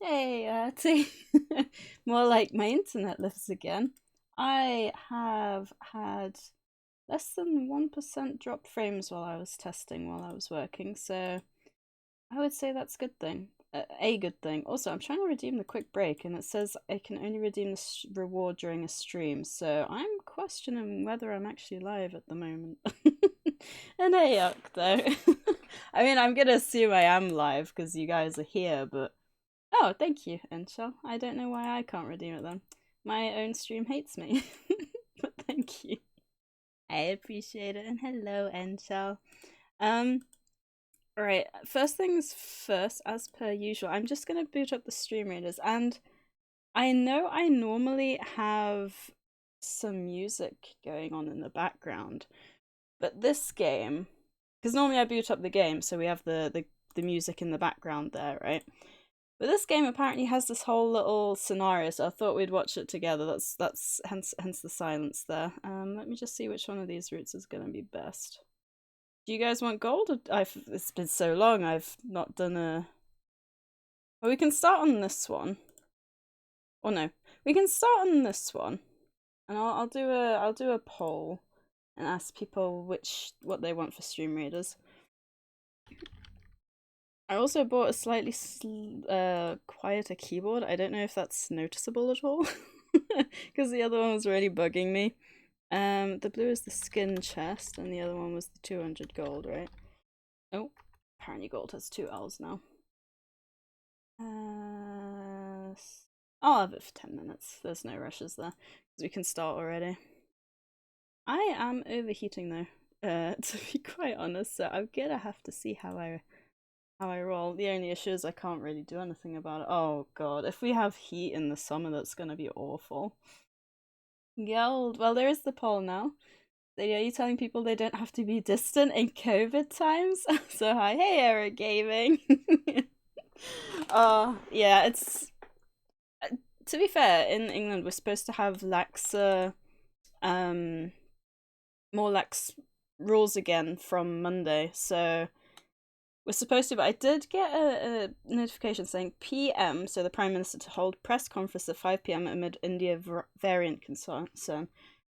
Hey, T. More like my internet lives again. I have had less than 1% dropped frames while I was testing while I was working, so I would say that's a good thing. A good thing. Also, I'm trying to redeem the quick break, and it says I can only redeem this reward during a stream, so I'm questioning whether I'm actually live at the moment. And hey, yuck, though. I mean, I'm gonna assume I am live because you guys are here, but oh, thank you, Enchel. I don't know why I can't redeem it then. My own stream hates me. But thank you. I appreciate it. And hello, Enchel. Um, alright, first things first, as per usual, I'm just gonna boot up the stream readers, and I know I normally have some music going on in the background, but this game, because normally I boot up the game, so we have the music in the background there, right? But this game apparently has this whole little scenario, so I thought we'd watch it together. That's hence the silence there. Let me just see which one of these routes is gonna be best. Do you guys want gold? It's been so long. I've not done a. Well, we can start on this one. Or no, we can start on this one, and I'll do a poll and ask people what they want for stream readers. I also bought a slightly quieter keyboard. I don't know if that's noticeable at all, because the other one was really bugging me. The blue is the skin chest, and the other one was the 200 gold, right? Oh, apparently gold has 2 L's now. I'll have it for 10 minutes. There's no rushes there, because we can start already. I am overheating though, to be quite honest, so I'm gonna have to see how I roll. The only issue is I can't really do anything about it. Oh god, if we have heat in the summer, that's gonna be awful. Gold. Well, there is the poll now. Are you telling people they don't have to be distant in COVID times? So hi, hey Eric Gaming. Yeah, it's to be fair, in England we're supposed to have laxer, more lax rules again from Monday. So we're supposed to, but I did get a notification saying PM, so the Prime Minister to hold press conference at 5 p.m. amid India variant concern. I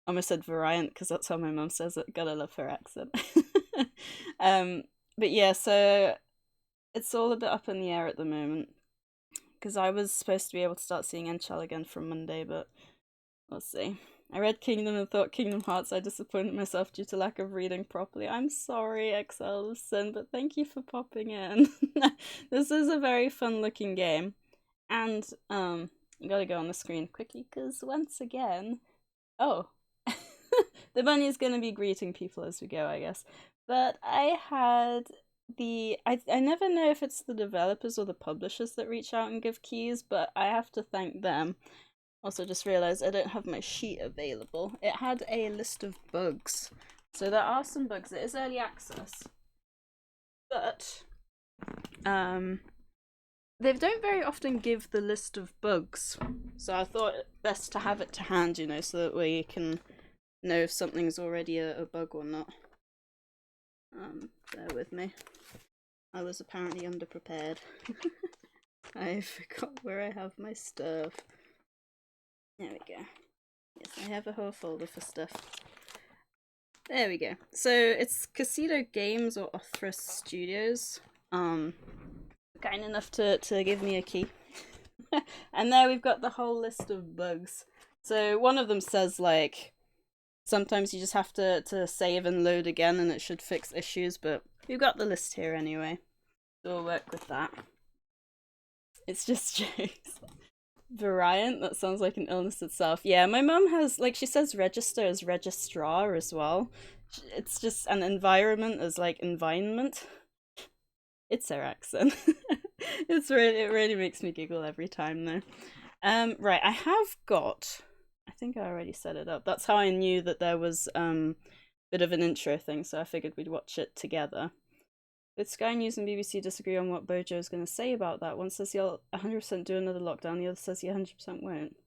almost said variant because that's how my mum says it. Gotta love her accent. um, but yeah, so it's all a bit up in the air at the moment because I was supposed to be able to start seeing Enchel again from Monday, but we'll see. I read Kingdom and thought Kingdom Hearts. I disappointed myself due to lack of reading properly. I'm sorry, XL of Sin, but thank you for popping in. This is a very fun looking game. And, I gotta go on the screen quickly, because once again... Oh. The bunny is gonna be greeting people as we go, I guess. But I had I never know if it's the developers or the publishers that reach out and give keys, but I have to thank them. Also, just realised I don't have my sheet available. It had a list of bugs. So there are some bugs. It is early access. But, they don't very often give the list of bugs. So I thought it best to have it to hand, you know, so that we can know if something's already a bug or not. Bear with me. I was apparently underprepared. I forgot where I have my stuff. There we go. Yes, I have a whole folder for stuff. There we go. So it's Casino Games or Othra Studios. Kind enough to give me a key. And there we've got the whole list of bugs. So one of them says like sometimes you just have to save and load again and it should fix issues, but we've got the list here anyway. So we'll work with that. It's just jokes. Variant, that sounds like an illness itself. Yeah, my mum has, like, she says register as registrar as well. It's just an environment as like environment. It's her accent. It really makes me giggle every time though. Right, I have got, I think I already set it up. That's how I knew that there was bit of an intro thing, so I figured we'd watch it together. But Sky News and BBC disagree on what Bojo is going to say about that. One says he'll 100% do another lockdown, the other says he 100% won't.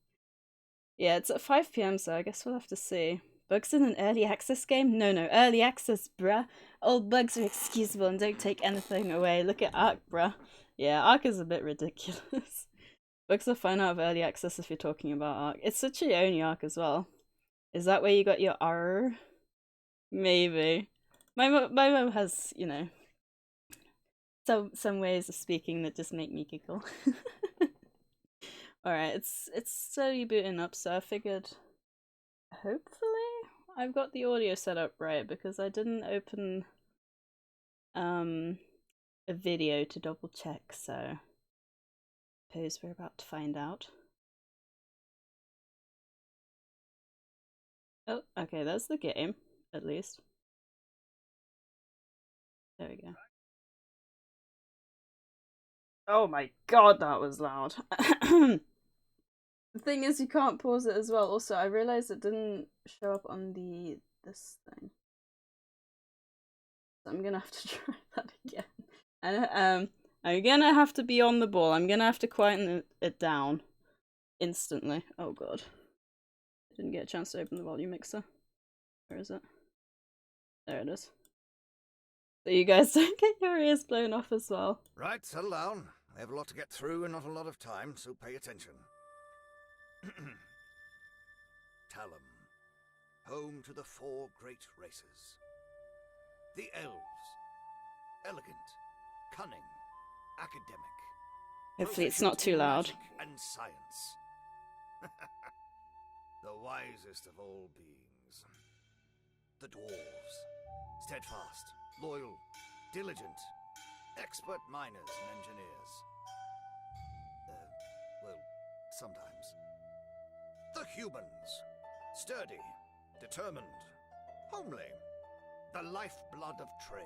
Yeah, it's at 5 p.m, so I guess we'll have to see. Bugs in an early access game? No, early access, bruh. Old bugs are excusable and don't take anything away. Look at Ark, bruh. Yeah, Ark is a bit ridiculous. Books are fine out of early access if you're talking about Arc. It's such a only Arc as well. Is that where you got your R? Maybe. My mom has, you know, some ways of speaking that just make me giggle. Alright, it's slowly booting up, so I figured hopefully I've got the audio set up right because I didn't open a video to double check, so I suppose we're about to find out. Oh, okay, that's the game, at least. There we go. Oh my god, that was loud. The thing is, you can't pause it as well. Also, I realized it didn't show up on this thing. So I'm gonna have to try that again. And I'm gonna have to be on the ball. I'm gonna have to quieten it down instantly. Oh god. I didn't get a chance to open the volume mixer. Where is it? There it is. So you guys don't get your ears blown off as well. Right, settle down. I have a lot to get through and not a lot of time, so pay attention. Talum, home to the 4 great races. The elves, elegant, cunning, academic. Hopefully it's not too loud. And science. The wisest of all beings. The dwarves, steadfast, loyal, diligent, expert miners and engineers. Well, sometimes. The humans, sturdy, determined, homely, the lifeblood of trade.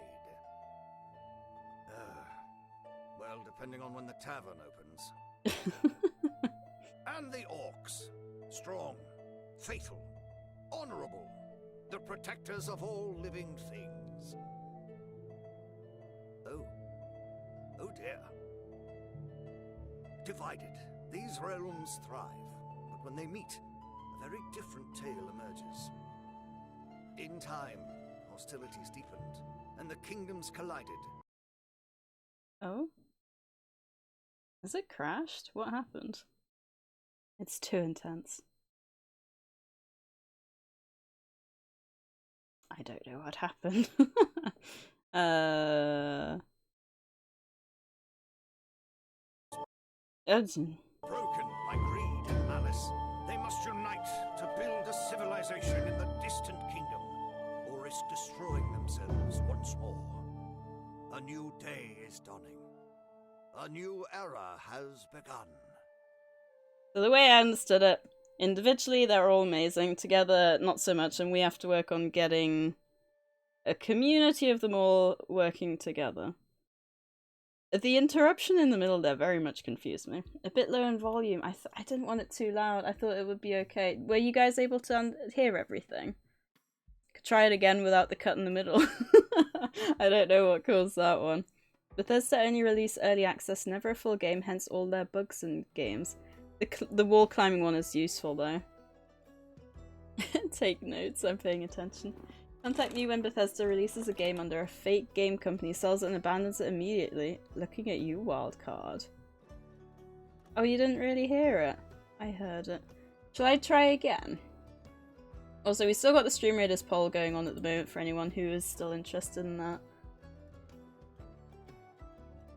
Well, depending on when the tavern opens. And the orcs, strong, faithful, honorable, the protectors of all living things. Oh dear. Divided, these realms thrive, but when they meet, a very different tale emerges. In time, hostilities deepened, and the kingdoms collided. Oh? Has it crashed? What happened? It's too intense. I don't know what happened. Broken by greed and malice, they must unite to build a civilization in the distant kingdom, or risk destroying themselves once more. A new day is dawning. A new era has begun. So the way I understood it, individually they're all amazing, together not so much, and we have to work on getting a community of them all working together. The interruption in the middle there very much confused me. A bit low in volume. I didn't want it too loud. I thought it would be okay. Were you guys able to hear everything? Could try it again without the cut in the middle. I don't know what caused that one. Bethesda only release early access, never a full game, hence all their bugs in games. The wall climbing one is useful though. Take notes, I'm paying attention. Contact me when Bethesda releases a game under a fake game company, sells it and abandons it immediately. Looking at you, wildcard. Oh, you didn't really hear it? I heard it. Shall I try again? Also, we still got the Stream Raiders poll going on at the moment for anyone who is still interested in that.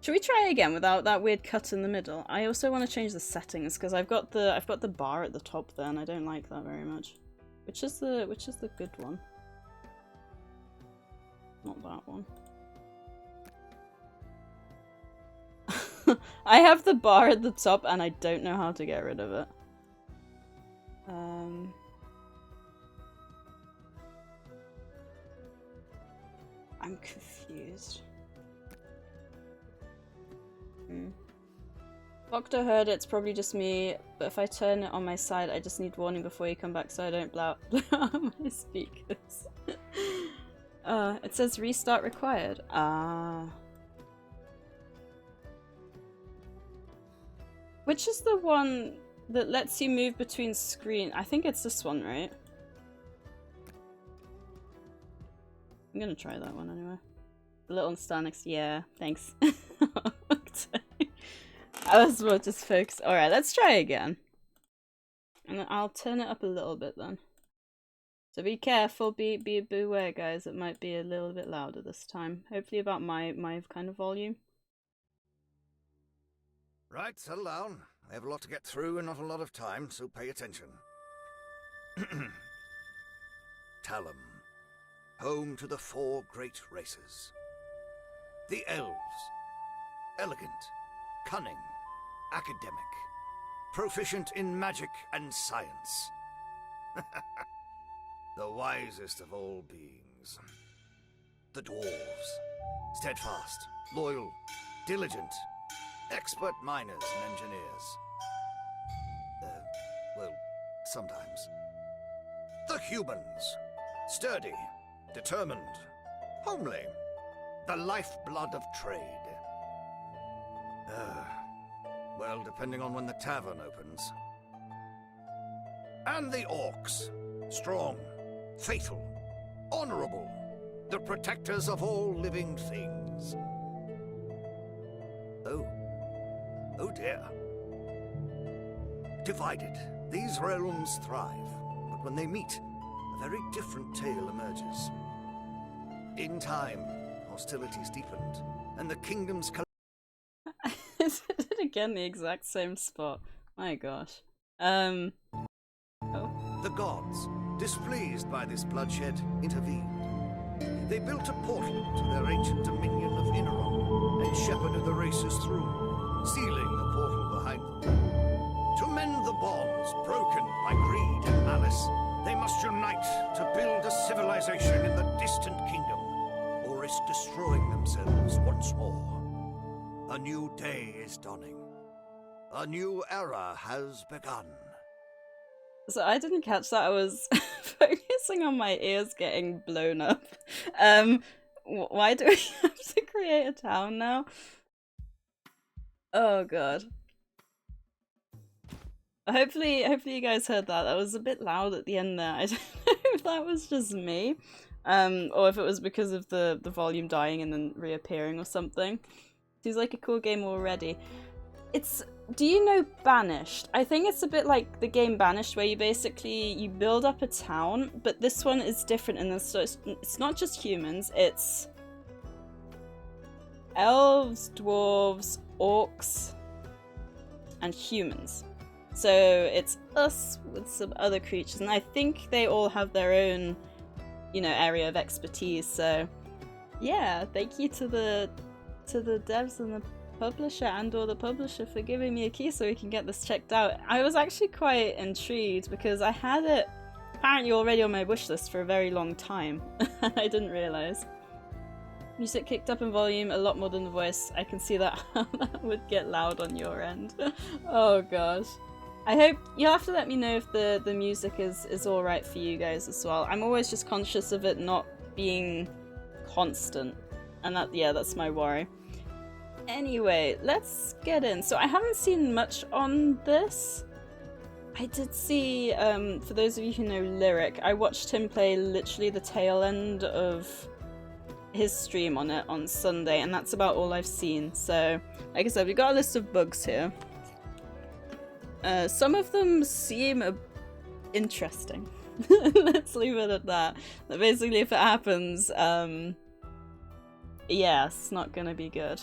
Should we try again without that weird cut in the middle? I also want to change the settings because I've got the bar at the top there and I don't like that very much. Which is the good one? Not that one. I have the bar at the top and I don't know how to get rid of it. I'm confused. Doctor heard it's probably just me, but if I turn it on my side, I just need warning before you come back so I don't blow out my speakers. It says restart required. Which is the one that lets you move between screen? I think it's this one, right? I'm gonna try that one anyway. The little star next. Yeah, thanks. I was more just focused. Alright, let's try again. And I'll turn it up a little bit then. So be careful, beware guys, it might be a little bit louder this time. Hopefully about my kind of volume. Right, settle down. I have a lot to get through and not a lot of time, so pay attention. Talum, home to the 4 great races. The elves. Elegant, cunning, academic, proficient in magic and science. The wisest of all beings. The dwarves. Steadfast, loyal, diligent, expert miners and engineers. Well, sometimes. The humans. Sturdy, determined, homely. The lifeblood of trade. Well, depending on when the tavern opens. And the orcs. Strong, faithful, honorable. The protectors of all living things. Oh dear. Divided, these realms thrive, but when they meet, a very different tale emerges. In time, hostilities deepened, and the kingdoms Is it again the exact same spot? My gosh. Oh. The gods, displeased by this bloodshed, intervened. They built a portal to their ancient dominion of Inaron and shepherded the races through, sealing the portal behind them. To mend the bonds broken by greed and malice, they must unite to build a civilization in the distant kingdom, or risk destroying themselves once more. A new day is dawning. A new era has begun. So I didn't catch that. I was focusing on my ears getting blown up. Why do we have to create a town now? Oh god. Hopefully you guys heard that. That was a bit loud at the end there. I don't know if that was just me, or if it was because of the volume dying and then reappearing or something. Seems like a cool game already. Do you know Banished? I think it's a bit like the game Banished, where you build up a town, but this one is different in this. So it's not just humans, it's elves, dwarves, orcs, and humans. So it's us with some other creatures, and I think they all have their own, area of expertise. So yeah, thank you to the devs and the publisher or the publisher for giving me a key so we can get this checked out. I was actually quite intrigued because I had it apparently already on my wish list for a very long time. I didn't realise. Music kicked up in volume a lot more than the voice. I can see that that would get loud on your end. Oh gosh. I hope you'll have to let me know if the music is alright for you guys as well. I'm always just conscious of it not being constant, and that's my worry. Anyway, let's get in. So I haven't seen much on this. I did see, for those of you who know Lyric, I watched him play literally the tail end of his stream on it on Sunday, and that's about all I've seen. So, like I said, we've got a list of bugs here. Some of them seem interesting. Let's leave it at that. But basically, if it happens, yeah, it's not gonna be good.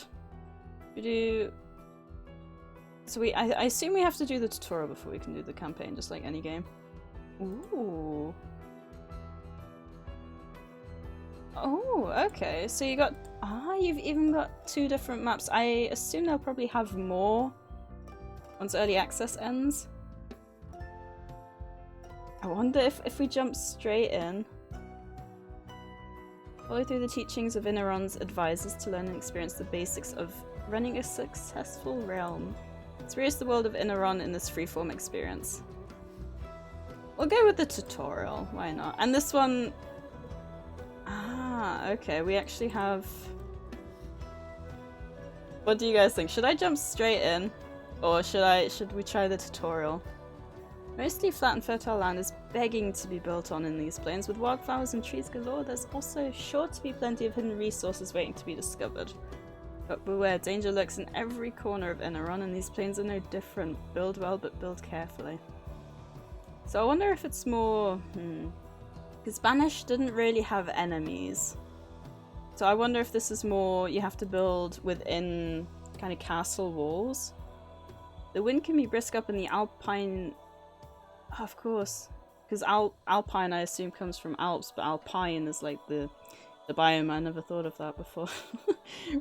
So I assume we have to do the tutorial before we can do the campaign, just like any game. Ooh. Oh, okay. So you've even got 2 different maps. I assume they'll probably have more once early access ends. I wonder if we jump straight in. Follow through the teachings of Inaron's advisors to learn and experience the basics of running a successful realm. Experience the world of Inaron in this freeform experience. We'll go with the tutorial, why not? And this one... Ah, okay, we actually have... What do you guys think? Should I jump straight in? Or should we try the tutorial? Mostly flat and fertile land is begging to be built on in these plains. With wildflowers and trees galore, there's also sure to be plenty of hidden resources waiting to be discovered. But beware, danger lurks in every corner of Inaron, and these planes are no different. Build well, but build carefully. So I wonder if it's more... Because Banished didn't really have enemies. So I wonder if this is more you have to build within kind of castle walls. The wind can be brisk up in the Alpine... Oh, of course. Because Alpine, I assume, comes from Alps, but Alpine is like the biome. I never thought of that before.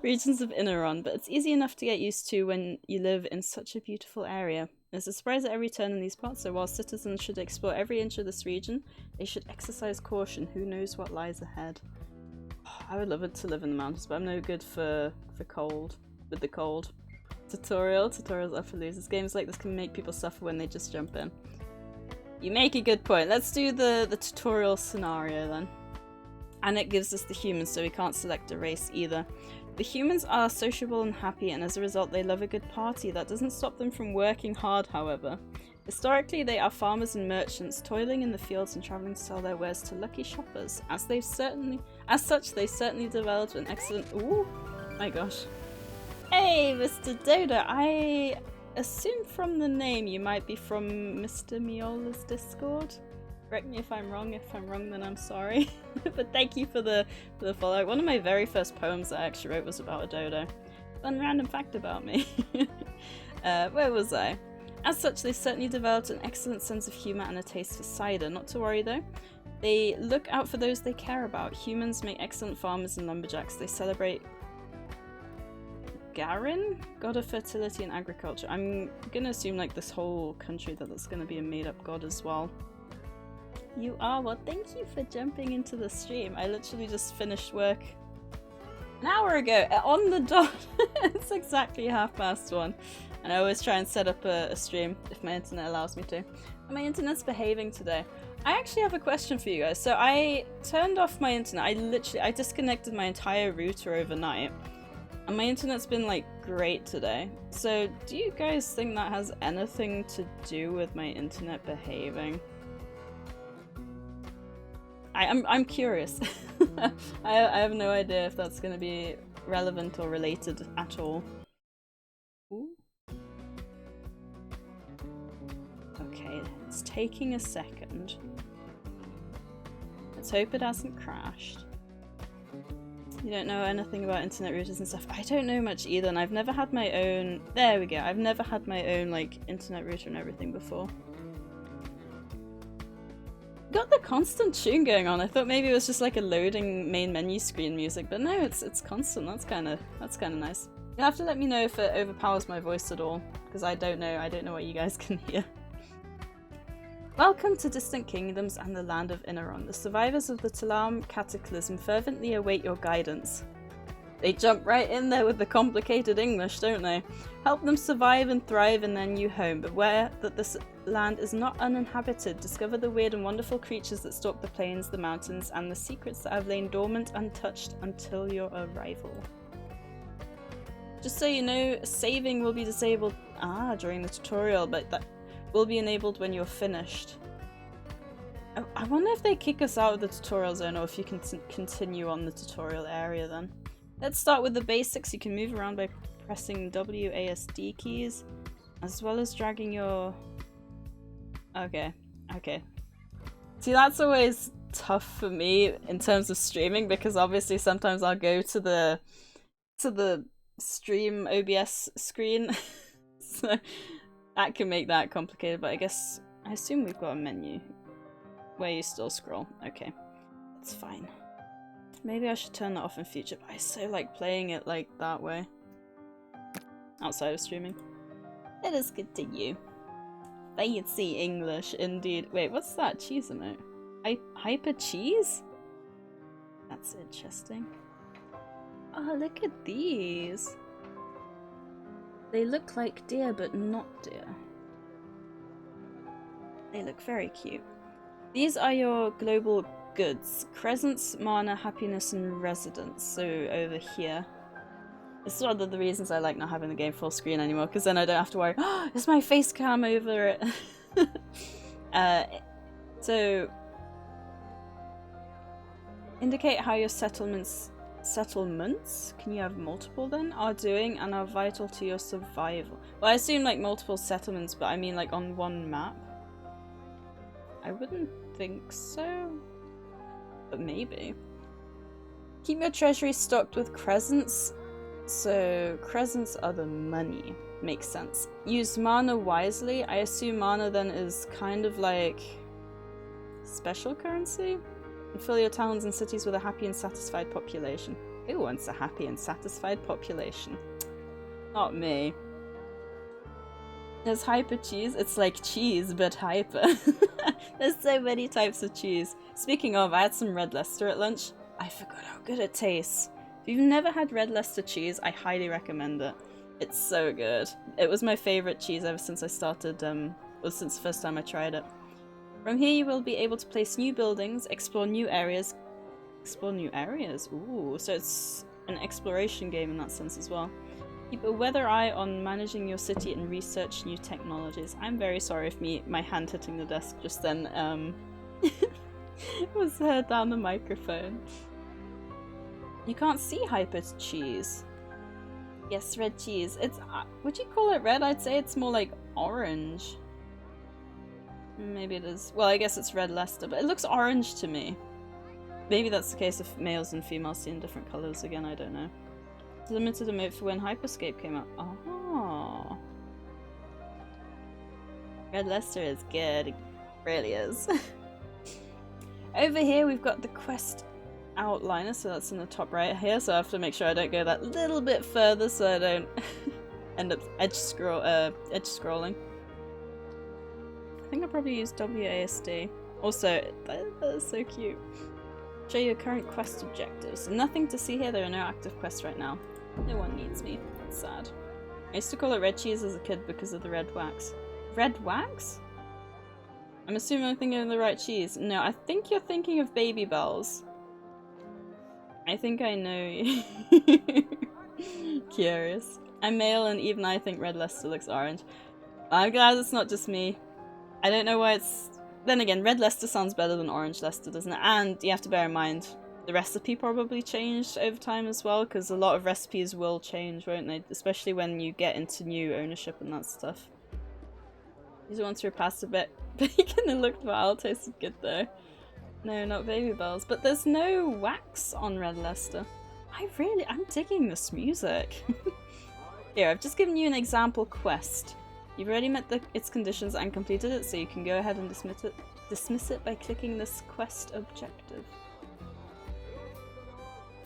Regions of Inaron, but it's easy enough to get used to when you live in such a beautiful area. There's a surprise at every turn in these parts, so while citizens should explore every inch of this region, they should exercise caution. Who knows what lies ahead? Oh, I would love it to live in the mountains, but I'm no good for cold. With the cold. Tutorials are for losers. Games like this can make people suffer when they just jump in. You make a good point. Let's do the tutorial scenario then. And it gives us the humans, so we can't select a race either. The humans are sociable and happy, and as a result they love a good party. That doesn't stop them from working hard, however. Historically, they are farmers and merchants, toiling in the fields and travelling to sell their wares to lucky shoppers. As such, they certainly developed an excellent... Ooh! My gosh. Hey, Mr. Dodo! I assume from the name you might be from Mr. Miola's Discord? Correct me if I'm wrong. If I'm wrong, then I'm sorry. But thank you for the follow. One of my very first poems that I actually wrote was about a dodo. Fun random fact about me. Where was I? As such, they certainly developed an excellent sense of humour and a taste for cider. Not to worry though. They look out for those they care about. Humans make excellent farmers and lumberjacks. They celebrate Garin, god of fertility and agriculture. I'm gonna assume like this whole country that that's gonna be a made-up god as well. You are? Well, thank you for jumping into the stream. I literally just finished work an hour ago on the dot. It's exactly 1:30, and I always try and set up a stream if my internet allows me to. And my internet's behaving today. I actually have a question for you guys. So I turned off my internet. I disconnected my entire router overnight, and my internet's been like great today. So do you guys think that has anything to do with my internet behaving? I'm curious. I have no idea if that's going to be relevant or related at all. Ooh. Okay, it's taking a second. Let's hope it hasn't crashed. You don't know anything about internet routers and stuff? I don't know much either, and I've never had my own... There we go, I've never had my own like internet router and everything before. Got the constant tune going on. I thought maybe it was just like a loading main menu screen music, but no, it's constant. That's kind of nice. You'll have to let me know if it overpowers my voice at all, because I don't know what you guys can hear. Welcome to Distant Kingdoms and the land of Inaron. The survivors of the Talam Cataclysm fervently await your guidance. They jump right in there with the complicated English, don't they? Help them survive and thrive in their new home. Beware that this land is not uninhabited. Discover the weird and wonderful creatures that stalk the plains, the mountains, and the secrets that have lain dormant untouched until your arrival. Just so you know, saving will be disabled during the tutorial, but that will be enabled when you're finished. I wonder if they kick us out of the tutorial zone or if you can continue on the tutorial area then. Let's start with the basics. You can move around by pressing WASD keys, as well as dragging your... Okay. See, that's always tough for me in terms of streaming, because obviously sometimes I'll go to the stream OBS screen, so that can make that complicated, but I assume we've got a menu where you still scroll. Okay, that's fine. Maybe I should turn that off in future, but I so like playing it like that way. Outside of streaming. Let us continue. Fancy English, indeed. Wait, what's that cheese emote? Hyper cheese? That's interesting. Oh, look at these. They look like deer, but not deer. They look very cute. These are your global goods. Crescents, mana, happiness, and residence. So over here. This is one of the reasons I like not having the game full screen anymore, because then I don't have to worry, oh, is my face cam over it? So indicate how your settlements settlements, can you have multiple then, are doing and are vital to your survival. Well, I assume like multiple settlements, but I mean like on one map. I wouldn't think so, but maybe. Keep your treasury stocked with crescents. So crescents are the money. Makes sense. Use mana wisely. I assume mana then is kind of like special currency? And fill your towns and cities with a happy and satisfied population. Who wants a happy and satisfied population? Not me. There's hyper cheese. It's like cheese, but hyper. There's so many types of cheese. Speaking of, I had some Red Leicester at lunch. I forgot how good it tastes. If you've never had Red Leicester cheese, I highly recommend it. It's so good. It was my favorite cheese ever since I started, since the first time I tried it. From here you will be able to place new buildings, explore new areas. Explore new areas? Ooh, so it's an exploration game in that sense as well. Keep a weather eye on managing your city and research new technologies. I'm very sorry if my hand hitting the desk just then was heard down the microphone. You can't see hyper cheese. Yes, red cheese. It's would you call it red? I'd say it's more like orange. Maybe it is. Well, I guess it's Red Leicester, but it looks orange to me. Maybe that's the case if males and females see in different colours again, I don't know. Limited emote for when Hyperscape came out. Oh. Red Leicester is good. It really is. Over here we've got the quest outliner, so that's in the top right here, so I have to make sure I don't go that little bit further so I don't end up edge scrolling. I think I probably used WASD. Also, that is so cute. Show your current quest objectives. Nothing to see here, there are no active quests right now. No one needs me. That's sad. I used to call it red cheese as a kid because of the red wax. Red wax? I'm assuming I'm thinking of the right cheese. No, I think you're thinking of Baby Bells. I think I know you. Curious. I'm male and even I think Red Leicester looks orange. I'm glad it's not just me. I don't know why it's... Then again, Red Leicester sounds better than Orange Leicester, doesn't it? And you have to bear in mind, the recipe probably changed over time as well, because a lot of recipes will change, won't they? Especially when you get into new ownership and that stuff. These ones through past a bit. Bacon and looked vile, tasted good though. No, not Baby Bells. But there's no wax on Red Leicester. I'm digging this music. Here, I've just given you an example quest. You've already met its conditions and completed it, so you can go ahead and dismiss it by clicking this quest objective.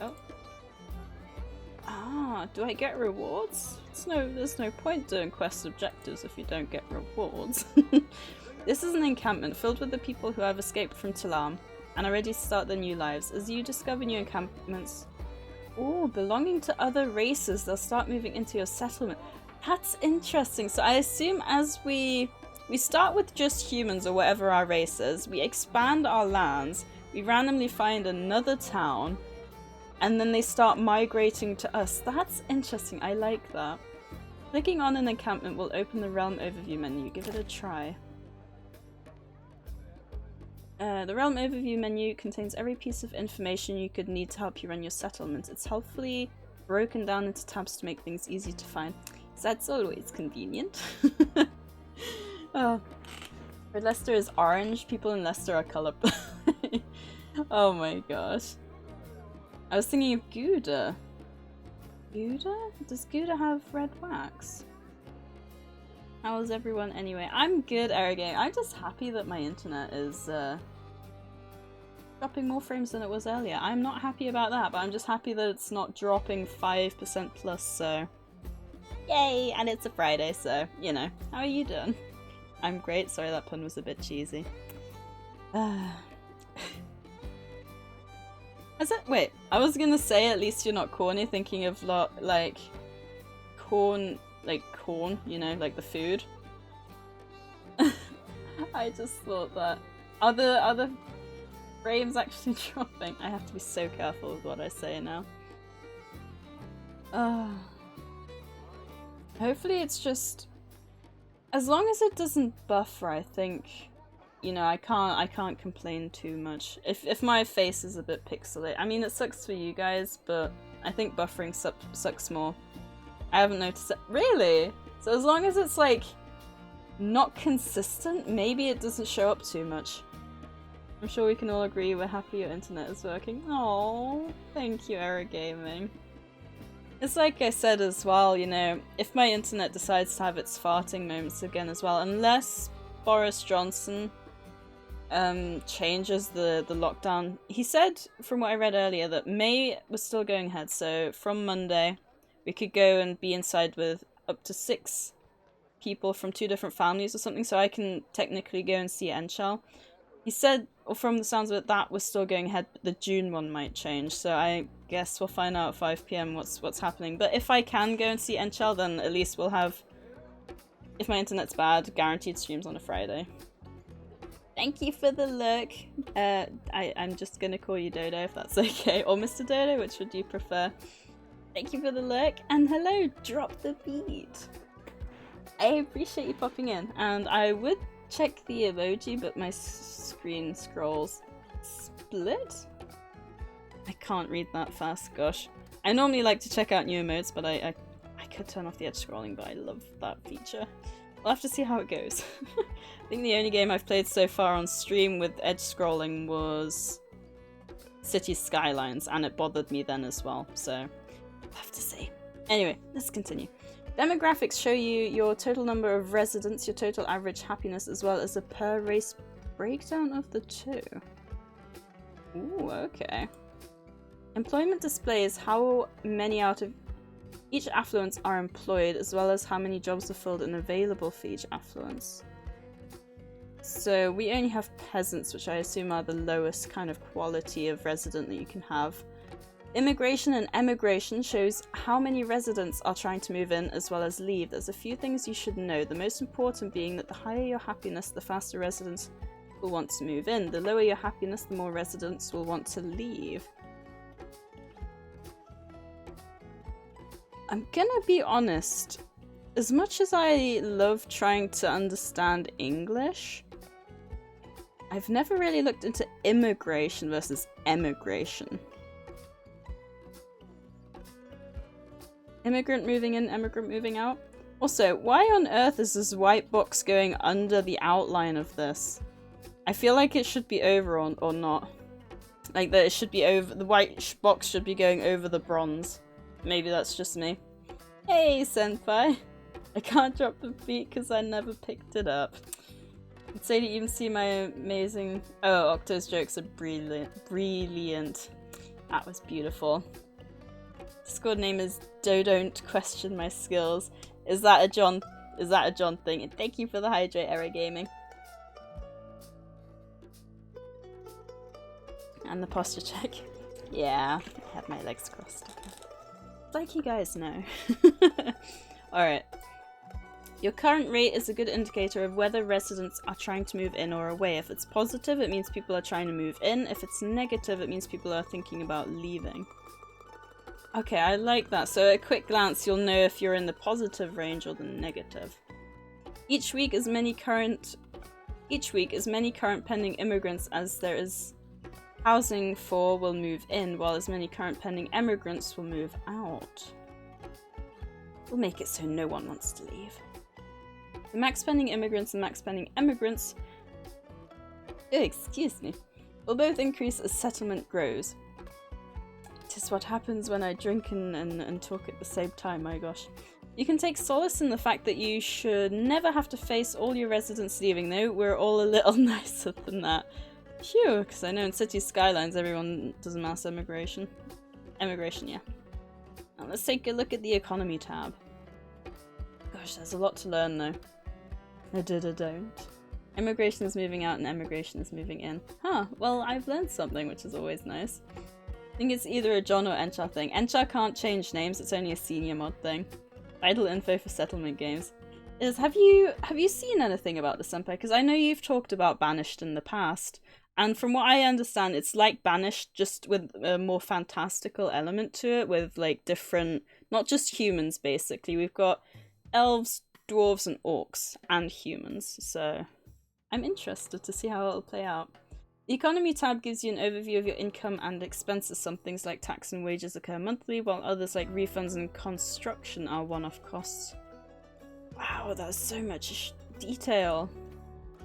Oh. Ah, do I get rewards? There's no point doing quest objectives if you don't get rewards. This is an encampment filled with the people who have escaped from Talam and are ready to start their new lives. As you discover new encampments, belonging to other races, they'll start moving into your settlement. That's interesting. So I assume as we start with just humans or whatever our race is, we expand our lands, we randomly find another town, and then they start migrating to us. That's interesting. I like that. Clicking on an encampment will open the Realm Overview menu. Give it a try. The Realm Overview menu contains every piece of information you could need to help you run your settlement. It's helpfully broken down into tabs to make things easy to find. That's always convenient. Oh. Red Leicester is orange. People in Leicester are colorblind. Oh my gosh. I was thinking of Gouda. Gouda? Does Gouda have red wax? How is everyone anyway? I'm good, Arrogate. I'm just happy that my internet is dropping more frames than it was earlier. I'm not happy about that, but I'm just happy that it's not dropping 5% plus, so... Yay! And it's a Friday, so, you know. How are you doing? I'm great. Sorry, that pun was a bit cheesy. Wait, I was gonna say at least you're not corny, thinking of like corn, you know, like the food. I just thought that. Are the frames actually dropping? I have to be so careful with what I say now. Hopefully it's just... As long as it doesn't buffer, I think you know, I can't complain too much. If my face is a bit pixelated, I mean, it sucks for you guys, but I think buffering sucks more. I haven't noticed it. Really? So as long as it's like not consistent, maybe it doesn't show up too much. I'm sure we can all agree we're happy your internet is working. Oh, thank you, Era Gaming. It's like I said as well, you know, if my internet decides to have its farting moments again as well, unless Boris Johnson changes the lockdown. He said, from what I read earlier, that May was still going ahead, so from Monday we could go and be inside with up to 6 people from 2 different families or something, so I can technically go and see Enchal. He said, or from the sounds of it, that was still going ahead, but the June one might change, so I guess we'll find out at 5 PM what's happening. But if I can go and see Enchal, then at least we'll have, if my internet's bad, guaranteed streams on a Friday. Thank you for the look. I'm just gonna call you Dodo if that's okay, or Mr. Dodo, which would you prefer? Thank you for the look, and hello, Drop the Beat. I appreciate you popping in, and I would check the emoji, but my screen scrolls split? I can't read that fast, gosh. I normally like to check out new emotes, but I could turn off the edge scrolling, but I love that feature. We'll have to see how it goes. I think the only game I've played so far on stream with edge scrolling was City Skylines, and it bothered me then as well, so we'll have to see. Anyway, let's continue. Demographics show you your total number of residents, your total average happiness, as well as a per race breakdown of the two. Ooh, okay. Employment displays how many out of each affluence are employed, as well as how many jobs are filled and available for each affluence. So we only have peasants, which I assume are the lowest kind of quality of resident that you can have. Immigration and emigration shows how many residents are trying to move in as well as leave. There's a few things you should know, the most important being that the higher your happiness, the faster residents will want to move in. The lower your happiness, the more residents will want to leave. I'm gonna be honest, as much as I love trying to understand English, I've never really looked into immigration versus emigration. Immigrant moving in, immigrant moving out. Also, why on earth is this white box going under the outline of this? I feel like it should be over or not. Like that it should be over, the white box should be going over the bronze. Maybe that's just me. Hey, Senpai! I can't drop the beat because I never picked it up. Did Sadie even see my amazing... Oh, Octo's jokes are brilliant. That was beautiful. Discord name is Don't Question My Skills. Is that a John thing? And thank you for the hydrate, Era Gaming. And the posture check. Yeah, I have my legs crossed. Like you guys know. Alright. Your current rate is a good indicator of whether residents are trying to move in or away. If it's positive, it means people are trying to move in. If it's negative, it means people are thinking about leaving. Okay, I like that. So at a quick glance, you'll know if you're in the positive range or the negative. Each week, as many current pending immigrants as there is housing for will move in, while as many current pending emigrants will move out. We'll make it so no one wants to leave. The max pending immigrants and max pending emigrants, excuse me, will both increase as settlement grows. Tis what happens when I drink and talk at the same time, my gosh. You can take solace in the fact that you should never have to face all your residents leaving, though we're all a little nicer than that. Phew, because I know in City Skylines everyone does mass immigration. Immigration, yeah. Now let's take a look at the economy tab. Gosh, there's a lot to learn though. I don't. Immigration is moving out and emigration is moving in. Huh, well I've learned something, which is always nice. I think it's either a John or Enchar thing. Enchar can't change names, it's only a senior mod thing. Vital info for settlement games. Have you seen anything about the Senpai? Because I know you've talked about Banished in the past, and from what I understand, it's like Banished, just with a more fantastical element to it, with like different, not just humans basically. We've got elves, dwarves, and orcs, and humans, so I'm interested to see how it'll play out. The economy tab gives you an overview of your income and expenses. Some things like tax and wages occur monthly, while others like refunds and construction are one-off costs. Wow, that's so much detail.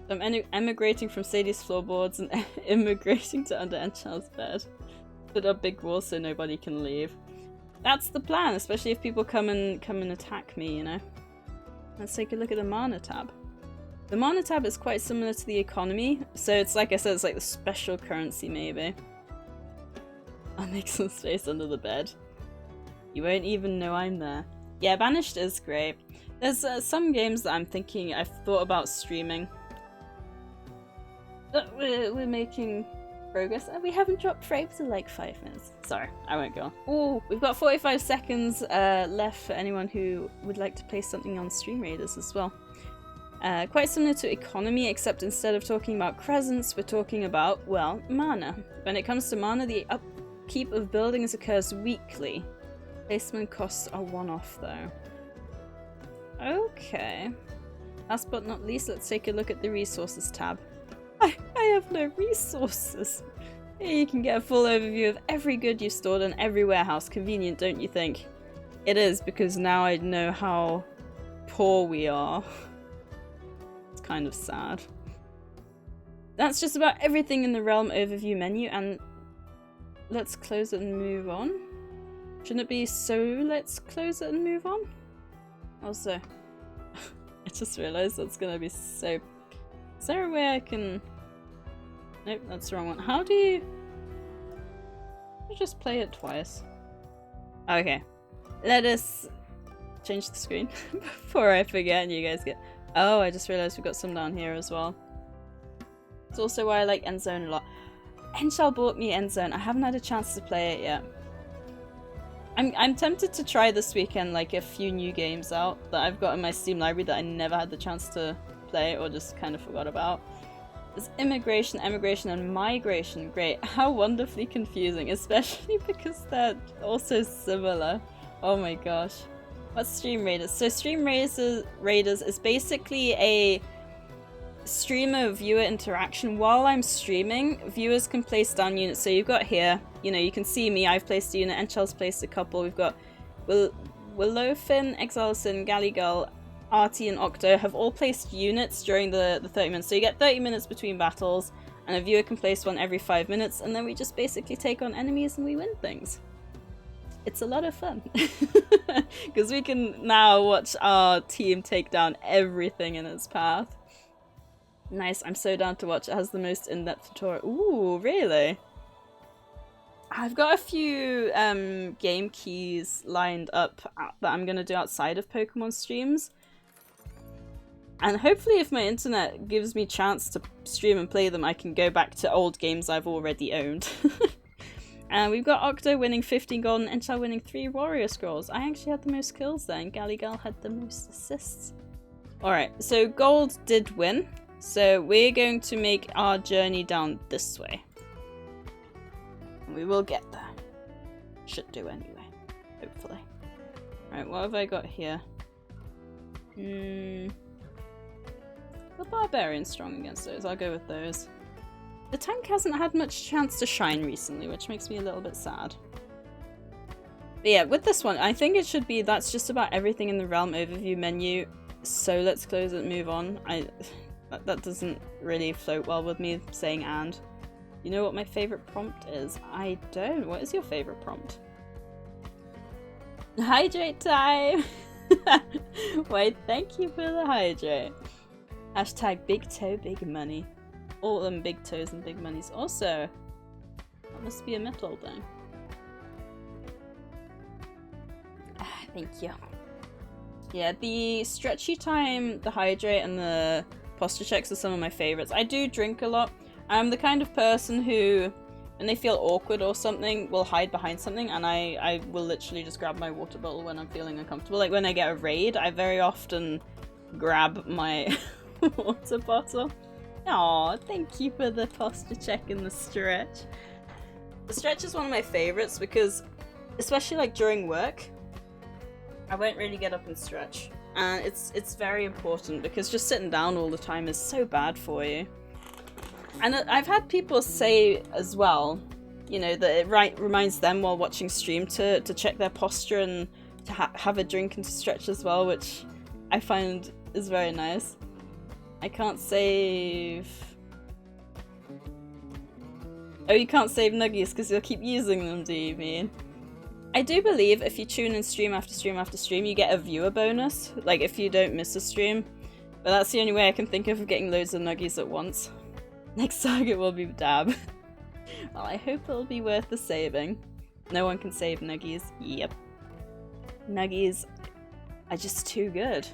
I'm emigrating from Sadie's floorboards and immigrating to under Enchel's bed. Put up big walls so nobody can leave. That's the plan, especially if people come and attack me, you know. Let's take a look at the mana tab. The mana tab is quite similar to the economy, so it's like I said, it's like the special currency maybe. I'll make some space under the bed. You won't even know I'm there. Yeah, Banished is great. There's some games that I'm thinking I've thought about streaming. But we're making progress. We haven't dropped frames in like 5 minutes. Sorry, I won't go on. Oh, we've got 45 seconds left for anyone who would like to play something on Stream Raiders as well. Quite similar to economy, except instead of talking about crescents, we're talking about, well, mana. When it comes to mana, the upkeep of buildings occurs weekly. Placement costs are one-off though. Okay. Last but not least, let's take a look at the resources tab. I have no resources. Here you can get a full overview of every good you've stored in every warehouse. Convenient, don't you think? It is, because now I know how poor we are. It's kind of sad. That's just about everything in the Realm overview menu, and let's close it and move on. Shouldn't it be so let's close it and move on? Also, I just realized that's gonna be so... Is there a way I can... Nope, that's the wrong one. How do you... You just play it twice. Okay. Let us change the screen before I forget and you guys get... Oh, I just realized we've got some down here as well. It's also why I like Endzone a lot. Enchal bought me Endzone. I haven't had a chance to play it yet. I'm tempted to try this weekend like a few new games out that I've got in my Steam library that I never had the chance to play or just kind of forgot about. There's immigration, emigration, and migration. Great. How wonderfully confusing, especially because they're also similar. Oh my gosh. What's Stream Raiders? So Stream Raiders is basically a stream of viewer interaction. While I'm streaming, viewers can place down units. So you've got here, you know, you can see me, I've placed a unit, Enchel's placed a couple. We've got Willowfin, Exalison, Galligal, Artie, and Octo have all placed units during the 30 minutes. So you get 30 minutes between battles, and a viewer can place one every 5 minutes, and then we just basically take on enemies and we win things. It's a lot of fun. Because we can now watch our team take down everything in its path. Nice, I'm so down to watch. It has the most in-depth tutorial. Ooh, really? I've got a few game keys lined up that I'm going to do outside of Pokemon streams. And hopefully if my internet gives me a chance to stream and play them, I can go back to old games I've already owned. And we've got Octo winning 15 gold and Enchal winning 3 Warrior Scrolls. I actually had the most kills there, and Galligal had the most assists. Alright, so gold did win. So we're going to make our journey down this way. We will get there. Should do anyway, hopefully. Right, what have I got here? The Barbarian's strong against those. I'll go with those. The tank hasn't had much chance to shine recently, which makes me a little bit sad. But yeah, with this one, I think it should be that's just about everything in the Realm overview menu. So let's close it and move on. That doesn't really float well with me saying and. You know what my favourite prompt is? I don't. What is your favourite prompt? Hydrate time! Why, thank you for the hydrate. Hashtag big toe, big money. All of them big toes and big monies. Also, that must be a metal thing. Thank you. Yeah, the stretchy time, the hydrate, and the posture checks are some of my favourites. I do drink a lot. I'm the kind of person who, when they feel awkward or something, will hide behind something, and I will literally just grab my water bottle when I'm feeling uncomfortable. Like when I get a raid, I very often grab my water bottle. Aw, thank you for the posture check and the stretch. The stretch is one of my favourites because, especially like during work, I won't really get up and stretch. And it's very important because just sitting down all the time is so bad for you. And I've had people say as well, you know, that it reminds them while watching stream to check their posture and to have a drink and to stretch as well, which I find is very nice. I can't save... Oh, you can't save nuggies because you'll keep using them, do you mean? I do believe if you tune in stream after stream after stream, you get a viewer bonus, like if you don't miss a stream. But that's the only way I can think of getting loads of nuggies at once. Next target will be Dab. Well, I hope it'll be worth the saving. No one can save nuggies. Yep. Nuggies are just too good.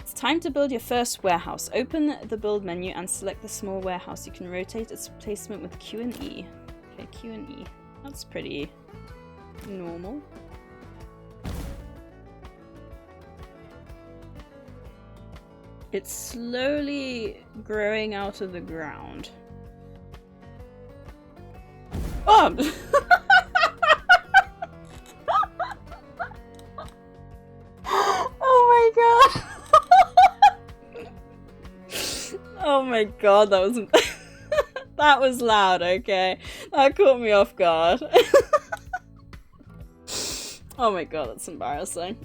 It's time to build your first warehouse. Open the build menu and select the small warehouse. You can rotate its placement with Q and E. Okay, Q and E. That's pretty normal. It's slowly growing out of the ground. Oh! Oh my god! Oh my god, that was that was loud, okay? That caught me off guard. Oh my god, that's embarrassing.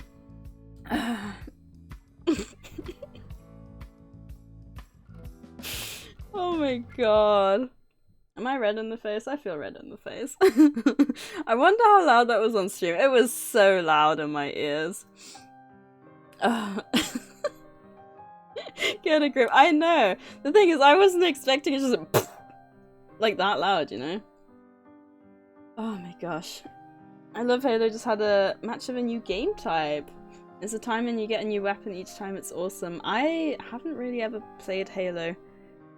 Oh my god. Am I red in the face? I feel red in the face. I wonder how loud that was on stream. It was so loud in my ears. Get a grip. I know. The thing is, I wasn't expecting it just like that loud, you know? Oh my gosh. I love Halo just had a match of a new game type. There's a time when you get a new weapon each time. It's awesome. I haven't really ever played Halo.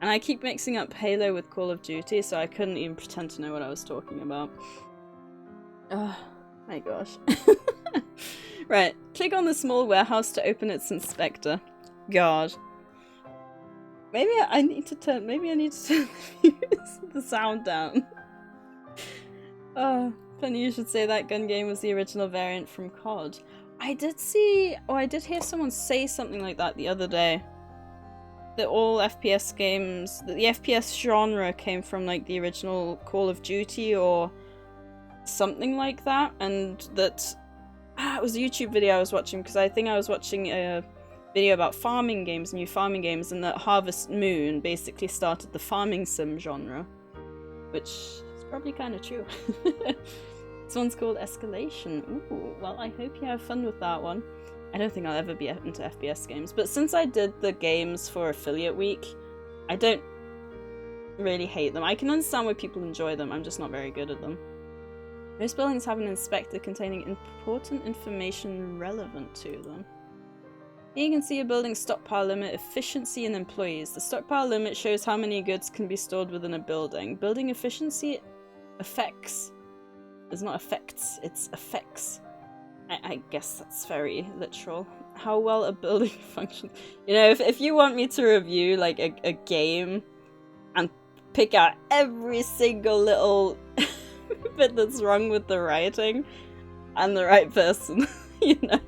And I keep mixing up Halo with Call of Duty, so I couldn't even pretend to know what I was talking about. Oh my gosh. Right, click on the small warehouse to open its inspector. God. Maybe I need to turn the sound down. Oh, funny you should say that gun game was the original variant from COD. I did hear someone say something like that the other day. That all FPS games, that the FPS genre came from like the original Call of Duty or something like that, and that it was a YouTube video I was watching because I think I was watching a video about farming games, new farming games, and that Harvest Moon basically started the farming sim genre, which is probably kind of true. This one's called Escalation. Ooh, well, I hope you have fun with that one. I don't think I'll ever be into FPS games, but since I did the games for Affiliate Week, I don't really hate them. I can understand why people enjoy them, I'm just not very good at them. Most buildings have an inspector containing important information relevant to them. Here you can see a building's stockpile limit, efficiency, and employees. The stockpile limit shows how many goods can be stored within a building. Building efficiency affects. It's not effects, it's affects. I guess that's very literal. How well a building functions. You know, if you want me to review like a game and pick out every single little bit that's wrong with the writing, I'm the right person. You know,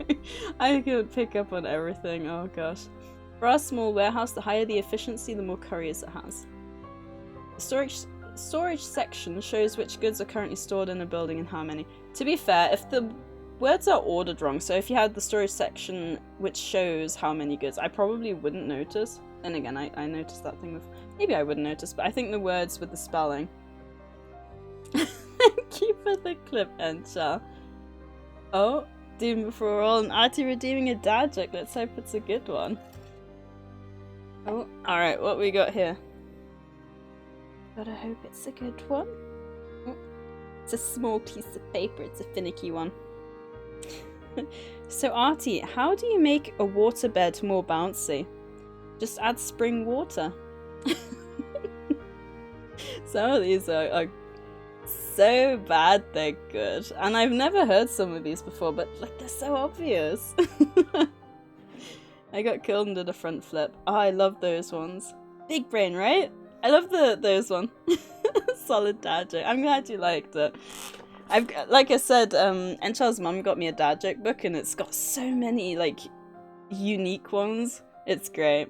I could pick up on everything. Oh gosh. For our small warehouse, the higher the efficiency, the more couriers it has. The storage section shows which goods are currently stored in a building and how many. To be fair, if the words are ordered wrong, so if you had the storage section which shows how many goods, I probably wouldn't notice. And again, I noticed that thing with... Maybe I wouldn't notice, but I think the words with the spelling. Keep at the clip enter. Oh, Doom Before All and Artie redeeming a dad joke. Let's hope it's a good one. Oh, alright, what we got here? Gotta hope it's a good one. Oh, it's a small piece of paper, it's a finicky one. So Artie, how do you make a waterbed more bouncy? Just add spring water. Some of these are so bad they're good. And I've never heard some of these before, but like they're so obvious. I got killed and did a front flip. Oh, I love those ones. Big brain, right? I love those one. Solid dad joke. I'm glad you liked it. Like I said, Enchel's mum got me a dad joke book, and it's got so many like unique ones. It's great.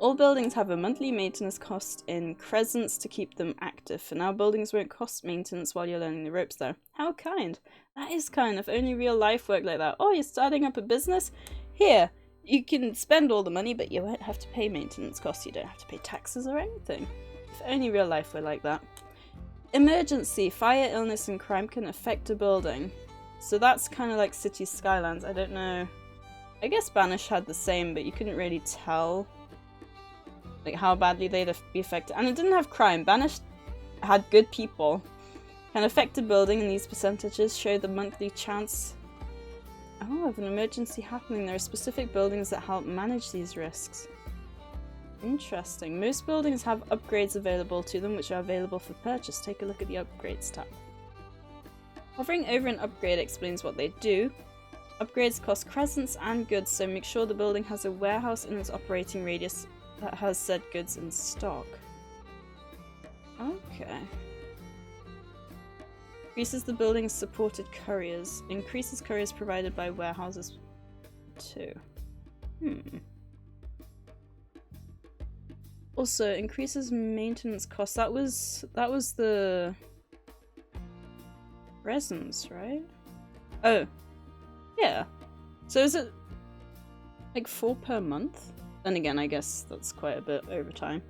All buildings have a monthly maintenance cost in crescents to keep them active. For now, buildings won't cost maintenance while you're learning the ropes though. How kind. That is kind. If only real life worked like that. Oh, you're starting up a business? Here, you can spend all the money, but you won't have to pay maintenance costs. You don't have to pay taxes or anything. If only real life were like that. Emergency. Fire, illness, and crime can affect a building. So that's kind of like City Skylines. I don't know. I guess Banish had the same, but you couldn't really tell like how badly they'd be affected. And it didn't have crime. Banish had good people. Can affect a building, and these percentages show the monthly chance of an emergency happening. There are specific buildings that help manage these risks. Interesting. Most buildings have upgrades available to them, which are available for purchase. Take a look at the upgrades tab. Hovering over an upgrade explains what they do. Upgrades cost crescents and goods, so make sure the building has a warehouse in its operating radius that has said goods in stock. Okay. Increases the building's supported couriers. Increases couriers provided by warehouses too. Also, increases maintenance costs. That was the resins, right? Oh. Yeah. So is it like 4 per month? Then again, I guess that's quite a bit over time.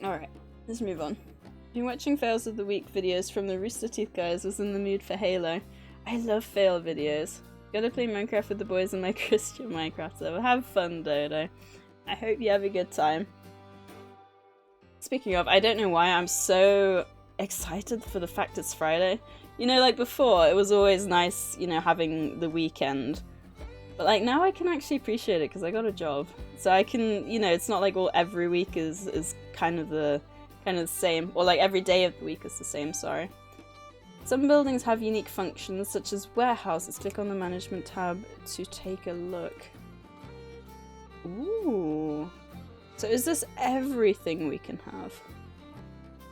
Alright, let's move on. Been watching fails of the week videos from the Rooster Teeth guys. Was in the mood for Halo. I love fail videos. Gotta play Minecraft with the boys in my Christian Minecraft server. Have fun, Dodo. I hope you have a good time. Speaking of, I don't know why I'm so excited for the fact it's Friday. You know, like before, it was always nice, you know, having the weekend. But like now I can actually appreciate it because I got a job. So I can, you know, it's not like every week is kind of the same. Or like every day of the week is the same, sorry. Some buildings have unique functions such as warehouses. Click on the management tab to take a look. Ooh. So is this everything we can have?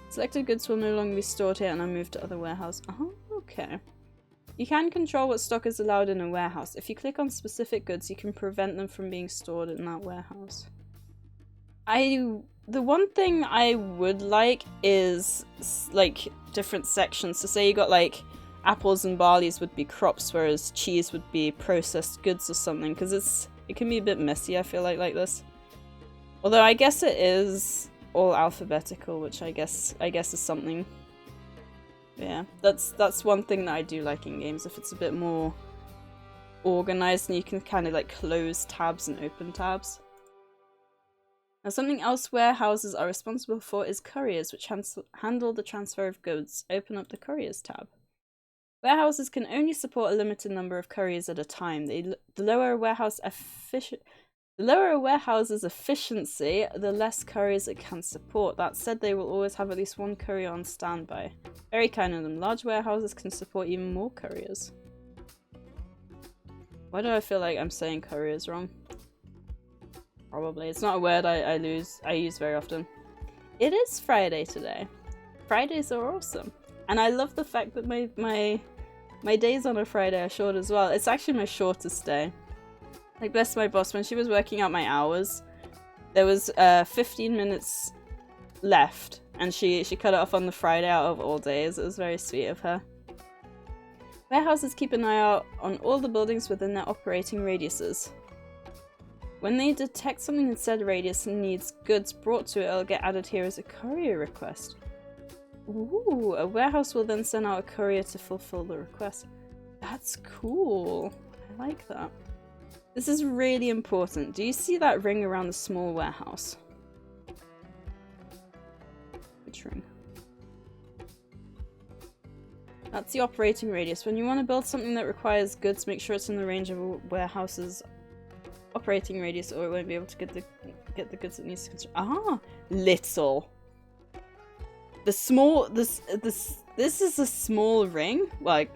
Selected goods will no longer be stored here and are moved to other warehouses. Oh, okay. You can control what stock is allowed in a warehouse. If you click on specific goods, you can prevent them from being stored in that warehouse. The one thing I would like is like different sections. So say you got like apples and barleys would be crops, whereas cheese would be processed goods or something, because it can be a bit messy, I feel like this. Although I guess it is all alphabetical, which I guess is something. Yeah, that's one thing that I do like in games, if it's a bit more organized and you can kind of like close tabs and open tabs. Now something else warehouses are responsible for is couriers, which handle the transfer of goods. Open up the couriers tab. Warehouses can only support a limited number of couriers at a time. The lower a warehouse's efficiency, the less couriers it can support. That said, they will always have at least one courier on standby. Very kind of them. Large warehouses can support even more couriers. Why do I feel like I'm saying couriers wrong? Probably. It's not a word I use very often. It is Friday today. Fridays are awesome. And I love the fact that my days on a Friday are short as well. It's actually my shortest day. Like, bless my boss, when she was working out my hours, there was 15 minutes left, and she cut it off on the Friday out of all days. It was very sweet of her. Warehouses keep an eye out on all the buildings within their operating radiuses. When they detect something in said radius and needs goods brought to it, it'll get added here as a courier request. Ooh, a warehouse will then send out a courier to fulfill the request. That's cool. I like that. This is really important. Do you see that ring around the small warehouse? Which ring? That's the operating radius. When you want to build something that requires goods, make sure it's in the range of a warehouse's operating radius, or it won't be able to get the goods it needs to construct. Ah, little. The small. This is a small ring. Like,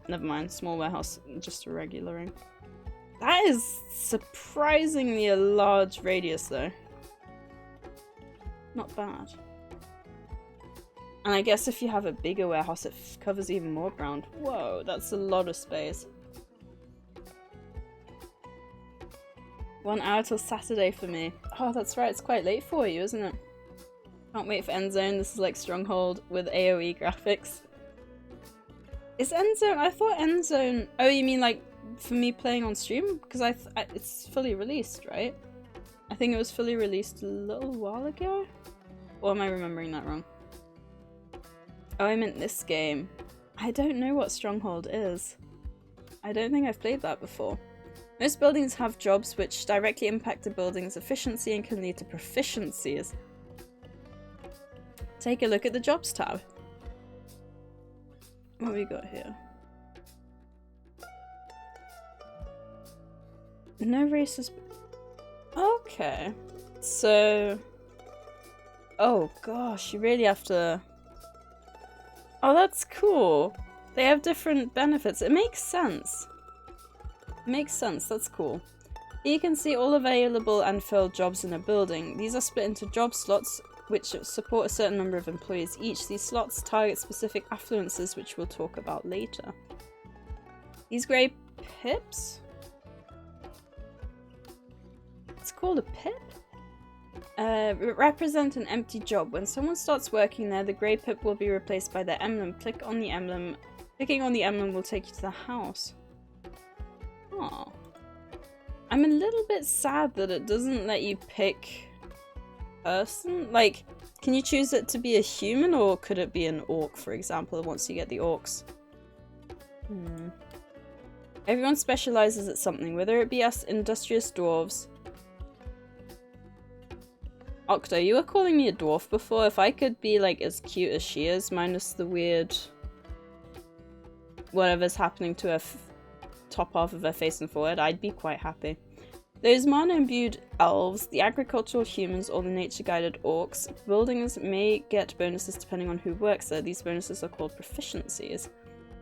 never mind. Small warehouse, just a regular ring. That is surprisingly a large radius, though. Not bad. And I guess if you have a bigger warehouse, it covers even more ground. Whoa, that's a lot of space. 1 hour till Saturday for me. Oh, that's right, it's quite late for you, isn't it? Can't wait for Endzone. This is like Stronghold with AoE graphics. Is Endzone? I thought Endzone. Oh, you mean like for me playing on stream? Because it's fully released, right? I think it was fully released a little while ago? Or am I remembering that wrong? Oh, I meant this game. I don't know what Stronghold is. I don't think I've played that before. Most buildings have jobs which directly impact the building's efficiency and can lead to proficiencies. Take a look at the Jobs tab. What have we got here? No races. Okay. So... Oh gosh, you really have to... Oh, that's cool. They have different benefits. It makes sense. It makes sense, that's cool. Here you can see all available and filled jobs in a building. These are split into job slots, which support a certain number of employees each. These slots target specific affluences, which we'll talk about later. These grey pips? It's called a pip? Represent an empty job. When someone starts working there, the grey pip will be replaced by their emblem. Click on the emblem. Clicking on the emblem will take you to the house. Oh. I'm a little bit sad that it doesn't let you pick person. Like, can you choose it to be a human, or could it be an orc, for example, once you get the orcs? Everyone specializes at something, whether it be us industrious dwarves. Octo, you were calling me a dwarf before. If I could be like as cute as she is, minus the weird whatever's happening to her top half of her face and forehead, I'd be quite happy. Those mana-imbued elves, the agricultural humans, or the nature-guided orcs, buildings may get bonuses depending on who works there. These bonuses are called proficiencies.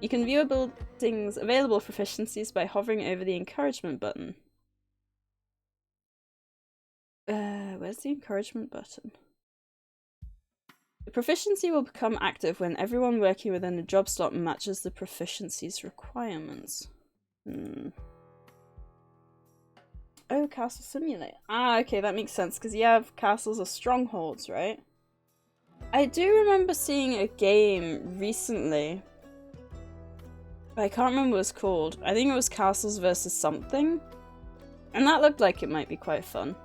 You can view a building's available proficiencies by hovering over the encouragement button. Where's the encouragement button? The proficiency will become active when everyone working within a job slot matches the proficiency's requirements. Oh, Castle Simulator. Ah, okay, that makes sense, because you have castles or strongholds, right? I do remember seeing a game recently. But I can't remember what it's called. I think it was Castles versus something. And that looked like it might be quite fun.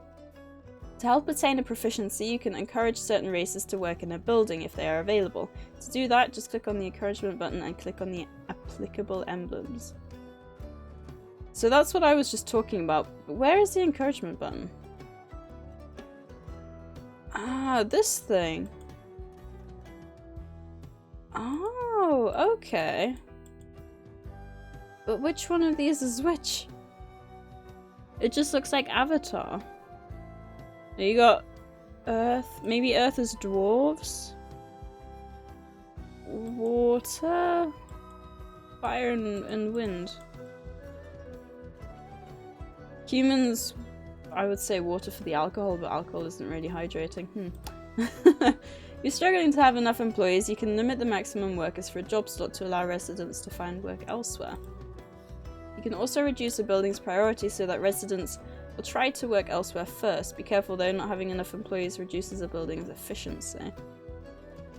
To help attain a proficiency, you can encourage certain races to work in a building if they are available. To do that, just click on the encouragement button and click on the applicable emblems. So that's what I was just talking about. But where is the encouragement button? Ah, this thing. Oh, okay. But which one of these is which? It just looks like Avatar. You got Earth. Maybe Earth is dwarves. Water. Fire and wind. Humans, I would say water for the alcohol, but alcohol isn't really hydrating. If you're struggling to have enough employees, you can limit the maximum workers for a job slot to allow residents to find work elsewhere. You can also reduce a building's priority so that residents will try to work elsewhere first. Be careful though, not having enough employees reduces a building's efficiency.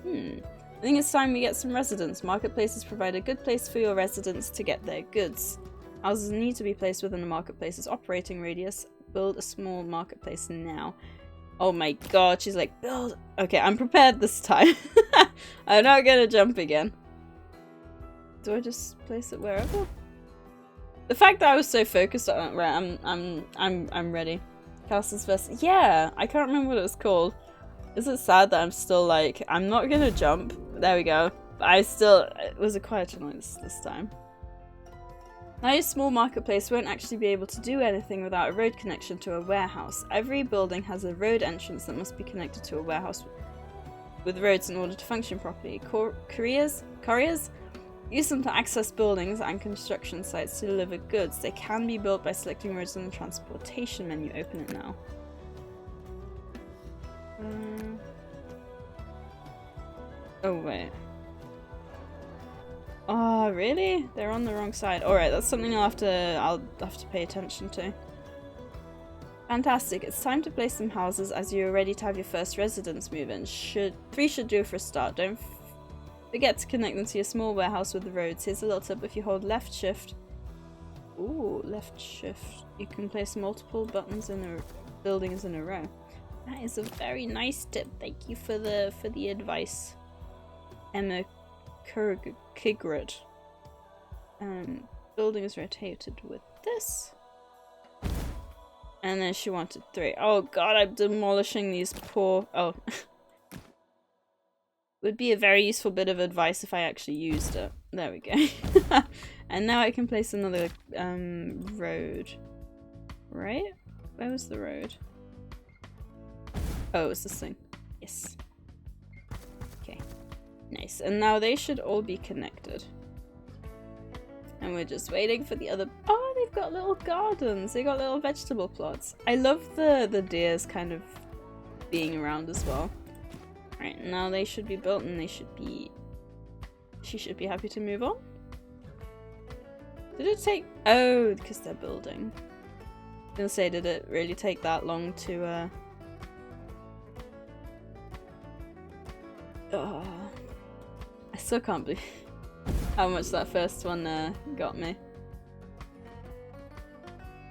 I think it's time we get some residents. Marketplaces provide a good place for your residents to get their goods. Houses need to be placed within a marketplace's operating radius. Build a small marketplace now. Oh my god, she's like, build. Okay, I'm prepared this time. I'm not gonna jump again. Do I just place it wherever? The fact that I was so focused on it, right, I'm ready. Castles versus, yeah, I can't remember what it was called. Is it sad that I'm still like, I'm not gonna jump. There we go. It was a quieter noise this time. Now your small marketplace won't actually be able to do anything without a road connection to a warehouse. Every building has a road entrance that must be connected to a warehouse with roads in order to function properly. Couriers use them to access buildings and construction sites to deliver goods. They can be built by selecting roads on the transportation menu. Open it now. Oh wait. Oh really? They're on the wrong side. Alright, that's something I'll have to pay attention to. Fantastic. It's time to place some houses as you are ready to have your first residents move in. 3 should do for a start. Don't forget to connect them to your small warehouse with the roads. Here's a little tip. If you hold left shift... Ooh, left shift. You can place multiple buttons in buildings in a row. That is a very nice tip. Thank you for the advice, Emma Kigrid. Building is rotated with this. And then she wanted 3. Oh god, I'm demolishing these poor... Oh. Would be a very useful bit of advice if I actually used it. There we go. And now I can place another road. Right? Where was the road? Oh, it's this thing. Yes. Okay. Nice. And now they should all be connected. And we're just waiting for the other... Oh, they've got little gardens. They got little vegetable plots. I love the deers kind of being around as well. Right, now they should be built and they should be... She should be happy to move on. Did it take... Oh, because they're building. I was gonna say, did it really take that long to... Oh, I still can't believe how much that first one got me.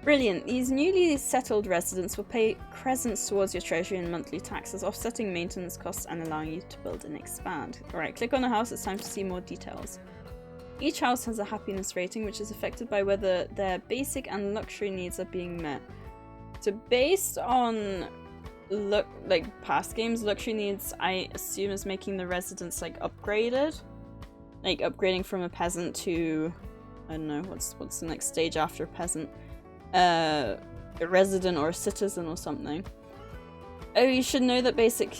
Brilliant. These newly settled residents will pay crescents towards your treasury and monthly taxes, offsetting maintenance costs and allowing you to build and expand. Alright, click on a house. It's time to see more details. Each house has a happiness rating, which is affected by whether their basic and luxury needs are being met. So based on past games, luxury needs, I assume, is making the residents like upgraded, like upgrading from a peasant to, I don't know, what's the next stage after a peasant, a resident or a citizen or something. Oh, you should know that basic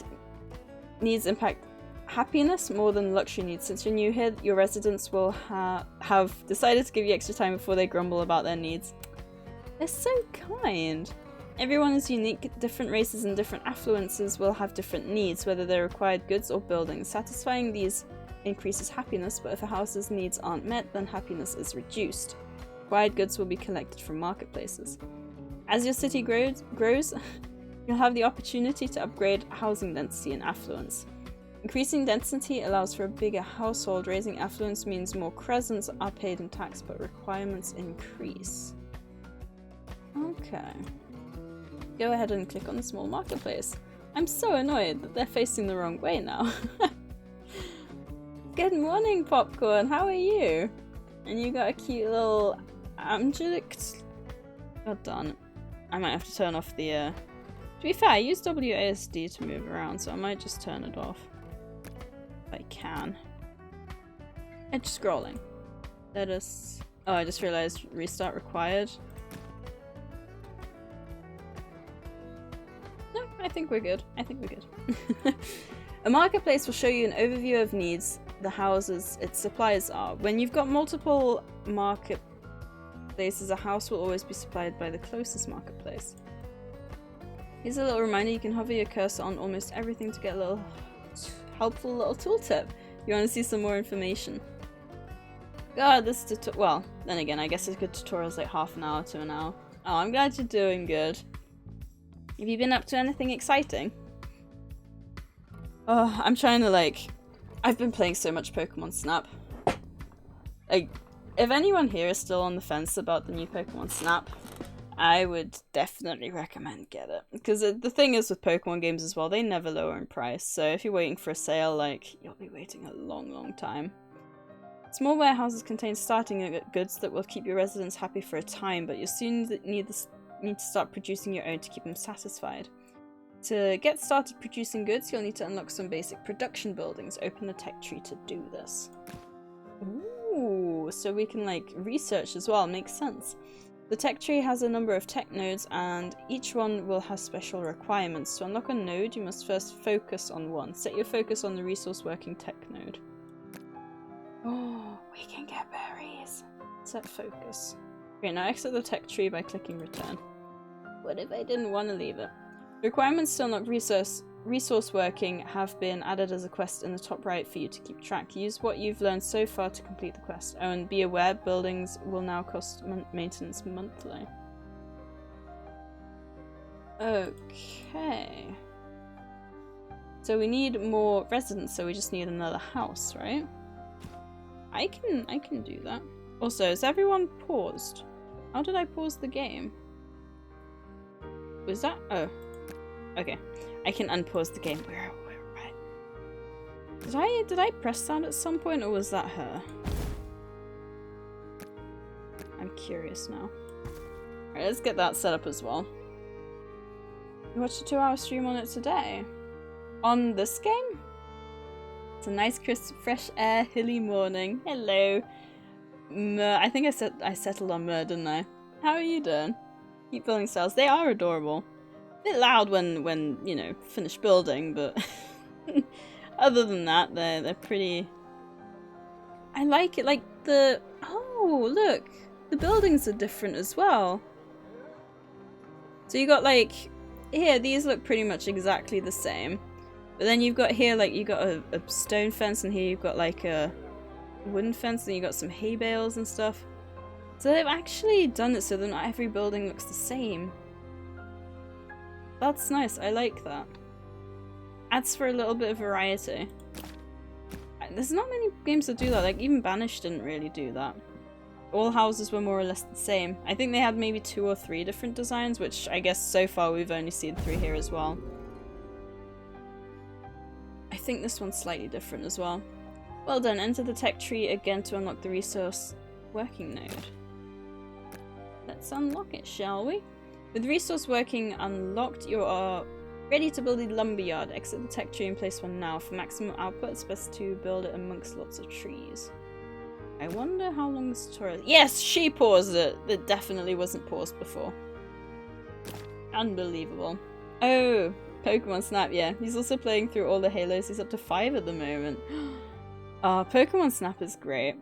needs impact happiness more than luxury needs. Since you're new here, your residents will have decided to give you extra time before they grumble about their needs. They're so kind. Everyone is unique. Different races and different affluences will have different needs, whether they're required goods or buildings. Satisfying these increases happiness, but if a house's needs aren't met, then happiness is reduced. Required goods will be collected from marketplaces. As your city grows, you'll have the opportunity to upgrade housing density and affluence. Increasing density allows for a bigger household. Raising affluence means more crescents are paid in tax, but requirements increase. Okay. Go ahead and click on the small marketplace. I'm so annoyed that they're facing the wrong way now. Good morning, Popcorn. How are you? And you got a cute little amulette. God darn it. I might have to turn off the... To be fair, I use WASD to move around, so I might just turn it off. If I can. Edge scrolling. Let us... Oh, I just realized restart required. No, I think we're good. I think we're good. A marketplace will show you an overview of needs, the houses its suppliers are. When you've got multiple marketplaces, a house will always be supplied by the closest marketplace. Here's a little reminder, you can hover your cursor on almost everything to get a little helpful little tooltip. You want to see some more information. God, this tutorial, well, then again, I guess a good tutorial is like half an hour to an hour. Oh, I'm glad you're doing good. Have you been up to anything exciting? Oh, I'm trying to I've been playing so much Pokemon Snap. Like, if anyone here is still on the fence about the new Pokemon Snap, I would definitely recommend get it. Because the thing is with Pokemon games as well, they never lower in price. So if you're waiting for a sale, you'll be waiting a long, long time. Small warehouses contain starting goods that will keep your residents happy for a time, but you soon need to start producing your own to keep them satisfied. To get started producing goods, you'll need to unlock some basic production buildings. Open the tech tree to do this. Ooh, so we can research as well. Makes sense. The tech tree has a number of tech nodes, and each one will have special requirements. To unlock a node, you must first focus on one. Set your focus on the resource working tech node. Oh, we can get berries. Set focus. Okay, now exit the tech tree by clicking return. What if I didn't want to leave it? Requirements to unlock resource working have been added as a quest in the top right for you to keep track. Use what you've learned so far to complete the quest. Oh, and be aware, buildings will now cost maintenance monthly. Okay. So we need more residents, so we just need another house, right? I can do that. Also, is everyone paused? How did I pause the game? Was that? Oh. Okay. I can unpause the game. We're right. Did I press that at some point, or was that her? I'm curious now. Alright, let's get that set up as well. You watched a 2-hour stream on it today? On this game? It's a nice, crisp, fresh air, hilly morning. Hello. I think I settled on Mer, didn't I? How are you doing? Keep building styles. They are adorable. A bit loud when you know, finished building, but other than that, they're pretty. I like it. Like the look, the buildings are different as well. So you got like here, these look pretty much exactly the same, but then you've got here like you got a stone fence, and here you've got like a wooden fence, and you got some hay bales and stuff. So they've actually done it so that not every building looks the same. That's nice, I like that. Adds for a little bit of variety. There's not many games that do that, like even Banished didn't really do that. All houses were more or less the same. I think they had maybe 2 or 3 different designs, which I guess so far we've only seen 3 here as well. I think this one's slightly different as well. Well done, enter the tech tree again to unlock the resource working node. Let's unlock it, shall we? With resource working unlocked, you are ready to build a lumberyard. Exit the tech tree and place one now. For maximum output, it's best to build it amongst lots of trees. I wonder how long this tutorial is. Yes, she paused it! It definitely wasn't paused before. Unbelievable. Oh, Pokemon Snap, yeah. He's also playing through all the Halos. He's up to 5 at the moment. Pokemon Snap is great.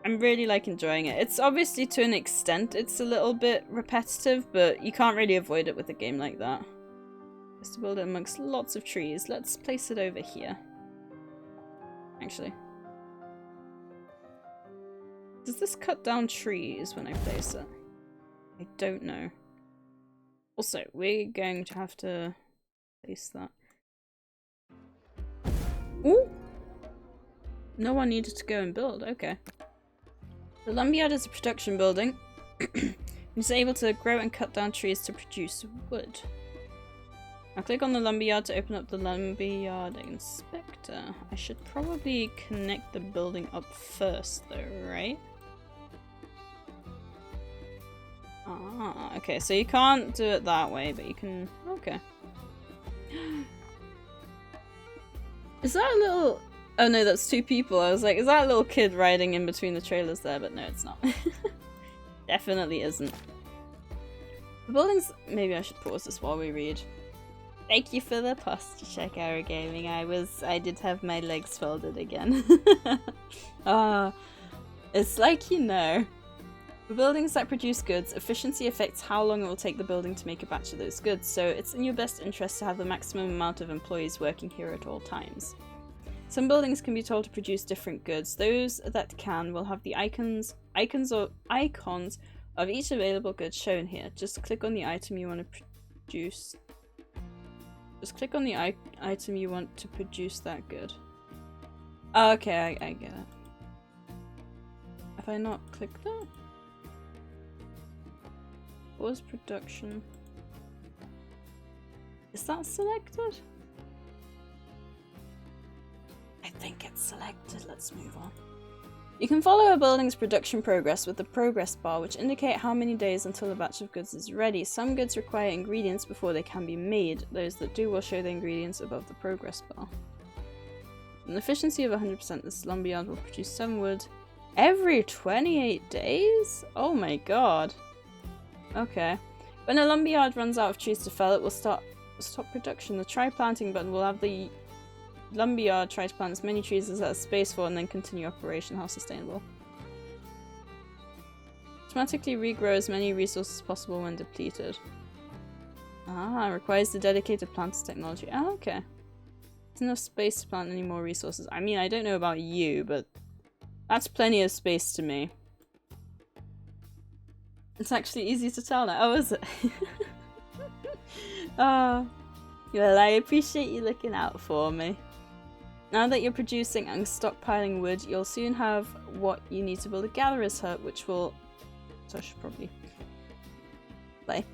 I'm really like enjoying it. It's obviously to an extent, it's a little bit repetitive, but you can't really avoid it with a game like that. Just to build it amongst lots of trees. Let's place it over here. Actually. Does this cut down trees when I place it? I don't know. Also, we're going to have to place that. Ooh! No one needed to go and build, okay. The lumberyard is a production building. It's able to grow and cut down trees to produce wood. Now click on the lumberyard to open up the lumberyard inspector. I should probably connect the building up first though, right? Ah, okay, so you can't do it that way, but you can... okay. Is that a little... oh no, that's 2 people. I was like, is that a little kid riding in between the trailers there? But no, it's not. Definitely isn't. The buildings... maybe I should pause this while we read. Thank you for the posture check, Arrow Gaming. I did have my legs folded again. It's like, you know. For buildings that produce goods, efficiency affects how long it will take the building to make a batch of those goods, so it's in your best interest to have the maximum amount of employees working here at all times. Some buildings can be told to produce different goods. Those that can will have the icons of each available good shown here. Just click on the item you want to produce. Just click on the item you want to produce that good. Oh, okay, I get it. Have I not clicked that? Pause production. Is that selected? I think it's selected. Let's move on. You can follow a building's production progress with the progress bar, which indicate how many days until a batch of goods is ready. Some goods require ingredients before they can be made. Those that do will show the ingredients above the progress bar. With an efficiency of 100%, this lumberyard will produce 7 wood every 28 days? Oh my god. Okay. When a lumberyard runs out of trees to fell, it will stop production. The try planting button will have the lumberyard try to plant as many trees as it has space for and then continue operation. How sustainable. Automatically regrow as many resources as possible when depleted. Ah, requires the dedicated planters technology. Ah, okay. There's enough space to plant any more resources. I mean, I don't know about you, but that's plenty of space to me. It's actually easy to tell now. Oh, is it? Oh, well, I appreciate you looking out for me. Now that you're producing and stockpiling wood, you'll soon have what you need to build a gatherer's hut, which will... So I should probably play.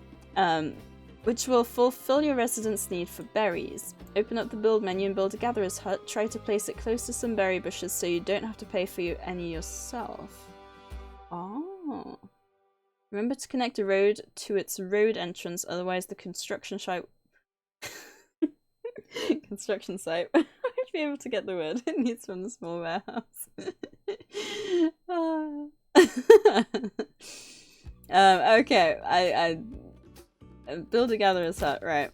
Which will fulfill your residents' need for berries. Open up the build menu and build a gatherer's hut. Try to place it close to some berry bushes so you don't have to pay for any yourself. Oh. Remember to connect a road to its road entrance, otherwise the construction site... construction site. I would be able to get the wood it needs from the small warehouse. Okay, I build a gatherer's hut, right.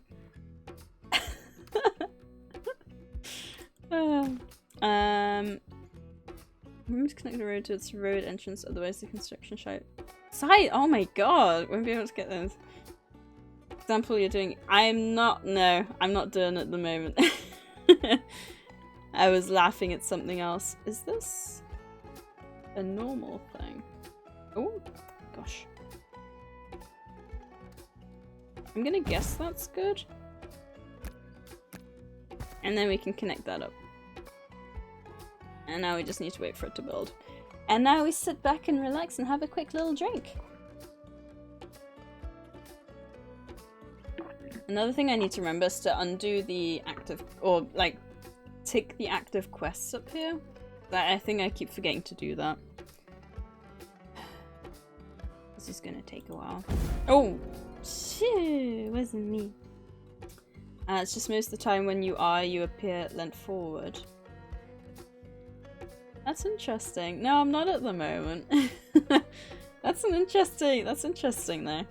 Remember to connect the road to its road entrance, otherwise the construction site. Oh my god, won't be able to get this. Example you're doing. I'm not doing it at the moment. I was laughing at something else. Is this a normal thing? Oh gosh. I'm gonna guess that's good. And then we can connect that up. And now we just need to wait for it to build. And now we sit back and relax and have a quick little drink. Another thing I need to remember is to undo the active, or like, tick the active quests up here. I think I keep forgetting to do that. This is gonna take a while. Oh! Shit, wasn't me. It's just most of the time when you appear leant forward. That's interesting. No, I'm not at the moment. That's interesting though.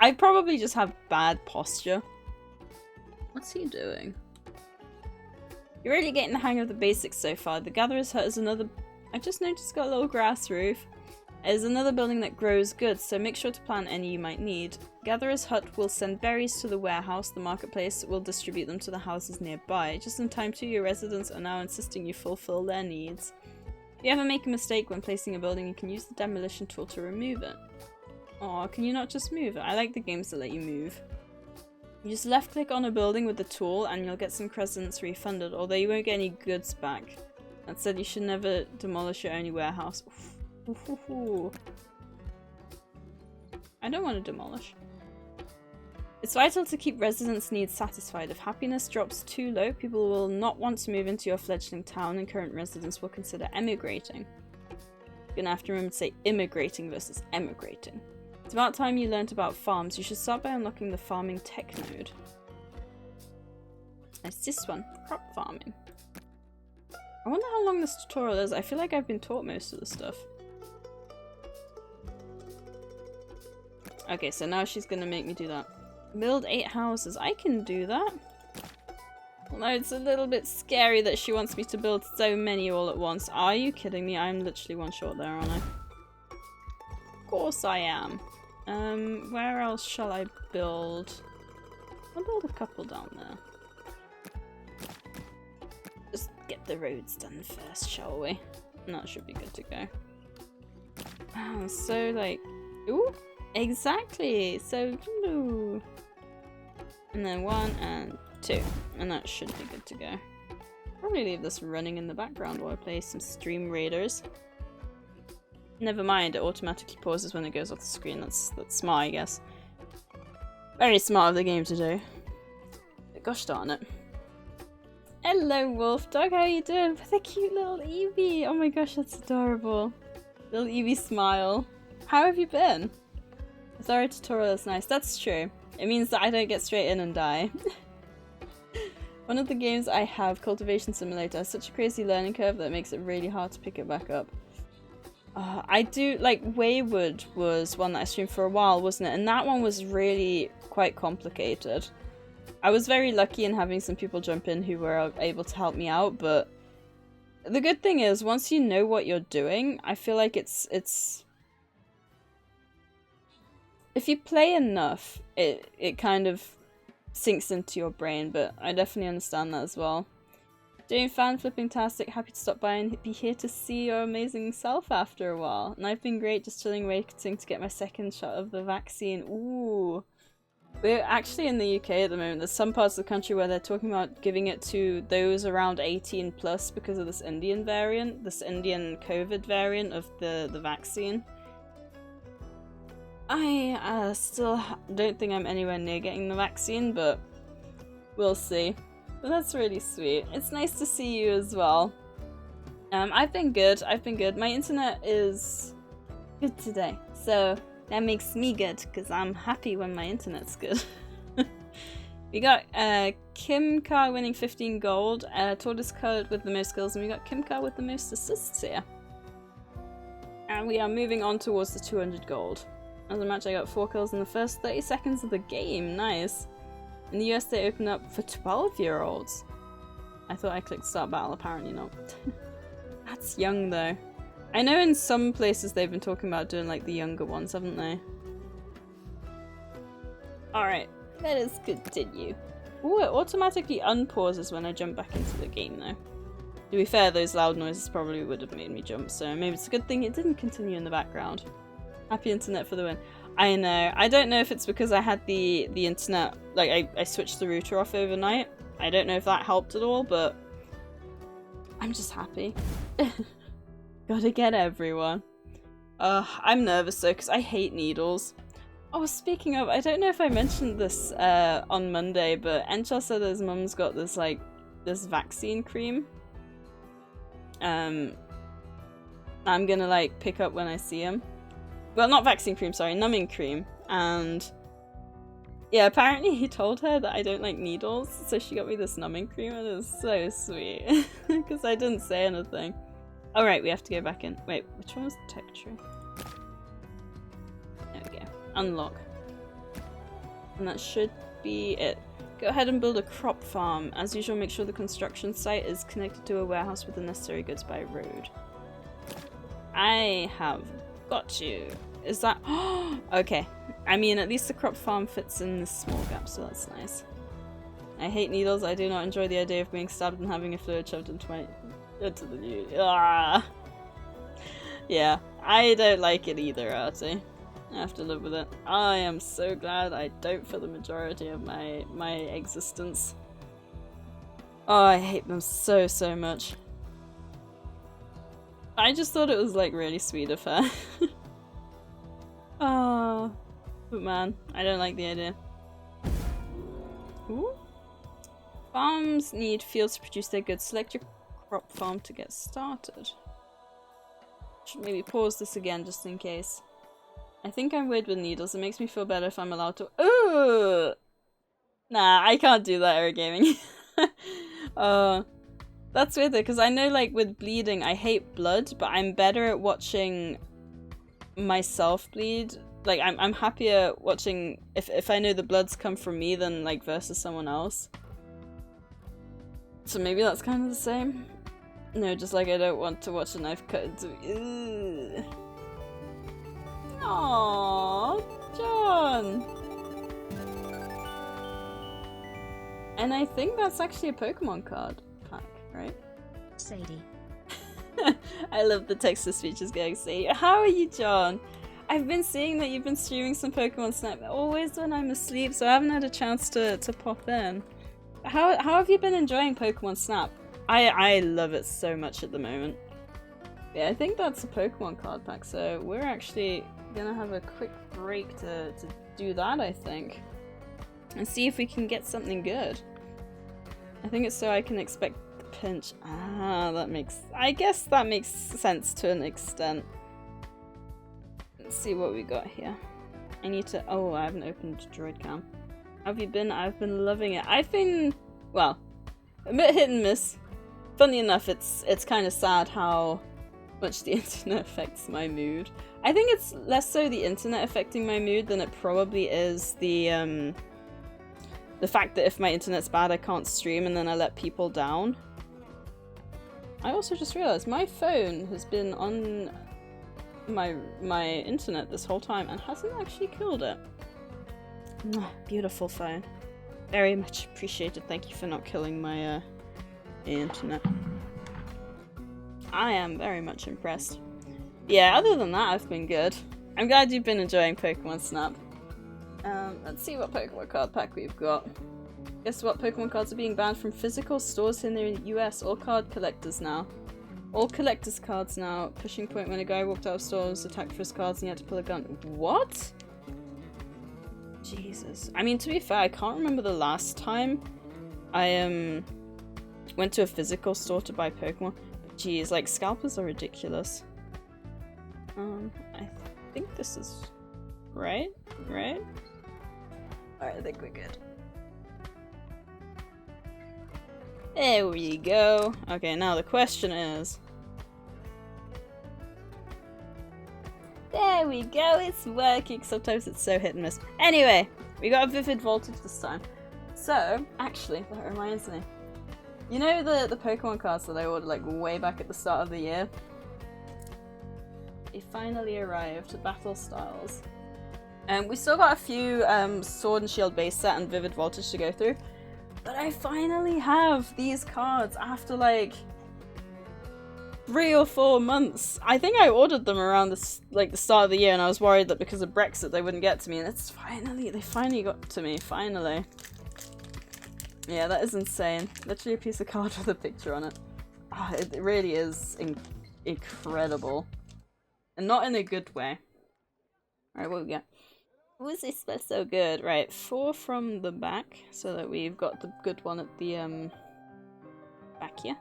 I probably just have bad posture. What's he doing? You're really getting the hang of the basics so far. The Gatherer's Hut is another... I just noticed it's got a little grass roof. It is another building that grows goods, so make sure to plant any you might need. Gatherer's Hut will send berries to the warehouse. The marketplace will distribute them to the houses nearby. Just in time too, your residents are now insisting you fulfill their needs. If you ever make a mistake when placing a building, you can use the demolition tool to remove it. Aw, can you not just move it? I like the games that let you move. You just left click on a building with the tool and you'll get some credits refunded, although you won't get any goods back. That said, you should never demolish your own warehouse. Oof. I don't want to demolish. It's vital to keep residents' needs satisfied. If happiness drops too low, people will not want to move into your fledgling town and current residents will consider emigrating. You're gonna have to remember to say immigrating versus emigrating. It's about time you learnt about farms. You should start by unlocking the farming tech node. It's this one, crop farming. I wonder how long this tutorial is. I feel like I've been taught most of the stuff. Okay, so now she's gonna make me do that. Build 8 houses. I can do that. Although it's a little bit scary that she wants me to build so many all at once. Are you kidding me? I'm literally one short there, aren't I? Of course I am. Where else shall I build? I'll build a couple down there. Just get the roads done first, shall we? And that should be good to go. Wow, so like... Ooh! Exactly! So, and then 1 and 2. And that should be good to go. Probably leave this running in the background while I play some Stream Raiders. Never mind, it automatically pauses when it goes off the screen. That's smart, I guess. Very smart of the game to do. But gosh darn it. Hello, Wolf Dog, how you doing? With a cute little Eevee! Oh my gosh, that's adorable. Little Eevee smile. How have you been? The thorough tutorial is nice. That's true. It means that I don't get straight in and die. One of the games I have, Cultivation Simulator, has such a crazy learning curve that it makes it really hard to pick it back up. I do, like, Wayward was one that I streamed for a while, wasn't it? And that one was really quite complicated. I was very lucky in having some people jump in who were able to help me out, but the good thing is, once you know what you're doing, I feel like it's... If you play enough, it kind of sinks into your brain, but I definitely understand that as well. Doing fan-flipping-tastic, happy to stop by and be here to see your amazing self after a while. And I've been great, just chilling, waiting to get my second shot of the vaccine. Ooh. We're actually in the UK at the moment. There's some parts of the country where they're talking about giving it to those around 18 plus because of this Indian variant, this Indian COVID variant of the vaccine. I still don't think I'm anywhere near getting the vaccine, but we'll see. But that's really sweet. It's nice to see you as well. I've been good. My internet is good today, so that makes me good, because I'm happy when my internet's good. We got Kim Carr winning 15 gold, Tortoise Colored with the most kills, and we got Kim Carr with the most assists here. And we are moving on towards the 200 gold. As a match, I got 4 kills in the first 30 seconds of the game. Nice. In the US, they open up for 12-year-olds. I thought I clicked start battle, apparently not. That's young, though. I know in some places they've been talking about doing, like, the younger ones, haven't they? Alright, let us continue. Ooh, it automatically unpauses when I jump back into the game, though. To be fair, those loud noises probably would have made me jump, so maybe it's a good thing it didn't continue in the background. Happy internet for the win. I know. I don't know if it's because I had the internet, like, I switched the router off overnight. I don't know if that helped at all, but I'm just happy. Gotta get everyone. I'm nervous though, because I hate needles. Oh, speaking of, I don't know if I mentioned this on Monday, but Enchel said his mum's got this, like, this vaccine cream. I'm gonna, like, pick up when I see him. Well, not vaccine cream, sorry, numbing cream. And yeah, apparently he told her that I don't like needles, so she got me this numbing cream, and it was so sweet. Because I didn't say anything. Alright, we have to go back in. Wait, which one was the tech tree? There we go. Unlock. And that should be it. Go ahead and build a crop farm. As usual, make sure the construction site is connected to a warehouse with the necessary goods by road. I have got you. Is that... okay. I mean, at least the crop farm fits in this small gap, so that's nice. I hate needles. I do not enjoy the idea of being stabbed and having a fluid shoved into the new... Ah. Yeah, I don't like it either, Artie. I have to live with it. I am so glad I don't for the majority of my existence. Oh, I hate them so, so much. I just thought it was, like, really sweet of her. Oh, but man, I don't like the idea. Ooh. Farms need fields to produce their goods. Select your crop farm to get started. Should maybe pause this again just in case. I think I'm weird with needles. It makes me feel better if I'm allowed to. Ooh! Nah, I can't do that, Air Gaming. That's weird though, because I know, like, with bleeding, I hate blood, but I'm better at watching myself bleed. Like, I'm happier watching if I know the blood's come from me than, like, versus someone else. So maybe that's kind of the same. No, just like I don't want to watch a knife cut into me. Ugh. Aww, John! And I think that's actually a Pokemon card pack, right? Sadie. I love the text-to-speech is going, say, how are you, John? I've been seeing that you've been streaming some Pokemon Snap, always when I'm asleep, so I haven't had a chance to pop in. How have you been enjoying Pokemon Snap? I love it so much at the moment. Yeah, I think that's a Pokemon card pack, so we're actually gonna have a quick break to do that, I think. And see if we can get something good. I think it's so I can expect the pinch. Ah, I guess that makes sense to an extent. Let's see what we got here. I need to, oh, I haven't opened Droid Cam. How have you been? I've been loving it. I've been, well, a bit hit and miss. Funny enough, it's kind of sad how much the internet affects my mood. I think it's less so the internet affecting my mood than it probably is the fact that if my internet's bad, I can't stream and then I let people down. I also just realized my phone has been on my internet this whole time and hasn't actually killed it. Beautiful phone. Very much appreciated. Thank you for not killing my internet. I am very much impressed. Yeah, other than that, I've been good. I'm glad you've been enjoying Pokemon Snap. Let's see what Pokemon card pack we've got. Guess what? Pokemon cards are being banned from physical stores in the US. All card collectors now. All collectors cards now. Pushing point when a guy walked out of stores, attacked for his cards, and he had to pull a gun. What? Jesus. I mean, to be fair, I can't remember the last time I went to a physical store to buy Pokemon. But geez, like scalpers are ridiculous. I think this is right. Alright, I think we're good. There we go. Okay, now the question is... There we go, it's working. Sometimes it's so hit and miss. Anyway, we got a Vivid Voltage this time. So, actually, that reminds me. You know the Pokemon cards that I ordered like way back at the start of the year? They finally arrived, Battle Styles. We still got a few Sword and Shield base set and Vivid Voltage to go through. But I finally have these cards after like 3 or 4 months. I think I ordered them around the start of the year, and I was worried that because of Brexit they wouldn't get to me, and they finally got to me, finally. Yeah, that is insane. Literally a piece of card with a picture on it. Ah, it really is incredible. And not in a good way. Alright, what we got? What is this that's so good? Right, 4 from the back, so that we've got the good one at the back here.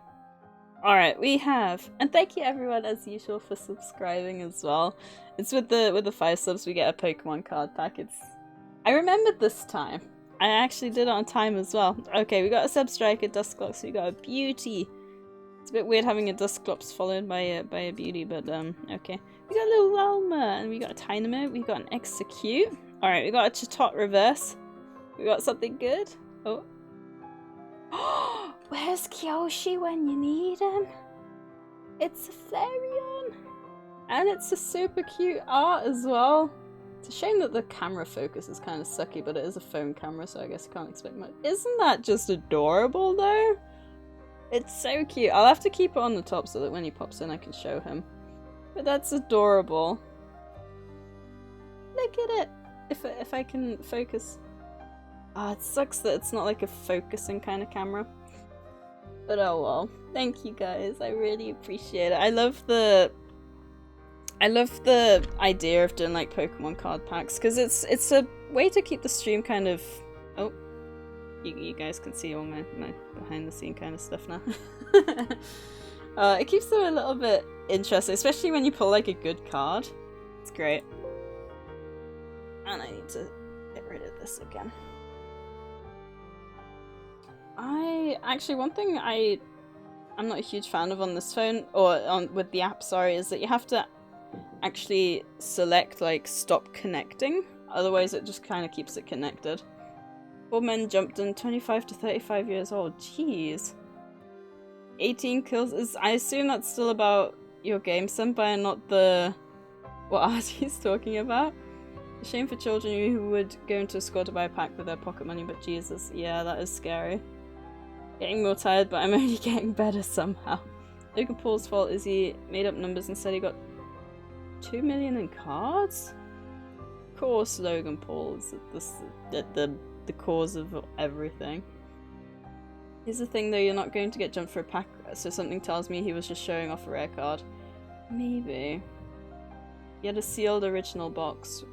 Alright, we have, and thank you everyone as usual for subscribing as well. It's with the 5 subs we get a Pokemon card pack. I remembered this time. I actually did it on time as well. Okay, we got a Substriker, Dusclops, we got a Beauty. It's a bit weird having a Dusclops followed by a Beauty, but okay. We got a little Welma, and we got a Tynamo, we got an Execute. Alright, we got a Chatot reverse. We got something good. Oh. Where's Kyoshi when you need him? It's a Flareon! And it's a super cute art as well. It's a shame that the camera focus is kind of sucky, but it is a phone camera, so I guess you can't expect much. Isn't that just adorable though? It's so cute. I'll have to keep it on the top so that when he pops in I can show him. But that's adorable. Look at it! If I can focus. Ah, it sucks that it's not like a focusing kind of camera. But oh well. Thank you guys. I really appreciate it. I love the idea of doing like Pokemon card packs because it's a way to keep the stream kind of. Oh, you guys can see all my behind the scene kind of stuff now. It keeps them a little bit interesting, especially when you pull like a good card. It's great. And I need to get rid of this again. One thing I'm not a huge fan of on this phone, or with the app, sorry, is that you have to actually select like stop connecting. Otherwise it just kind of keeps it connected. 4 men jumped in, 25 to 35 years old. Jeez. 18 kills. I assume that's still about your game, Senpai, and not what Artie's talking about. A shame for children who would go into a store to buy a pack with their pocket money, but Jesus, yeah, that is scary. Getting more tired, but I'm only getting better somehow. Logan Paul's fault is he made up numbers and said he got 2 million in cards? Of course Logan Paul is the cause of everything. Here's the thing though, you're not going to get jumped for a pack, so something tells me he was just showing off a rare card. Maybe. He had a sealed original box.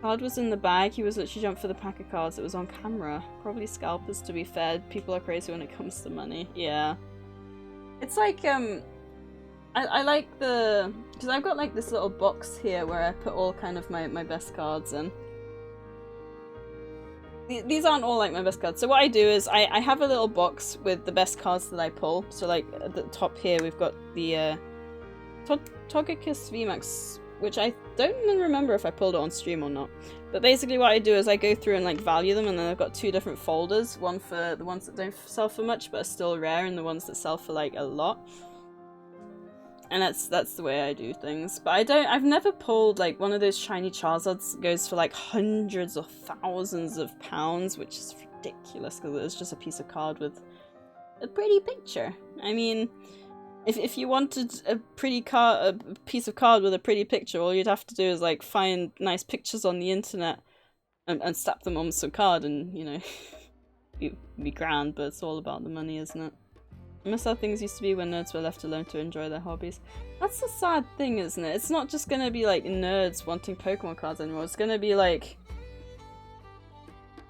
Card was in the bag, he was literally jumped for the pack of cards, it was on camera. Probably scalpers, to be fair. People are crazy when it comes to money. Yeah. It's like, I like because I've got like this little box here where I put all kind of my best cards in. These aren't all like my best cards. So what I do is I have a little box with the best cards that I pull. So like at the top here we've got the Togekiss VMAX, which I don't even remember if I pulled it on stream or not. But basically what I do is I go through and like value them, and then I've got 2 different folders. One for the ones that don't sell for much but are still rare, and the ones that sell for like a lot. And that's the way I do things. But I've never pulled like one of those shiny Charizards goes for like hundreds or thousands of pounds, which is ridiculous because it's just a piece of card with a pretty picture. I mean, If you wanted a pretty a piece of card with a pretty picture, all you'd have to do is like find nice pictures on the internet and slap them on some card, and you know, be grand. But it's all about the money, isn't it? I miss how things used to be when nerds were left alone to enjoy their hobbies. That's the sad thing, isn't it? It's not just gonna be like nerds wanting Pokemon cards anymore. It's gonna be like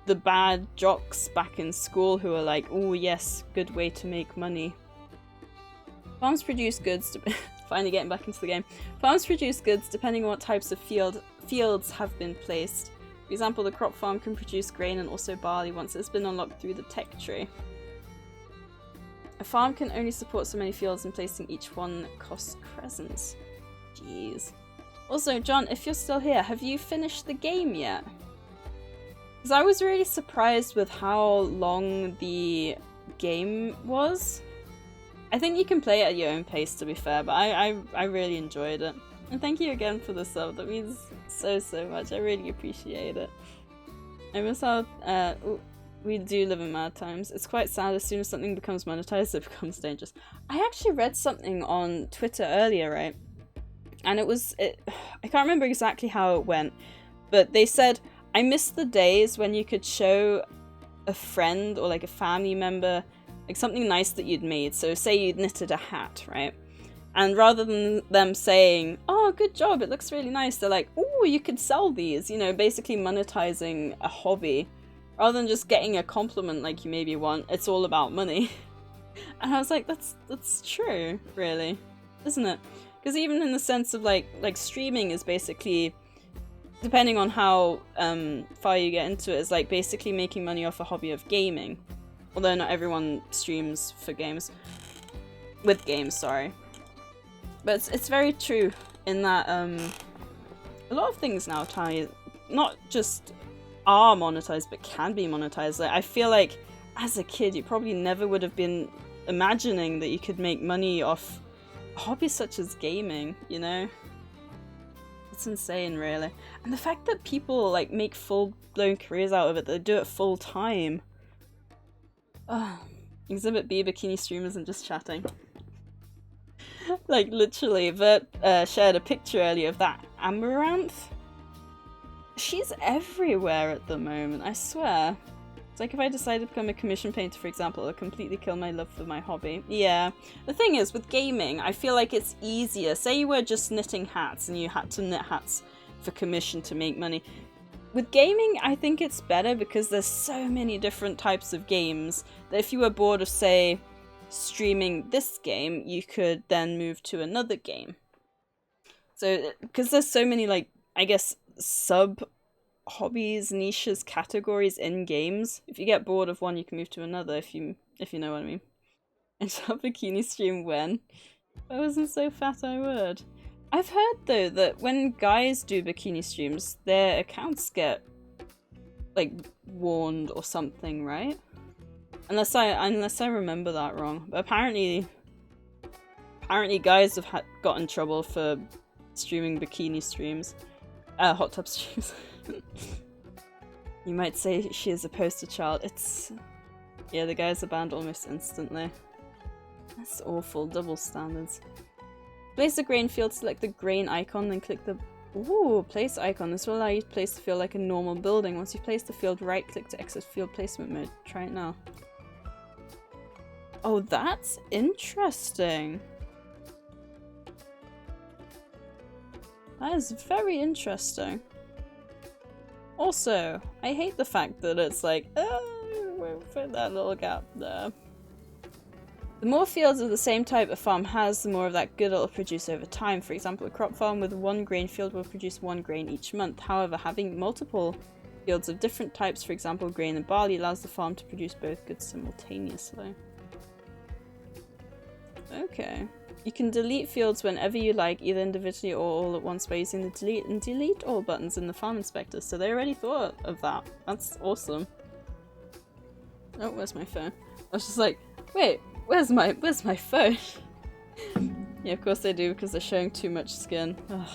the bad jocks back in school who are like, oh yes, good way to make money. Farms produce goods, finally getting back into the game. Farms produce goods depending on what types of fields have been placed. For example, the crop farm can produce grain and also barley once it's been unlocked through the tech tree. A farm can only support so many fields, and placing each one costs crescents. Jeez. Also, John, if you're still here, have you finished the game yet? Because I was really surprised with how long the game was. I think you can play it at your own pace, to be fair, but I really enjoyed it. And thank you again for the sub, that means so much, I really appreciate it. I miss how we do live in mad times. It's quite sad, as soon as something becomes monetized, it becomes dangerous. I actually read something on Twitter earlier, right? And I can't remember exactly how it went, but they said, I miss the days when you could show a friend or like a family member like something nice that you'd made. So say you'd knitted a hat, right? And rather than them saying, oh, good job, it looks really nice, they're like, oh, you could sell these, you know, basically monetizing a hobby. Rather than just getting a compliment like you maybe want, it's all about money. And I was like, that's true, really, isn't it? Because even in the sense of like streaming is basically, depending on how far you get into it, is like basically making money off a hobby of gaming. Although not everyone streams for games. With games, sorry. But it's very true in that a lot of things now not just are monetized, but can be monetized. Like, I feel like as a kid, you probably never would have been imagining that you could make money off hobbies such as gaming, you know? It's insane, really. And the fact that people like make full-blown careers out of it, they do it full time. Exhibit B, bikini stream isn't just chatting. Like, literally, Vert shared a picture earlier of that Amaranth. She's everywhere at the moment, I swear. It's like if I decided to become a commission painter, for example, it would completely kill my love for my hobby. Yeah. The thing is, with gaming, I feel like it's easier. Say you were just knitting hats and you had to knit hats for commission to make money. With gaming, I think it's better because there's so many different types of games that if you were bored of, say, streaming this game, you could then move to another game. So, because there's so many, like, I guess, sub-hobbies, niches, categories in games. If you get bored of one, you can move to another, if you know what I mean. And shall bikini stream when? If I wasn't so fat, I would. I've heard, though, that when guys do bikini streams, their accounts get, like, warned or something, right? Unless I remember that wrong. But apparently guys have got in trouble for streaming bikini streams. Hot tub streams. You might say she is a poster child. Yeah, the guys are banned almost instantly. That's awful. Double standards. Place the grain field, select the grain icon, then click the place icon. This will allow you to place the field like a normal building. Once you place the field, right click to exit field placement mode. Try it now. Oh, that's interesting. That is very interesting. Also, I hate the fact that it's like, we'll put that little gap there. The more fields of the same type a farm has, the more of that good it'll produce over time. For example, a crop farm with one grain field will produce 1 grain each month. However, having multiple fields of different types, for example grain and barley, allows the farm to produce both goods simultaneously. Okay. You can delete fields whenever you like, either individually or all at once, by using the delete and delete all buttons in the farm inspector. So they already thought of that. That's awesome. Oh, where's my phone? I was just like, wait, where's my phone? Yeah, of course they do, because they're showing too much skin. Ugh.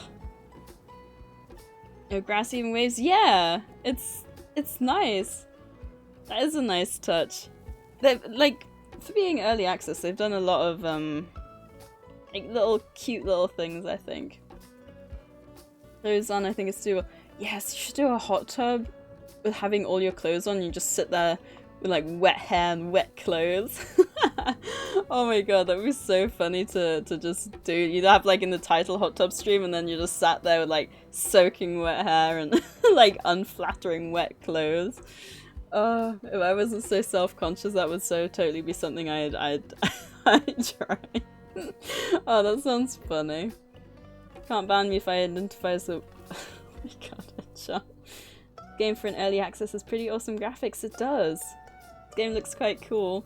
Oh, grass even waves? Yeah! It's nice. That is a nice touch. They've, like, for being early access, they've done a lot of, Like little cute little things, I think. Those on, I think it's too. Yes, you should do a hot tub with having all your clothes on. You just sit there with like wet hair and wet clothes. Oh my god, that would be so funny to just do. You'd have like in the title hot tub stream, and then you just sat there with like soaking wet hair and like unflattering wet clothes. Oh, if I wasn't so self-conscious, that would so totally be something I'd try. Oh, that sounds funny. Can't ban me if I identify as a. Oh my god, headshot. Game for an early access has pretty awesome graphics. It does. This game looks quite cool.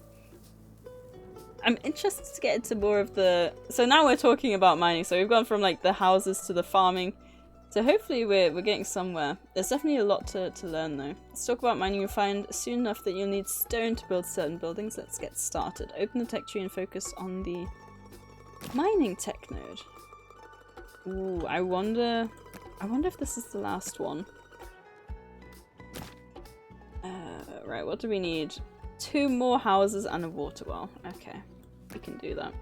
I'm interested to get into more of the. So now we're talking about mining. So we've gone from like the houses to the farming. So hopefully we're getting somewhere. There's definitely a lot to learn though. Let's talk about mining. You'll find soon enough that you'll need stone to build certain buildings. Let's get started. Open the tech tree and focus on the mining tech node. Ooh, I wonder if this is the last one. Right, what do we need? 2 more houses and a water well. Okay, we can do that.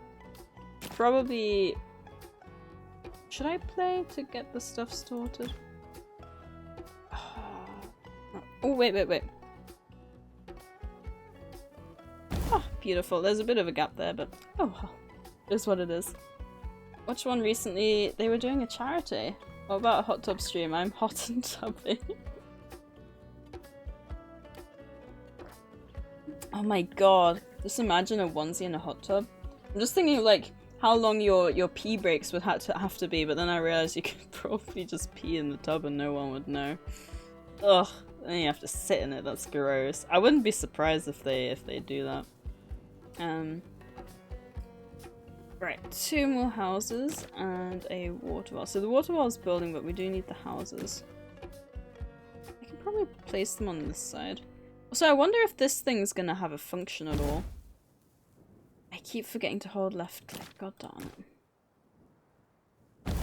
Probably... Should I play to get the stuff sorted? Oh, wait. Oh, beautiful. There's a bit of a gap there, but oh well. It is what it is. Watched one recently. They were doing a charity. What about a hot tub stream? I'm hot and tubby. Oh my god. Just imagine a onesie in a hot tub. I'm just thinking of like how long your pee breaks would have to be, but then I realized you could probably just pee in the tub and no one would know. Ugh. Then you have to sit in it. That's gross. I wouldn't be surprised if they do that. Right, 2 more houses and a water well. So the water well is building, but we do need the houses. I can probably place them on this side. So I wonder if this thing's gonna have a function at all. I keep forgetting to hold left click, god darn it.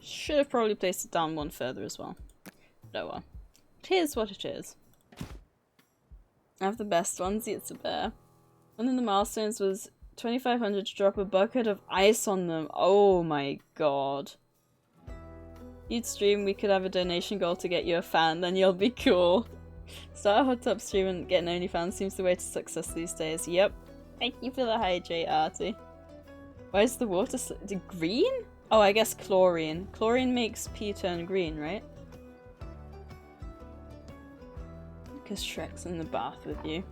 Should have probably placed it down one further as well. Oh well. It is what it is. I have the best ones, it's a bear. One of the milestones was 2,500 to drop a bucket of ice on them. Oh my god. You'd stream, we could have a donation goal to get you a fan, then you'll be cool. Start a hot tub stream and get an OnlyFans seems the way to success these days. Yep. Thank you for the hydrate, Artie. Why is the water green? Oh, I guess chlorine. Chlorine makes pee turn green, right? Because Shrek's in the bath with you.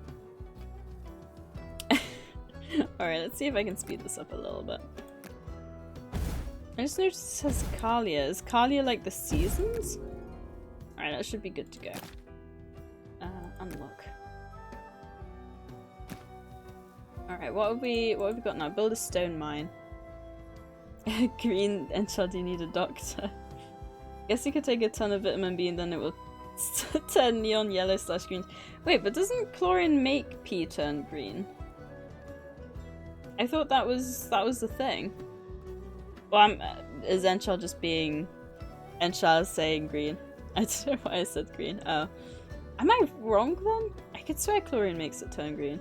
Alright, let's see if I can speed this up a little bit. I just noticed it says Kalia. Is Kalia like the seasons? Alright, that should be good to go. Unlock. Alright, what have we got now? Build a stone mine. Green and Chad, you need a doctor. Guess you could take a ton of vitamin B and then it will turn neon yellow / green. Wait, but doesn't chlorine make pee turn green? I thought that was the thing. Well, is Enchal just being... Enchal saying green? I don't know why I said green. Oh. Am I wrong then? I could swear chlorine makes it turn green.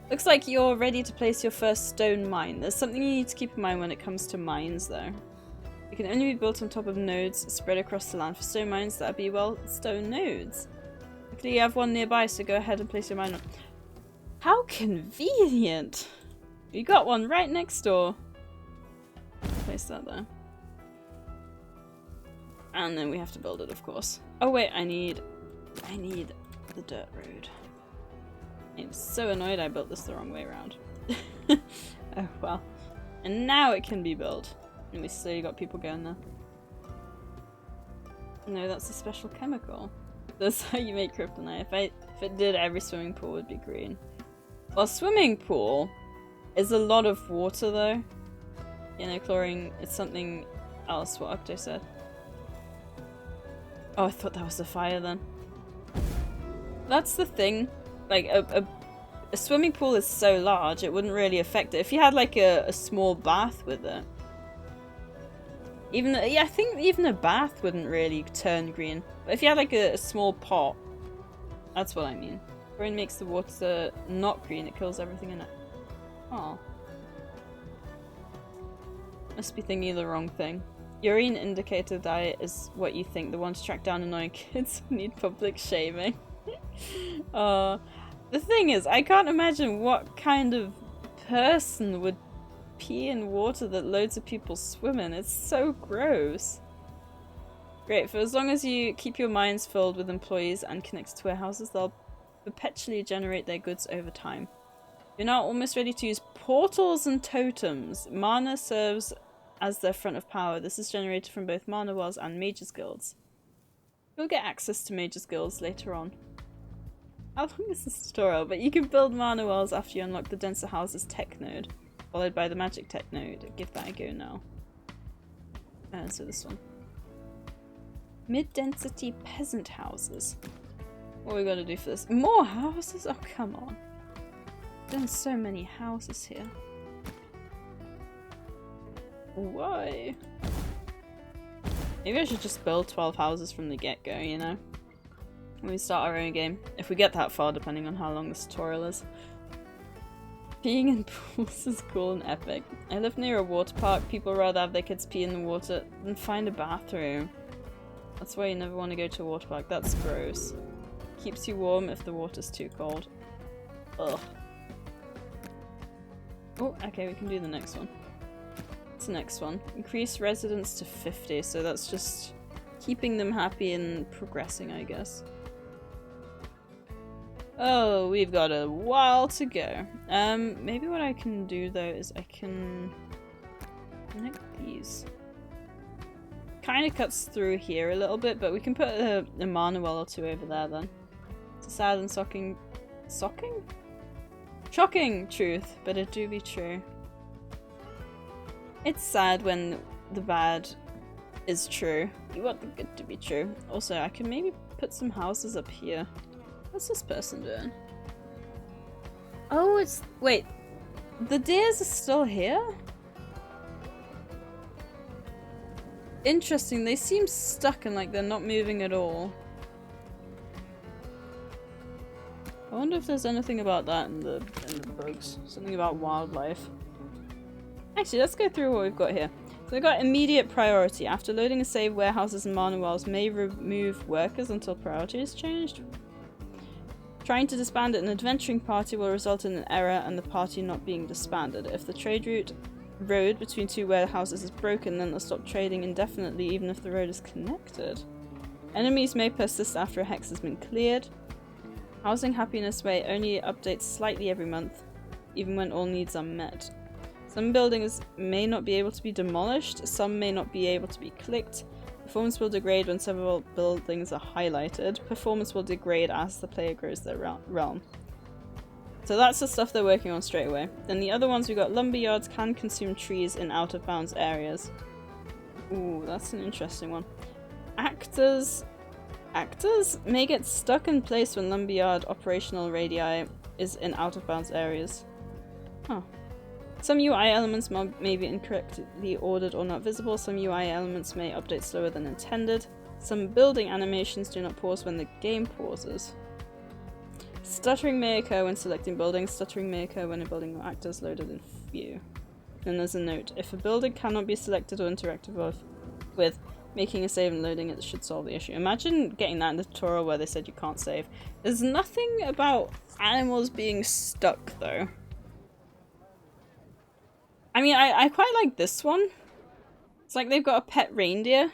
Looks like you're ready to place your first stone mine. There's something you need to keep in mind when it comes to mines though. It can only be built on top of nodes spread across the land. For stone mines, that'd be, well, stone nodes. Luckily you have one nearby, so go ahead and place your mine on. How convenient! You got one right next door. Place that there. And then we have to build it, of course. Oh wait, I need the dirt road. I'm so annoyed I built this the wrong way around. Oh well. And now it can be built. And we slowly got people going there. No, that's a special chemical. That's how you make kryptonite. If it did, every swimming pool would be green. Well, swimming pool is a lot of water though. You know, chlorine, it's something else, what Octo said. Oh, I thought that was a fire then. That's the thing. Like, a swimming pool is so large, it wouldn't really affect it. If you had like a small bath with it. Yeah, I think even a bath wouldn't really turn green. But if you had like a small pot, that's what I mean. Chlorine makes the water not green, it kills everything in it. Oh. Must be thinking of the wrong thing. Urine indicator diet is what you think. The one to track down annoying kids who need public shaming. The thing is, I can't imagine what kind of person would pee in water that loads of people swim in. It's so gross. Great, for as long as you keep your minds filled with employees and connected to warehouses, they'll perpetually generate their goods over time. You're now almost ready to use portals and totems. Mana serves as their front of power. This is generated from both mana wells and mages guilds. You'll get access to mages guilds later on. How long is this tutorial? But you can build mana wells after you unlock the denser houses tech node, followed by the magic tech node. Give that a go now. So this one. Mid-density peasant houses. What are we gonna do for this? More houses? Oh, come on. There's so many houses here. Why? Maybe I should just build 12 houses from the get-go, you know? When we start our own game. If we get that far, depending on how long this tutorial is. Peeing in pools is cool and epic. I live near a water park. People rather have their kids pee in the water than find a bathroom. That's why you never want to go to a water park. That's gross. Keeps you warm if the water's too cold. Ugh. Oh, okay, we can do the next one. What's the next one? Increase residents to 50, so that's just keeping them happy and progressing, I guess. Oh, we've got a while to go. Maybe what I can do though is I can connect these. Kind of cuts through here a little bit, but we can put a mana well or two over there then. It's a sad and shocking truth, but it do be true. It's sad when the bad is true. You want the good to be true. Also, I can maybe put some houses up here. What's this person doing? Oh, it's... wait. The deers are still here? Interesting, they seem stuck and like they're not moving at all. I wonder if there's anything about that in the books. Something about wildlife. Actually, let's go through what we've got here. So we've got immediate priority. After loading a save, warehouses and mana wells may remove workers until priority is changed. Trying to disband an adventuring party will result in an error and the party not being disbanded. If the trade road between two warehouses is broken, then they'll stop trading indefinitely even if the road is connected. Enemies may persist after a hex has been cleared. Housing happiness may only update slightly every month, even when all needs are met. Some buildings may not be able to be demolished, some may not be able to be clicked. Performance will degrade when several buildings are highlighted. Performance will degrade as the player grows their realm. So that's the stuff they're working on straight away. Then the other ones, we got lumberyards can consume trees in out of bounds areas. Ooh, that's an interesting one. Actors may get stuck in place when lumberyard operational radii is in out of bounds areas. Huh. Some UI elements may be incorrectly ordered or not visible. Some UI elements may update slower than intended. Some building animations do not pause when the game pauses. Stuttering may occur when selecting buildings. Stuttering may occur when a building or actor is loaded in view. Then there's a note. If a building cannot be selected or interacted with, making a save and loading it should solve the issue. Imagine getting that in the tutorial where they said you can't save. There's nothing about animals being stuck though. I mean, I quite like this one. It's like they've got a pet reindeer.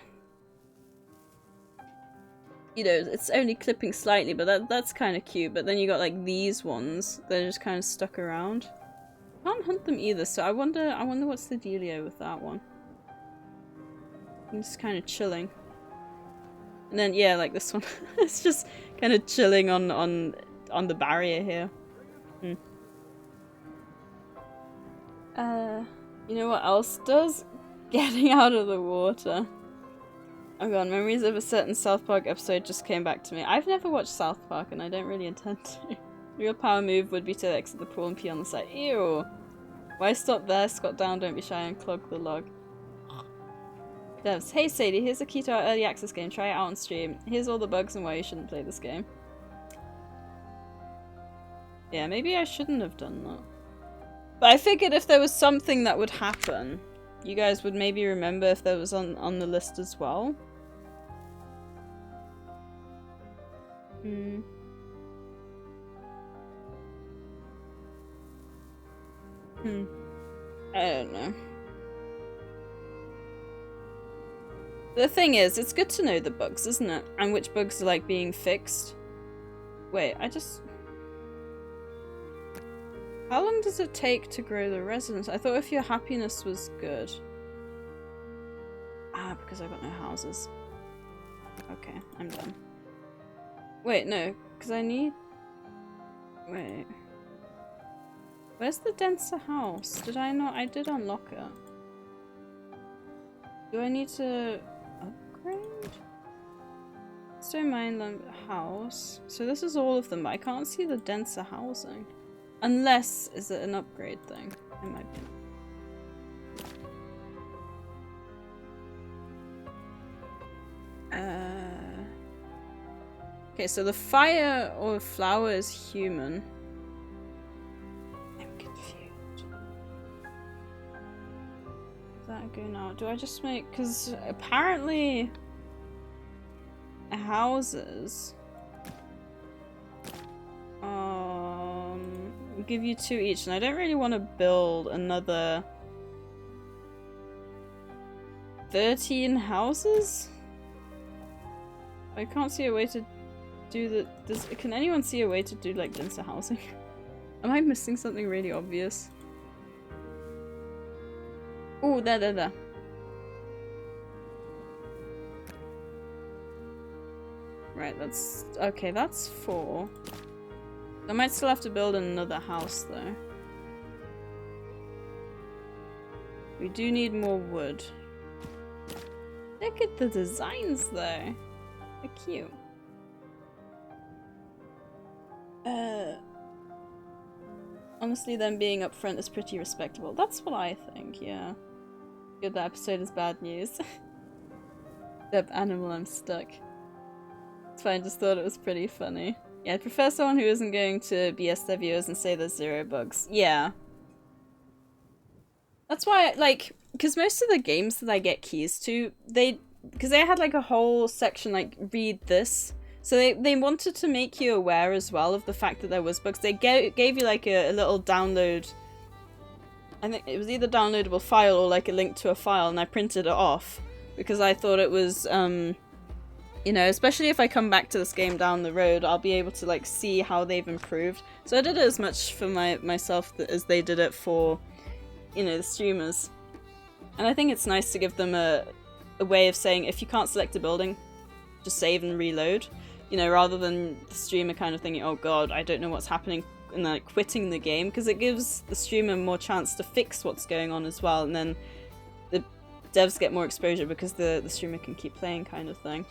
You know, it's only clipping slightly, but that's kind of cute. But then you got like these ones that are just kind of stuck around. Can't hunt them either, so I wonder what's the dealio with that one. I'm just kind of chilling. And then yeah, like this one, it's just kind of chilling on the barrier here. You know what else does? Getting out of the water. Oh god, memories of a certain South Park episode just came back to me. I've never watched South Park and I don't really intend to. Real power move would be to exit the pool and pee on the side. Ew! Why stop there? Squat down, don't be shy and clog the log. Devs, hey Sadie, here's a key to our early access game. Try it out on stream. Here's all the bugs and why you shouldn't play this game. Yeah, maybe I shouldn't have done that. But I figured if there was something that would happen, you guys would maybe remember if that was on the list as well. I don't know. The thing is, it's good to know the bugs, isn't it? And which bugs are like being fixed. Wait, how long does it take to grow the residence? I thought if your happiness was good. Ah, because I got no houses. Okay, I'm done. Wait, no, because I need... Wait. Where's the denser house? Did I not? I did unlock it. Do I need to upgrade? Stone Mineland house. So this is all of them, but I can't see the denser housing. Unless, is it an upgrade thing? It might be. Okay, so the fire or flower is human. I'm confused. Is that a go now? Do I just make... Because apparently... houses... give you 2 each, and I don't really want to build another 13 houses? I can't see a way to do the... Can anyone see a way to do like denser housing? Am I missing something really obvious? Oh, there. Right, that's... Okay, that's 4. I might still have to build another house, though. We do need more wood. Look at the designs, though. They're cute. Honestly, them being up front is pretty respectable. That's what I think, yeah. Good, that episode is bad news. Deb animal, I'm stuck. It's fine, just thought it was pretty funny. Yeah, I'd prefer someone who isn't going to BS their viewers and say there's 0 bugs. Yeah. That's why, like, because most of the games that I get keys to, because they had like a whole section like, read this. So they wanted to make you aware as well of the fact that there was bugs. They gave you like a little download. I think it was either downloadable file or like a link to a file, and I printed it off. Because I thought it was, you know, especially if I come back to this game down the road, I'll be able to like see how they've improved. So I did it as much for myself as they did it for, you know, the streamers. And I think it's nice to give them a way of saying, if you can't select a building, just save and reload. You know, rather than the streamer kind of thinking, oh god, I don't know what's happening, and then like quitting the game, because it gives the streamer more chance to fix what's going on as well, and then the devs get more exposure because the streamer can keep playing kind of thing.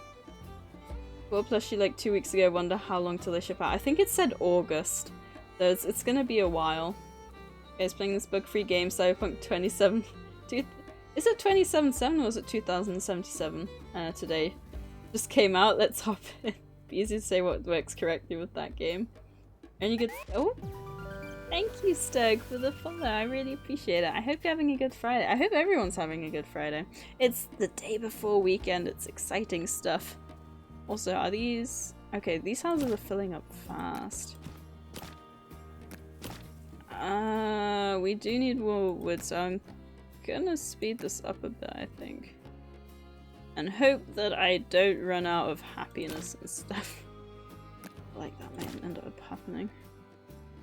Well, plushie like 2 weeks ago, wonder how long till they ship out. I think it said August, so it's gonna be a while. Guys, playing this bug-free game, Cyberpunk 27... Is it 2077 or was it 2077 today? Just came out, let's hop in. Be easy to say what works correctly with that game. And you get... Oh! Thank you, Stug, for the follow. I really appreciate it. I hope you're having a good Friday. I hope everyone's having a good Friday. It's the day before weekend. It's exciting stuff. Also, are these... Okay, these houses are filling up fast. We do need more wood, so I'm gonna speed this up a bit, I think. And hope that I don't run out of happiness and stuff. Like that might end up happening.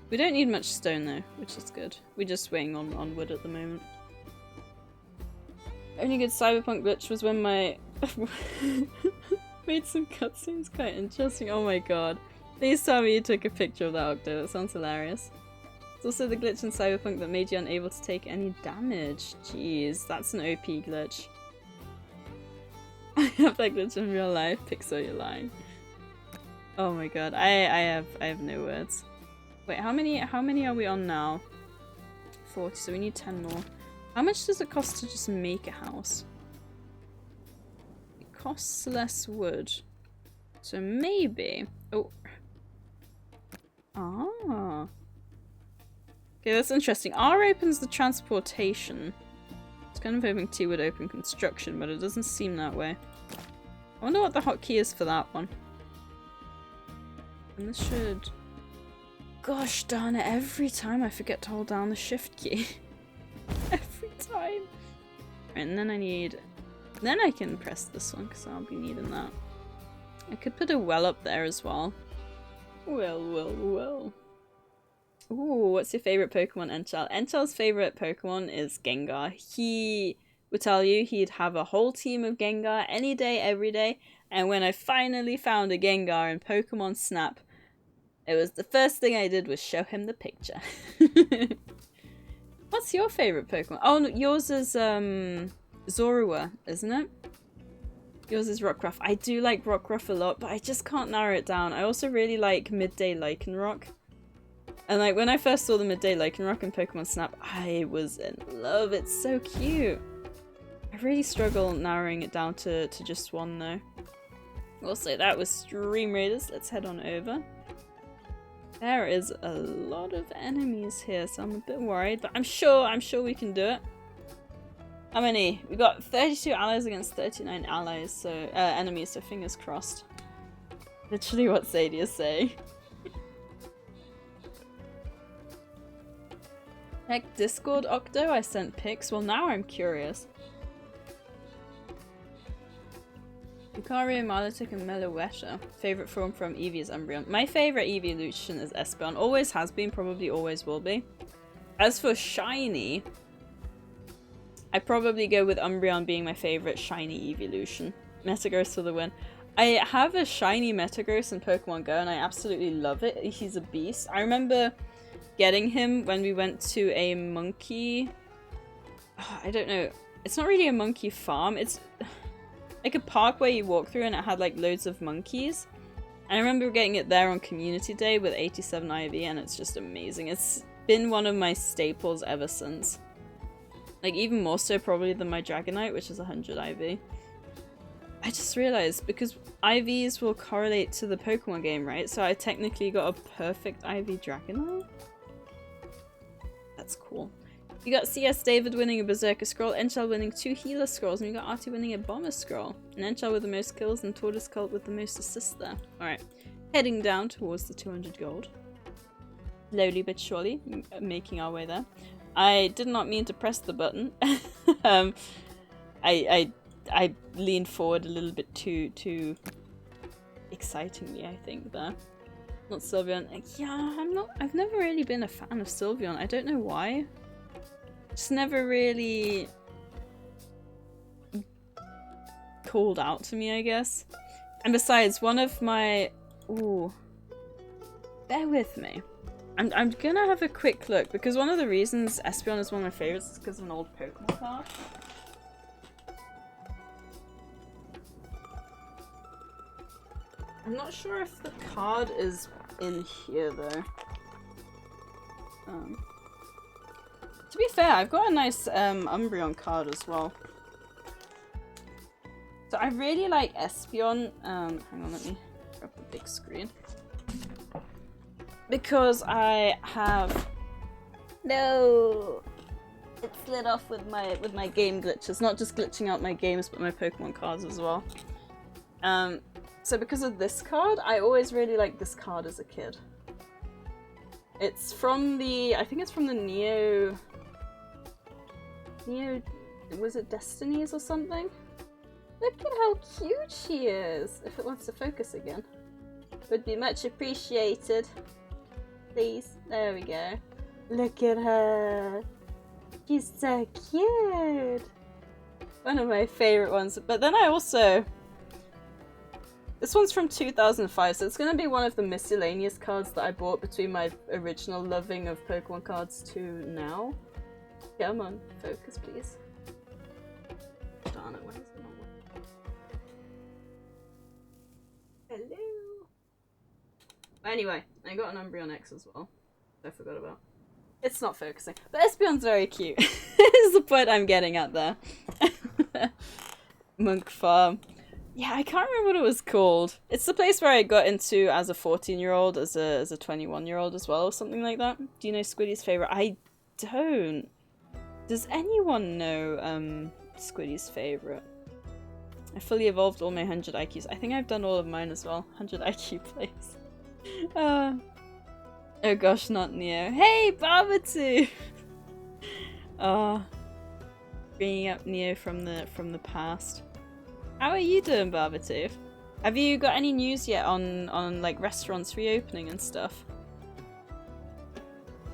We don't need much stone though, which is good. We're just waiting on wood at the moment. Only good Cyberpunk glitch was when my... made some cutscenes quite interesting. Oh my god. Please tell me you took a picture of that, Octo. That sounds hilarious. It's also the glitch in Cyberpunk that made you unable to take any damage. Jeez, that's an OP glitch. I have that glitch in real life. Pixel, you're lying. Oh my god, I have no words. Wait, how many are we on now? 40, so we need 10 more. How much does it cost to just make a house? It costs less wood. So maybe... Oh. Ah. Okay, that's interesting. R opens the transportation. It's kind of hoping T would open construction, but it doesn't seem that way. I wonder what the hotkey is for that one. And this should... Gosh darn it, every time I forget to hold down the shift key. Every time. Right, and then I need... Then I can press this one, because I'll be needing that. I could put a well up there as well. Well. Ooh, what's your favourite Pokemon, Enchal? Enchal's favourite Pokemon is Gengar. He would tell you he'd have a whole team of Gengar any day, every day. And when I finally found a Gengar in Pokemon Snap, it was the first thing I did was show him the picture. What's your favourite Pokemon? Oh, no, yours is Zorua, isn't it? Yours is Rockruff. I do like Rockruff a lot, but I just can't narrow it down. I also really like Midday Lycanroc. And like when I first saw the Midday Lycanroc in Pokemon Snap, I was in love. It's so cute. I really struggle narrowing it down to just one though. Also, that was Stream Raiders. Let's head on over. There is a lot of enemies here, so I'm a bit worried, but I'm sure we can do it. How many? We got 32 allies against 39 allies, so enemies, so fingers crossed. Literally what SadieSays say. Heck, Discord Octo, I sent pics. Well, now I'm curious. Lucario, Milotic, and Meloetta. Favorite form from Eevee is Umbreon. My favorite evolution is Espeon. Always has been, probably always will be. As for shiny, I probably go with Umbreon being my favorite shiny evolution. Metagross for the win. I have a shiny Metagross in Pokemon Go and I absolutely love it. He's a beast. I remember getting him when we went to a monkey... I don't know. It's not really a monkey farm. It's like a park where you walk through and it had like loads of monkeys. And I remember getting it there on Community Day with 87 IV and it's just amazing. It's been one of my staples ever since. Like, even more so probably than my Dragonite, which is 100 IV. I just realized, because IVs will correlate to the Pokemon game, right? So I technically got a perfect IV Dragonite? That's cool. You got CS David winning a Berserker Scroll, Enchal winning 2 Healer Scrolls, and you got Artie winning a Bomber Scroll. And Enchal with the most kills, and Tortoise Cult with the most assists there. Alright, heading down towards the 200 gold. Slowly but surely, making our way there. I did not mean to press the button. I leaned forward a little bit too excitingly, I think, there. Not Sylveon. Yeah, I've never really been a fan of Sylveon. I don't know why. Just never really called out to me, I guess. And besides, one of my... Ooh. Bear with me. I'm gonna have a quick look, because one of the reasons Espeon is one of my favorites is because of an old Pokemon card. I'm not sure if the card is in here, though. To be fair, I've got a nice Umbreon card as well. So I really like Espeon. Hang on, let me grab the big screen. Because I have... No! It slid off with my game glitches. Not just glitching out my games, but my Pokemon cards as well. So because of this card, I always really liked this card as a kid. It's from the... I think it's from the Neo... Was it Destinies or something? Look at how cute she is! If it wants to focus again. Would be much appreciated. Please. There we go. Look at her. She's so cute. One of my favorite ones. But then I also... This one's from 2005, so it's going to be one of the miscellaneous cards that I bought between my original loving of Pokemon cards to now. Come on, focus please. Darn it, why is it not working? Hello! Anyway, I got an Umbreon X as well. I forgot about. It's not focusing. But Espeon's very cute. Is the point I'm getting at there. Monk Farm. Yeah, I can't remember what it was called. It's the place where I got into as a 14-year-old, as a 21-year-old as well, or something like that. Do you know Squiddy's favourite? I don't. Does anyone know Squiddy's favorite? I fully evolved all my 100 IQs. I think I've done all of mine as well. 100 IQ plays. Oh gosh, not Neo. Hey, Barbatu! Bringing up Neo from the past. How are you doing, Barbatu? Have you got any news yet on like restaurants reopening and stuff?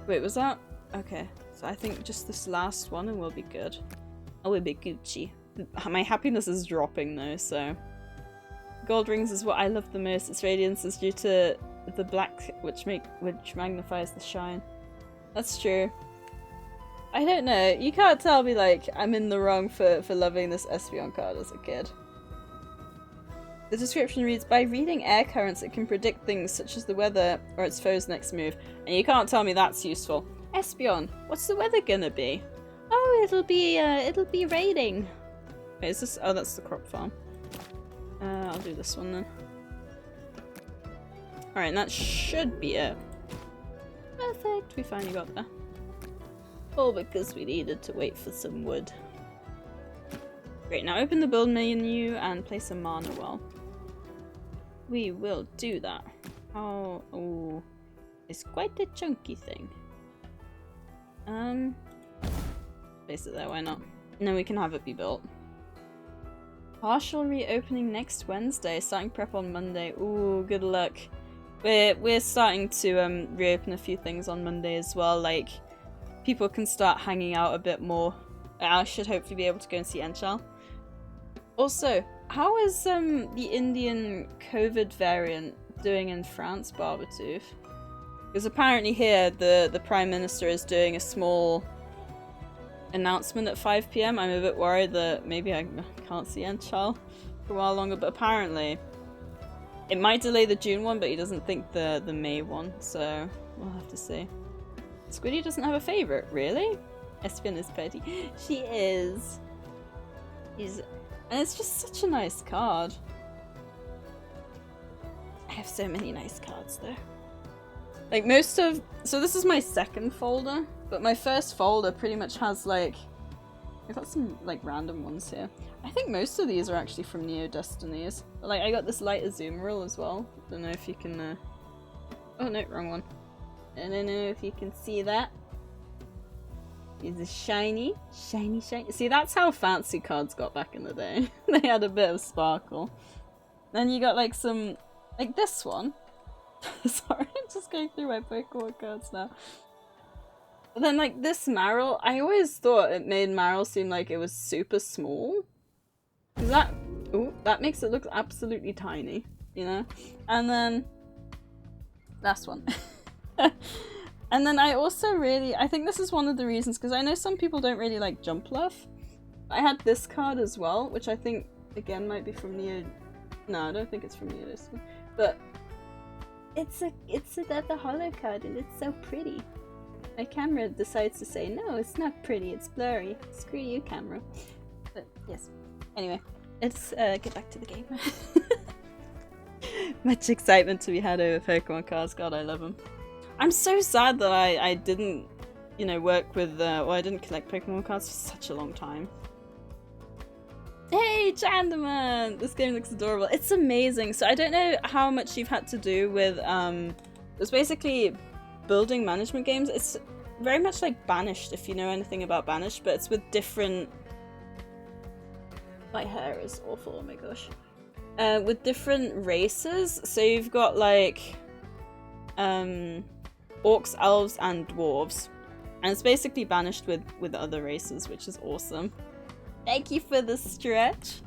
Wait, was that? Okay, so I think just this last one and we'll be good. Oh, we'll be Gucci. My happiness is dropping though, so... Gold rings is what I love the most. Its radiance is due to the black, which magnifies the shine. That's true. I don't know. You can't tell me like I'm in the wrong for loving this Espeon card as a kid. The description reads, by reading air currents it can predict things such as the weather or its foe's next move. And you can't tell me that's useful. Espeon, what's the weather gonna be? Oh, it'll be raining. Wait, is this? Oh, that's the crop farm. I'll do this one then. Alright, and that should be it. Perfect, we finally got there. All because we needed to wait for some wood. Great, now open the build menu and place a mana well. We will do that. Oh, it's quite a chunky thing. Place it there, why not? And then we can have it be built. Partial reopening next Wednesday, starting prep on Monday. Ooh, good luck. We're starting to reopen a few things on Monday as well, like people can start hanging out a bit more. I should hopefully be able to go and see Enchal. Also, how is the Indian COVID variant doing in France, Barbatooth? Because apparently here the Prime Minister is doing a small announcement at 5 PM. I'm a bit worried that maybe I can't see Enchal for a while longer, but apparently it might delay the June one, but he doesn't think the May one, so we'll have to see. Squiddy doesn't have a favourite, really? Espeon is petty. She is. And it's just such a nice card. I have so many nice cards though. Like so this is my second folder, but my first folder pretty much has like, I've got some like random ones here. I think most of these are actually from Neo Destinies. But, like I got this light Azumarill as well. Don't know if you can, oh no, wrong one. I don't know if you can see that. It's a shiny. See, that's how fancy cards got back in the day. They had a bit of sparkle. Then you got like some, like this one. Sorry, I'm just going through my Pokemon cards now. But then like this Marill, I always thought it made Marill seem like it was super small. Cause that makes it look absolutely tiny, you know? And then, last one. And then I also I think this is one of the reasons, because I know some people don't really like Jumpluff. I had this card as well, which I think, again, might be from Neo... No, I don't think it's from Neo. But it's the holo card and it's so pretty. My camera decides to say, no, it's not pretty, it's blurry. Screw you, camera. But, yes. Anyway, let's get back to the game. Much excitement to be had over Pokemon cards. God, I love them. I'm so sad that I didn't, you know, work with, well, I didn't collect Pokemon cards for such a long time. Hey, Chanderman! This game looks adorable. It's amazing. So I don't know how much you've had to do with, it's basically building management games. It's very much like Banished, if you know anything about Banished, but it's with different... My hair is awful, oh my gosh. With different races. So you've got, like, orcs, elves, and dwarves. And it's basically Banished with other races, which is awesome. Thank you for the stretch.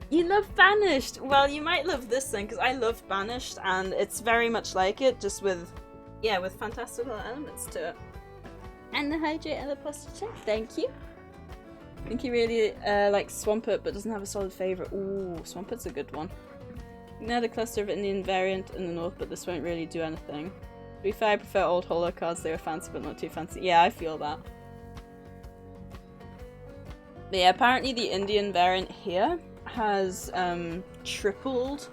You love Banished! Well, you might love this then, because I love Banished, and it's very much like it, just with, yeah, with fantastical elements to it. And the hydrate and the posture check, thank you. I think he really likes Swampert, but doesn't have a solid favourite. Ooh, Swampert's a good one. They had a cluster of Indian variant in the north, but this won't really do anything. To be fair, I prefer old holo cards. They were fancy, but not too fancy. Yeah, I feel that. But yeah, apparently the Indian variant here has tripled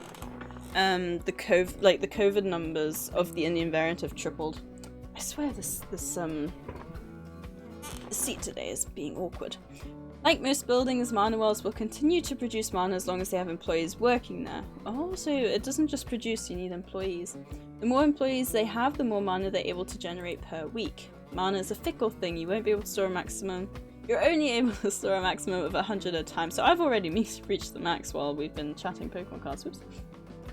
the COVID numbers of the Indian variant have tripled. I swear this seat today is being awkward. Like most buildings, mana wells will continue to produce mana as long as they have employees working there. Oh, so it doesn't just produce, you need employees. The more employees they have, the more mana they're able to generate per week. Mana is a fickle thing, you won't be able to store a maximum. You're only able to store a maximum of 100 at a time, so I've already reached the max while we've been chatting Pokemon cards. Whoops.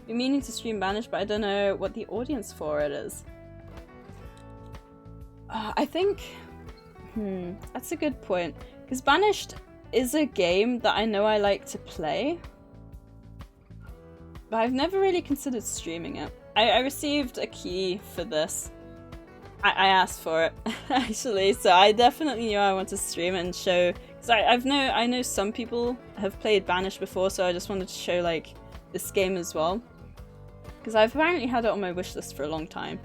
Been meaning to stream Banished, but I don't know what the audience for it is. I think... that's a good point. Because Banished is a game that I know I like to play, but I've never really considered streaming it. I received a key for this. I asked for it, actually, so I definitely knew I wanted to stream it and show... Because I know some people have played Banished before, so I just wanted to show, like, this game as well. Because I've apparently had it on my wishlist for a long time,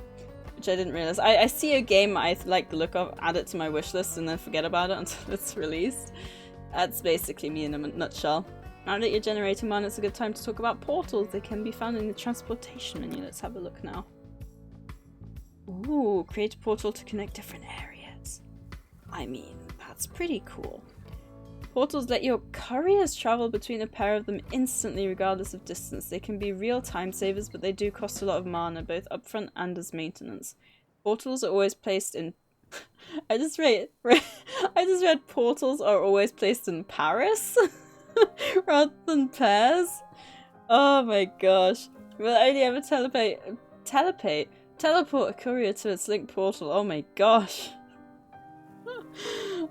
which I didn't realize. I see a game I like the look of, add it to my wishlist, and then forget about it until it's released. That's basically me in a nutshell. Now that you're generating mana, it's a good time to talk about portals. They can be found in the transportation menu. Let's have a look now. Ooh, create a portal to connect different areas. I mean, that's pretty cool. Portals let your couriers travel between a pair of them instantly regardless of distance. They can be real time savers, but they do cost a lot of mana, both upfront and as maintenance. Portals are always placed in... I just read portals are always placed in Paris rather than pairs. Oh my gosh. Will only ever teleport a courier to its linked portal. Oh my gosh.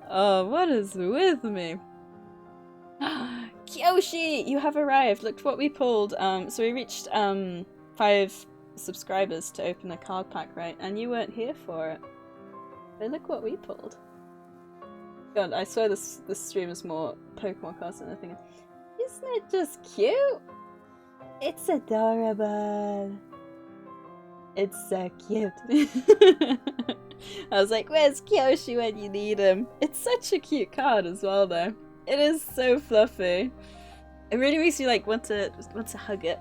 Oh, what is with me? Kyoshi, you have arrived. Look what we pulled. So we reached 5 subscribers to open a card pack, right? And you weren't here for it. But look what we pulled. God, I swear this stream is more Pokemon cards than anything. Isn't it just cute? It's adorable. It's so cute. I was like, where's Kyoshi when you need him? It's such a cute card as well, though. It is so fluffy. It really makes you like want to hug it.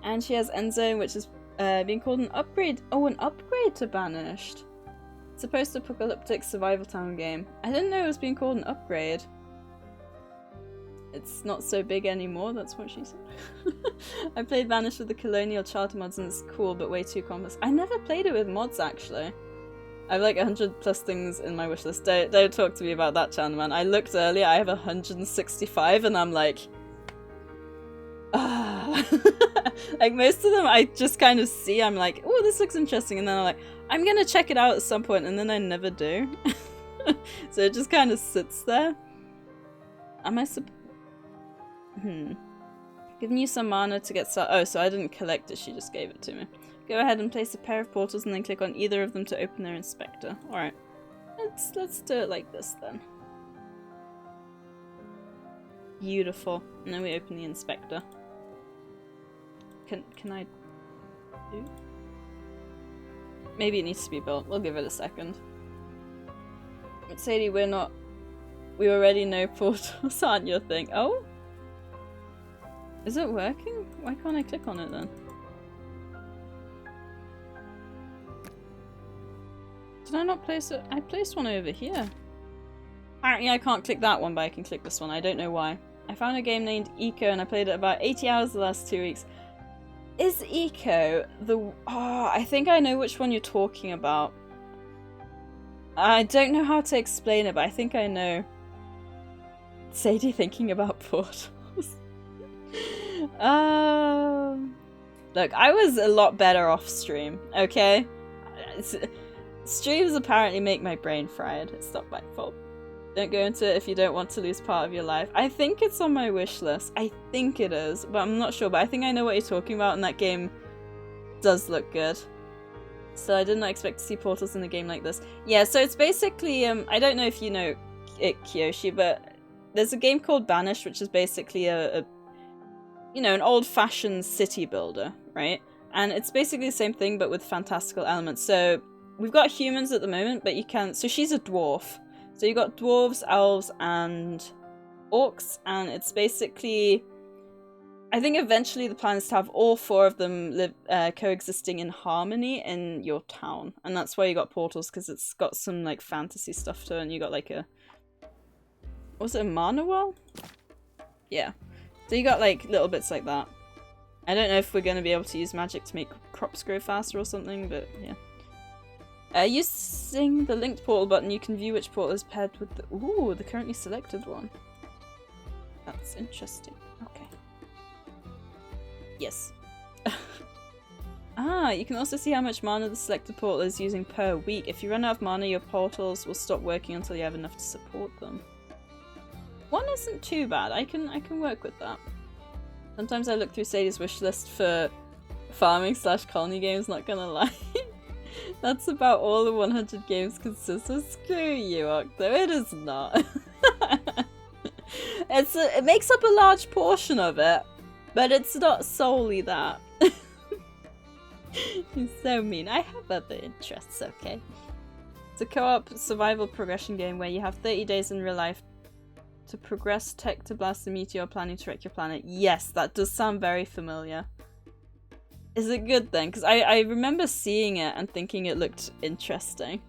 And she has Enzo, which is being called an upgrade. Oh, an upgrade to Banished. It's a post-apocalyptic survival town game. I didn't know it was being called an upgrade. It's not so big anymore, that's what she said. I played Banished with the Colonial Charter mods and it's cool, but way too complex. I never played it with mods, actually. I have like 100 plus things in my wishlist. Don't talk to me about that channel, man. I looked earlier, I have 165 and I'm like... like most of them I just kind of see, I'm like, oh, this looks interesting, and then I'm like, I'm gonna check it out at some point, and then I never do. So it just kind of sits there. Am I Giving you some mana to get started. Oh, so I didn't collect it, she just gave it to me. Go ahead and place a pair of portals and then click on either of them to open their inspector. Alright. Let's do it like this then. Beautiful. And then we open the inspector. Can I do? Maybe it needs to be built. We'll give it a second. But Sadie, we already know portals aren't your thing. Oh? Is it working? Why can't I click on it then? Did I not place it? I placed one over here. Apparently I can't click that one, but I can click this one. I don't know why. I found a game named Eco and I played it about 80 hours the last 2 weeks. Is Eco the... Oh, I think I know which one you're talking about. I don't know how to explain it, but I think I know. Sadie thinking about portals. Look, I was a lot better off stream, okay? Streams apparently make my brain fried. It's not my fault. Don't go into it if you don't want to lose part of your life. I think it's on my wish list. I think it is, but I'm not sure. But I think I know what you're talking about, and that game does look good. So I did not expect to see portals in a game like this. Yeah, so it's basically, I don't know if you know it, Kyoshi, but there's a game called Banished, which is basically you know, an old-fashioned city builder, right? And it's basically the same thing, but with fantastical elements. So we've got humans at the moment, but you can... So she's a dwarf. So you've got dwarves, elves, and orcs, and it's basically... I think eventually the plan is to have all 4 of them live coexisting in harmony in your town, and that's why you got portals, because it's got some like fantasy stuff to it, and you got like a, was it a mana well? Yeah, so you got like little bits like that. I don't know if we're going to be able to use magic to make crops grow faster or something, but yeah. Using the linked portal button, you can view which portal is paired with the currently selected one. That's interesting. Okay. Yes. You can also see how much mana the selected portal is using per week. If you run out of mana, your portals will stop working until you have enough to support them. 1 isn't too bad. I can work with that. Sometimes I look through Sadie's wishlist for farming / colony games, not gonna lie. That's about all the 100 games consist of. Screw you, Octo. It is not. It makes up a large portion of it, but it's not solely that. You're so mean. I have other interests, okay? It's a co-op survival progression game where you have 30 days in real life to progress tech to blast a meteor planning to wreck your planet. Yes, that does sound very familiar. Is it good then? Because I remember seeing it and thinking it looked interesting.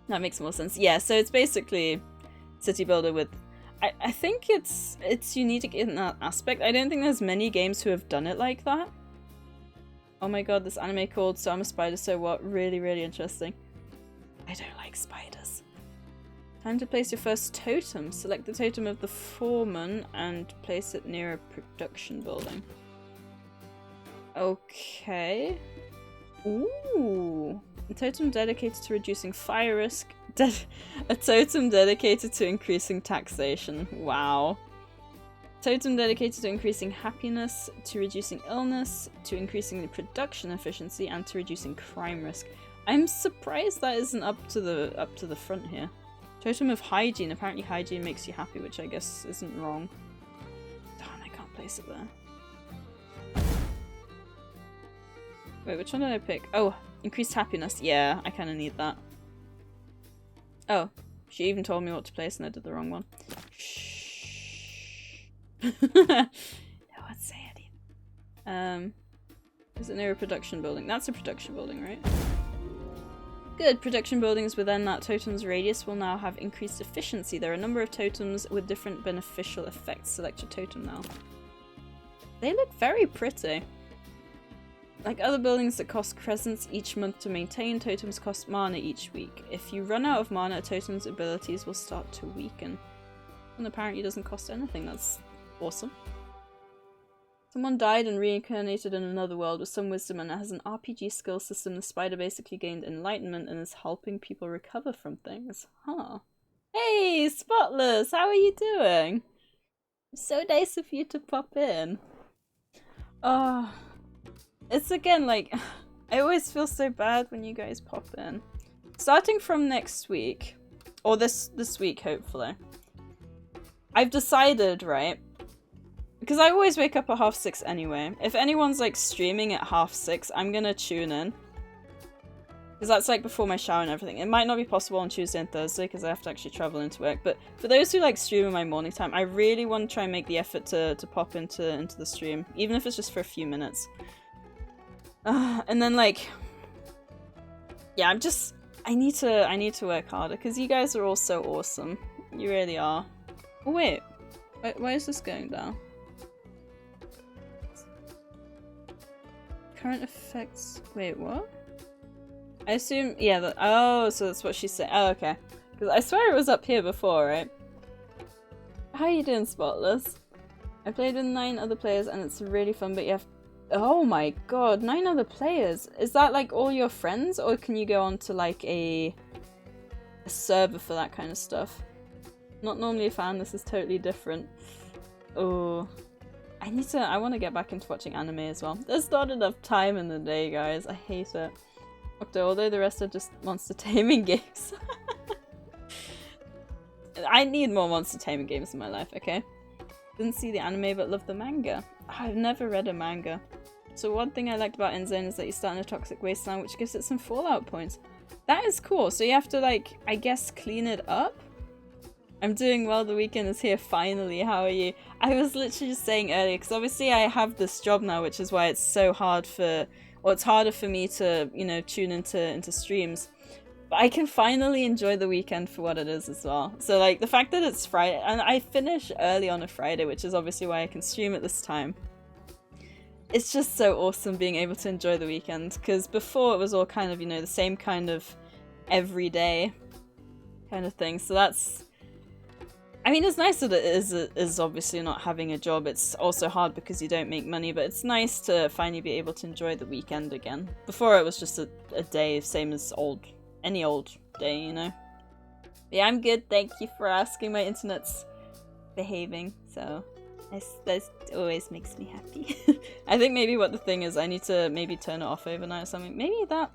That makes more sense. Yeah, so it's basically city builder with... I think it's unique in that aspect. I don't think there's many games who have done it like that. Oh my god, this anime called So I'm a Spider, So What? Really, really interesting. I don't like spiders. Time to place your first totem. Select the totem of the foreman and place it near a production building. Okay. Ooh. A totem dedicated to reducing fire risk. A totem dedicated to increasing taxation. Wow. Totem dedicated to increasing happiness, to reducing illness, to increasing the production efficiency, and to reducing crime risk. I'm surprised that isn't up to the front here. Totem of hygiene. Apparently hygiene makes you happy, which I guess isn't wrong. Darn, I can't place it there. Wait, which one did I pick? Oh, increased happiness. Yeah, I kind of need that. Oh, she even told me what to place and I did the wrong one. Shh. No one say it. Is it near a production building? That's a production building, right? Good. Production buildings within that totem's radius will now have increased efficiency. There are a number of totems with different beneficial effects. Select your totem now. They look very pretty. Like other buildings that cost crescents each month to maintain, totems cost mana each week. If you run out of mana, a totem's abilities will start to weaken. And apparently doesn't cost anything. That's awesome. Someone died and reincarnated in another world with some wisdom and has an RPG skill system. The spider basically gained enlightenment and is helping people recover from things. Huh. Hey, Spotless! How are you doing? So nice of you to pop in. Oh, it's again like, I always feel so bad when you guys pop in. Starting from next week, or this week hopefully, I've decided, right? Because I always wake up at 6:30 anyway. If anyone's like streaming at 6:30, I'm gonna tune in. Because that's like before my shower and everything. It might not be possible on Tuesday and Thursday because I have to actually travel into work. But for those who like stream in my morning time, I really want to try and make the effort to pop into the stream. Even if it's just for a few minutes. And then like... Yeah, I need to work harder because you guys are all so awesome. You really are. Oh wait. Why is this going down? Current effects. Wait, what? I assume, yeah, oh, so that's what she said. Oh, okay. Because I swear it was up here before, right? How you doing, Spotless? I played with 9 other players and it's really fun, but you have... Oh my god, 9 other players? Is that like all your friends, or can you go on to like a server for that kind of stuff? Not normally a fan, this is totally different. Oh... I want to get back into watching anime as well. There's not enough time in the day, guys. I hate it. Although the rest are just monster taming games. I need more monster taming games in my life, okay? Didn't see the anime but love the manga. I've never read a manga. So one thing I liked about Inzone is that you start in a toxic wasteland, which gives it some fallout points. That is cool. So you have to like, I guess, clean it up? I'm doing well, the weekend is here finally, how are you? I was literally just saying earlier, because obviously I have this job now, which is why it's so hard for, or it's harder for me to, you know, tune into streams. But I can finally enjoy the weekend for what it is as well. So like, the fact that it's Friday, and I finish early on a Friday, which is obviously why I can stream at this time. It's just so awesome being able to enjoy the weekend, because before it was all kind of, you know, the same kind of everyday kind of thing. So that's, I mean, it's nice that it is obviously not having a job. It's also hard because you don't make money, but it's nice to finally be able to enjoy the weekend again. Before it was just a day, same as any old day, you know? But yeah, I'm good, thank you for asking. My internet's behaving, so that always makes me happy. I think maybe what the thing is, I need to maybe turn it off overnight or something. Maybe that,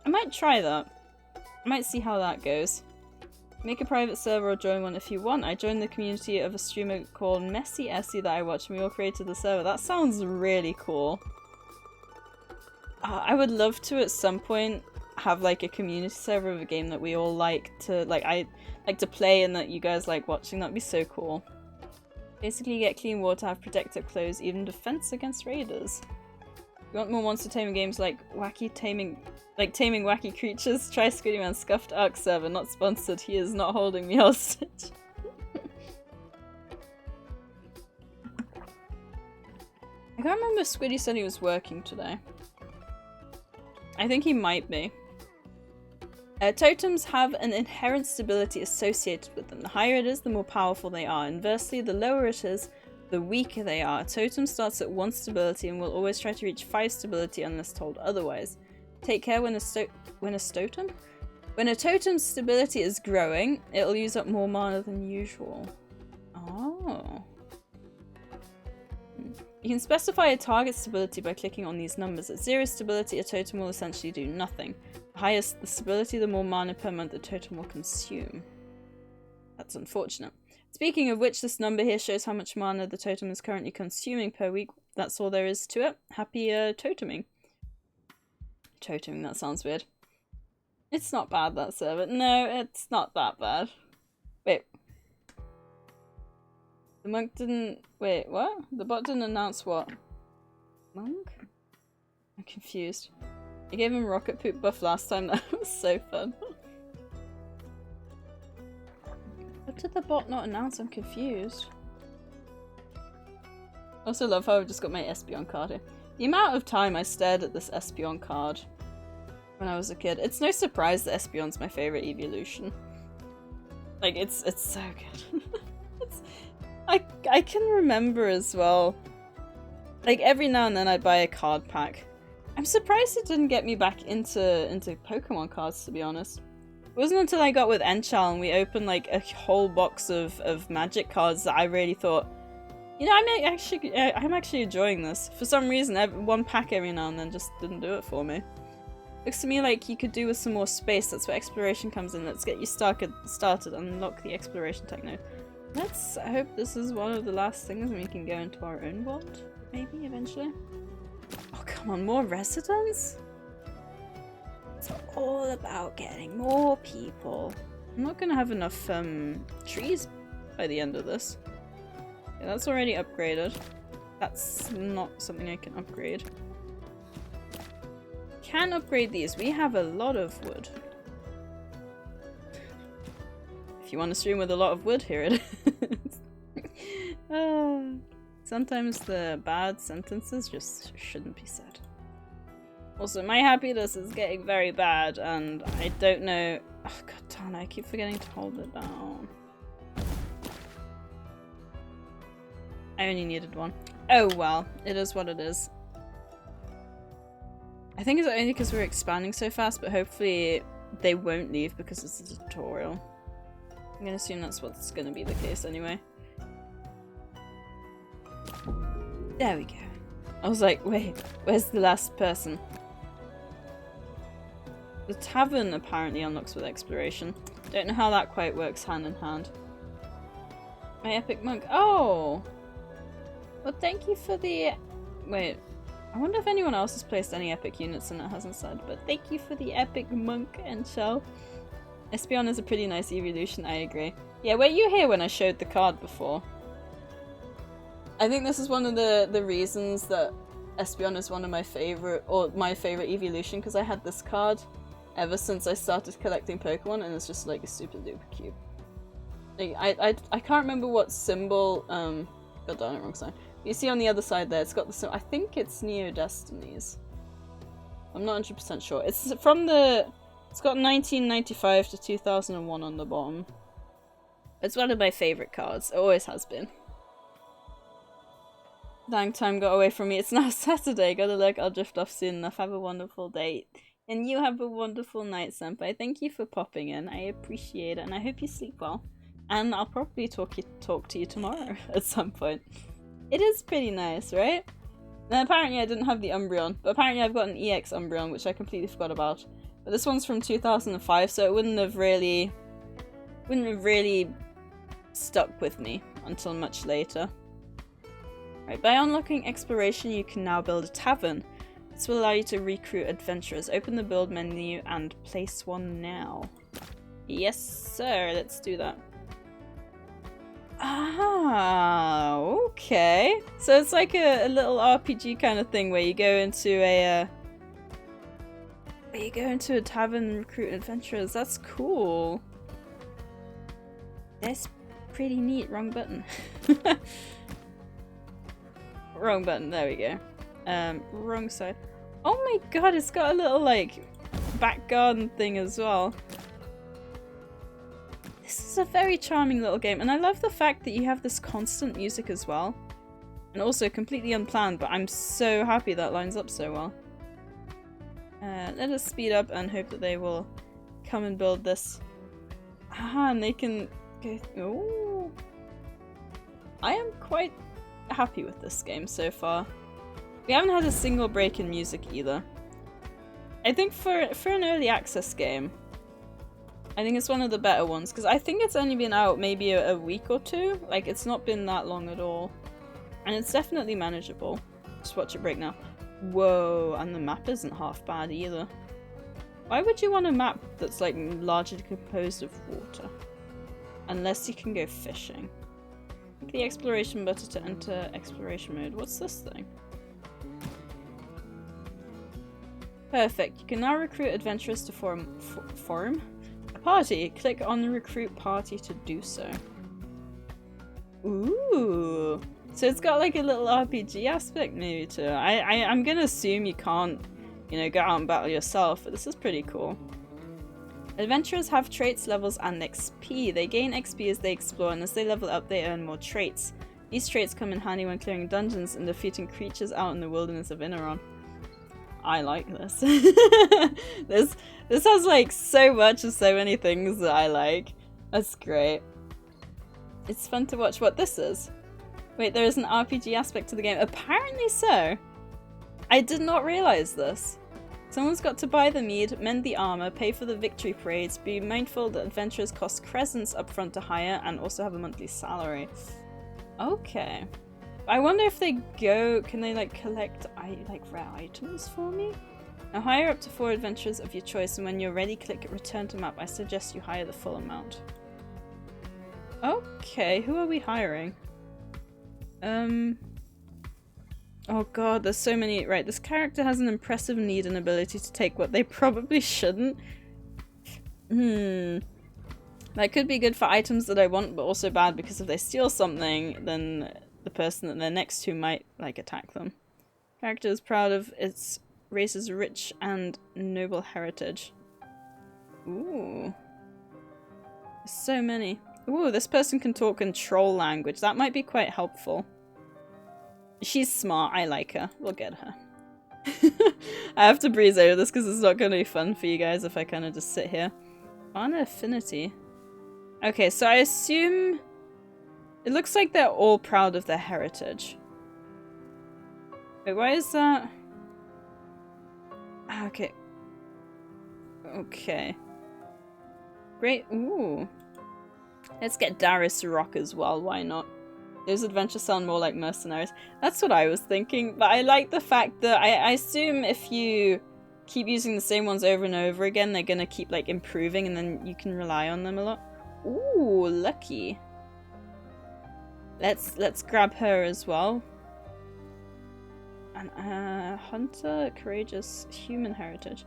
I might try that. I might see how that goes. Make a private server or join one if you want. I joined the community of a streamer called Messy Essie that I watch, and we all created the server. That sounds really cool. I would love to at some point have like a community server of a game that we all like to, like, I like to play and that you guys like watching. That'd be so cool. Basically, you get clean water, have protective clothes, even defense against raiders. If you want more monster taming games like taming wacky creatures, try Squiddy Man's Scuffed Ark server. Not sponsored, he is not holding me hostage. I can't remember if Squiddy said he was working today. I think he might be. Totems have an inherent stability associated with them. The higher it is, the more powerful they are. Inversely, the lower it is, the weaker they are. A totem starts at 1 stability and will always try to reach 5 stability unless told otherwise. Take care when a totem's stability is growing, it'll use up more mana than usual. Oh. You can specify a target stability by clicking on these numbers. At 0 stability, a totem will essentially do nothing. The higher the stability, the more mana per month the totem will consume. That's unfortunate. Speaking of which, this number here shows how much mana the totem is currently consuming per week. That's all there is to it. Happy toteming. Toteming, that sounds weird. It's not bad, that server. No, it's not that bad. Wait. The monk didn't... Wait, what? The bot didn't announce what? Monk? I'm confused. I gave him rocket poop buff last time. That was so fun. What did the bot not announce? I'm confused. I also love how I've just got my Espeon card here. The amount of time I stared at this Espeon card when I was a kid. It's no surprise that Espeon's my favourite evolution. Like, it's so good. I can remember as well. Like, every now and then I'd buy a card pack. I'm surprised it didn't get me back into Pokemon cards, to be honest. It wasn't until I got with Enchal and we opened like a whole box of Magic cards that I really thought, you know, I'm actually enjoying this. For some reason, one pack every now and then just didn't do it for me. Looks to me like you could do with some more space. That's where exploration comes in. Let's get you started and unlock the exploration techno. Let's hope this is one of the last things and we can go into our own world, maybe, eventually. Oh, come on, more residents? It's all about getting more people. I'm not gonna have enough trees by the end of this. Yeah, that's already upgraded. That's not something I can upgrade. Can upgrade these. We have a lot of wood. If you want to stream with a lot of wood, here it is. Sometimes the bad sentences just shouldn't be said. Also, my happiness is getting very bad, and I don't know. Oh, god darn, I keep forgetting to hold it down. I only needed one. Oh well, it is what it is. I think it's only because we're expanding so fast, but hopefully they won't leave because it's a tutorial. I'm gonna assume that's what's gonna be the case anyway. There we go. I was like, wait, where's the last person? The tavern apparently unlocks with exploration. Don't know how that quite works hand in hand. My epic monk. Oh! Well, thank you for the... Wait. I wonder if anyone else has placed any epic units and it hasn't said, but thank you for the epic monk and shell. Espeon is a pretty nice evolution, I agree. Yeah, were you here when I showed the card before? I think this is one of the reasons that Espeon is one of my favorite, or my favorite evolution, because I had this card ever since I started collecting Pokemon, and it's just like super duper cute. Like, I can't remember what symbol, got down it wrong sign. You see on the other side there, it's got the symbol, I think it's Neo Destinies. I'm not 100% sure. It's from the, it's got 1995 to 2001 on the bottom. It's one of my favorite cards, it always has been. Dang, time got away from me. It's now Saturday. Gotta look, I'll drift off soon enough. Have a wonderful day. And you have a wonderful night, Senpai. Thank you for popping in. I appreciate it, and I hope you sleep well. And I'll probably talk to you tomorrow at some point. It is pretty nice, right? Now, apparently I didn't have the Umbreon, but apparently I've got an EX Umbreon, which I completely forgot about. But this one's from 2005, so it wouldn't have really stuck with me until much later. Right, by unlocking exploration, you can now build a tavern. This will allow you to recruit adventurers. Open the build menu and place one now. Yes, sir. Let's do that. Ah, okay. So it's like a little RPG kind of thing where you go into a tavern and recruit adventurers. That's cool. That's pretty neat. Wrong button. Wrong button, there we go. Wrong side. Oh my god, it's got a little, like, back garden thing as well. This is a very charming little game, and I love the fact that you have this constant music as well. And also completely unplanned, but I'm so happy that lines up so well. Let us speed up and hope that they will come and build this. Ah, and they can go... Oh. I am quite happy with this game so far. We haven't had a single break in music either. I think for an early access game, I think it's one of the better ones, because I think it's only been out maybe a week or two. Like, it's not been that long at all. And it's definitely manageable. Just watch it break now. Whoa, and the map isn't half bad either. Why would you want a map that's like largely composed of water? Unless you can go fishing. Click the exploration button to enter exploration mode. What's this thing? Perfect. You can now recruit adventurers to form a party. Click on the recruit party to do so. Ooh. So it's got like a little RPG aspect maybe to it. I'm gonna assume you can't, you know, go out and battle yourself, but this is pretty cool. Adventurers have traits, levels, and XP. They gain XP as they explore, and as they level up, they earn more traits. These traits come in handy when clearing dungeons and defeating creatures out in the wilderness of Inaron. I like this. This has like so much of so many things that I like. That's great. It's fun to watch what this is. Wait, there is an RPG aspect to the game. Apparently so. I did not realize this. Someone's got to buy the mead, mend the armor, pay for the victory parades, be mindful that adventurers cost crescents up front to hire, and also have a monthly salary. Okay. I wonder if they go, can they like collect like rare items for me? Now hire up to 4 adventurers of your choice, and when you're ready, click return to map. I suggest you hire the full amount. Okay, who are we hiring? Oh god, there's so many. Right, this character has an impressive need and ability to take what they probably shouldn't. That could be good for items that I want, but also bad because if they steal something, then the person that they're next to might, like, attack them. Character is proud of its race's rich and noble heritage. Ooh. There's so many. Ooh, this person can talk in troll language. That might be quite helpful. She's smart. I like her. We'll get her. I have to breeze over this because it's not going to be fun for you guys if I kind of just sit here. On affinity. Okay, so I assume... It looks like they're all proud of their heritage. Wait, why is that? Okay. Okay. Great. Ooh. Let's get Darius to rock as well. Why not? Those adventures sound more like mercenaries. That's what I was thinking. But I like the fact that I assume if you keep using the same ones over and over again, they're gonna keep like improving and then you can rely on them a lot. Ooh, lucky. Let's grab her as well. And hunter, courageous, human heritage.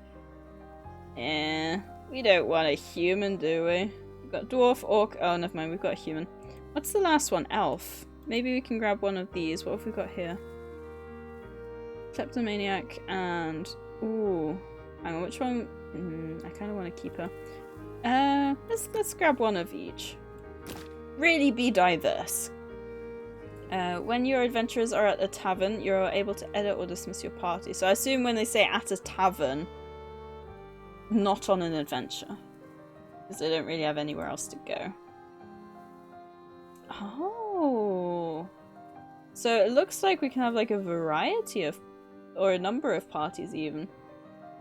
We don't want a human, do we? We've got dwarf, orc. Oh, never mind. We've got a human. What's the last one? Elf. Maybe we can grab one of these. What have we got here? Kleptomaniac and... Ooh. Hang on, which one? I kind of want to keep her. Let's grab one of each. Really be diverse. When your adventurers are at a tavern, you're able to edit or dismiss your party. So I assume when they say at a tavern, not on an adventure. Because they don't really have anywhere else to go. Oh. So it looks like we can have like a variety of, or a number of parties even.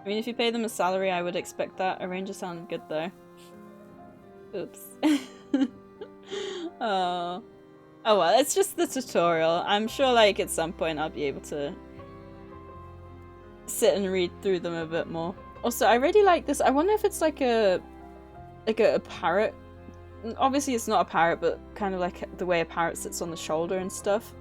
I mean, if you pay them a salary, I would expect that. A ranger sounded good though. Oops. Oh. Oh well, it's just the tutorial. I'm sure like at some point I'll be able to sit and read through them a bit more. Also, I really like this. I wonder if it's like a parrot. Obviously it's not a parrot, but kind of like the way a parrot sits on the shoulder and stuff.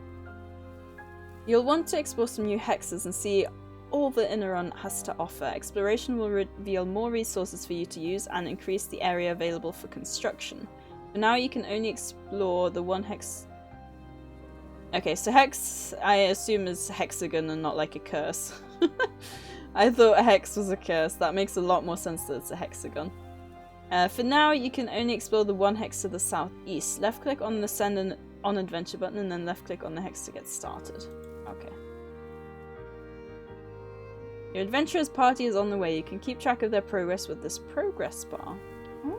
You'll want to explore some new hexes and see all the Inaron has to offer. Exploration will reveal more resources for you to use and increase the area available for construction. For now you can only explore the one hex. Okay, so hex I assume is hexagon and not like a curse. I thought a hex was a curse. That makes a lot more sense that it's a hexagon. For now, you can only explore the one hex to the southeast. Left click on the send on adventure button and then left click on the hex to get started. Okay. Your adventurer's party is on the way. You can keep track of their progress with this progress bar.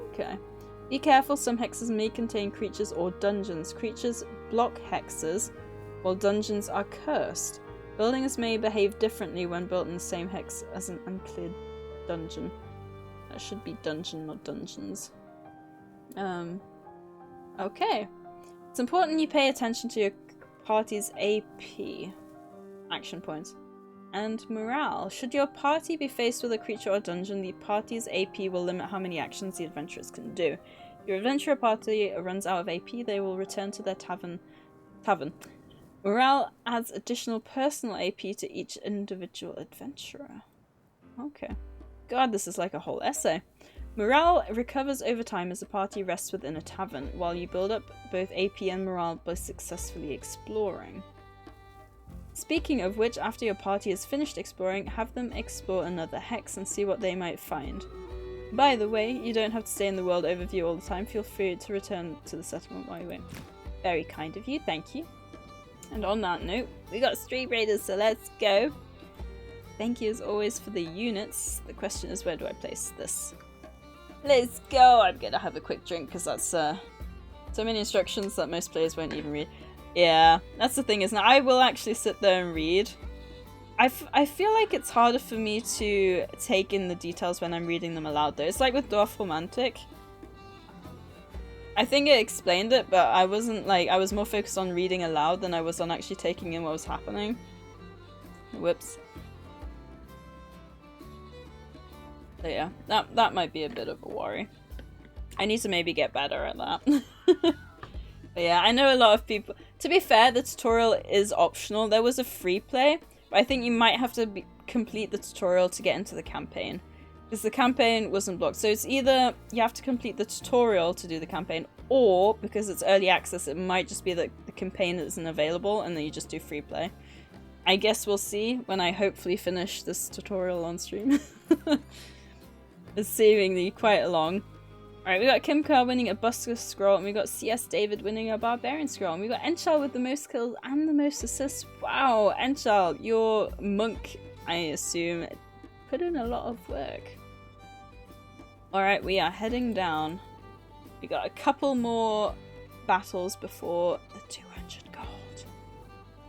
Okay. Be careful, some hexes may contain creatures or dungeons. Creatures block hexes, while dungeons are cursed. Buildings may behave differently when built in the same hex as an uncleared dungeon. That should be dungeon, not dungeons. Okay. It's important you pay attention to your party's AP. Action points. And morale. Should your party be faced with a creature or dungeon, the party's AP will limit how many actions the adventurers can do. If your adventurer party runs out of AP, they will return to their tavern. Morale adds additional personal AP to each individual adventurer. Okay. God, this is like a whole essay. Morale recovers over time as the party rests within a tavern, while you build up both AP and morale by successfully exploring. Speaking of which, after your party has finished exploring, have them explore another hex and see what they might find. By the way, you don't have to stay in the world overview all the time. Feel free to return to the settlement while you wait. Very kind of you, thank you. And on that note, we got Street Raiders, so let's go. Thank you as always for the units. The question is, where do I place this? Let's go! I'm gonna have a quick drink because that's so many instructions that most players won't even read. Yeah, that's the thing, isn't it? I will actually sit there and read. I feel like it's harder for me to take in the details when I'm reading them aloud though. It's like with Dwarf Romantic. I think it explained it, but I wasn't like, I was more focused on reading aloud than I was on actually taking in what was happening. Whoops. So yeah, that might be a bit of a worry. I need to maybe get better at that. But yeah, I know a lot of people... To be fair, the tutorial is optional. There was a free play, but I think you might have to complete the tutorial to get into the campaign. Because the campaign wasn't blocked. So it's either you have to complete the tutorial to do the campaign, or because it's early access, it might just be that the campaign isn't available and then you just do free play. I guess we'll see when I hopefully finish this tutorial on stream. It's seemingly quite long. Alright, we got Kim Carr winning a Busker scroll, and we got CS David winning a Barbarian scroll, and we got Enchal with the most kills and the most assists. Wow, Enchal, your monk, I assume, put in a lot of work. Alright, we are heading down. We got a couple more battles before the 200 gold.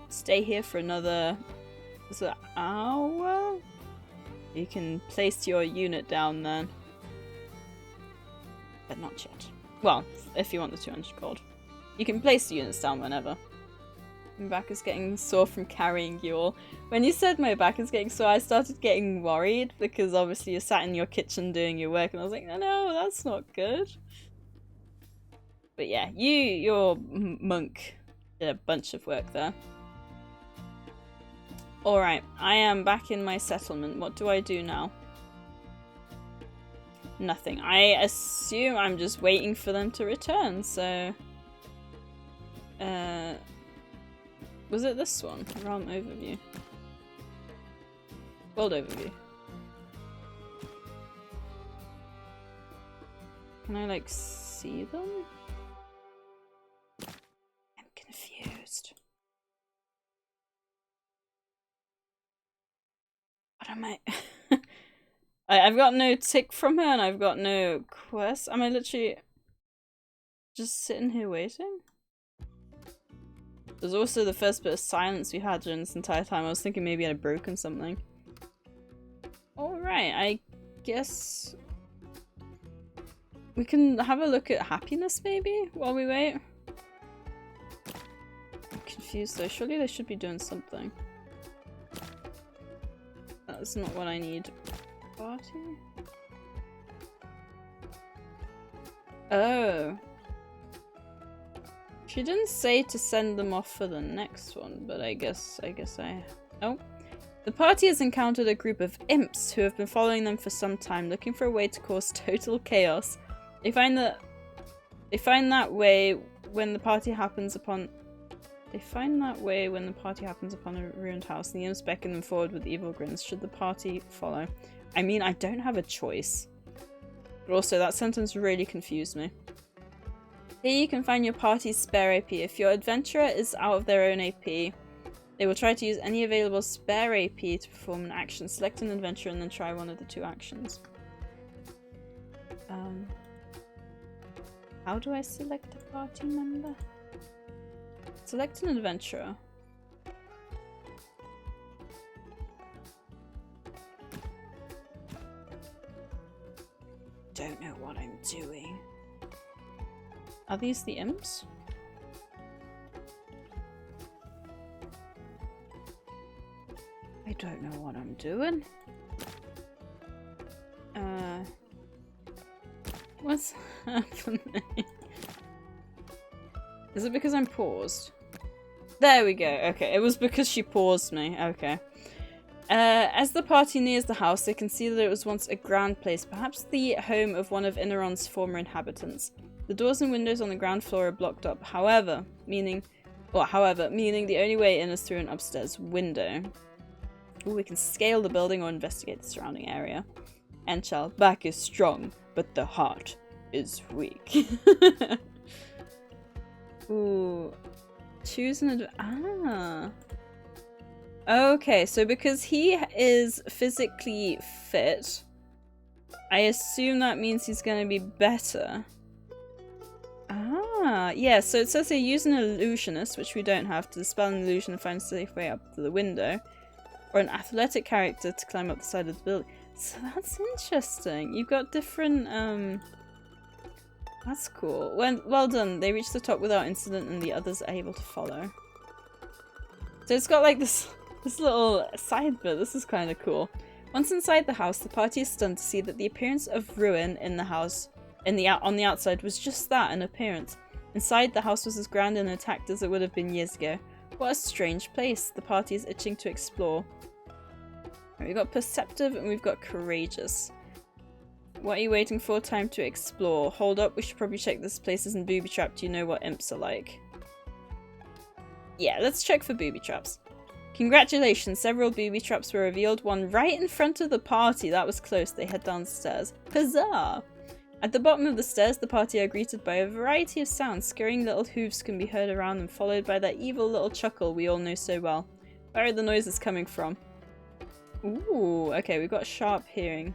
Stay here for another... is it an hour? You can place your unit down then. But not yet. Well, if you want the 200 gold. You can place the units down whenever. My back is getting sore from carrying you all. When you said my back is getting sore, I started getting worried because obviously you sat in your kitchen doing your work and I was like, no, that's not good. But yeah, your monk did a bunch of work there. Alright, I am back in my settlement. What do I do now? Nothing. I assume I'm just waiting for them to return, so... was it this one? Realm overview. World overview. Can I, like, see them? I'm confused. What am I? I've got no tick from her and I've got no quest. Am I literally just sitting here waiting? There's also the first bit of silence we had during this entire time. I was thinking maybe I'd broken something. Alright, I guess we can have a look at happiness maybe while we wait. I'm confused though. Surely they should be doing something. That's not what I need. Party? Oh. She didn't say to send them off for the next one, but I guess I... Oh. The party has encountered a group of imps who have been following them for some time, looking for a way to cause total chaos. They find that way when the party happens upon a ruined house, and the imps beckon them forward with evil grins should the party follow. I mean, I don't have a choice. But also, that sentence really confused me. Here you can find your party's spare AP. If your adventurer is out of their own AP, they will try to use any available spare AP to perform an action. Select an adventurer and then try one of the two actions. How do I select a party member? Select an adventurer. Don't know what I'm doing. Are these the imps? I don't know what I'm doing. What's happening? Is it because I'm paused? There we go. Okay, it was because she paused me. Okay. As the party nears the house, they can see that it was once a grand place, perhaps the home of one of Inaron's former inhabitants. The doors and windows on the ground floor are blocked up, meaning the only way in is through an upstairs window. Ooh, we can scale the building or investigate the surrounding area. Enchal, back is strong, but the heart is weak. Ooh. Choose an Okay, so because he is physically fit, I assume that means he's going to be better. Yeah, so it says here use an illusionist, which we don't have, to dispel an illusion and find a safe way up to the window. Or an athletic character to climb up the side of the building. So that's interesting. You've got different, that's cool. Well done. They reached the top without incident and the others are able to follow. So it's got like this little side bit. This is kind of cool. Once inside the house, the party is stunned to see that the appearance of ruin in the house, on the outside, was just that, an appearance. Inside, the house was as grand and intact as it would have been years ago. What a strange place. The party is itching to explore. We've got perceptive and we've got courageous. What are you waiting for? Time to explore. Hold up, we should probably check this place isn't booby-trapped. You know what imps are like. Yeah, let's check for booby traps. Congratulations, several booby traps were revealed. One right in front of the party. That was close. They head downstairs. Huzzah! At the bottom of the stairs, the party are greeted by a variety of sounds. Scurrying little hooves can be heard around them, followed by that evil little chuckle we all know so well. Where are the noises coming from? Ooh, okay, we've got sharp hearing.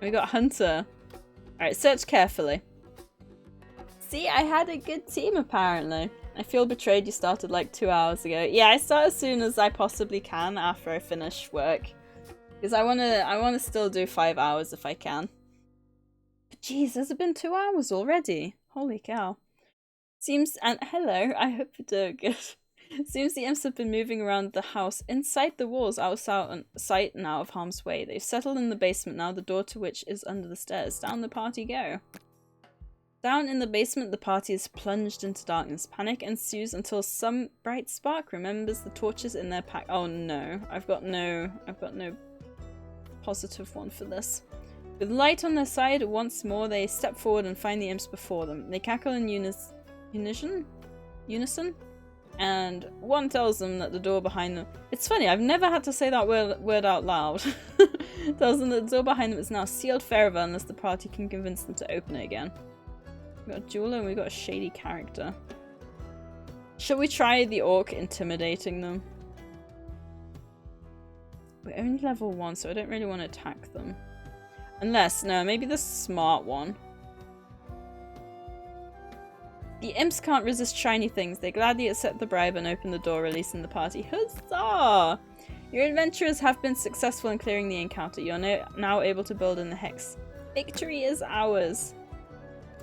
We got Hunter. Alright, search carefully. See, I had a good team apparently. I feel betrayed. You started like 2 hours ago. Yeah, I start as soon as I possibly can after I finish work. Because I wanna still do 5 hours if I can. But jeez, has it been 2 hours already? Holy cow. Seems, and hello, I hope you're doing good. Seems the imps have been moving around the house, inside the walls, outside on sight and out of harm's way. They've settled in the basement now, the door to which is under the stairs. Down the party go. Down in the basement, the party is plunged into darkness. Panic ensues until some bright spark remembers the torches in their pack. Oh no, I've got no positive one for this. With light on their side, once more they step forward and find the imps before them. They cackle in unison, and one tells them that the door behind them... It's funny, I've never had to say that word out loud. Tells them that the door behind them is now sealed forever unless the party can convince them to open it again. We've got a jeweler and we've got a shady character. Shall we try the orc intimidating them? We're only level 1, so I don't really want to attack them. Unless, no, maybe the smart one. The imps can't resist shiny things. They gladly accept the bribe and open the door, releasing the party. Huzzah! Your adventurers have been successful in clearing the encounter. You're now able to build in the hex. Victory is ours.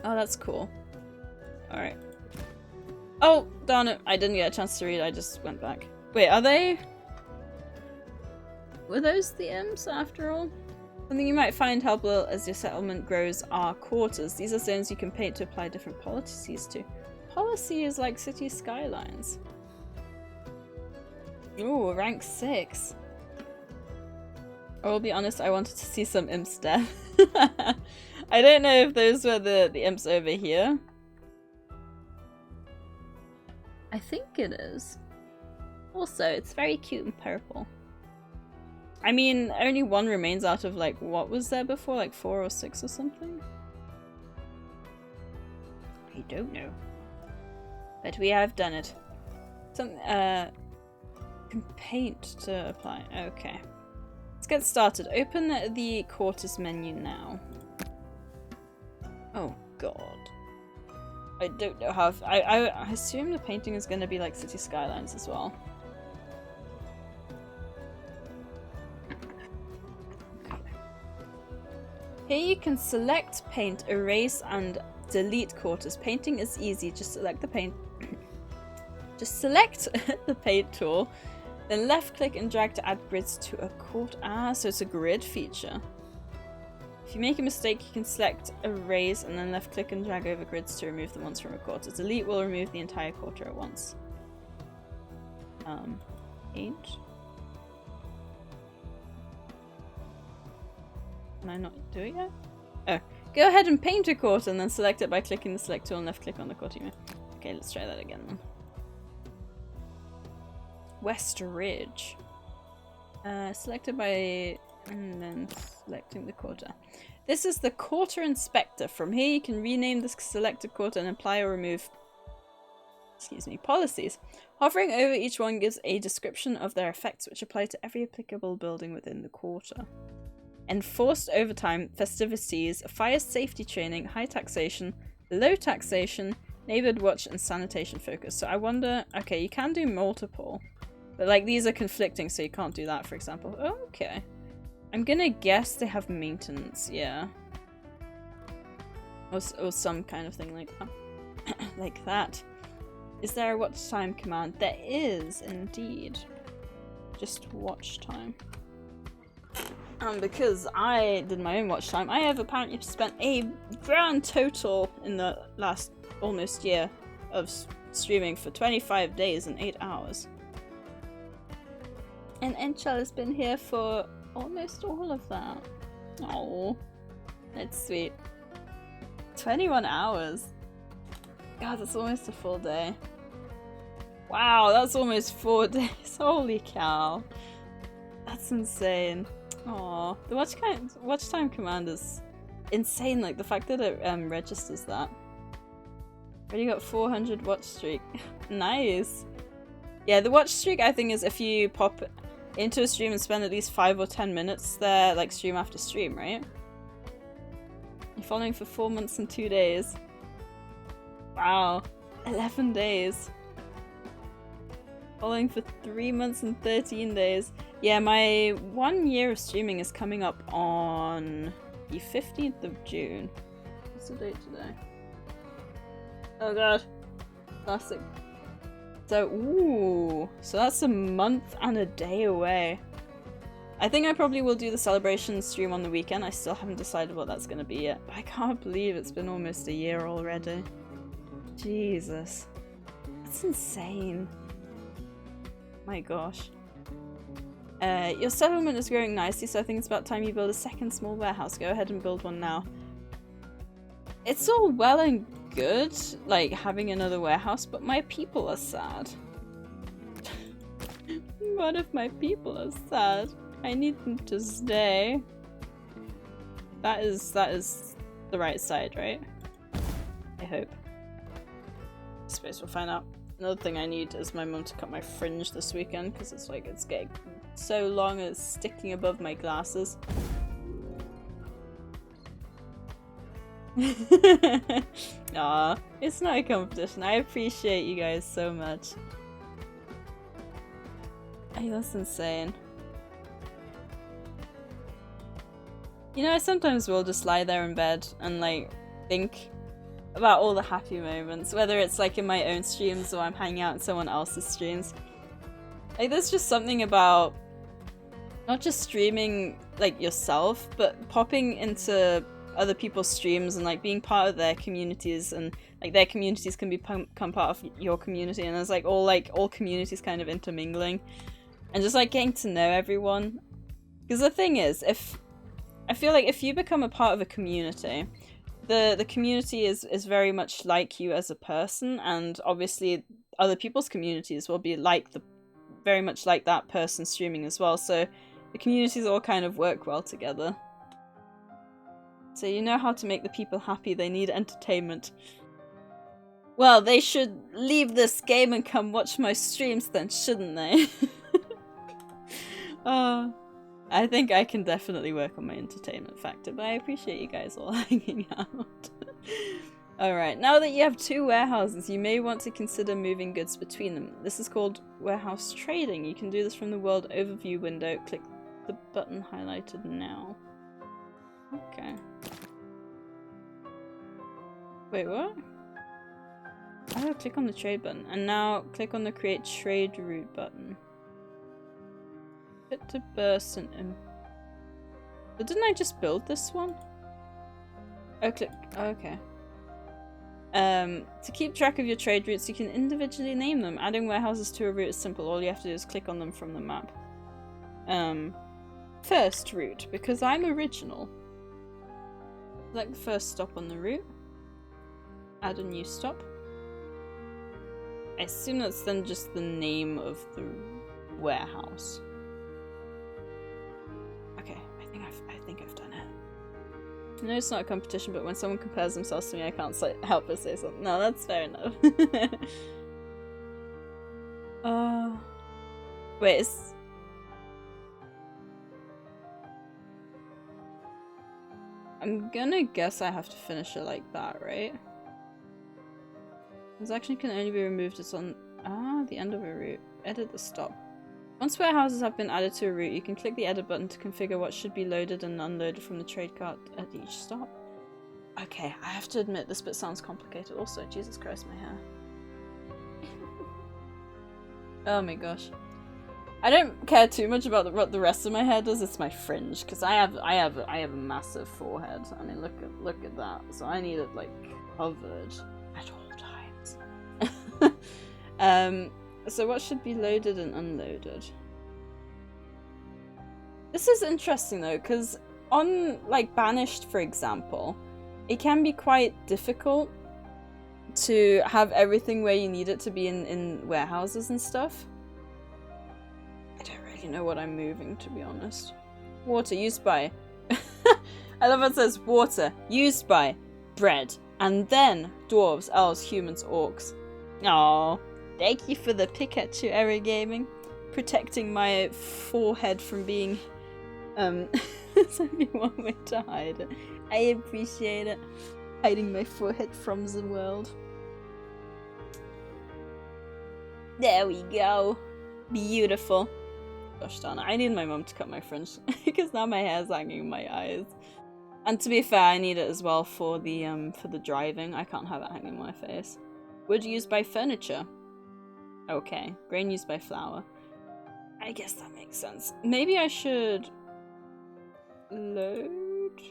Oh, that's cool. Alright. Oh, darn it. I didn't get a chance to read. I just went back. Wait, are they... Were those the imps after all? Something you might find helpful as your settlement grows are quarters. These are zones you can paint to apply different policies to. Policy is like city skylines. Ooh, rank 6. I'll be honest, I wanted to see some imps death. I don't know if those were the imps over here. I think it is. Also, it's very cute and purple. I mean, only one remains out of, like, what was there before? Like 4 or 6 or something? I don't know. But we have done it. Some, can paint to apply. Okay. Let's get started. Open the quarters menu now. Oh, God. I don't know how... I assume the painting is going to be like city skylines as well. Here you can select, paint, erase, and delete quarters. Painting is easy. Just select the paint. Just select the paint tool, then left-click and drag to add grids to a quarter. Ah, so it's a grid feature. If you make a mistake, you can select erase and then left-click and drag over grids to remove the ones from a quarter. Delete will remove the entire quarter at once. Paint. Can I not do it yet? Oh. Go ahead and paint a quarter and then select it by clicking the select tool and left click on the quarter. Okay, let's try that again then. West Ridge. Selected by... and then selecting the quarter. This is the quarter inspector. From here you can rename the selected quarter and apply or remove policies. Hovering over each one gives a description of their effects which apply to every applicable building within the quarter. Enforced overtime, festivities, fire safety training, high taxation, low taxation, neighborhood watch, and sanitation focus. So I wonder, okay, you can do multiple, but like these are conflicting, so you can't do that, for example. Oh, okay. I'm gonna guess they have maintenance, yeah. Or some kind of thing like that. Like that. Is there a watch time command? There is, indeed. Just watch time. Because I did my own watch time, I have apparently spent a grand total in the last almost year of streaming for 25 days and 8 hours. And Enchel has been here for almost all of that. Oh, that's sweet. 21 hours. God, that's almost a full day. Wow, that's almost 4 days. Holy cow. That's insane. Aw, the watch time command is insane, like the fact that it registers that. Already got 400 watch streak. Nice. Yeah, the watch streak I think is if you pop into a stream and spend at least 5 or 10 minutes there, like stream after stream, right? You're following for 4 months and 2 days. Wow. 11 days. Following for 3 months and 13 days. Yeah, my 1 year of streaming is coming up on the 15th of June. What's the date today? Oh god. Classic. So, ooh. So that's a month and a day away. I think I probably will do the celebration stream on the weekend. I still haven't decided what that's going to be yet. But I can't believe it's been almost a year already. Jesus. That's insane. My gosh. Your settlement is growing nicely, so I think it's about time you build a second small warehouse. Go ahead and build one now. It's all well and good, like, having another warehouse, but my people are sad. What if my people are sad? I need them to stay. That is the right side, right? I hope. I suppose we'll find out. Another thing I need is my mum to cut my fringe this weekend, because it's like, it's getting so long and it's sticking above my glasses. Aw, it's not a competition. I appreciate you guys so much. Hey, that's insane. You know, I sometimes will just lie there in bed and like think about all the happy moments, whether it's like in my own streams or I'm hanging out in someone else's streams. Like, there's just something about not just streaming like yourself, but popping into other people's streams and like being part of their communities, and like their communities can become part of your community, and there's like all communities kind of intermingling and just like getting to know everyone. Because the thing is, I feel like if you become a part of a community, the community is very much like you as a person, and obviously other people's communities will be like very much like that person streaming as well, so the communities all kind of work well together. So you know how to make the people happy. They need entertainment. Well, they should leave this game and come watch my streams then, shouldn't they? I think I can definitely work on my entertainment factor, but I appreciate you guys all hanging out. Alright, now that you have 2 warehouses, you may want to consider moving goods between them. This is called warehouse trading. You can do this from the world overview window. Click the button highlighted now. Okay. Wait, what? Oh, click on the trade button. And now click on the create trade route button. Fit to burst and but didn't I just build this one? Oh, click. Oh, okay. To keep track of your trade routes, you can individually name them. Adding warehouses to a route is simple. All you have to do is click on them from the map. First route, because I'm original. Select the first stop on the route. Add a new stop. I assume that's then just the name of the warehouse. Okay, I think I've done it. I know it's not a competition, but when someone compares themselves to me, I can't help but say something. No, that's fair enough. Wait, is... I'm gonna guess I have to finish it like that, right? Transaction can only be removed as on the end of a route. Edit the stop. Once warehouses have been added to a route, you can click the edit button to configure what should be loaded and unloaded from the trade cart at each stop. Okay, I have to admit this bit sounds complicated also. Jesus Christ, my hair. Oh my gosh. I don't care too much about what the rest of my hair does. It's my fringe, because I have a massive forehead. I mean, look at that. So I need it like covered at all times. So what should be loaded and unloaded? This is interesting though, because on like Banished, for example, it can be quite difficult to have everything where you need it to be in warehouses and stuff. I don't really know what I'm moving, to be honest. Water used by... I love how it says water used by bread, and then dwarves, elves, humans, orcs. Aww. Thank you for the Pikachu Era Gaming. Protecting my forehead from being... There's only one way to hide it. I appreciate it. Hiding my forehead from the world. There we go. Beautiful. Gosh darn it. I need my mum to cut my fringe because now my hair's hanging in my eyes. And to be fair, I need it as well for the driving. I can't have it hanging in my face. Wood used by furniture. Okay. Grain used by flour. I guess that makes sense. Maybe I should load?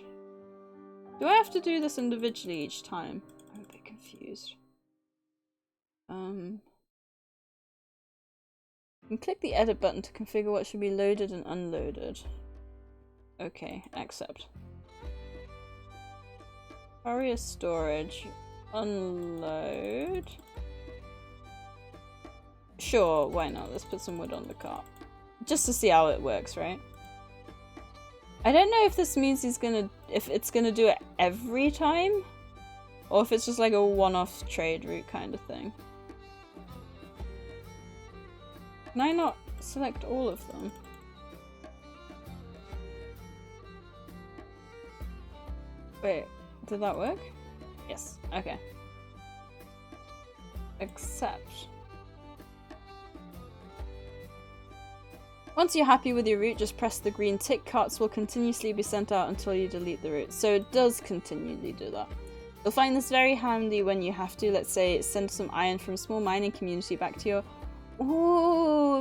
Do I have to do this individually each time? I'm a bit confused. You can click the edit button to configure what should be loaded and unloaded. Okay, accept. Barrier storage. Unload. Sure, why not? Let's put some wood on the cart. Just to see how it works, right? I don't know if this means if it's gonna do it every time, or if it's just like a one-off trade route kind of thing. Can I not select all of them? Wait, did that work? Yes, okay. Accept. Once you're happy with your route, just press the green tick. Carts will continuously be sent out until you delete the route. So it does continually do that. You'll find this very handy when you have to, let's say, send some iron from a small mining community back to your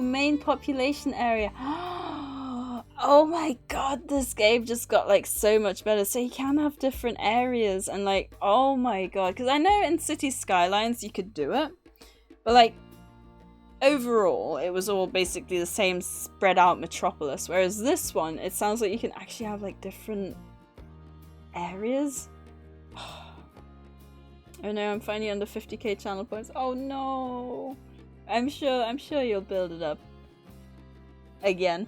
main population area. Oh my god, this game just got like so much better. So you can have different areas and like, oh my god. Because I know in City Skylines you could do it, but like overall it was all basically the same spread out metropolis. Whereas this one, it sounds like you can actually have like different areas. Oh no, I'm finally under 50k channel points. Oh no. I'm sure you'll build it up again.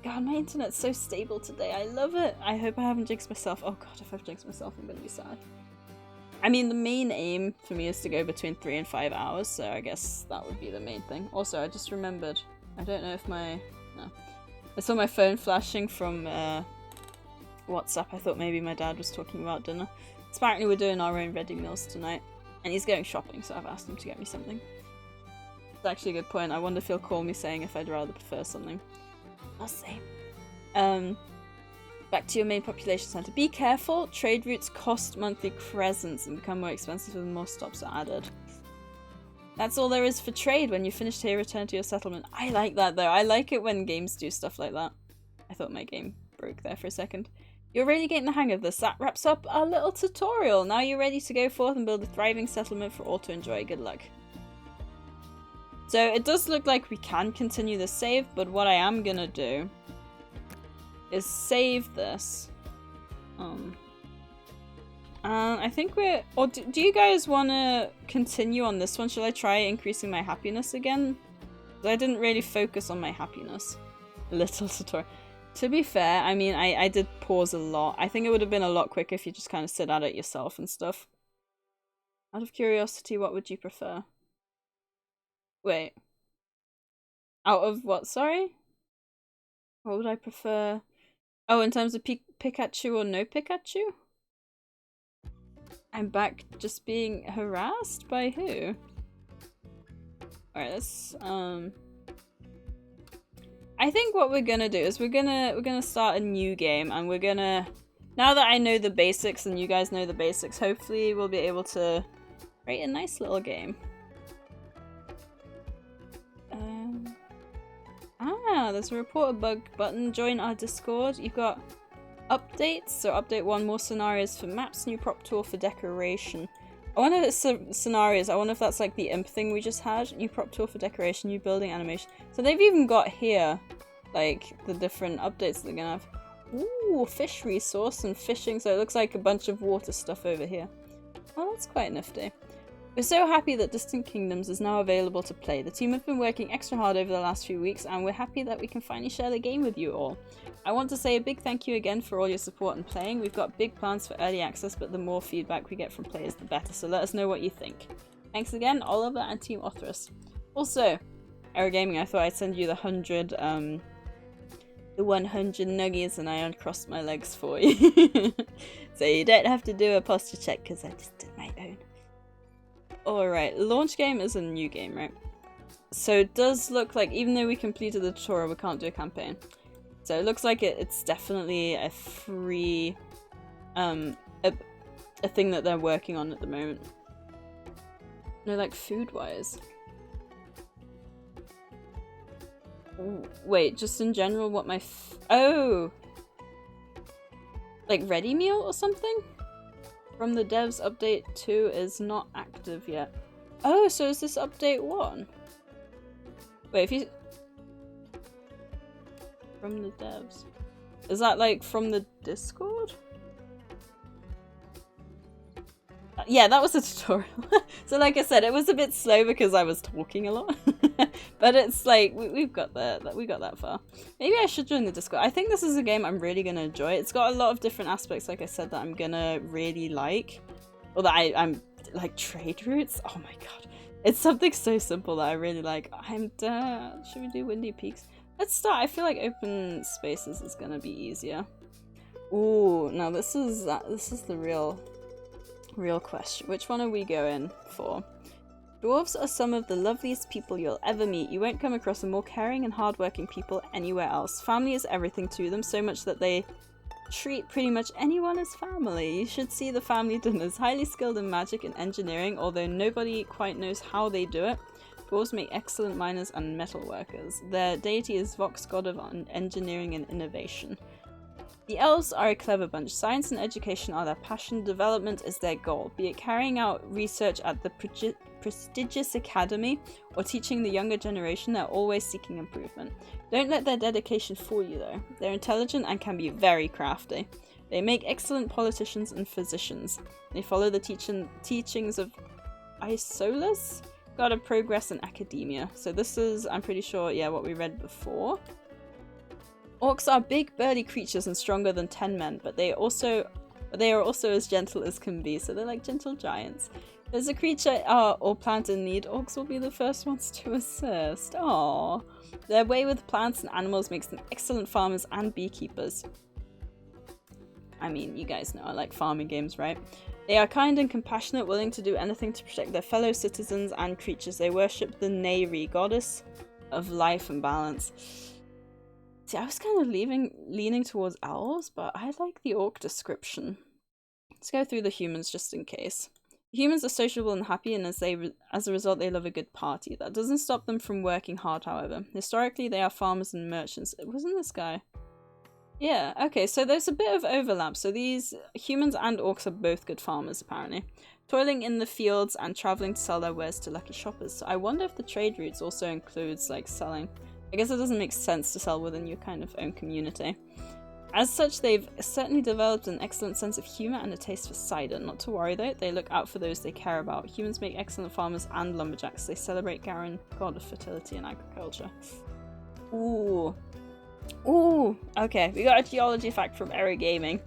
God, my internet's so stable today. I love it. I hope I haven't jinxed myself. Oh god, if I've jinxed myself, I'm gonna be sad. I mean, the main aim for me is to go between 3 and 5 hours, so I guess that would be the main thing. Also, I just remembered. I don't know if no. I saw my phone flashing from WhatsApp. I thought maybe my dad was talking about dinner. So apparently we're doing our own ready meals tonight. And he's going shopping, so I've asked him to get me something. It's actually a good point. I wonder if he'll call me saying if I'd rather prefer something. I'll see. Back to your main population center. Be careful. Trade routes cost monthly crescents and become more expensive when more stops are added. That's all there is for trade. When you're finished here, return to your settlement. I like that though. I like it when games do stuff like that. I thought my game broke there for a second. You're really getting the hang of this. That wraps up our little tutorial. Now you're ready to go forth and build a thriving settlement for all to enjoy. Good luck. So it does look like we can continue the save, but what I am gonna do is save this. I think we're... Or do you guys want to continue on this one? Should I try increasing my happiness again? I didn't really focus on my happiness. Little tutorial. To be fair, I mean, I did pause a lot. I think it would have been a lot quicker if you just kind of sit at it yourself and stuff. Out of curiosity, what would you prefer? Wait. Out of what, sorry? What would I prefer? Oh, in terms of Pikachu or no Pikachu? I'm back just being harassed? By who? Alright, let's, I think what we're gonna do is we're gonna start a new game, and we're gonna... Now that I know the basics and you guys know the basics, hopefully we'll be able to create a nice little game. There's a report a bug button. Join our Discord. You've got updates. So update 1, more scenarios for maps, new prop tool for decoration. I wonder if it's scenarios. I wonder if that's like the imp thing we just had. New prop tool for decoration, new building animation. So they've even got here like the different updates they're gonna have. Ooh, fish resource and fishing. So it looks like a bunch of water stuff over here. Oh, that's quite nifty. We're so happy that Distant Kingdoms is now available to play. The team have been working extra hard over the last few weeks, and we're happy that we can finally share the game with you all. I want to say a big thank you again for all your support and playing. We've got big plans for early access, but the more feedback we get from players, the better, so let us know what you think. Thanks again, Oliver and Team Othras. Also, Era Gaming, I thought I'd send you the 100 nuggies, and I uncrossed my legs for you. So you don't have to do a posture check, because I just did my own. Alright, launch game is a new game, right? So it does look like, even though we completed the tutorial, we can't do a campaign. So it looks like it's definitely a free, a thing that they're working on at the moment. No, like food-wise. Wait, just in general, what my oh! Like ready meal or something? From the devs, update 2 is not active yet. Oh, so is this update 1? Wait, if you... From the devs. Is that like from the Discord? Yeah, that was a tutorial. So like I said, it was a bit slow because I was talking a lot. But it's like, we got that far. Maybe I should join the Discord. I think this is a game I'm really gonna enjoy. It's got a lot of different aspects, like I said, that I'm gonna really like. Or that I'm like trade routes. Oh my god. It's something so simple that I really like. Should we do Windy Peaks? Let's start. I feel like open spaces is gonna be easier. Ooh, now this is the real question. Which one are we going for? Dwarves are some of the loveliest people you'll ever meet. You won't come across a more caring and hardworking people anywhere else. Family is everything to them, so much that they treat pretty much anyone as family. You should see the family dinners. Highly skilled in magic and engineering, although nobody quite knows how they do it. Dwarves make excellent miners and metal workers. Their deity is Vox, god of engineering and innovation. The elves are a clever bunch. Science and education are their passion. Development is their goal. Be it carrying out research at the prestigious academy or teaching the younger generation, they're always seeking improvement. Don't let their dedication fool you though. They're intelligent and can be very crafty. They make excellent politicians and physicians. They follow the teachings of Isolus, god of progress and academia. So this is, I'm pretty sure, yeah, what we read before. Orcs are big, burly creatures and stronger than 10 men, but they are also as gentle as can be, so they're like gentle giants. If there's a creature or plant in need, orcs will be the first ones to assist. Aww. Their way with plants and animals makes them excellent farmers and beekeepers. I mean, you guys know I like farming games, right? They are kind and compassionate, willing to do anything to protect their fellow citizens and creatures. They worship the Neyri, goddess of life and balance. See, I was kind of leaning towards elves, but I like the orc description. Let's go through the humans just in case. Humans are sociable and happy, and as a result, they love a good party. That doesn't stop them from working hard, however. Historically, they are farmers and merchants. Wasn't this guy? Yeah, okay, so there's a bit of overlap. So these humans and orcs are both good farmers, apparently. Toiling in the fields and traveling to sell their wares to lucky shoppers. So I wonder if the trade routes also includes, like, selling. I guess it doesn't make sense to sell within your kind of own community. As such, they've certainly developed an excellent sense of humour and a taste for cider. Not to worry though, they look out for those they care about. Humans make excellent farmers and lumberjacks. They celebrate Garen, god of fertility and agriculture. Ooh. Ooh! Okay, we got a geology fact from Era Gaming.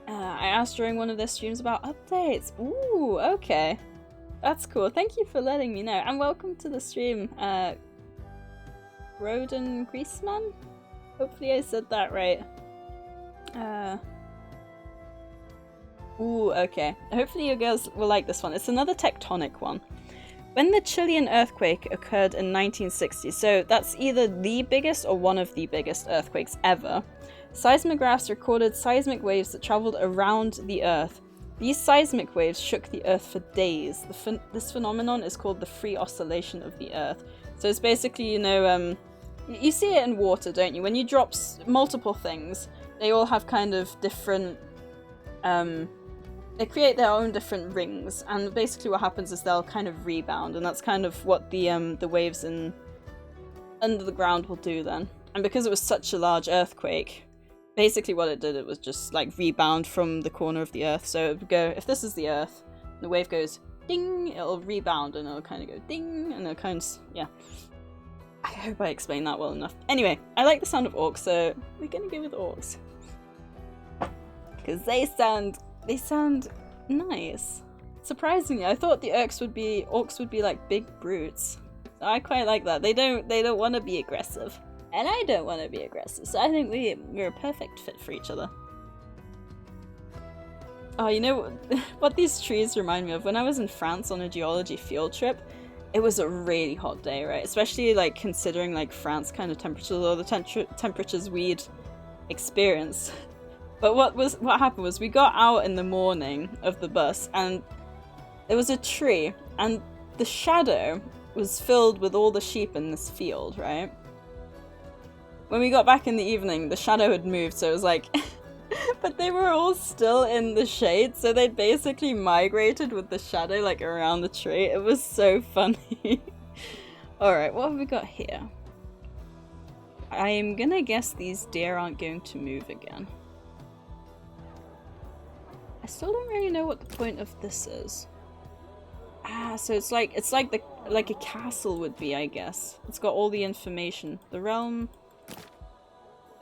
I asked during one of their streams about updates. Ooh, okay. That's cool. Thank you for letting me know. And welcome to the stream, Roden Greaseman? Hopefully I said that right. Ooh, okay. Hopefully you girls will like this one. It's another tectonic one. When the Chilean earthquake occurred in 1960, so that's either the biggest or one of the biggest earthquakes ever, seismographs recorded seismic waves that traveled around the Earth. These seismic waves shook the Earth for days. This phenomenon is called the free oscillation of the Earth. So it's basically, you know, you see it in water, don't you? When you drop multiple things, they all have kind of different, they create their own different rings, and basically what happens is they'll kind of rebound, and that's kind of what the waves under the ground will do then. And because it was such a large earthquake, basically what it did, it was just like rebound from the corner of the Earth. So it would go, if this is the Earth, the wave goes ding, it'll rebound and it'll kind of go ding, and it'll kind of, yeah. I hope I explained that well enough. Anyway, I like the sound of orcs, so we're gonna go with orcs. Because they sound nice. Surprisingly, I thought the orcs would be like big brutes. So I quite like that. They don't want to be aggressive. And I don't want to be aggressive, so I think we're a perfect fit for each other. Oh, you know what these trees remind me of? When I was in France on a geology field trip, it was a really hot day, right? Especially like considering like France kind of temperatures, or the temperatures we'd experienced. But what happened was we got out in the morning of the bus, and there was a tree, and the shadow was filled with all the sheep in this field, right? When we got back in the evening, the shadow had moved, so it was like... but they were all still in the shade, so they basically migrated with the shadow, like, around the tree. It was so funny. Alright, what have we got here? I'm gonna guess these deer aren't going to move again. I still don't really know what the point of this is. Ah, so it's like a castle would be, I guess. It's got all the information. The realm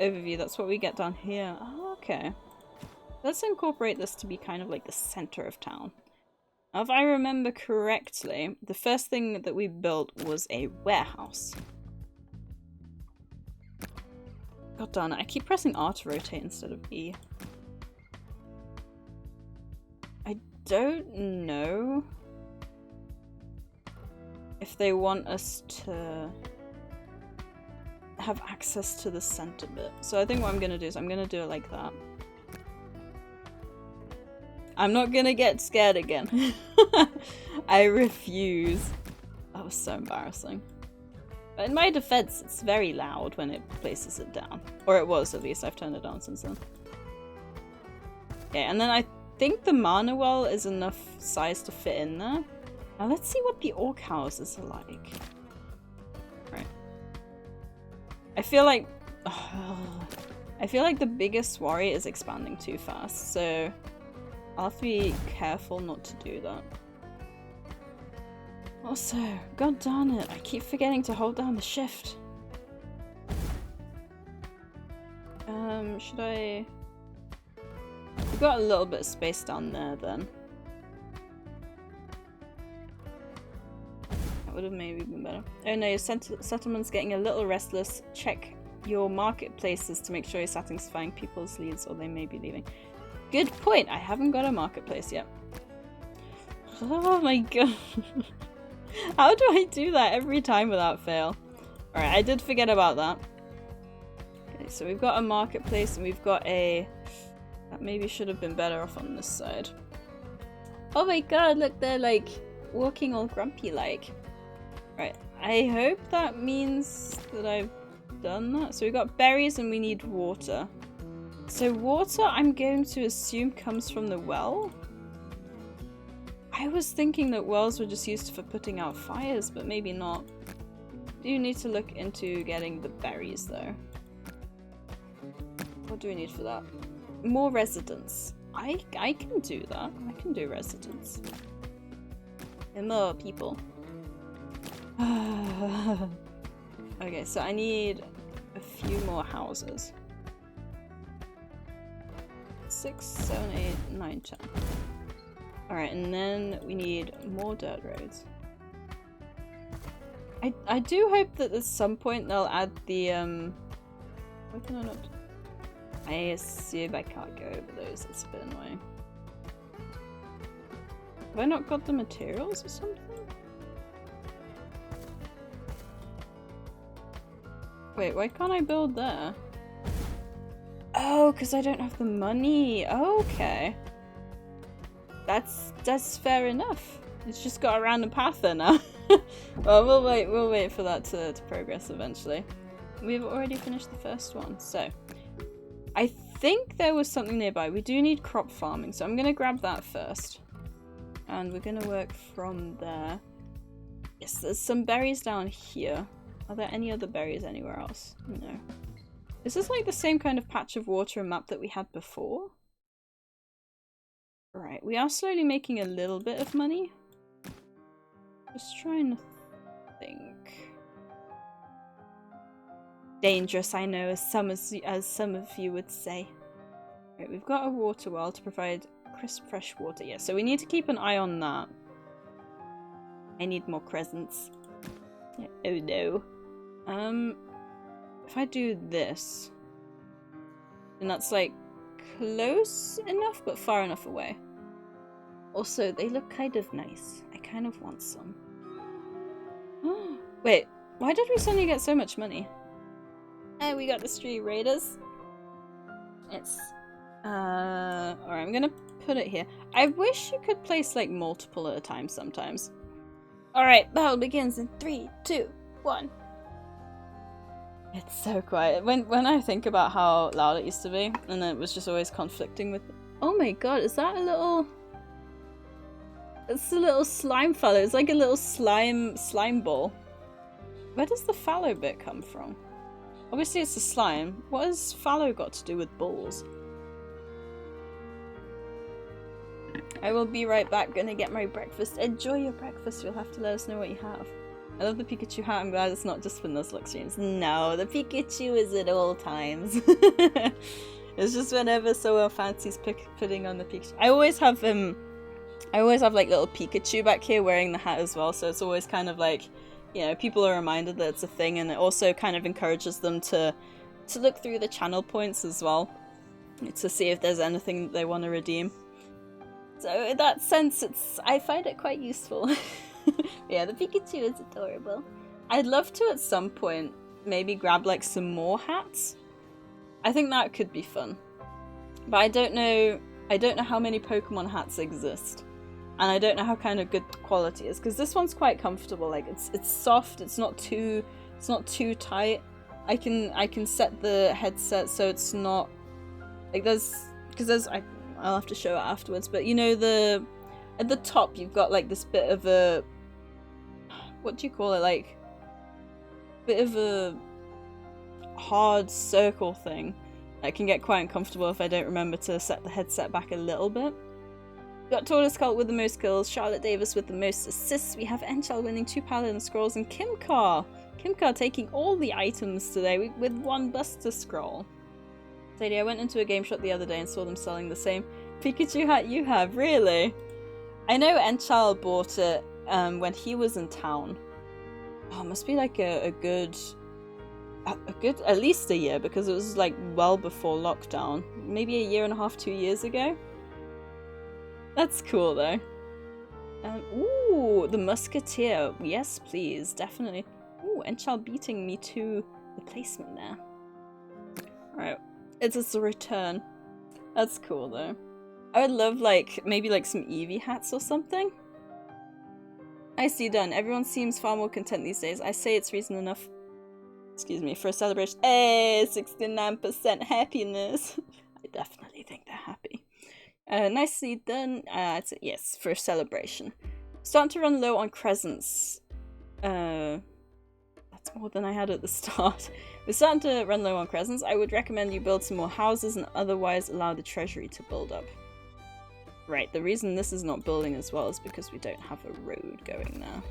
overview, that's what we get down here. Oh, okay. Let's incorporate this to be kind of like the center of town. Now, if I remember correctly, the first thing that we built was a warehouse. God darn it, I keep pressing R to rotate instead of E. I don't know if they want us to have access to the center bit. So I think what I'm gonna do is I'm gonna do it like that. I'm not gonna get scared again. I refuse. That was so embarrassing. But in my defense, it's very loud when it places it down. Or it was, at least. I've turned it down since then. Okay, and then I think the mana well is enough size to fit in there. Now let's see what the orc houses are like. Right. I feel like the biggest worry is expanding too fast, so I'll have to be careful not to do that. Also, god darn it, I keep forgetting to hold down the shift. Should I... We've got a little bit of space down there then. That would have maybe been better. Oh no, your settlement's getting a little restless. Check your marketplaces to make sure you're satisfying people's needs or they may be leaving. Good point! I haven't got a marketplace yet. Oh my god. How do I do that every time without fail? Alright, I did forget about that. Okay, so we've got a marketplace and we've got a... That maybe should have been better off on this side. Oh my god, look, they're like walking all grumpy like. Right, I hope that means that I've done that. So we've got berries and we need water. So water, I'm going to assume comes from the well. I was thinking that wells were just used for putting out fires, but maybe not. Do you need to look into getting the berries though? What do we need for that? More residents. I can do that. I can do residents. And more people. Okay, so I need a few more houses. 6, 7, 8, 9, 10. Alright, and then we need more dirt roads. I do hope that at some point they'll add the why can I not? I assume I can't go over those, it's a bit annoying. Have I not got the materials or something? Wait, why can't I build there? Oh, because I don't have the money. Okay. That's fair enough. It's just got a random path there now. Well, we'll wait for that to progress eventually. We've already finished the first one, so I think there was something nearby. We do need crop farming, so I'm gonna grab that first. And we're gonna work from there. Yes, there's some berries down here. Are there any other berries anywhere else? No. Is this like the same kind of patch of water and map that we had before? Right, we are slowly making a little bit of money. Just trying to think. Dangerous, I know, as some of you would say. Right, we've got a water well to provide crisp, fresh water. Yeah, so we need to keep an eye on that. I need more crescents. Yeah, oh no. If I do this, then that's like close enough, but far enough away. Also, they look kind of nice. I kind of want some. Wait, why did we suddenly get so much money? And we got the street raiders. It's alright, I'm gonna put it here. I wish you could place like multiple at a time sometimes. Alright, battle begins in 3, 2, 1. It's so quiet. When I think about how loud it used to be, and it was just always conflicting with... Oh my god, is that a little... It's a little slime fallow. It's like a little slime ball. Where does the fallow bit come from? Obviously it's a slime. What has fallow got to do with balls? I will be right back, gonna get my breakfast. Enjoy your breakfast, you'll have to let us know what you have. I love the Pikachu hat, I'm glad it's not just for Nuzlocke streams. No, the Pikachu is at all times. It's just whenever someone fancies putting on the Pikachu. I always have like little Pikachu back here wearing the hat as well, so it's always kind of like, you know, people are reminded that it's a thing, and it also kind of encourages them to look through the channel points as well, to see if there's anything that they want to redeem. So in that sense, I find it quite useful. Yeah, the Pikachu is adorable. I'd love to at some point maybe grab like some more hats. I think that could be fun. But I don't know how many Pokemon hats exist. And I don't know how kind of good the quality is, because this one's quite comfortable. Like it's soft, it's not too tight. I can set the headset so it's not like I'll have to show it afterwards, but you know, at the top you've got like this bit of a, what do you call it, like bit of a hard circle thing. It can get quite uncomfortable if I don't remember to set the headset back a little bit. We got Tortoise Cult with the most kills, Charlotte Davis with the most assists, we have Enchal winning 2 Paladin Scrolls, and Kimcar taking all the items today with 1 Buster Scroll. Sadie, I went into a game shop the other day and saw them selling the same Pikachu hat you have. Really? I know Enchal bought it when he was in town. Oh, it must be like a good at least a year, because it was like well before lockdown. Maybe a year and a half, 2 years ago. That's cool though. Ooh, the Musketeer. Yes, please, definitely. Ooh, Enchal beating me to the placement there. Alright. It's a return. That's cool though. I would love like maybe like some Eevee hats or something. I see, done. Everyone seems far more content these days. I say it's reason enough. Excuse me, for a celebration. Hey, 69% happiness. I definitely think they're happy. Nicely done. Yes, for a celebration. Starting to run low on crescents. That's more than I had at the start. We're starting to run low on crescents. I would recommend you build some more houses and otherwise allow the treasury to build up. Right, the reason this is not building as well is because we don't have a road going there.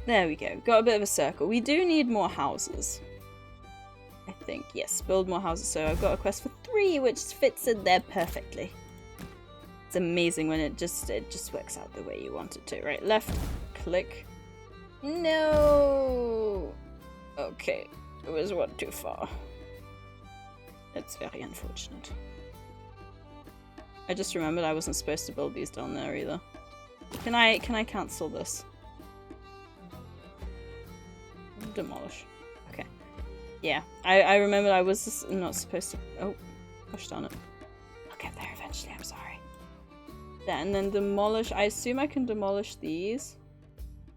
There we go. Got a bit of a circle. We do need more houses. I think. Yes, build more houses. So I've got a quest for 3, which fits in there perfectly. It's amazing when it just works out the way you want it to. Right, left click. No! Okay, it was one too far. It's very unfortunate. I just remembered I wasn't supposed to build these down there either. Can I cancel this? Demolish. Okay. Yeah, I remembered I was just not supposed to... Oh, gosh darn it. I'll get there eventually, I'm sorry. Yeah, and then demolish. I assume I can demolish these.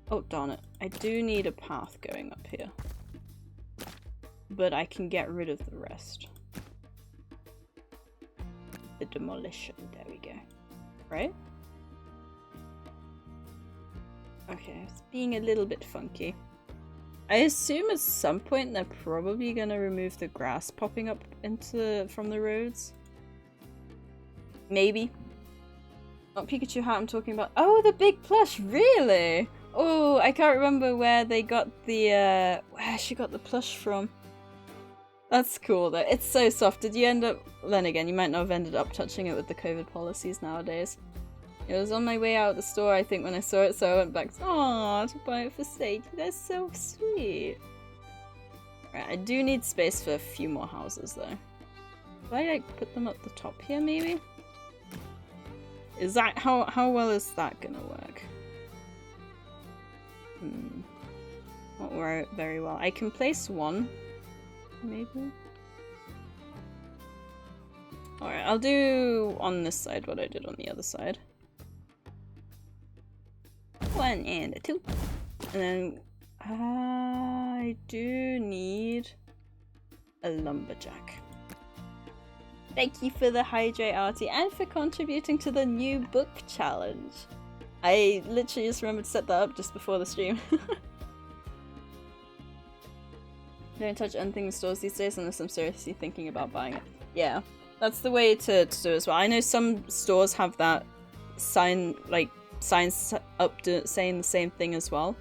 Oh, darn it. I do need a path going up here. But I can get rid of the rest. The demolition. There we go. Right? Okay, it's being a little bit funky. I assume at some point they're probably gonna remove the grass popping up from the roads. Maybe. Not Pikachu hat I'm talking about. Oh, the big plush! Really? Oh, I can't remember where they got the, where she got the plush from. That's cool though. It's so soft. Did you end up... Then again, you might not have ended up touching it with the COVID policies nowadays. It was on my way out of the store, I think, when I saw it, so I went back to buy it for Sadie. That's so sweet. Right, I do need space for a few more houses though. Do I like put them up the top here maybe? Is that... how well is that gonna work? Not work very well. I can place one, maybe. Alright, I'll do on this side what I did on the other side. 1 and a 2. And then I do need a lumberjack. Thank you for the hydrate, Artie, and for contributing to the new book challenge. I literally just remembered to set that up just before the stream. Don't touch anything in stores these days unless I'm seriously thinking about buying it. Yeah, that's the way to do it as well. I know some stores have that sign, like signs up saying the same thing as well.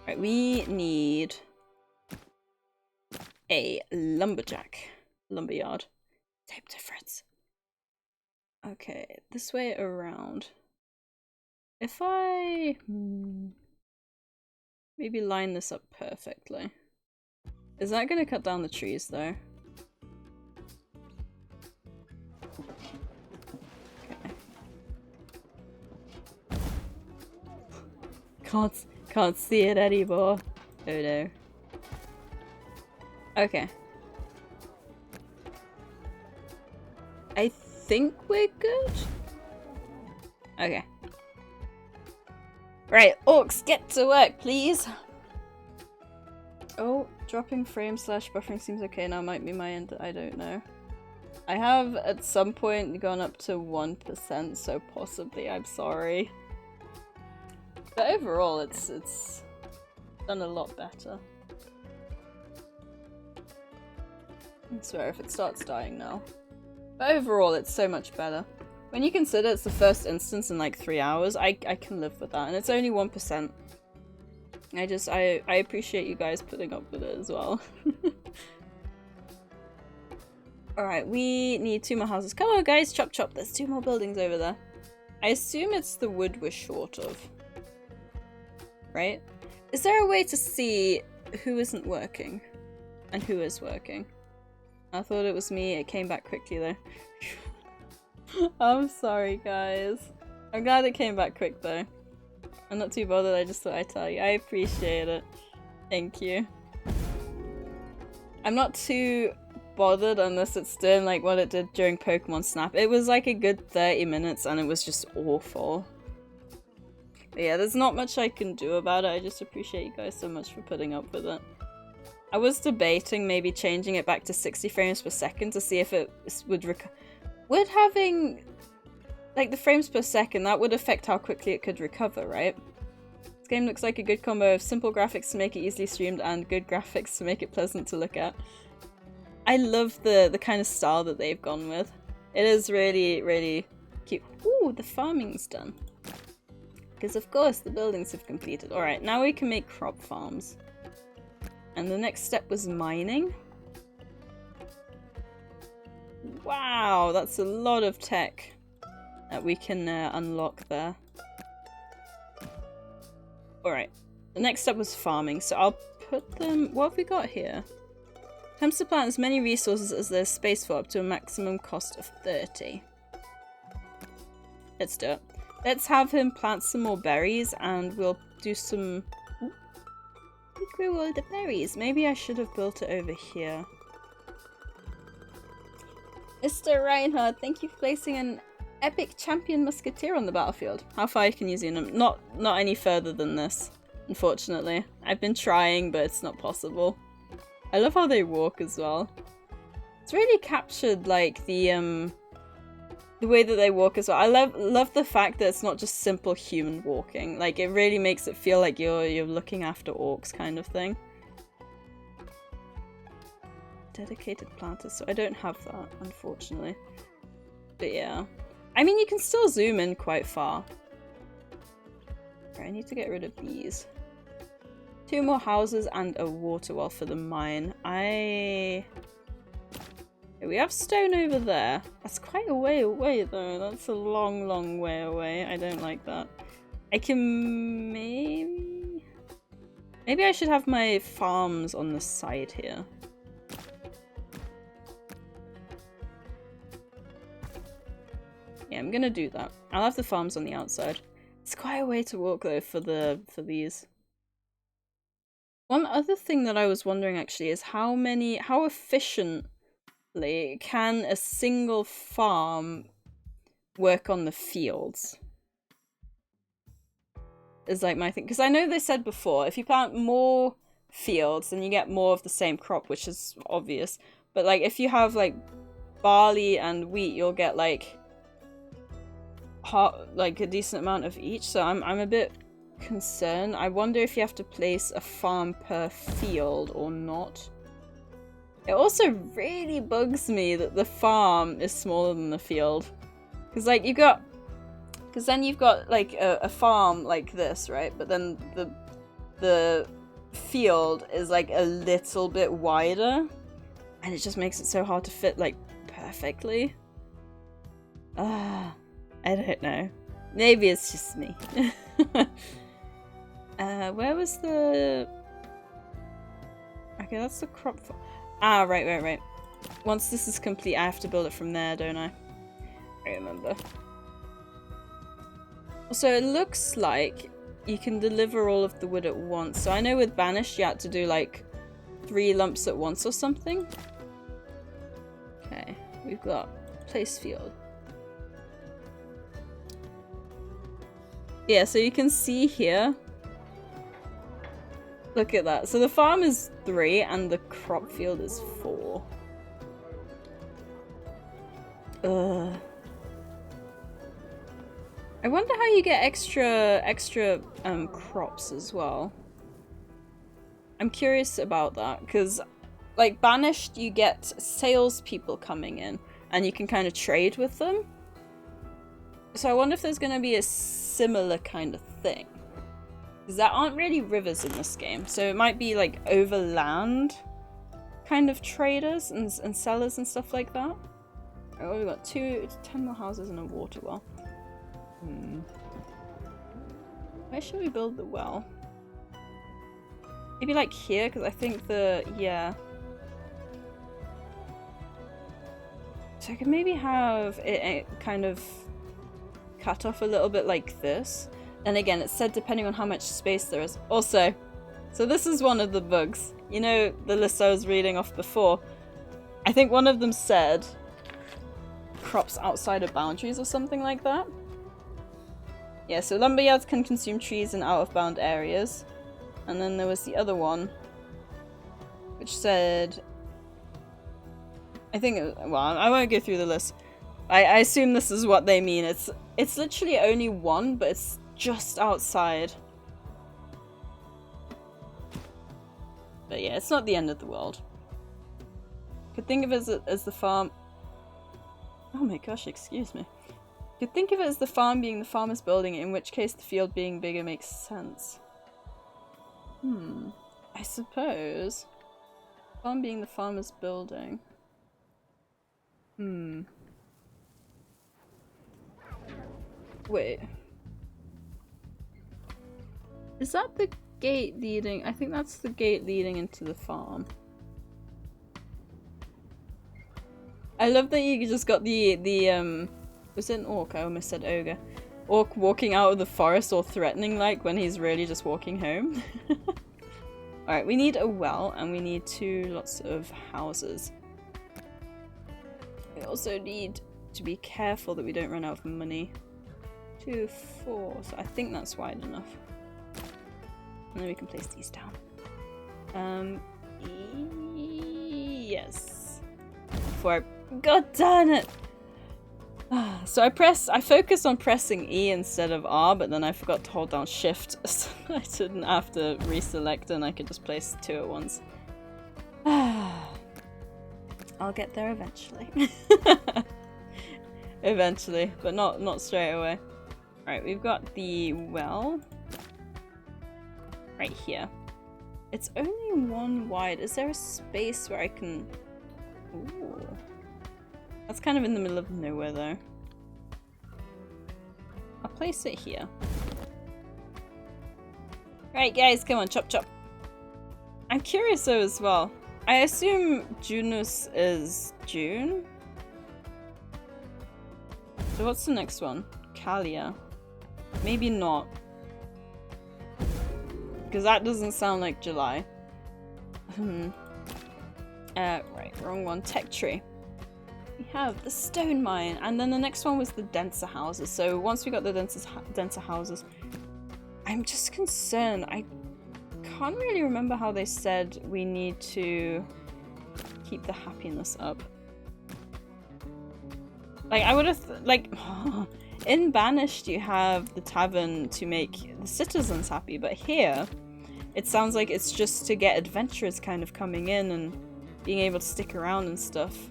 Right, we need a lumberjack. Lumberyard. Tape difference. Okay, this way around. If I maybe line this up perfectly. Is that gonna cut down the trees though? Okay. Can't see it anymore. Oh no. Okay. I think we're good. Okay. Right, orcs, get to work, please. Oh, dropping frame / buffering seems okay now. Might be my end. I don't know. I have at some point gone up to 1%, so possibly. I'm sorry. But overall, it's done a lot better. I swear if it starts dying now. But overall, it's so much better. When you consider it's the first instance in like 3 hours, I can live with that. And it's only 1%. I appreciate you guys putting up with it as well. Alright, we need 2 more houses. Come on guys, chop chop. There's 2 more buildings over there. I assume it's the wood we're short of. Right? Is there a way to see who isn't working? And who is working? I thought it was me. It came back quickly though. I'm sorry guys. I'm glad it came back quick though. I'm not too bothered, I just thought I'd tell you. I appreciate it. Thank you. I'm not too bothered unless it's doing like what it did during Pokemon Snap. It was like a good 30 minutes and it was just awful. But yeah, there's not much I can do about it. I just appreciate you guys so much for putting up with it. I was debating maybe changing it back to 60 frames per second to see if it would having like the frames per second, that would affect how quickly it could recover, right? This game looks like a good combo of simple graphics to make it easily streamed and good graphics to make it pleasant to look at. I love the kind of style that they've gone with. It is really, really cute. Ooh, the farming's done. Because of course the buildings have completed. Alright, now we can make crop farms. And the next step was mining. Wow, that's a lot of tech that we can unlock there. Alright, the next step was farming, so I'll put them... What have we got here? Attempts to plant as many resources as there's space for up to a maximum cost of 30. Let's do it. Let's have him plant some more berries and we'll do some... Ooh. We grew all the berries. Maybe I should have built it over here. Mr. Reinhardt, thank you for placing an epic champion musketeer on the battlefield. How far can you zoom them? Not any further than this, unfortunately. I've been trying, but it's not possible. I love how they walk as well. It's really captured like the way that they walk as well. I love the fact that it's not just simple human walking. Like it really makes it feel like you're looking after orcs kind of thing. Dedicated planters, so I don't have that, unfortunately. But yeah. I mean, you can still zoom in quite far. Right, I need to get rid of these. 2 more houses and a water well for the mine. Okay, we have stone over there. That's quite a way away though. That's a long, long way away. I don't like that. I can maybe I should have my farms on the side here. Yeah, I'm gonna do that. I'll have the farms on the outside. It's quite a way to walk though for these. One other thing that I was wondering actually is how efficiently can a single farm work on the fields? is like my thing. Because I know they said before, if you plant more fields, then you get more of the same crop, which is obvious. But like if you have like barley and wheat, you'll get like a decent amount of each. So I'm a bit concerned. I wonder if you have to place a farm per field or not. It also really bugs me that the farm is smaller than the field. Because like then you've got like a farm like this, right? But then the field is like a little bit wider, and it just makes it so hard to fit like perfectly. I don't know. Maybe it's just me. Where was the... Okay, that's the crop farm. Ah, right. Once this is complete, I have to build it from there, don't I? I remember. So it looks like you can deliver all of the wood at once. So I know with Banished you had to do like 3 lumps at once or something. Okay, we've got place field. Yeah, so you can see here. Look at that. So the farm is 3 and the crop field is 4. Ugh. I wonder how you get extra crops as well. I'm curious about that, because like Banished you get salespeople coming in and you can kind of trade with them. So I wonder if there's going to be a similar kind of thing. Because there aren't really rivers in this game, so it might be like overland kind of traders and sellers and stuff like that. Oh, we've got 10 more houses and a water well. Where should we build the well? Maybe like here, because I think yeah. So I could maybe have it kind of cut off a little bit like this. And again, it said depending on how much space there is. Also, so this is one of the bugs. You know the list I was reading off before? I think one of them said crops outside of boundaries or something like that. Yeah, so lumberyards can consume trees in out-of-bound areas. And then there was the other one, which said... I think, well, I won't go through the list. I assume this is what they mean. It's literally only one, but it's just outside. But yeah, it's not the end of the world. Could think of it as the farm... Oh my gosh, excuse me. Could think of it as the farm being the farmer's building, in which case the field being bigger makes sense. I suppose. Farm being the farmer's building. Wait. Is that the gate leading? I think that's the gate leading into the farm. I love that you just got the was it an orc? I almost said ogre. Orc walking out of the forest all threatening like when he's really just walking home. Alright, we need a well and we need 2 lots of houses. We also need to be careful that we don't run out of money. 2, 4, so I think that's wide enough. And then we can place these down. Yes. Before God damn it! So I focused on pressing E instead of R, but then I forgot to hold down Shift, so I didn't have to reselect and I could just place 2 at once. I'll get there eventually. Eventually, but not straight away. Alright, we've got the well. Right here. It's only 1 wide. Is there a space where I can... Ooh. That's kind of in the middle of nowhere though. I'll place it here. Right guys, come on, chop chop. I'm curious though as well. I assume Junus is June? So what's the next one? Kalia. Maybe not. Because that doesn't sound like July. Right, wrong one. Tech tree. We have the stone mine, and then the next one was the denser houses. So once we got the denser houses, I'm just concerned. I can't really remember how they said we need to keep the happiness up. Like, I would have, like, in Banished you have the tavern to make the citizens happy, but here it sounds like it's just to get adventurers kind of coming in and being able to stick around and stuff.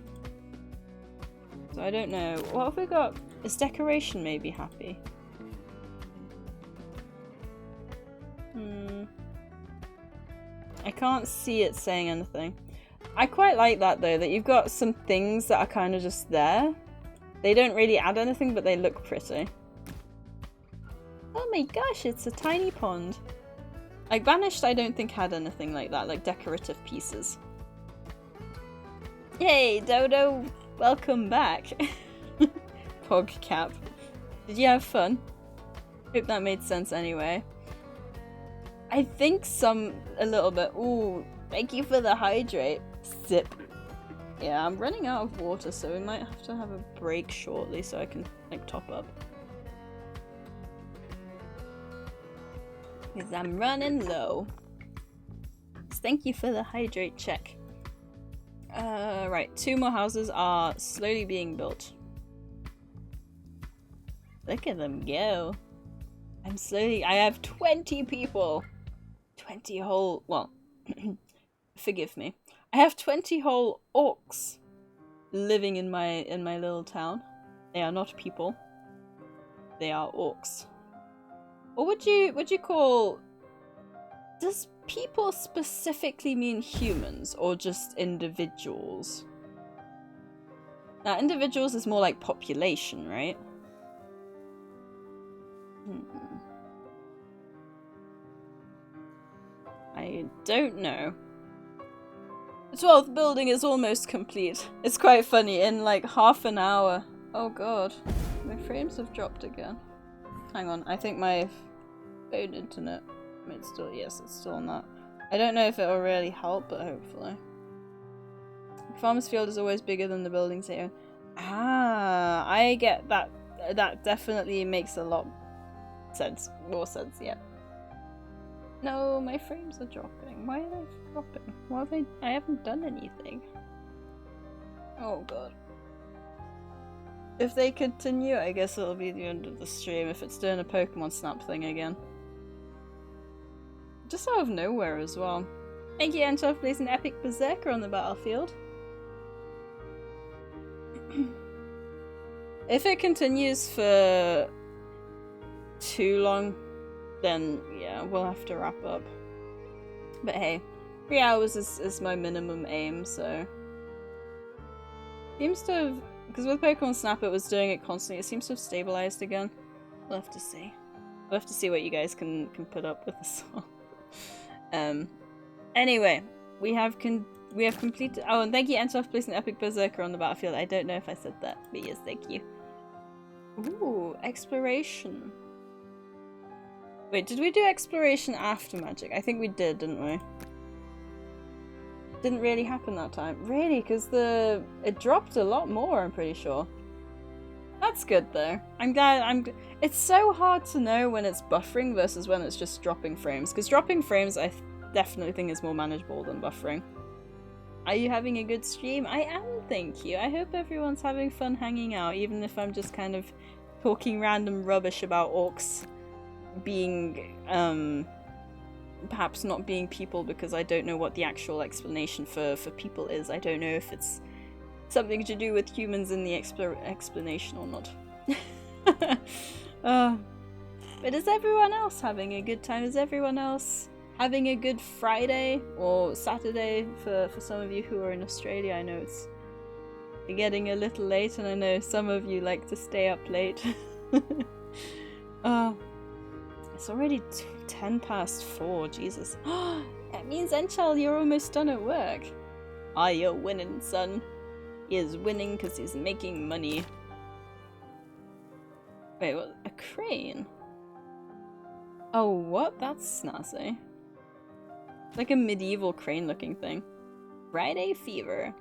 So I don't know. What have we got? Is decoration maybe happy? I can't see it saying anything. I quite like that though, that you've got some things that are kind of just there. They don't really add anything, but they look pretty. Oh my gosh, it's a tiny pond. Like, Banished I don't think had anything like that, like decorative pieces. Yay, Dodo! Welcome back. Pog cap. Did you have fun? Hope that made sense anyway. I think a little bit. Ooh, thank you for the hydrate. Sip. Yeah, I'm running out of water, so we might have to have a break shortly so I can, like, top up. Because I'm running low. So thank you for the hydrate check. Right, 2 more houses are slowly being built. Look at them go. I have 20 people. 20 whole, well, forgive me. I have 20 whole orcs living in my little town. They are not people. They are orcs. Or would you call, does people specifically mean humans or just individuals? Now, individuals is more like population, right? I don't know. The 12th building is almost complete. It's quite funny, in like half an hour. Oh god, my frames have dropped again. Hang on, I think my phone internet might still, yes, it's still on that. I don't know if it will really help, but hopefully. Farmer's field is always bigger than the buildings here. Ah, I get that. That definitely makes a lot sense. More sense, yeah. No, my frames are dropping. Why are they dropping? Why have I haven't done anything. Oh god. If they continue, I guess it'll be the end of the stream if it's doing a Pokemon Snap thing again. Just out of nowhere as well. Thank you, Angela, for placing an epic berserker on the battlefield. If it continues for too long, then yeah, we'll have to wrap up. But hey, 3 hours is my minimum aim, so... Seems to have... Because with Pokemon Snap it was doing it constantly, it seems to have stabilized again. We'll have to see. We'll have to see what you guys can put up with as well. Anyway, we have completed... Oh, and thank you, Entoff, for placing an epic berserker on the battlefield. I don't know if I said that, but yes, thank you. Ooh, exploration. Wait, did we do exploration after magic? I think we did, didn't we? Didn't really happen that time. Really? Because it dropped a lot more, I'm pretty sure. That's good though. I'm glad. It's so hard to know when it's buffering versus when it's just dropping frames. Because dropping frames I definitely think is more manageable than buffering. Are you having a good stream? I am, thank you. I hope everyone's having fun hanging out, even if I'm just kind of talking random rubbish about orcs being, perhaps not being people, because I don't know what the actual explanation for people is. I don't know if it's something to do with humans in the explanation or not. But is everyone else having a good time? Is everyone else having a good Friday or Saturday for some of you who are in Australia? I know it's getting a little late, and I know some of you like to stay up late. It's already 4:10. Jesus. That means, Enchal, you're almost done at work. Ah, you're winning, son. He is winning because he's making money. Wait, what? A crane? Oh, what? That's snazzy. Like a medieval crane looking thing. Friday fever.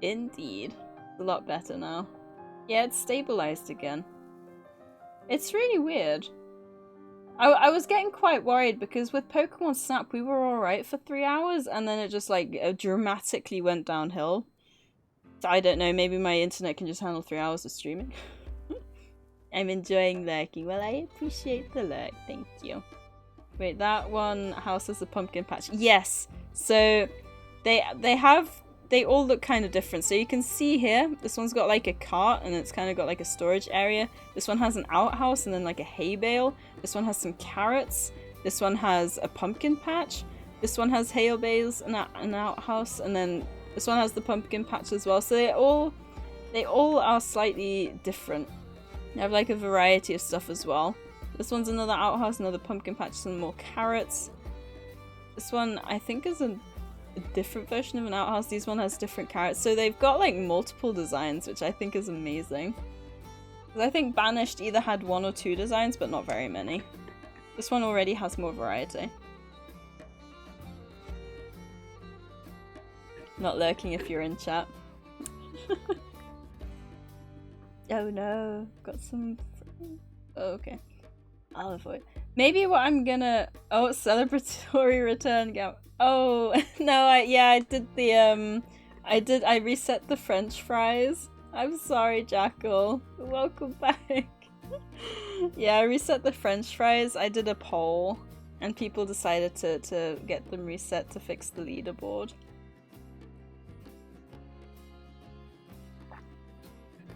Indeed. It's a lot better now. Yeah, it's stabilized again. It's really weird. I was getting quite worried because with Pokemon Snap we were alright for 3 hours and then it just like dramatically went downhill. So I don't know, maybe my internet can just handle 3 hours of streaming. I'm enjoying lurking. Well, I appreciate the lurk, thank you. Wait, that one house has a pumpkin patch. Yes! So they all look kind of different. So you can see here, this one's got like a cart and it's kind of got like a storage area. This one has an outhouse and then like a hay bale. This one has some carrots. This one has a pumpkin patch. This one has hay bales and an outhouse, and then this one has the pumpkin patch as well. So they all are slightly different. They have like a variety of stuff as well. This one's another outhouse, another pumpkin patch, some more carrots. This one I think is a different version of an outhouse. This one has different carrots. So they've got like multiple designs, which I think is amazing. Because I think Banished either had 1 or 2 designs, but not very many. This one already has more variety. Not lurking if you're in chat. Oh no, got some... Oh, okay. I'll avoid. Maybe what I'm gonna... Oh, celebratory return go. Oh, no, I did the, I reset the French fries. I'm sorry, Jackal. Welcome back. Yeah, I reset the French fries. I did a poll, and people decided to get them reset to fix the leaderboard.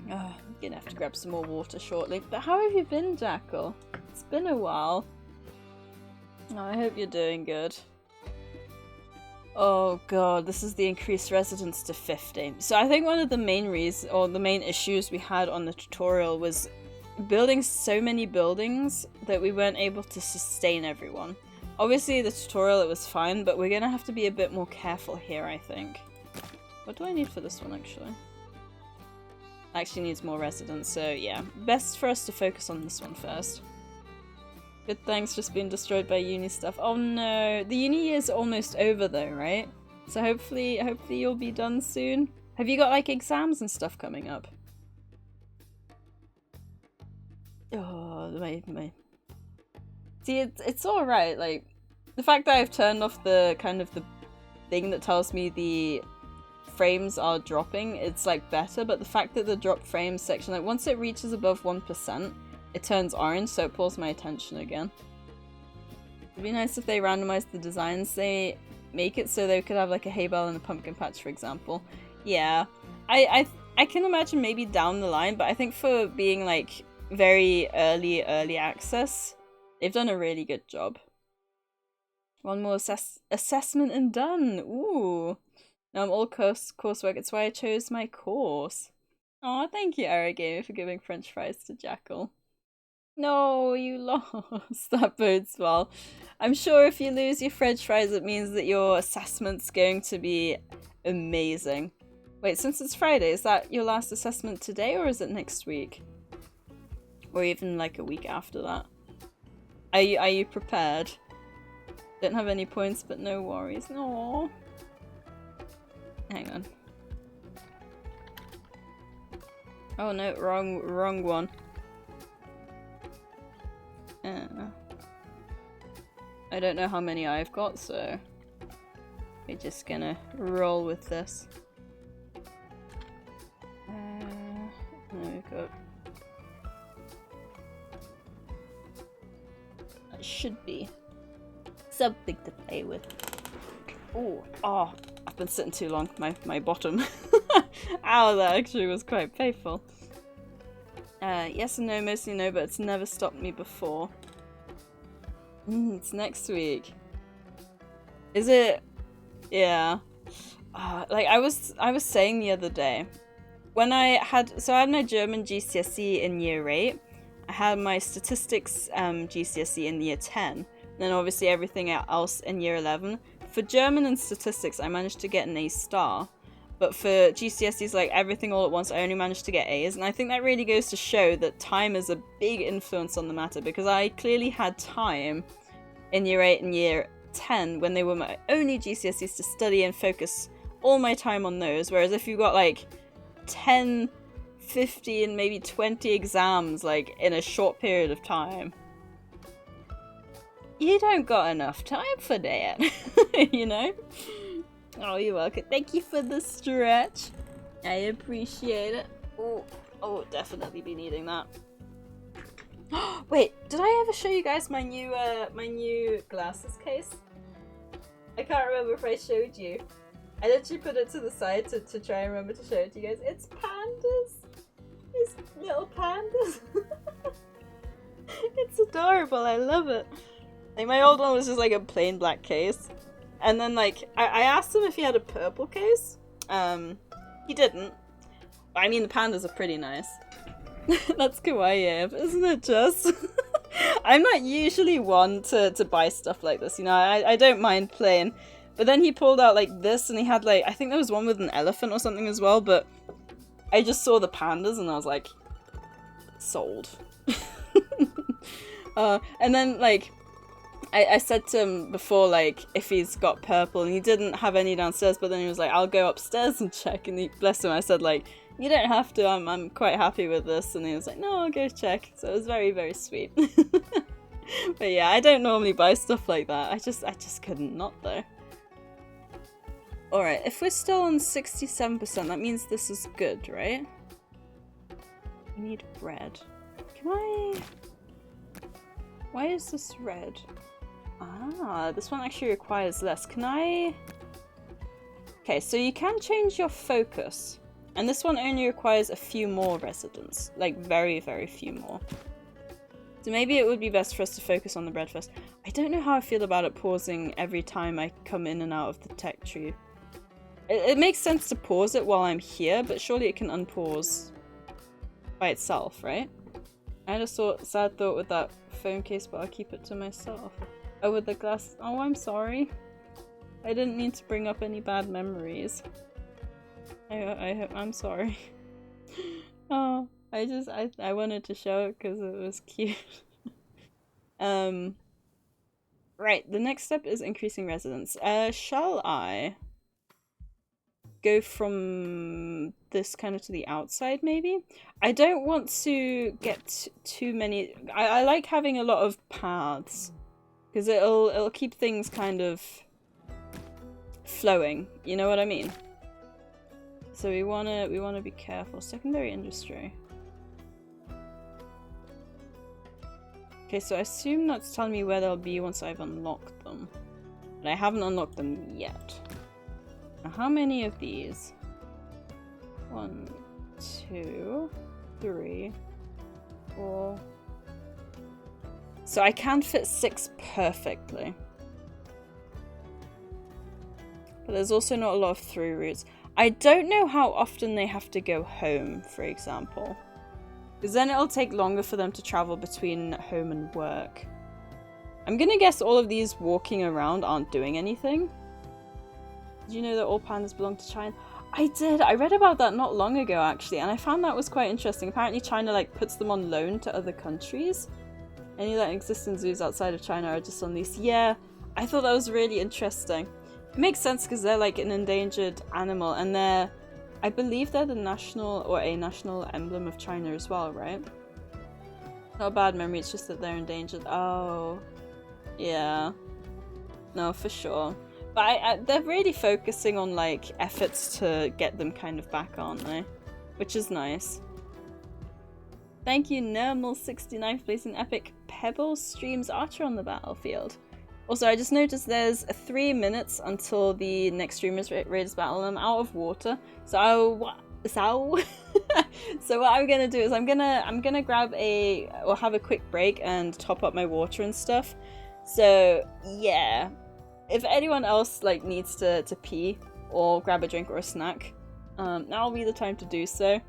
Oh, I'm gonna have to grab some more water shortly. But how have you been, Jackal? It's been a while. Oh, I hope you're doing good. Oh god, this is the increased residence to 50. So I think one of the main reasons, or the main issues we had on the tutorial was building so many buildings that we weren't able to sustain everyone. Obviously the tutorial it was fine, but we're gonna have to be a bit more careful here, I think. What do I need for this one actually? Actually needs more residents, so yeah. Best for us to focus on this one first. Good things just being destroyed by uni stuff. Oh no, the uni year's almost over though, right? So hopefully you'll be done soon. Have you got like exams and stuff coming up? Oh, my. See, it's alright, like, the fact that I've turned off the kind of the thing that tells me the frames are dropping, it's like better, but the fact that the drop frames section, like once it reaches above 1%, it turns orange, so it pulls my attention again. It'd be nice if they randomized the designs. They make it so they could have like a hay bale and a pumpkin patch, for example. Yeah, I can imagine maybe down the line, but I think for being like very early access, they've done a really good job. One more assessment and done. Ooh. Now I'm all coursework. It's why I chose my course. Oh, thank you, Aragamer, for giving French fries to Jackal. No, you lost. That bodes well. I'm sure if you lose your French fries, it means that your assessment's going to be amazing. Wait, since it's Friday, is that your last assessment today, or is it next week? Or even like a week after that? Are you prepared? Don't have any points, but no worries. No. Hang on. Oh no, wrong one. I don't know how many I've got, so we're just gonna roll with this. There we go. That should be something to play with. Oh, I've been sitting too long. My bottom. Ow, that actually was quite painful. Yes and no, mostly no, but it's never stopped me before. It's next week. Is it? Yeah. Like I was saying the other day, when I had my German GCSE in year 8, I had my statistics GCSE in year 10, and then obviously everything else in year 11. For German and statistics, I managed to get an A star. But for GCSEs, like everything all at once, I only managed to get A's. And I think that really goes to show that time is a big influence on the matter, because I clearly had time in year 8 and year 10 when they were my only GCSEs to study and focus all my time on those. Whereas if you got like 10, 50 and maybe 20 exams like in a short period of time, You don't got enough time for that, you know? Oh, you're welcome. Thank you for the stretch. I appreciate it. Oh, definitely be needing that. Wait, did I ever show you guys my new glasses case? I can't remember if I showed you. I literally put it to the side to try and remember to show it to you guys. It's pandas! It's little pandas! It's adorable, I love it. Like, my old one was just like a plain black case. And then like, I asked him if he had a purple case. He didn't. I mean, the pandas are pretty nice. That's kawaii, isn't it just? I'm not usually one to buy stuff like this, you know, I don't mind plain. But then he pulled out like this and he had like, I think there was one with an elephant or something as well, but I just saw the pandas and I was like, sold. And then like, I said to him before, like, if he's got purple, and he didn't have any downstairs, but then he was like, I'll go upstairs and check, and he, bless him, I said like, you don't have to, I'm quite happy with this, and he was like, no, I'll go check, so it was very, very sweet. But yeah, I don't normally buy stuff like that, I just couldn't not though. Alright, if we're still on 67%, that means this is good, right? We need bread. Can I... Why is this red? Ah, this one actually requires less. Can I... Okay, so you can change your focus. And this one only requires a few more residents. Like, very, very few more. So maybe it would be best for us to focus on the bread first. I don't know how I feel about it pausing every time I come in and out of the tech tree. It makes sense to pause it while I'm here, but surely it can unpause by itself, right? I had a sad thought with that phone case, but I'll keep it to myself. Oh, with the glass. Oh, I'm sorry. I didn't mean to bring up any bad memories. I'm sorry. Oh, I wanted to show it because it was cute. Right, the next step is increasing residents. Shall I go from this kind of to the outside, maybe? I don't want to get too many... I like having a lot of paths. Because it'll keep things kind of flowing, you know what I mean? So we wanna be careful. Secondary industry. Okay, so I assume that's telling me where they'll be once I've unlocked them. But I haven't unlocked them yet. Now, how many of these? 1, 2, 3, 4. So I can fit 6 perfectly. But there's also not a lot of through routes. I don't know how often they have to go home, for example. Because then it'll take longer for them to travel between home and work. I'm gonna guess all of these walking around aren't doing anything. Did you know that all pandas belong to China? I did! I read about that not long ago, actually, and I found that was quite interesting. Apparently China, like, puts them on loan to other countries. Any that exist in zoos outside of China are just on lease. Yeah, I thought that was really interesting. It makes sense because they're like an endangered animal and they're... I believe they're the national or a national emblem of China as well, right? Not a bad memory, it's just that they're endangered. Oh, yeah. No, for sure. But they're really focusing on like efforts to get them kind of back, aren't they? Which is nice. Thank you, Nermal69 for placing Epic Pebble streams Archer on the battlefield. Also, I just noticed there's 3 minutes until the next streamer's Raiders battle and I'm out of water. So what I'm gonna do is I'm gonna grab or have a quick break and top up my water and stuff. So yeah, if anyone else like needs to pee or grab a drink or a snack, now'll be the time to do so.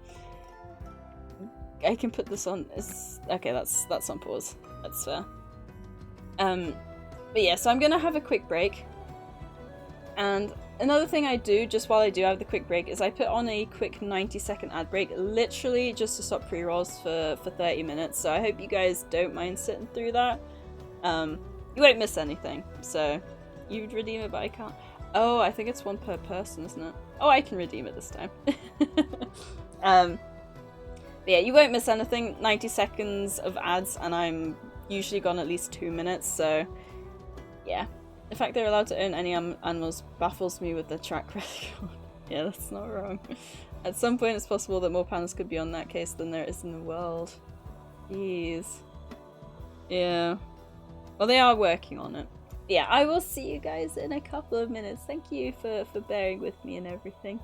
I can put this on. Okay, that's on pause. That's fair. But yeah, so I'm gonna have a quick break. And another thing I do, just while I do have the quick break, is I put on a quick 90-second ad break, literally just to stop pre-rolls for 30 minutes. So I hope you guys don't mind sitting through that. You won't miss anything. So you'd redeem it, but I can't. Oh, I think it's 1 per person, isn't it? Oh, I can redeem it this time. But yeah, you won't miss anything. 90 seconds of ads, and I'm usually gone at least 2 minutes, so Yeah. The fact they're allowed to own any animals baffles me with their track record. Yeah, that's not wrong. At some point it's possible that more pandas could be on that case than there is in the world. Jeez. Yeah. Well, they are working on it. Yeah, I will see you guys in a couple of minutes. Thank you for bearing with me and everything.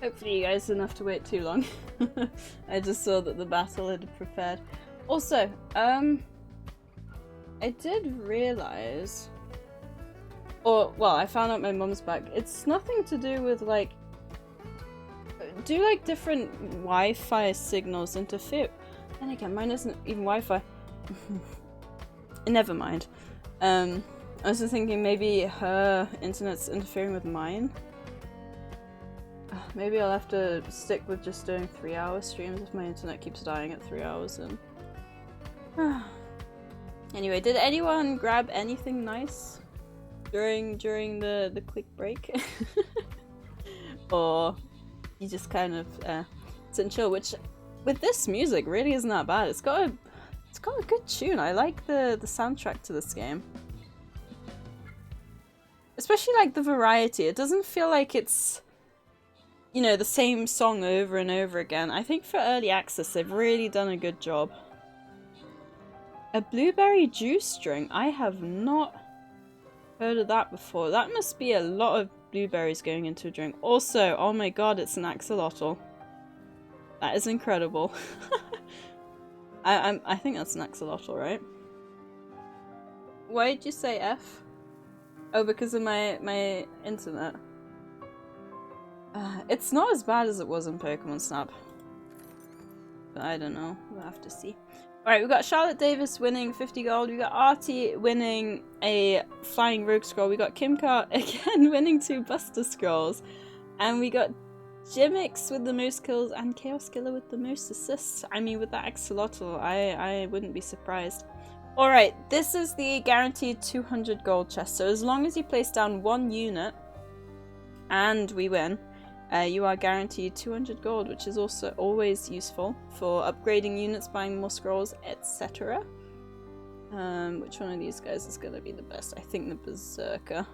Hopefully you guys didn't have to wait too long. I just saw that the battle had prepared. Also, I did realise, or, well, I found out my mum's back. It's nothing to do with, like, do, like, different Wi-Fi signals interfere? Then again, mine isn't even Wi-Fi. Never mind. I was just thinking maybe her internet's interfering with mine. Maybe I'll have to stick with just doing 3-hour streams if my internet keeps dying at 3 hours. And anyway, did anyone grab anything nice during the quick break, or you just kind of sit and chill? Which with this music really isn't that bad. It's got a good tune. I like the soundtrack to this game, especially like the variety. It doesn't feel like it's, you know, the same song over and over again. I think for early access, they've really done a good job. A blueberry juice drink? I have not heard of that before. That must be a lot of blueberries going into a drink. Also, oh my god, it's an axolotl. That is incredible. I think that's an axolotl, right? Why did you say F? Oh, because of my internet. It's not as bad as it was in Pokemon Snap. But I don't know. We'll have to see. Alright, we've got Charlotte Davis winning 50 gold. We got Artie winning a Flying Rogue Scroll. We got Kimka again winning 2 Buster Scrolls. And we got Jimix with the most kills and Chaos Killer with the most assists. I mean, with that Axolotl, I wouldn't be surprised. Alright, this is the guaranteed 200 gold chest. So as long as you place down 1 unit and we win, You are guaranteed 200 gold, which is also always useful for upgrading units, buying more scrolls, etc. Which one of these guys is going to be the best? I think the Berserker.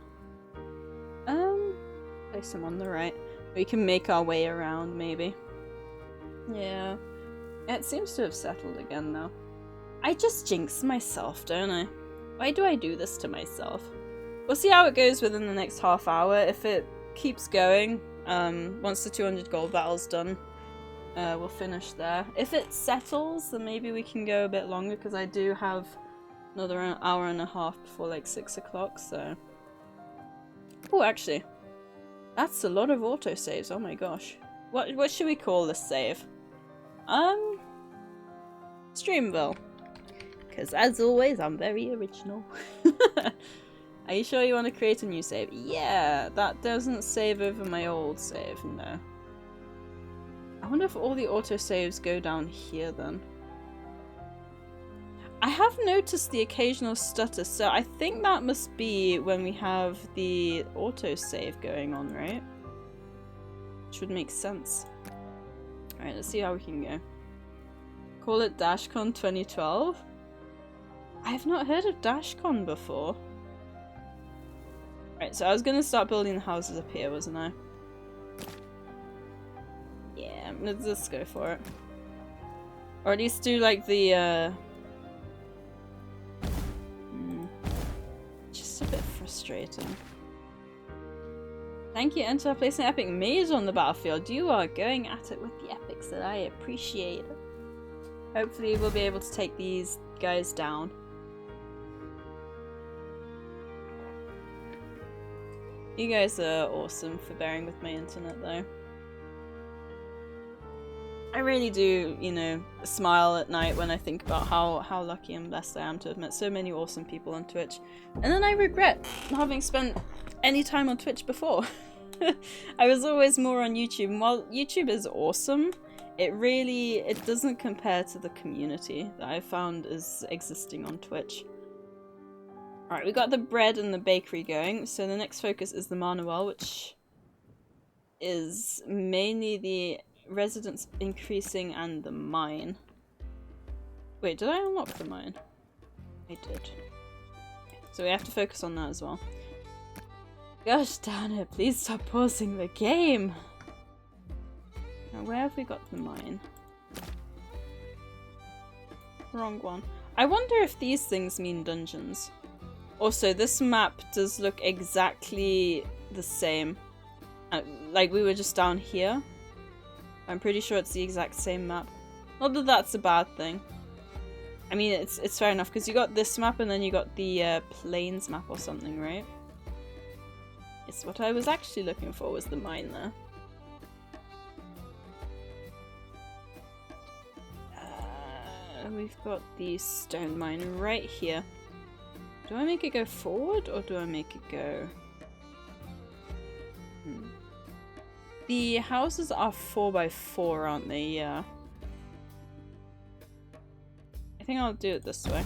Place him on the right. We can make our way around, maybe. Yeah. It seems to have settled again, though. I just jinx myself, don't I? Why do I do this to myself? We'll see how it goes within the next half hour. If it keeps going, once the 200 gold battle's done, we'll finish there. If it settles, then maybe we can go a bit longer, because I do have another hour and a half before like 6 o'clock, so... Oh, actually. That's a lot of autosaves, oh my gosh. What should we call this save? Streamville. Because as always, I'm very original. Are you sure you want to create a new save? Yeah, that doesn't save over my old save, no. I wonder if all the autosaves go down here then. I have noticed the occasional stutter, so I think that must be when we have the autosave going on, right? Which would make sense. Alright, let's see how we can go. Call it DashCon 2012? I have not heard of DashCon before. Right, so I was gonna start building the houses up here, wasn't I? Yeah, let's go for it. Or at least do like the, just a bit frustrating. Thank you, Enter, for placing an epic maze on the battlefield. You are going at it with the epics that I appreciate. Hopefully we'll be able to take these guys down. You guys are awesome for bearing with my internet though. I really do, you know, smile at night when I think about how lucky and blessed I am to have met so many awesome people on Twitch. And then I regret having spent any time on Twitch before. I was always more on YouTube, and while YouTube is awesome, it doesn't compare to the community that I found is existing on Twitch. Alright, we got the bread and the bakery going, so the next focus is the Manuel, which is mainly the residents increasing and the mine. Wait, did I unlock the mine? I did. So we have to focus on that as well. Gosh darn it, please stop pausing the game! Now where have we got the mine? Wrong one. I wonder if these things mean dungeons. Also, this map does look exactly the same. Like we were just down here. I'm pretty sure it's the exact same map. Not that that's a bad thing. I mean, it's fair enough, because you got this map and then you got the plains map or something, right? It's what I was actually looking for, was the mine there. We've got the stone mine right here. Do I make it go forward or do I make it go... The houses are 4x4, aren't they? Yeah. I think I'll do it this way.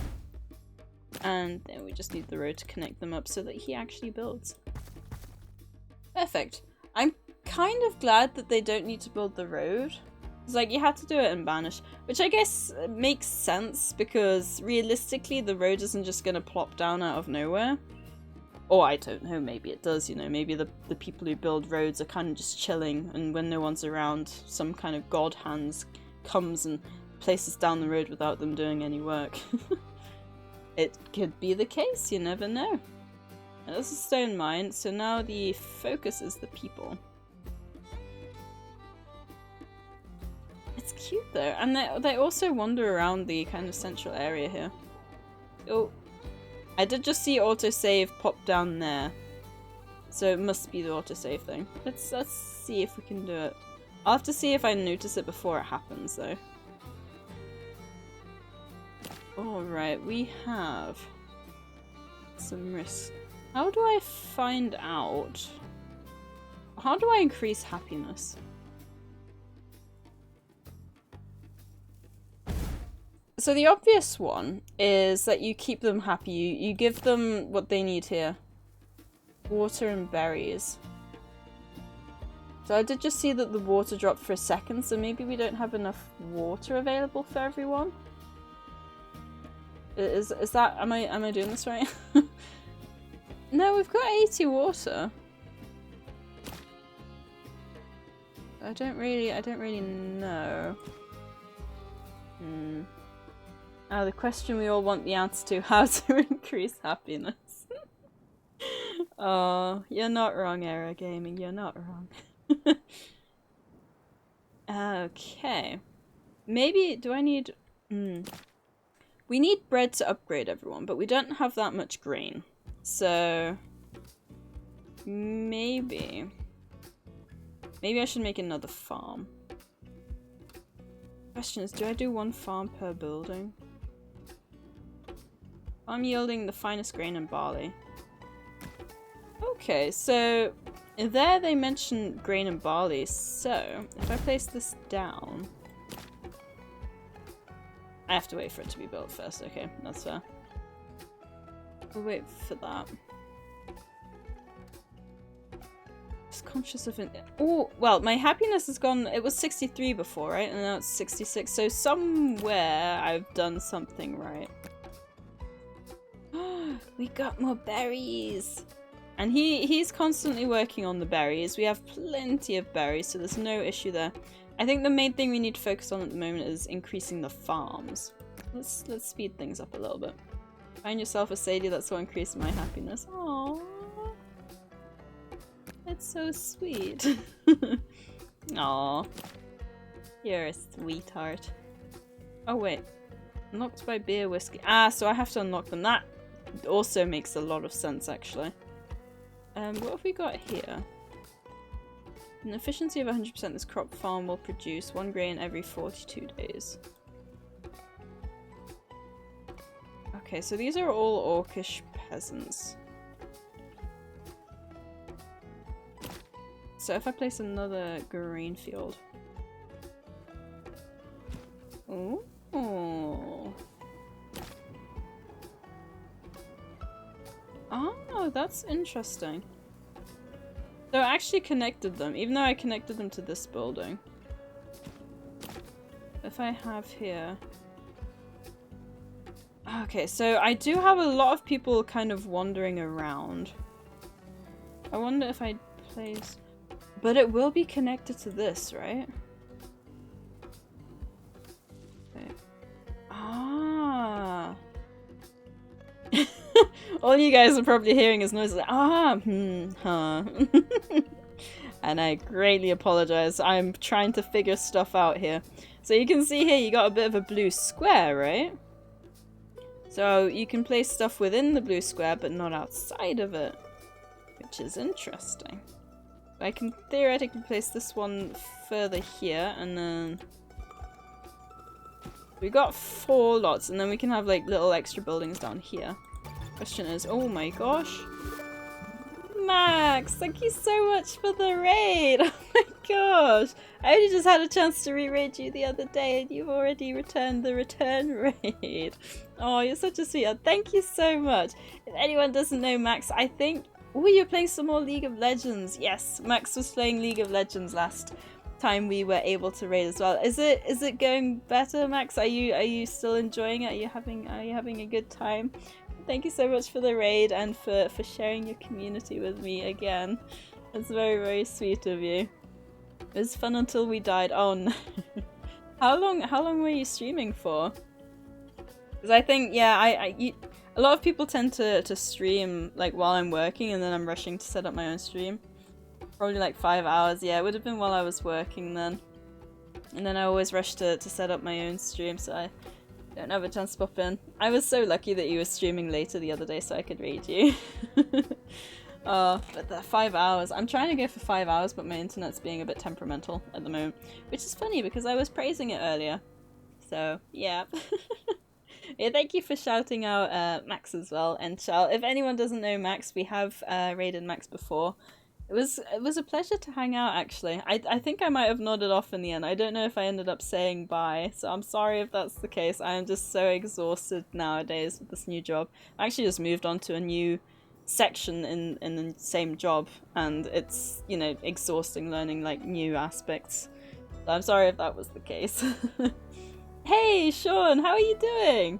And then we just need the road to connect them up so that he actually builds. Perfect. I'm kind of glad that they don't need to build the road. It's like you had to do it in Banish, which I guess makes sense because realistically the road isn't just going to plop down out of nowhere. Or I don't know, maybe it does, you know, maybe the people who build roads are kind of just chilling, and when no one's around, some kind of god hands comes and places down the road without them doing any work. It could be the case, you never know. And that's a stone mine, so now the focus is the people. It's cute though, and they also wander around the kind of central area here. Oh. I did just see autosave pop down there. So it must be the autosave thing. Let's see if we can do it. I'll have to see if I notice it before it happens though. Alright, we have some risk. How do I find out? How do I increase happiness? So the obvious one is that you keep them happy. You give them what they need here. Water and berries. So I did just see that the water dropped for a second, so maybe we don't have enough water available for everyone. Is that, am I doing this right? No, we've got 80 water. I don't really know. The question we all want the answer to: how to increase happiness. Oh, you're not wrong, Era Gaming. You're not wrong. Okay. Maybe do I need? We need bread to upgrade everyone, but we don't have that much grain, so maybe I should make another farm. Question is, do I do one farm per building? I'm yielding the finest grain and barley. Okay, so there they mention grain and barley, so if I place this down... I have to wait for it to be built first, okay, that's fair. We'll wait for that. Just conscious of it. Oh, well, my happiness has gone, it was 63 before, right? And now it's 66, so somewhere I've done something right. We got more berries! And he's constantly working on the berries. We have plenty of berries, so there's no issue there. I think the main thing we need to focus on at the moment is increasing the farms. Let's speed things up a little bit. Find yourself a Sadie, that's what increased my happiness. Aww. That's so sweet. Aww. You're a sweetheart. Oh wait. Unlocked by beer, whiskey. Ah, so I have to unlock them. That also makes a lot of sense, actually. What have we got here? An efficiency of 100%, this crop farm will produce 1 grain every 42 days. Okay, so these are all Orcish peasants. So if I place another grain field... Ooh. Oh, that's interesting. So I actually connected them, even though I connected them to this building. If I have here... Okay, so I do have a lot of people kind of wandering around. I wonder if I place... But it will be connected to this, right? Okay. Ah. All you guys are probably hearing is noises like, huh. And I greatly apologize. I'm trying to figure stuff out here. So you can see here, you got a bit of a blue square, right? So you can place stuff within the blue square, but not outside of it. Which is interesting. I can theoretically place this one further here, and then... We got 4 lots, and then we can have like little extra buildings down here. Question is, oh my gosh. Max, thank you so much for the raid! Oh my gosh! I only just had a chance to re-raid you the other day and you've already returned the return raid. Oh, you're such a sweetheart. Thank you so much. If anyone doesn't know Max, I think... Oh, you're playing some more League of Legends. Yes, Max was playing League of Legends last time we were able to raid as well. Is it going better, Max? Are you still enjoying it? Are you having a good time? Thank you so much for the raid and for sharing your community with me again. It's very, very sweet of you. It was fun until we died. Oh no. How long were you streaming for? Because I think, yeah, a lot of people tend to stream like while I'm working and then I'm rushing to set up my own stream. Probably like 5 hours. Yeah, it would have been while I was working then. And then I always rush to set up my own stream, so I don't have a chance to pop in. I was so lucky that you were streaming later the other day so I could read you. But the 5 hours. I'm trying to go for 5 hours, but my internet's being a bit temperamental at the moment. Which is funny because I was praising it earlier. So, yeah. Yeah, thank you for shouting out Max as well. And if anyone doesn't know Max, we have raided Max before. It was a pleasure to hang out, actually. I think I might have nodded off in the end. I don't know if I ended up saying bye, so I'm sorry if that's the case. I am just so exhausted nowadays with this new job. I actually just moved on to a new section in the same job, and it's, you know, exhausting learning like new aspects. So I'm sorry if that was the case. Hey Sean, how are you doing?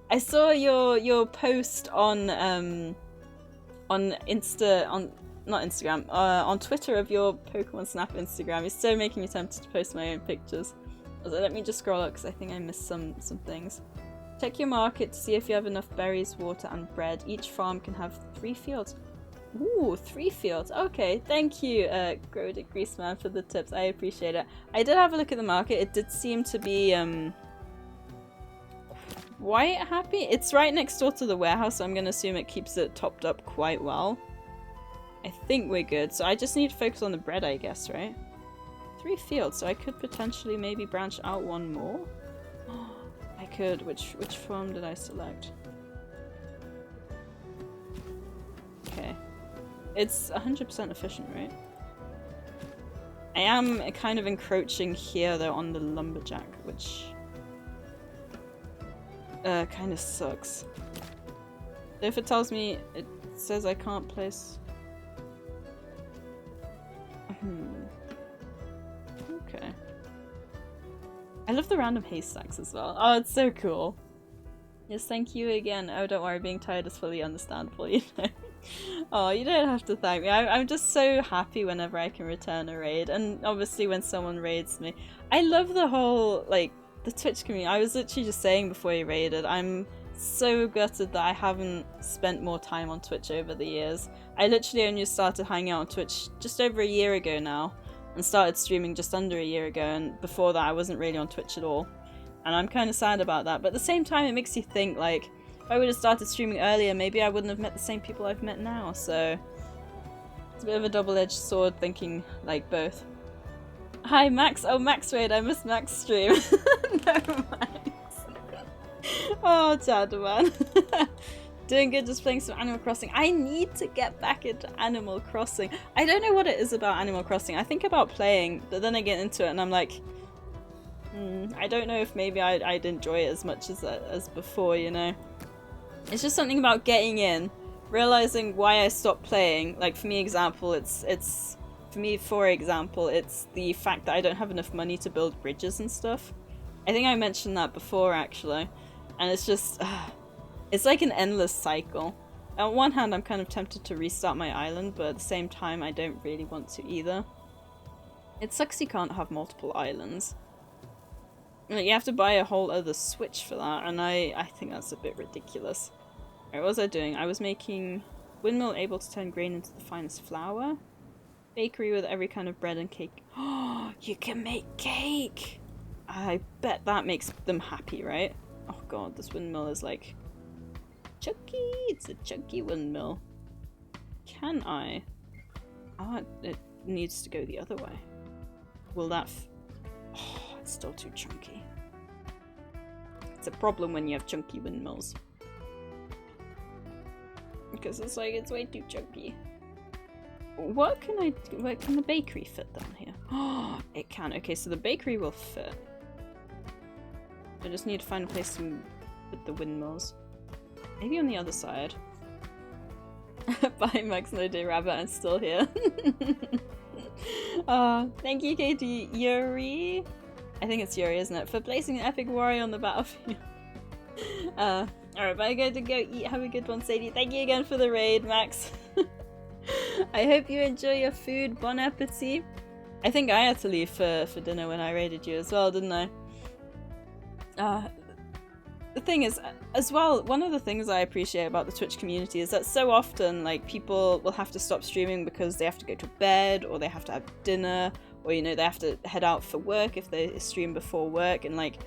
I saw your post on not Instagram, on Twitter of your Pokemon Snap Instagram. It's so making me tempted to post my own pictures. So let me just scroll up because I think I missed some things. Check your market to see if you have enough berries, water, and bread. Each farm can have 3 fields. Ooh, 3 fields. Okay, thank you, Grodic Greaseman, for the tips. I appreciate it. I did have a look at the market. It did seem to be quite happy. It's right next door to the warehouse, so I'm going to assume it keeps it topped up quite well. I think we're good. So I just need to focus on the bread, I guess, right? 3 fields, so I could potentially maybe branch out one more. I could. Which farm did I select? Okay. It's 100% efficient, right? I am kind of encroaching here, though, on the lumberjack, which kind of sucks. So if it tells me, it says I can't place... Okay. I love the random haystacks as well. Oh, it's so cool. Yes, thank you again. Oh, don't worry, being tired is fully understandable, you know. Oh, you don't have to thank me. I'm just so happy whenever I can return a raid, and obviously when someone raids me. I love the whole, like, the Twitch community. I was literally just saying before you raided, I'm so gutted that I haven't spent more time on Twitch over the years. I literally only started hanging out on Twitch just over a year ago now, and started streaming just under a year ago, and before that I wasn't really on Twitch at all. And I'm kind of sad about that, but at the same time it makes you think, like, if I would have started streaming earlier, maybe I wouldn't have met the same people I've met now, so it's a bit of a double-edged sword thinking like both. Hi Max! Oh, Max Raid, I missed Max stream. No, Max. Oh, Chadman. Doing good, just playing some Animal Crossing. I need to get back into Animal Crossing. I don't know what it is about Animal Crossing. I think about playing, but then I get into it and I'm like, I don't know if maybe I'd enjoy it as much as before, you know? It's just something about getting in, realizing why I stopped playing. Like, for example, it's the fact that I don't have enough money to build bridges and stuff. I think I mentioned that before, actually. And it's just... it's like an endless cycle. On one hand, I'm kind of tempted to restart my island, but at the same time, I don't really want to either. It sucks you can't have multiple islands. Like, you have to buy a whole other Switch for that, and I think that's a bit ridiculous. Alright, what was I doing? I was making windmill able to turn grain into the finest flour. Bakery with every kind of bread and cake. Oh, you can make cake! I bet that makes them happy, right? Oh god, this windmill is like... chunky! It's a chunky windmill. Can I? Oh, it needs to go the other way. Will that... oh, it's still too chunky. It's a problem when you have chunky windmills. Because it's like, it's way too chunky. What can I do? Where can the bakery fit down here? Oh, it can. Okay, so the bakery will fit. I just need to find a place to put the windmills. Maybe on the other side. Bye, Max No Day Rabbit, I'm still here. Thank you, Katie. Yuri? I think it's Yuri, isn't it? For placing an epic warrior on the battlefield. Alright, but I got to go eat. Have a good one, Sadie. Thank you again for the raid, Max. I hope you enjoy your food. Bon appetit. I think I had to leave for dinner when I raided you as well, didn't I? The thing is, as well, one of the things I appreciate about the Twitch community is that so often, like, people will have to stop streaming because they have to go to bed, or they have to have dinner, or, you know, they have to head out for work if they stream before work, and, like,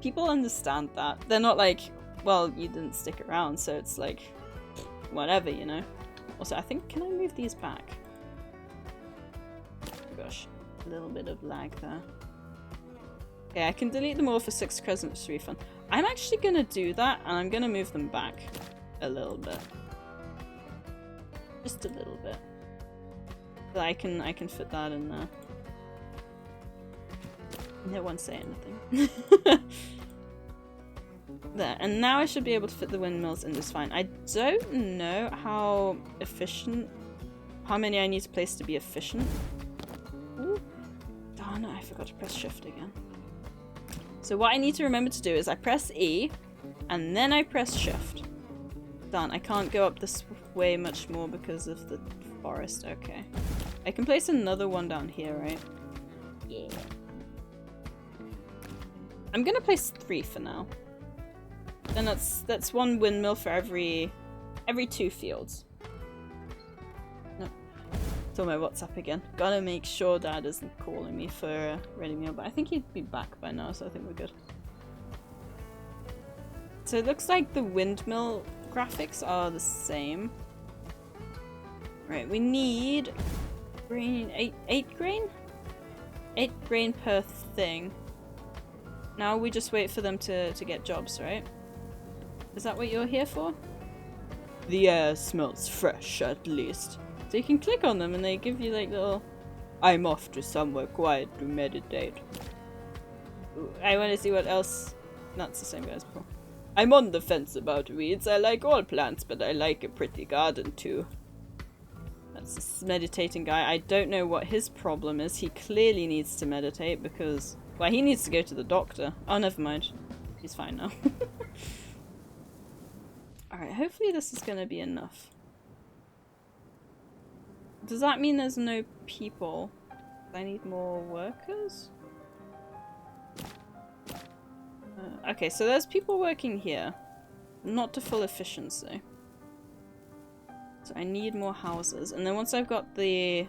people understand that. They're not like, well, you didn't stick around, so it's like, whatever, you know? Also, I think, can I move these back? Oh gosh, a little bit of lag there. Okay, I can delete them all for 6 crescents refund. I'm actually gonna do that, and I'm gonna move them back a little bit. Just a little bit. But I can fit that in there. No one's saying anything. There, and now I should be able to fit the windmills in just fine. I don't know how efficient, how many I need to place to be efficient. Ooh. Darn it, I forgot to press shift again. So what I need to remember to do is I press E, and then I press shift. Darn, I can't go up this way much more because of the forest. Okay. I can place another one down here, right? Yeah. I'm gonna place 3 for now. Then that's 1 windmill for every 2 fields. No. It's on my WhatsApp again. Gotta make sure Dad isn't calling me for a ready meal, but I think he'd be back by now, so I think we're good. So it looks like the windmill graphics are the same. Right, we need grain, 8 grain? 8 grain per thing. Now we just wait for them to get jobs, right? Is that what you're here for? The air smells fresh, at least. So you can click on them and they give you like little... I'm off to somewhere quiet to meditate. Ooh, I want to see what else... That's the same guy as before. I'm on the fence about weeds. I like all plants, but I like a pretty garden too. That's this meditating guy. I don't know what his problem is. He clearly needs to meditate because... Well, he needs to go to the doctor. Oh, never mind. He's fine now. Alright, hopefully this is going to be enough. Does that mean there's no people? I need more workers? Okay, so there's people working here. Not to full efficiency. So I need more houses. And then once I've got the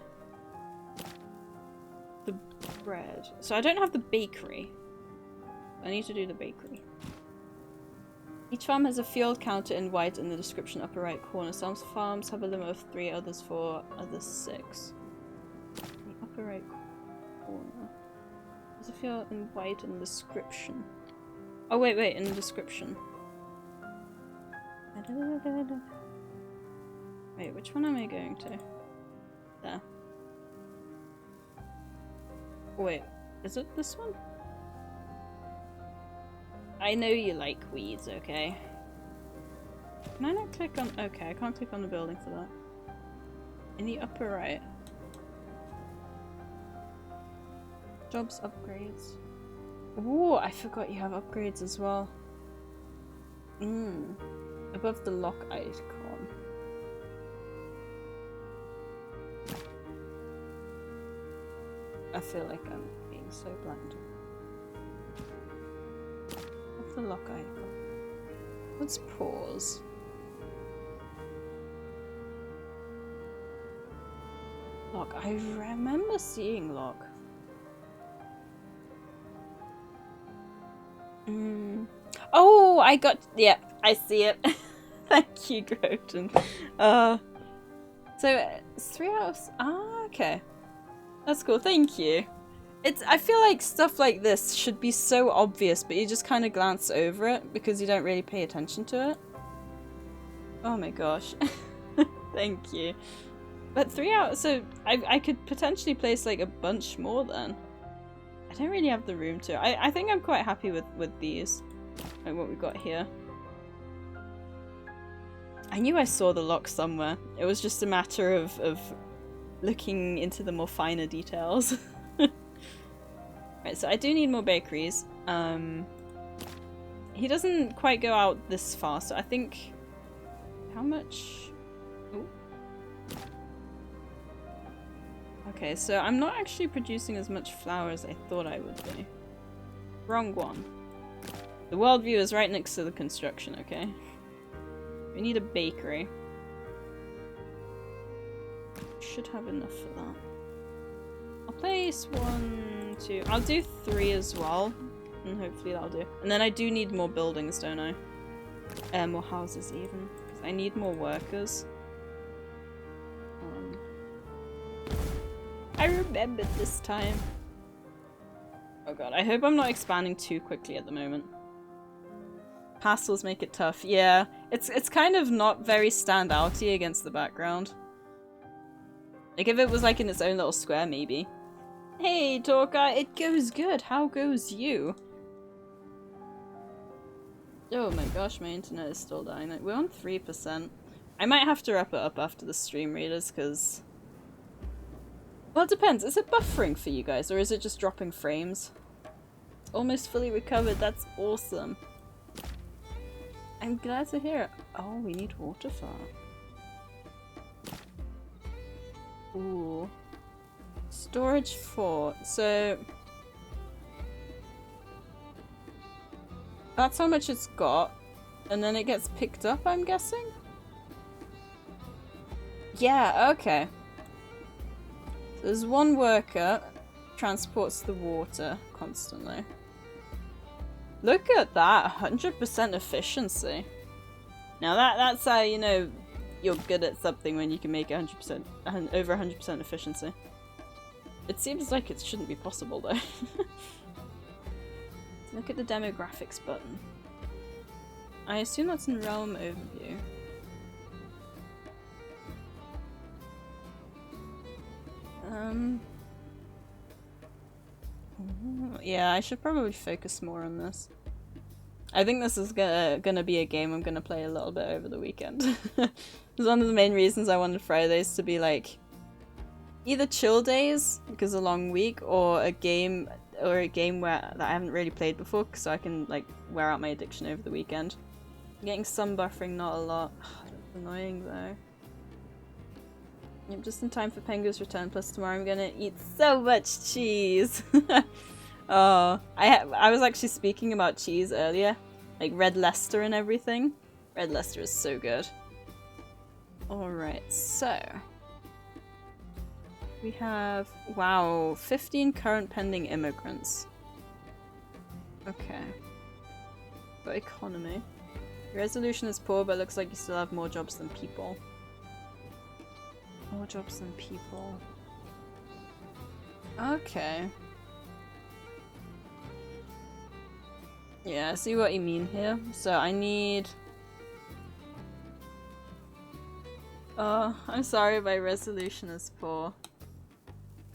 bread. So I don't have the bakery. I need to do the bakery. Each farm has a field counter in white in the description upper right corner. Some farms have a limit of 3, others 4, others 6. The upper right corner. There's a field in white in the description. Oh wait, in the description. Wait, which one am I going to? There. Wait, is it this one? I know you like weeds, okay? Can I not click on... Okay, I can't click on the building for that. In the upper right. Jobs, upgrades. Ooh, I forgot you have upgrades as well. Above the lock icon. I feel like I'm being so blind. What's the lock icon? Let's pause. Lock. I remember seeing lock. Oh, I got... Yeah, I see it. Thank you, Groton. So, it's 3 out of... Ah, okay. That's cool, thank you. I feel like stuff like this should be so obvious, but you just kind of glance over it because you don't really pay attention to it. Oh my gosh. Thank you. But 3 out... So, I could potentially place like a bunch more then. I don't really have the room to. I think I'm quite happy with these. Like what we've got here. I knew I saw the lock somewhere. It was just a matter of looking into the more finer details. Right, so I do need more bakeries. He doesn't quite go out this far, so I think... How much? Ooh. Okay, so I'm not actually producing as much flour as I thought I would be. Wrong one. The world view is right next to the construction, okay? We need a bakery. Should have enough for that. I'll place 1, 2... I'll do 3 as well. And hopefully that'll do. And then I do need more buildings, don't I? More houses even. Because I need more workers. I remembered this time. Oh god, I hope I'm not expanding too quickly at the moment. Pastels make it tough. Yeah, it's kind of not very standouty against the background. Like if it was like in its own little square, maybe. Hey, Torka, it goes good. How goes you? Oh my gosh, my internet is still dying. We're on 3%. I might have to wrap it up after the stream readers, because... Well, it depends. Is it buffering for you guys, or is it just dropping frames? It's almost fully recovered. That's awesome. I'm glad to hear it. Oh, we need water for it. Ooh. Storage 4. So... That's how much it's got. And then it gets picked up, I'm guessing? Yeah, okay. So there's one worker transports the water constantly. Look at that, 100% efficiency. Now that's how you know you're good at something, when you can make 100%, over 100% efficiency. It seems like it shouldn't be possible though. Look at the demographics button. I assume that's in Realm Overview. Yeah, I should probably focus more on this. I think this is gonna be a game I'm gonna play a little bit over the weekend. It's one of the main reasons I wanted Fridays to be like either chill days, because a long week, or a game where that I haven't really played before, so I can like wear out my addiction over the weekend. I'm getting some buffering, not a lot. That's annoying though. Yep, just in time for Pengu's return, plus tomorrow I'm gonna eat so much cheese! Oh, I was actually speaking about cheese earlier. Like Red Leicester and everything. Red Leicester is so good. Alright, so... We have... Wow, 15 current pending immigrants. Okay. Got economy. Your resolution is poor, but looks like you still have more jobs than people. More jobs than people. Okay. Yeah, I see what you mean here. So I need... Oh, I'm sorry, my resolution is poor.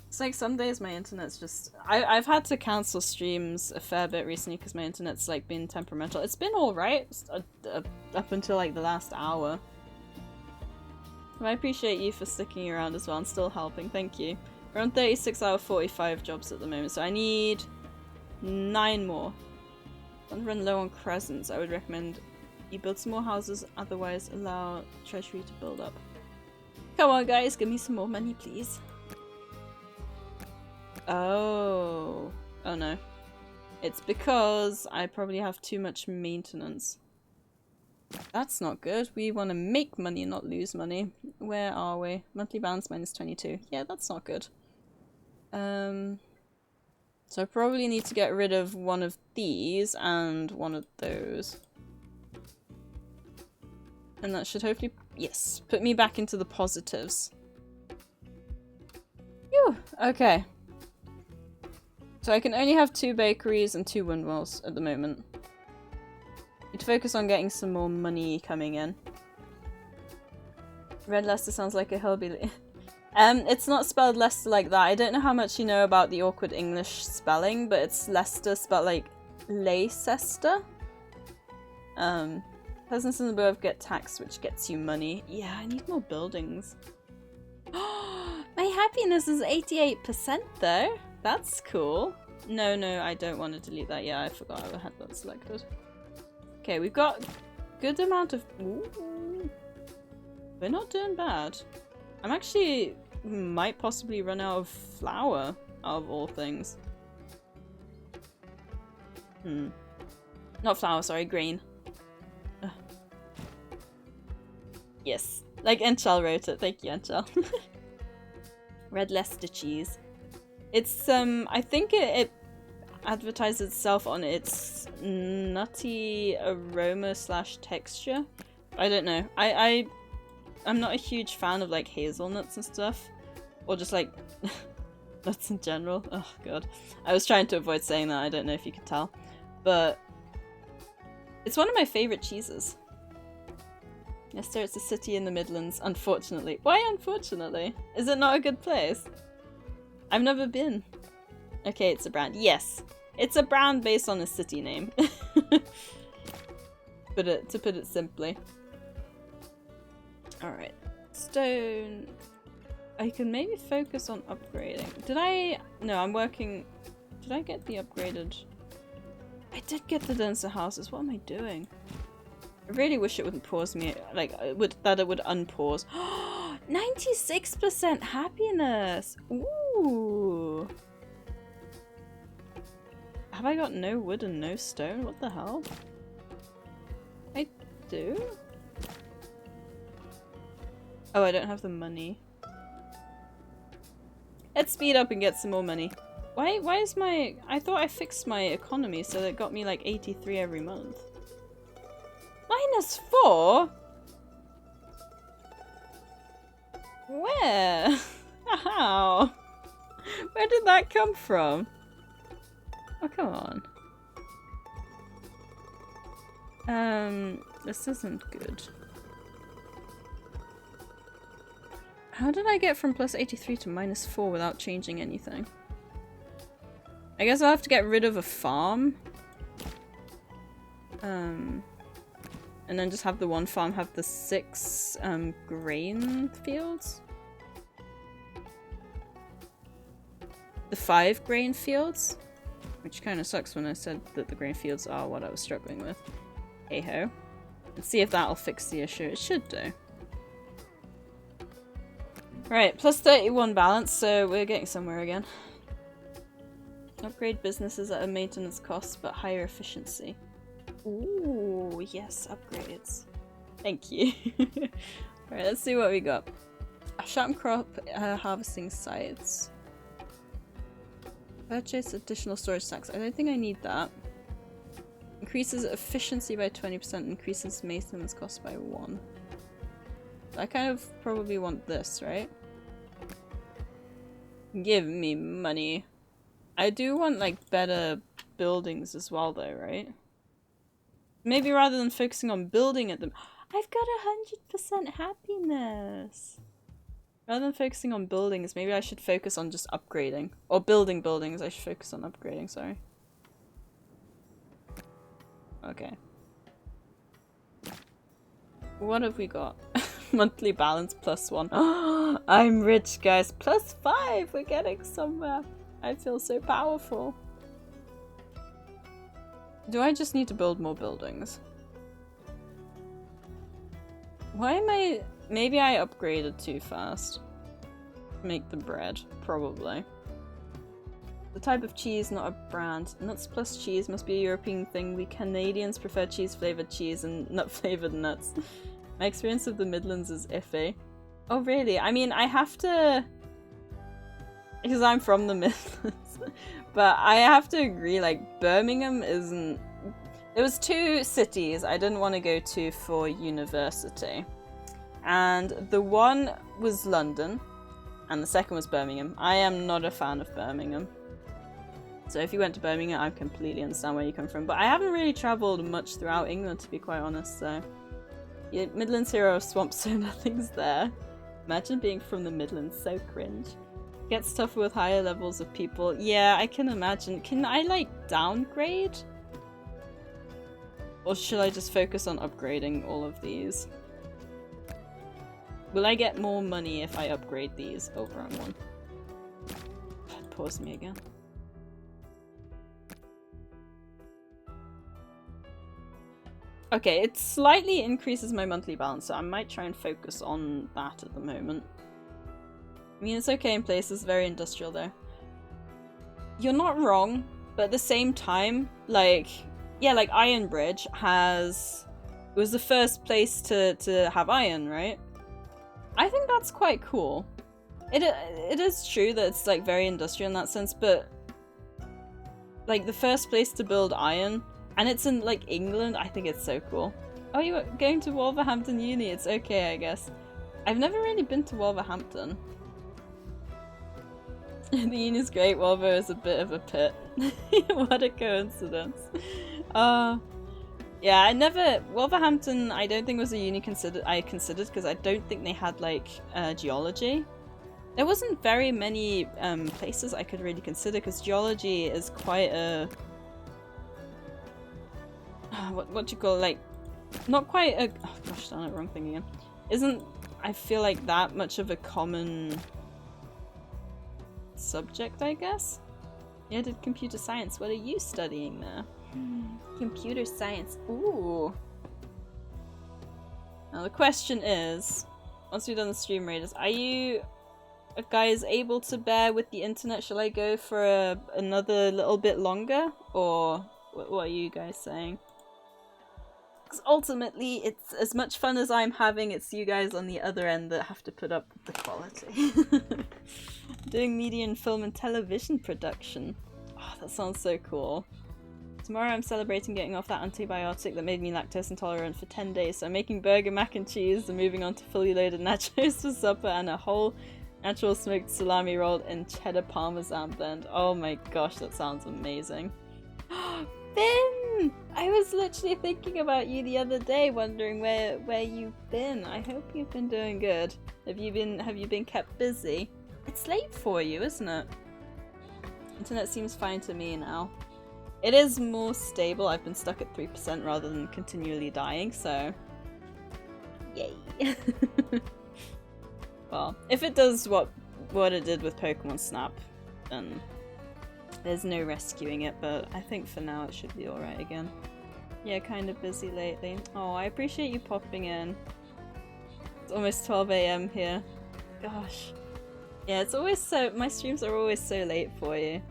It's like some days my internet's just... I've had to cancel streams a fair bit recently because my internet's like been temperamental. It's been alright up until like the last hour. I appreciate you for sticking around as well and still helping, thank you. We're on 36 out of 45 jobs at the moment, so I need 9 more. Don't run low on crescents. I would recommend you build some more houses, otherwise allow treasury to build up. Come on guys, give me some more money please. Oh. Oh no. It's because I probably have too much maintenance. That's not good. We want to make money, not lose money. Where are we? Monthly balance minus 22. Yeah, that's not good. So I probably need to get rid of one of these and one of those. And that should hopefully, yes, put me back into the positives. Phew, okay. So I can only have 2 bakeries and 2 windmills at the moment. Need to focus on getting some more money coming in. Red Leicester sounds like a hillbilly. It's not spelled Leicester like that. I don't know how much you know about the awkward English spelling, but it's Leicester spelled like Leicester. Peasants and above get taxed, which gets you money. Yeah, I need more buildings. My happiness is 88% though. That's cool. No, I don't want to delete that. Yeah, I forgot I had that selected. Okay, we've got good amount of... Ooh. We're not doing bad. I'm actually... might possibly run out of flour, out of all things. Not flour, sorry, grain. Ugh. Yes. Like Enchel wrote it. Thank you, Enchel. Red Leicester cheese. It's, I think it advertises itself on its nutty aroma / texture. I don't know. I'm not a huge fan of like hazelnuts and stuff, or just like nuts in general. Oh god, I was trying to avoid saying that. I don't know if you could tell, but it's one of my favorite cheeses. Yes, sir, it's a city in the Midlands. Unfortunately. Why unfortunately? Is it not a good place? I've never been. Okay, it's a brand. Yes, it's a brand based on a city name. To put it simply. Alright. Stone. I can maybe focus on upgrading. No, I'm working... Did I get the upgraded... I did get the denser houses. What am I doing? I really wish it wouldn't pause me. Like, that it would unpause. 96% happiness! Ooh! Have I got no wood and no stone? What the hell? I do? Oh, I don't have the money. Let's speed up and get some more money. Why is my... I thought I fixed my economy so that it got me like 83 every month. -4? Where? How? Where did that come from? Oh, come on. This isn't good. How did I get from +83 to -4 without changing anything? I guess I'll have to get rid of a farm. And then just have the one farm have the 6 grain fields. The 5 grain fields. Which kind of sucks when I said that the grain fields are what I was struggling with. Hey ho. Let's see if that'll fix the issue. It should do. Right, +31 balance, so we're getting somewhere again. Upgrade businesses at a maintenance cost but higher efficiency. Ooh, yes, upgrades. Thank you. Alright, let's see what we got. Shut and crop harvesting sites. Purchase additional storage stacks. I don't think I need that. Increases efficiency by 20%, increases maintenance cost by 1. I kind of probably want this, right? Give me money. I do want like better buildings as well though, right? Maybe rather than focusing on building at them. I've got 100% happiness! Rather than focusing on buildings, maybe I should focus on just upgrading. Or building buildings, I should focus on upgrading, sorry. Okay. What have we got? Monthly balance +1. Oh, I'm rich, guys. +5! We're getting somewhere. I feel so powerful. Do I just need to build more buildings? Why am I... Maybe I upgraded too fast. Make the bread, probably. The type of cheese, not a brand. Nuts plus cheese must be a European thing. We Canadians prefer cheese-flavoured cheese and nut-flavoured nuts. My experience of the Midlands is iffy. Oh really? I mean, I have to... Because I'm from the Midlands. But I have to agree, like, Birmingham isn't... There was 2 cities I didn't want to go to for university. And the one was London, and the second was Birmingham. I am not a fan of Birmingham. So if you went to Birmingham, I completely understand where you come from. But I haven't really travelled much throughout England, to be quite honest, so... Yeah, Midlands hero of swamp, so nothing's there. Imagine being from the Midlands, so cringe. Gets tougher with higher levels of people. Yeah, I can imagine. Can I, like, downgrade? Or should I just focus on upgrading all of these? Will I get more money if I upgrade these? Oh, wrong one. Pause me again. Okay, it slightly increases my monthly balance, so I might try and focus on that at the moment. I mean, it's okay in places, very industrial though. You're not wrong, but at the same time, like, yeah, like Ironbridge has... It was the first place to have iron, right? I think that's quite cool. It is true that it's like very industrial in that sense, but like the first place to build iron, and it's in like England, I think it's so cool. Oh, you were going to Wolverhampton Uni, it's okay I guess. I've never really been to Wolverhampton. The uni's great, Wolver is a bit of a pit. What a coincidence. Yeah, Wolverhampton I don't think was a uni I considered because I don't think they had like geology. There wasn't very many places I could really consider because geology is quite a... what do you call it? Like, not quite a, oh gosh darn it, wrong thing again. Isn't, I feel like, that much of a common subject, I guess? Yeah, did computer science. What are you studying there? Computer science. Ooh. Now the question is, once we've done the stream raiders, are you guys able to bear with the internet? Shall I go for another little bit longer? Or what are you guys saying? Because ultimately, it's as much fun as I'm having, it's you guys on the other end that have to put up with the quality. Doing media and film and television production. Oh, that sounds so cool. Tomorrow I'm celebrating getting off that antibiotic that made me lactose intolerant for 10 days, so I'm making burger, mac and cheese, and moving on to fully loaded nachos for supper and a whole natural smoked salami rolled in cheddar parmesan blend. Oh my gosh, that sounds amazing. Finn! I was literally thinking about you the other day, wondering where you've been. I hope you've been doing good. Have you been kept busy? It's late for you, isn't it? Internet seems fine to me now. It is more stable. I've been stuck at 3% rather than continually dying, so yay. Well, if it does what it did with Pokemon Snap, then there's no rescuing it, but I think for now it should be alright again. Yeah, kind of busy lately. Oh, I appreciate you popping in. It's almost 12 AM here. Gosh. Yeah, it's always so- my streams are always so late for you.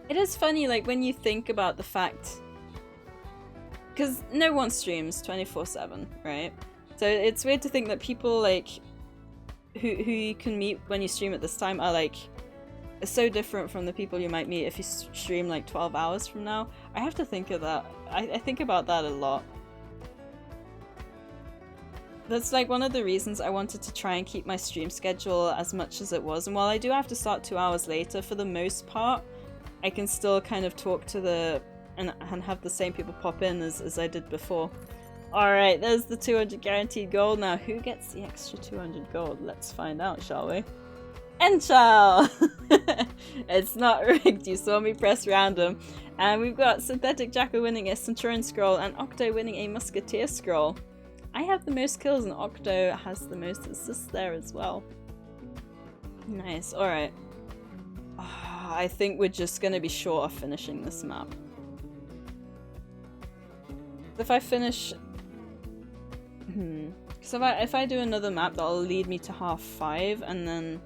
It is funny, like, when you think about the fact... Because no one streams 24/7, right? So it's weird to think that people, like, who you can meet when you stream at this time are, like, so different from the people you might meet if you stream, like, 12 hours from now. I have to think of that. I think about that a lot. That's, like, one of the reasons I wanted to try and keep my stream schedule as much as it was. And while I do have to start 2 hours later, for the most part, I can still kind of talk to the... and have the same people pop in as I did before. Alright, there's the 200 guaranteed gold. Now, who gets the extra 200 gold? Let's find out, shall we? Enchal! It's not rigged, you saw me press random. And we've got Synthetic Jackal winning a Centurion scroll and Octo winning a Musketeer scroll. I have the most kills and Octo has the most assists there as well. Nice, alright. I think we're just gonna be short of finishing this map. If I finish... So if I do another map, that'll lead me to half 5, and then...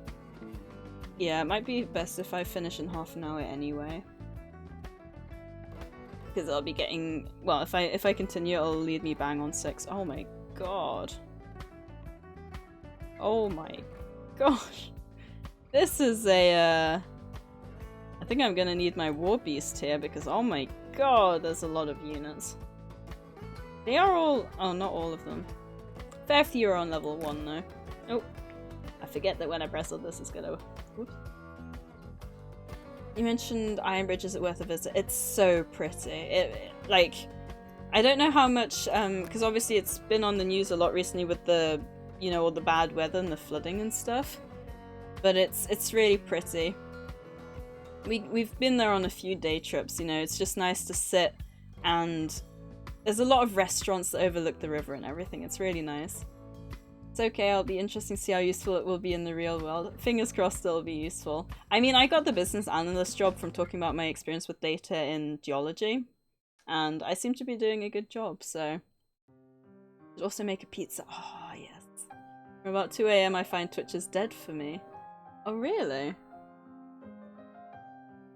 Yeah, it might be best if I finish in half an hour anyway. Because I'll be getting... Well, if I continue, it'll lead me bang on 6. Oh my god. Oh my gosh. This is a... I think I'm gonna need my War Beast here, because oh my god, there's a lot of units. They are all... Oh, not all of them. Fair few are on level 1 though. Oh, I forget that when I press on this it's gonna... Oops. You mentioned Iron Bridge, is it worth a visit? It's so pretty. Like, I don't know how much, because obviously it's been on the news a lot recently with the, you know, all the bad weather and the flooding and stuff. But it's really pretty. We've been there on a few day trips, you know, it's just nice to sit, and there's a lot of restaurants that overlook the river and everything. It's really nice. It's okay, it'll be interesting to see how useful it will be in the real world. Fingers crossed it'll be useful. I mean, I got the business analyst job from talking about my experience with data in geology, and I seem to be doing a good job, so... I'd also make a pizza. Oh, yes. From about 2 AM I find Twitch is dead for me. Oh, really?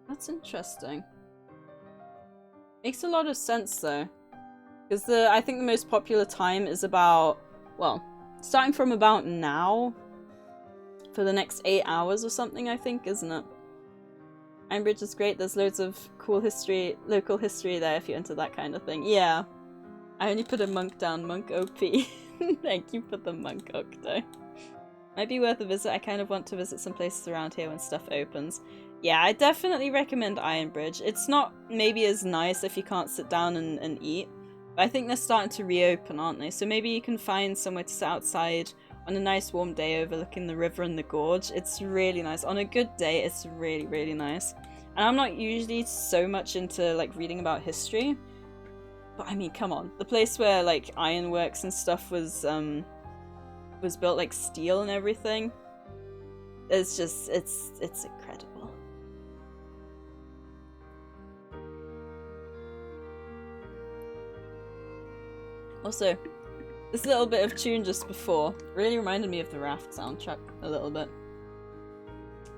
That's interesting. Makes a lot of sense, though. Because I think the most popular time is about... Well... Starting from about now, for the next 8 hours or something, I think, isn't it? Iron Bridge is great, there's loads of cool history, local history there if you're into that kind of thing. Yeah. I only put a monk down, monk OP. Thank you for the monk Octo. Might be worth a visit, I kind of want to visit some places around here when stuff opens. Yeah, I definitely recommend Iron Bridge. It's not maybe as nice if you can't sit down and eat. But I think they're starting to reopen, aren't they? So maybe you can find somewhere to sit outside on a nice warm day overlooking the river and the gorge. It's really nice. On a good day, it's really, really nice. And I'm not usually so much into like reading about history. But I mean, come on. The place where, like, ironworks and stuff was built like steel and everything. It's just, it's incredible. Also, this little bit of tune just before really reminded me of the Raft soundtrack a little bit.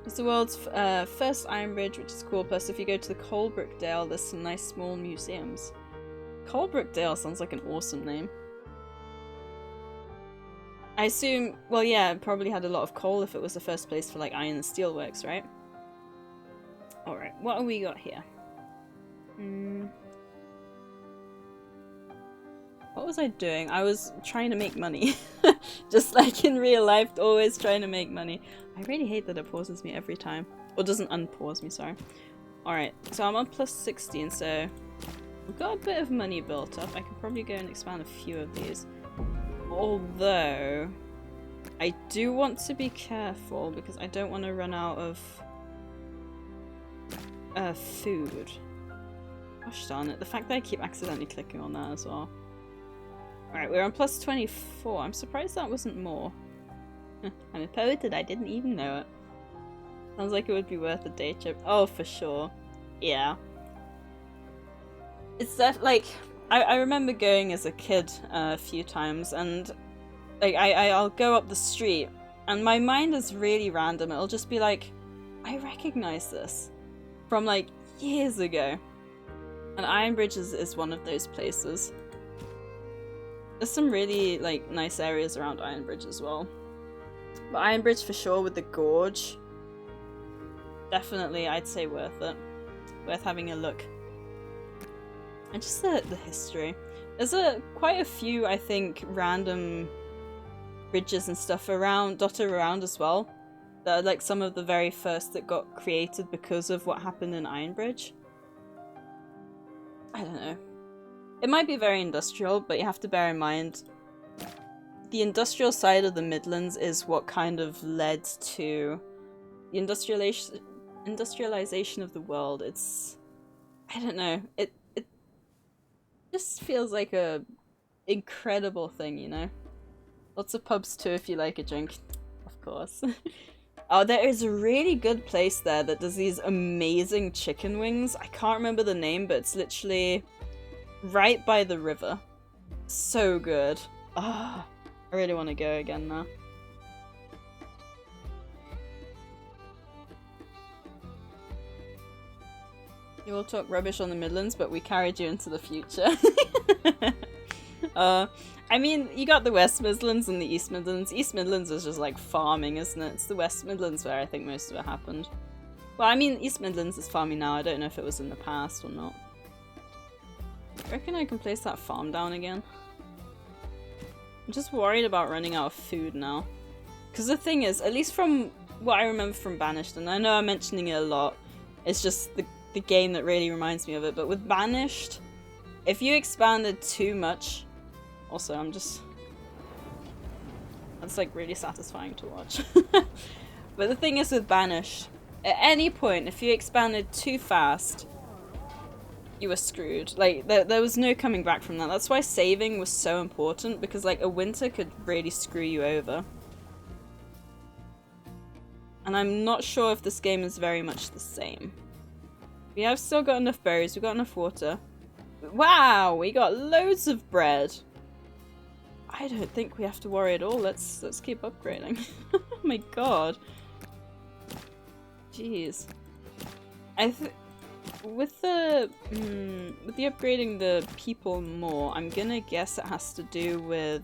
It's the world's first iron bridge, which is cool. Plus, if you go to the Coalbrookdale, there's some nice small museums. Coalbrookdale sounds like an awesome name. I assume, well, yeah, it probably had a lot of coal if it was the first place for, like, iron and steelworks, right? Alright, what have we got here? What was I doing? I was trying to make money. Just like in real life, always trying to make money. I really hate that it pauses me every time. Or doesn't unpause me, sorry. Alright, so I'm on plus 16, so we've got a bit of money built up. I can probably go and expand a few of these. Although, I do want to be careful because I don't want to run out of food. Gosh darn it, the fact that I keep accidentally clicking on that as well. Alright, we're on plus 24. I'm surprised that wasn't more. I'm a poet and I didn't even know it. Sounds like it would be worth a day trip. Oh, for sure. Yeah. It's like, I remember going as a kid a few times, and like I'll go up the street and my mind is really random. It'll just be like, I recognize this from like years ago. And Ironbridge is one of those places. There's some really like nice areas around Ironbridge as well. But Ironbridge for sure with the gorge. Definitely I'd say worth it. Worth having a look. And just the history. There's quite a few, I think, random bridges and stuff dotted around as well. That are like some of the very first that got created because of what happened in Ironbridge. I don't know. It might be very industrial, but you have to bear in mind the industrial side of the Midlands is what kind of led to the industrialization of the world. It's, I don't know, it just feels like a incredible thing, you know? Lots of pubs too if you like a drink, of course. Oh, there is a really good place there that does these amazing chicken wings. I can't remember the name, but it's literally right by the river. So good. Ah, I really want to go again now. You all talk rubbish on the Midlands, but we carried you into the future. I mean, you got the West Midlands and the East Midlands. East Midlands is just like farming, isn't it? It's the West Midlands where I think most of it happened. Well, I mean, East Midlands is farming now. I don't know if it was in the past or not. I reckon I can place that farm down again. I'm just worried about running out of food now. Because the thing is, at least from what I remember from Banished, and I know I'm mentioning it a lot, it's just the game that really reminds me of it, but with Banished, if you expanded too much... Also, that's like really satisfying to watch. But the thing is with Banished, at any point, if you expanded too fast, you were screwed. Like, there was no coming back from that. That's why saving was so important, because like a winter could really screw you over. And I'm not sure if this game is very much the same. We have still got enough berries, we've got enough water. Wow, we got loads of bread. I don't think we have to worry at all. Let's keep upgrading. Oh my god. Jeez. With the upgrading the people more, I'm gonna guess it has to do with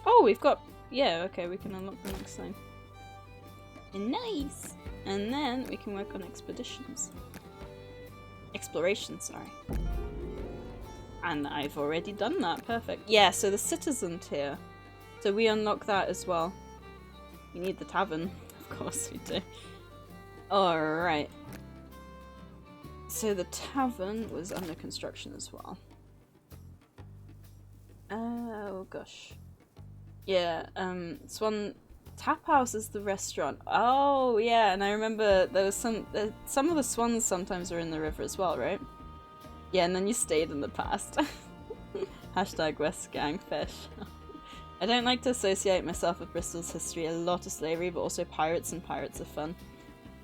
Oh, we've got, yeah, okay, we can unlock the next thing. Nice! And then we can work on expeditions. Exploration, sorry. And I've already done that, perfect. Yeah, so the citizen tier. So we unlock that as well. We need the tavern, of course we do. Alright. So the tavern was under construction as well. Oh gosh. Yeah, it's one Tap House is the restaurant. Oh, yeah, and I remember there was some of the swans sometimes were in the river as well, right? Yeah, and then you stayed in the past. Hashtag West Gang Fish. I don't like to associate myself with Bristol's history. A lot of slavery, but also pirates, and pirates are fun.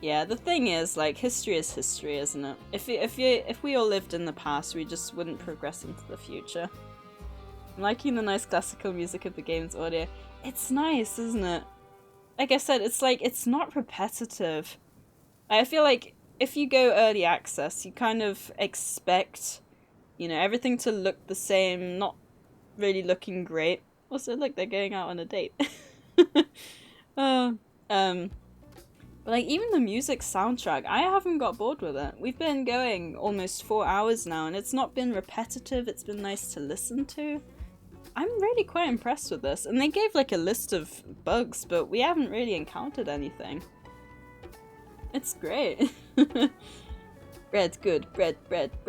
Yeah, the thing is, like, history is history, isn't it? If we all lived in the past, we just wouldn't progress into the future. I'm liking the nice classical music of the game's audio. It's nice, isn't it? Like I said, it's like, it's not repetitive. I feel like if you go early access, you kind of expect, you know, everything to look the same, not really looking great. Also, look, they're going out on a date. But like, even the music soundtrack, I haven't got bored with it. We've been going almost 4 hours now, and it's not been repetitive, it's been nice to listen to. I'm really quite impressed with this. And they gave like a list of bugs, but we haven't really encountered anything. It's great. Bread's good. Bread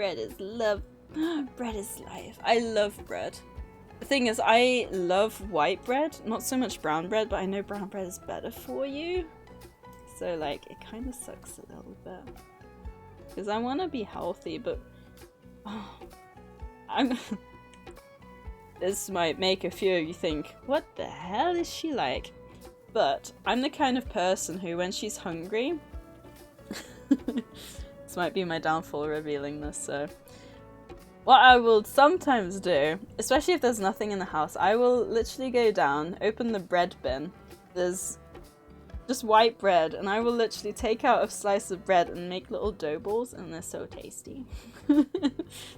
is love. Bread is life. I love bread. The thing is, I love white bread, not so much brown bread, but I know brown bread is better for you. So like, it kind of sucks a little bit. Because I want to be healthy, but... Oh, this might make a few of you think, what the hell is she like? But I'm the kind of person who, when she's hungry... This might be my downfall revealing this, so... What I will sometimes do, especially if there's nothing in the house, I will literally go down, open the bread bin. There's just white bread, and I will literally take out a slice of bread and make little dough balls, and they're so tasty.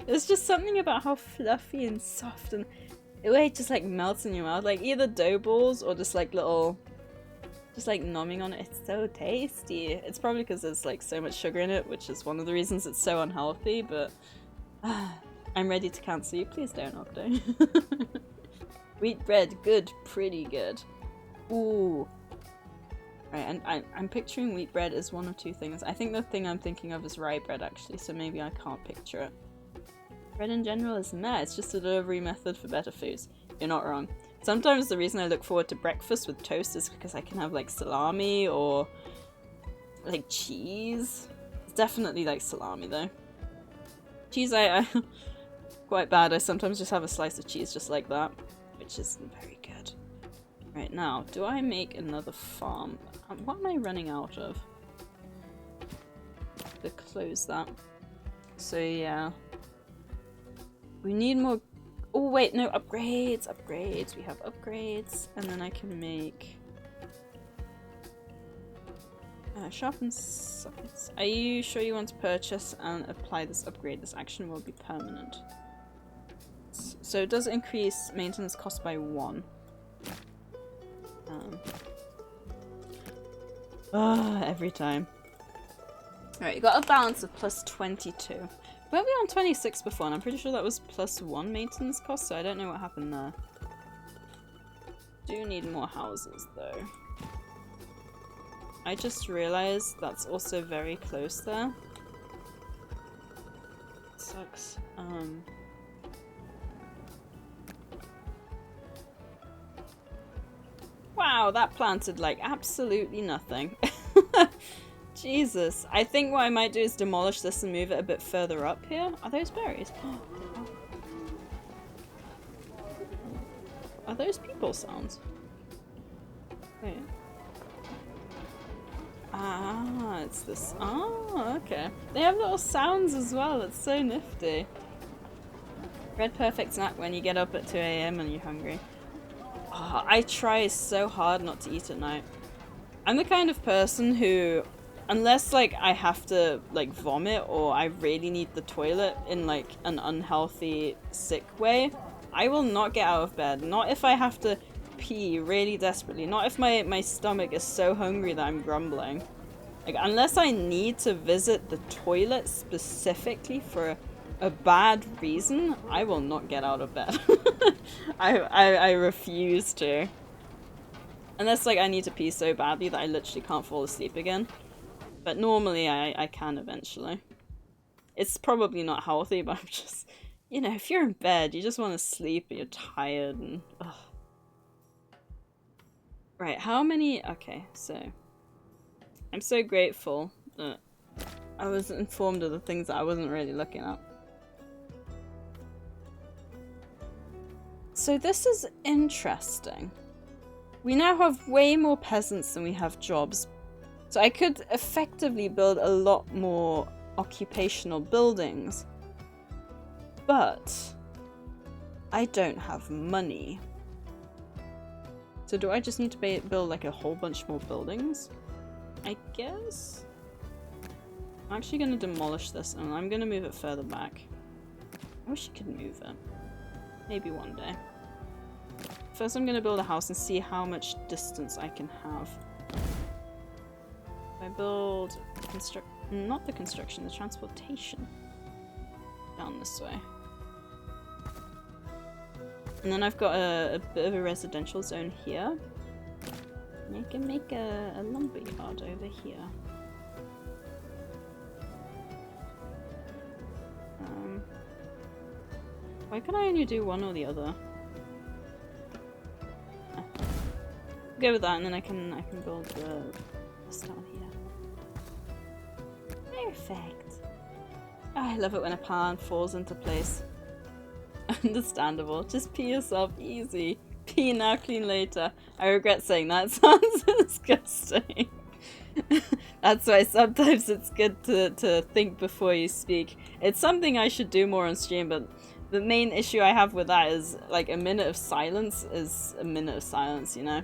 There's just something about how fluffy and soft, and the way it just like melts in your mouth, like either dough balls or just like little, just like nomming on it. It's so tasty. It's probably because there's like so much sugar in it, which is one of the reasons it's so unhealthy, but I'm ready to cancel you. Please don't, Octo. Wheat bread, good, pretty good. Ooh. Right, and I'm picturing wheat bread as one of two things. I think the thing I'm thinking of is rye bread, actually, so maybe I can't picture it. Bread in general is meh, it's just a delivery method for better foods. You're not wrong. Sometimes the reason I look forward to breakfast with toast is because I can have, like, salami or, like, cheese. It's definitely, like, salami, though. Cheese, I quite bad. I sometimes just have a slice of cheese just like that, which is very good. Right, now, do I make another farm? What am I running out of? To close that. So yeah. We need more... Oh wait, no, upgrades! Upgrades! We have upgrades. And then I can make... sharpen sights. Are you sure you want to purchase and apply this upgrade? This action will be permanent. So it does increase maintenance cost by 1. Every time. Alright, you got a balance of plus 22. Weren't we on 26 before? And I'm pretty sure that was plus 1 maintenance cost, so I don't know what happened there. Do need more houses, though. I just realized that's also very close there. Sucks. Wow, that planted like absolutely nothing. Jesus. I think what I might do is demolish this and move it a bit further up here. Are those berries? Are those people sounds? Wait. Ah, it's this. Oh, okay. They have little sounds as well. It's so nifty. Red perfect snack when you get up at 2 AM and you're hungry. Oh, I try so hard not to eat at night. I'm the kind of person who, unless like I have to like vomit or I really need the toilet in like an unhealthy, sick way, I will not get out of bed. Not if I have to pee really desperately. Not if my stomach is so hungry that I'm grumbling. Like, unless I need to visit the toilet specifically for a bad reason, I will not get out of bed. I refuse to. Unless like I need to pee so badly that I literally can't fall asleep again. But normally I can eventually. It's probably not healthy, but I'm just, you know, if you're in bed, you just want to sleep, but you're tired and ugh. Right, how many... Okay, so... I'm so grateful that I was informed of the things that I wasn't really looking at. So this is interesting. We now have way more peasants than we have jobs. So I could effectively build a lot more occupational buildings. But I don't have money. So do I just need to build like a whole bunch more buildings? I guess? I'm actually going to demolish this and I'm going to move it further back. I wish I could move it. Maybe one day. First I'm going to build a house and see how much distance I can have. If I build not the construction, the transportation. Down this way. And then I've got a bit of a residential zone here. And I can make a lumber yard over here. Why can I only do one or the other? Go with that, and then I can build the down here. Perfect. Oh, I love it when a plan falls into place. Understandable. Just pee yourself easy. Pee now, clean later. I regret saying that. It sounds disgusting. That's why sometimes it's good to think before you speak. It's something I should do more on stream, but the main issue I have with that is like a minute of silence is a minute of silence, you know?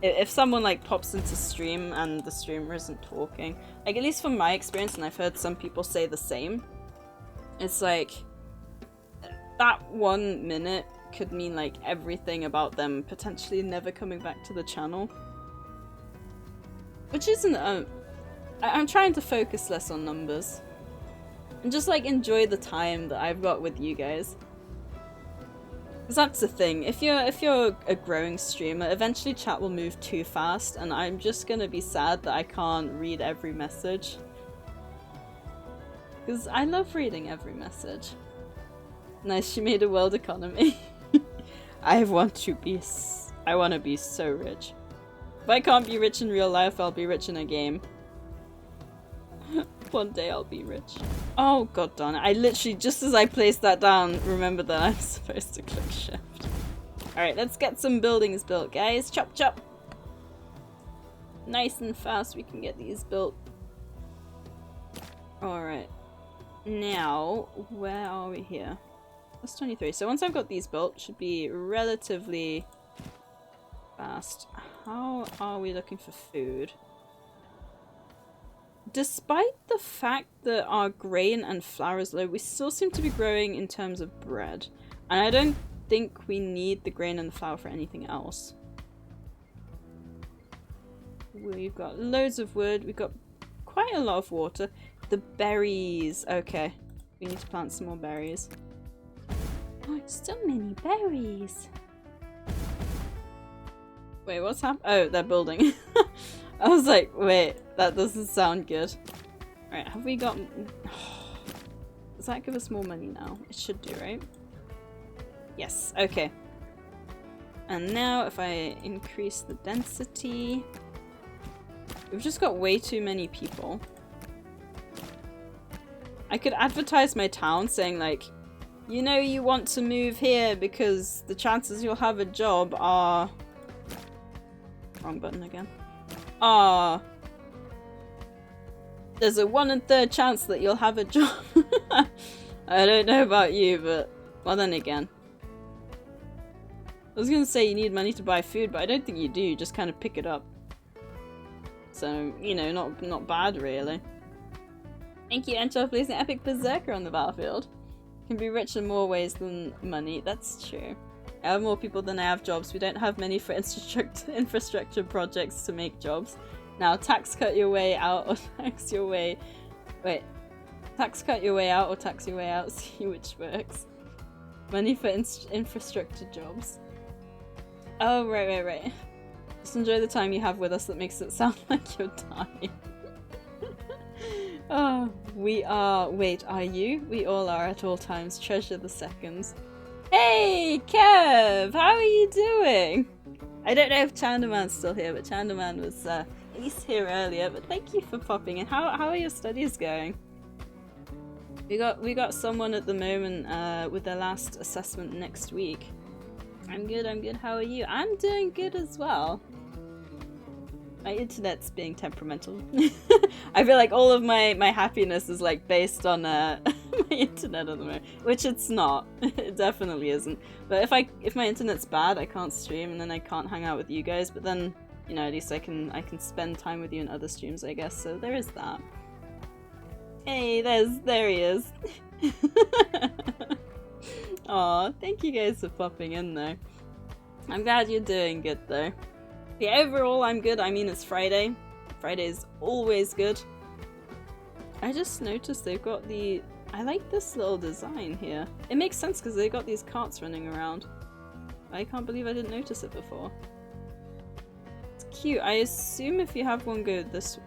If someone like pops into stream and the streamer isn't talking, like at least from my experience, and I've heard some people say the same, it's like that 1 minute could mean like everything about them potentially never coming back to the channel. Which isn't, I'm trying to focus less on numbers. And just like enjoy the time that I've got with you guys. Because that's the thing, if you're a growing streamer, eventually chat will move too fast and I'm just gonna be sad that I can't read every message. Because I love reading every message. Nice, she made a world economy. I want to be so rich. If I can't be rich in real life, I'll be rich in a game. One day I'll be rich. Oh god darn it, I literally, just as I placed that down, remembered that I'm supposed to click shift. Alright, let's get some buildings built, guys. Chop chop! Nice and fast we can get these built. Alright. Now, where are we here? That's 23. So once I've got these built, should be relatively fast. How are we looking for food? Despite the fact that our grain and flour is low, we still seem to be growing in terms of bread. And I don't think we need the grain and the flour for anything else. We've got loads of wood, we've got quite a lot of water. The berries, okay. We need to plant some more berries. Oh, so many berries. Wait, what's happening? Oh, they're building. I was like, wait, that doesn't sound good. Alright, have we got... Does that give us more money now? It should do, right? Yes, okay. And now if I increase the density... We've just got way too many people. I could advertise my town saying like, you know you want to move here because the chances you'll have a job are... Wrong button again. There's a 1 1/3 chance that you'll have a job. I don't know about you, but... Well then again. I was gonna say you need money to buy food, but I don't think you do, you just kind of pick it up. So, you know, not bad really. Thank you, Enchel, for placing Epic Berserker on the battlefield. Can be rich in more ways than money, that's true. I have more people than I have jobs. We don't have many for infrastructure projects to make jobs. Now, tax cut your way out or tax your way... Wait. Tax cut your way out or tax your way out, see which works. Money for infrastructure jobs. Oh, right. Just enjoy the time you have with us that makes it sound like you're dying. Oh, we are... Wait, are you? We all are at all times. Treasure the seconds. Hey, Kev! How are you doing? I don't know if Chanderman's still here, but Chanderman was at least here earlier. But thank you for popping in. How are your studies going? We got someone at the moment with their last assessment next week. I'm good. How are you? I'm doing good as well. My internet's being temperamental. I feel like all of my happiness is like based on my internet at the moment, which it's not. It definitely isn't. But if my internet's bad, I can't stream, and then I can't hang out with you guys. But then, you know, at least I can spend time with you in other streams, I guess. So there is that. Hey, there he is. Aw, thank you guys for popping in though. I'm glad you're doing good though. Yeah, overall I'm good. I mean, it's Friday. Friday is always good. I just noticed they've got the... I like this little design here. It makes sense because they've got these carts running around. I can't believe I didn't notice it before. It's cute. I assume if you have one go this...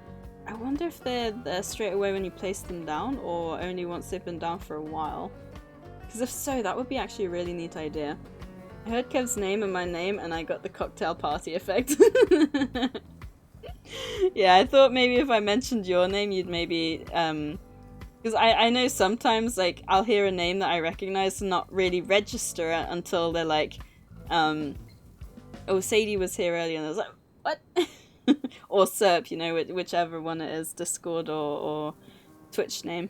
I wonder if they're there straight away when you place them down, or only once they've been down for a while. Because if so, that would be actually a really neat idea. I heard Kev's name and my name, and I got the cocktail party effect. Yeah, I thought maybe if I mentioned your name, you'd maybe, because I know sometimes, like, I'll hear a name that I recognize and not really register it until they're like, oh, Sadie was here earlier, and I was like, what? Or Serp, you know, whichever one it is, Discord or Twitch name.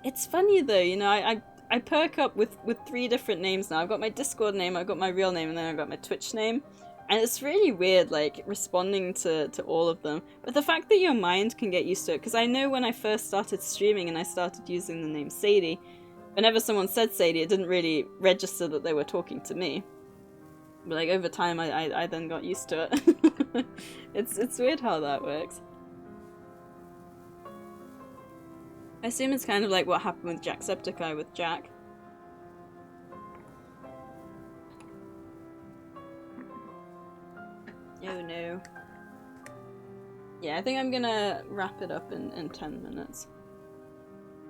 It's funny though, you know, I perk up with 3 different names now. I've got my Discord name, I've got my real name, and then I've got my Twitch name. And it's really weird, like, responding to all of them. But the fact that your mind can get used to it, because I know when I first started streaming and I started using the name Sadie, whenever someone said Sadie, it didn't really register that they were talking to me. But, like, over time, I then got used to it. It's weird how that works. I assume it's kind of like what happened with Jacksepticeye with Jack. Oh no. Yeah, I think I'm gonna wrap it up in 10 minutes.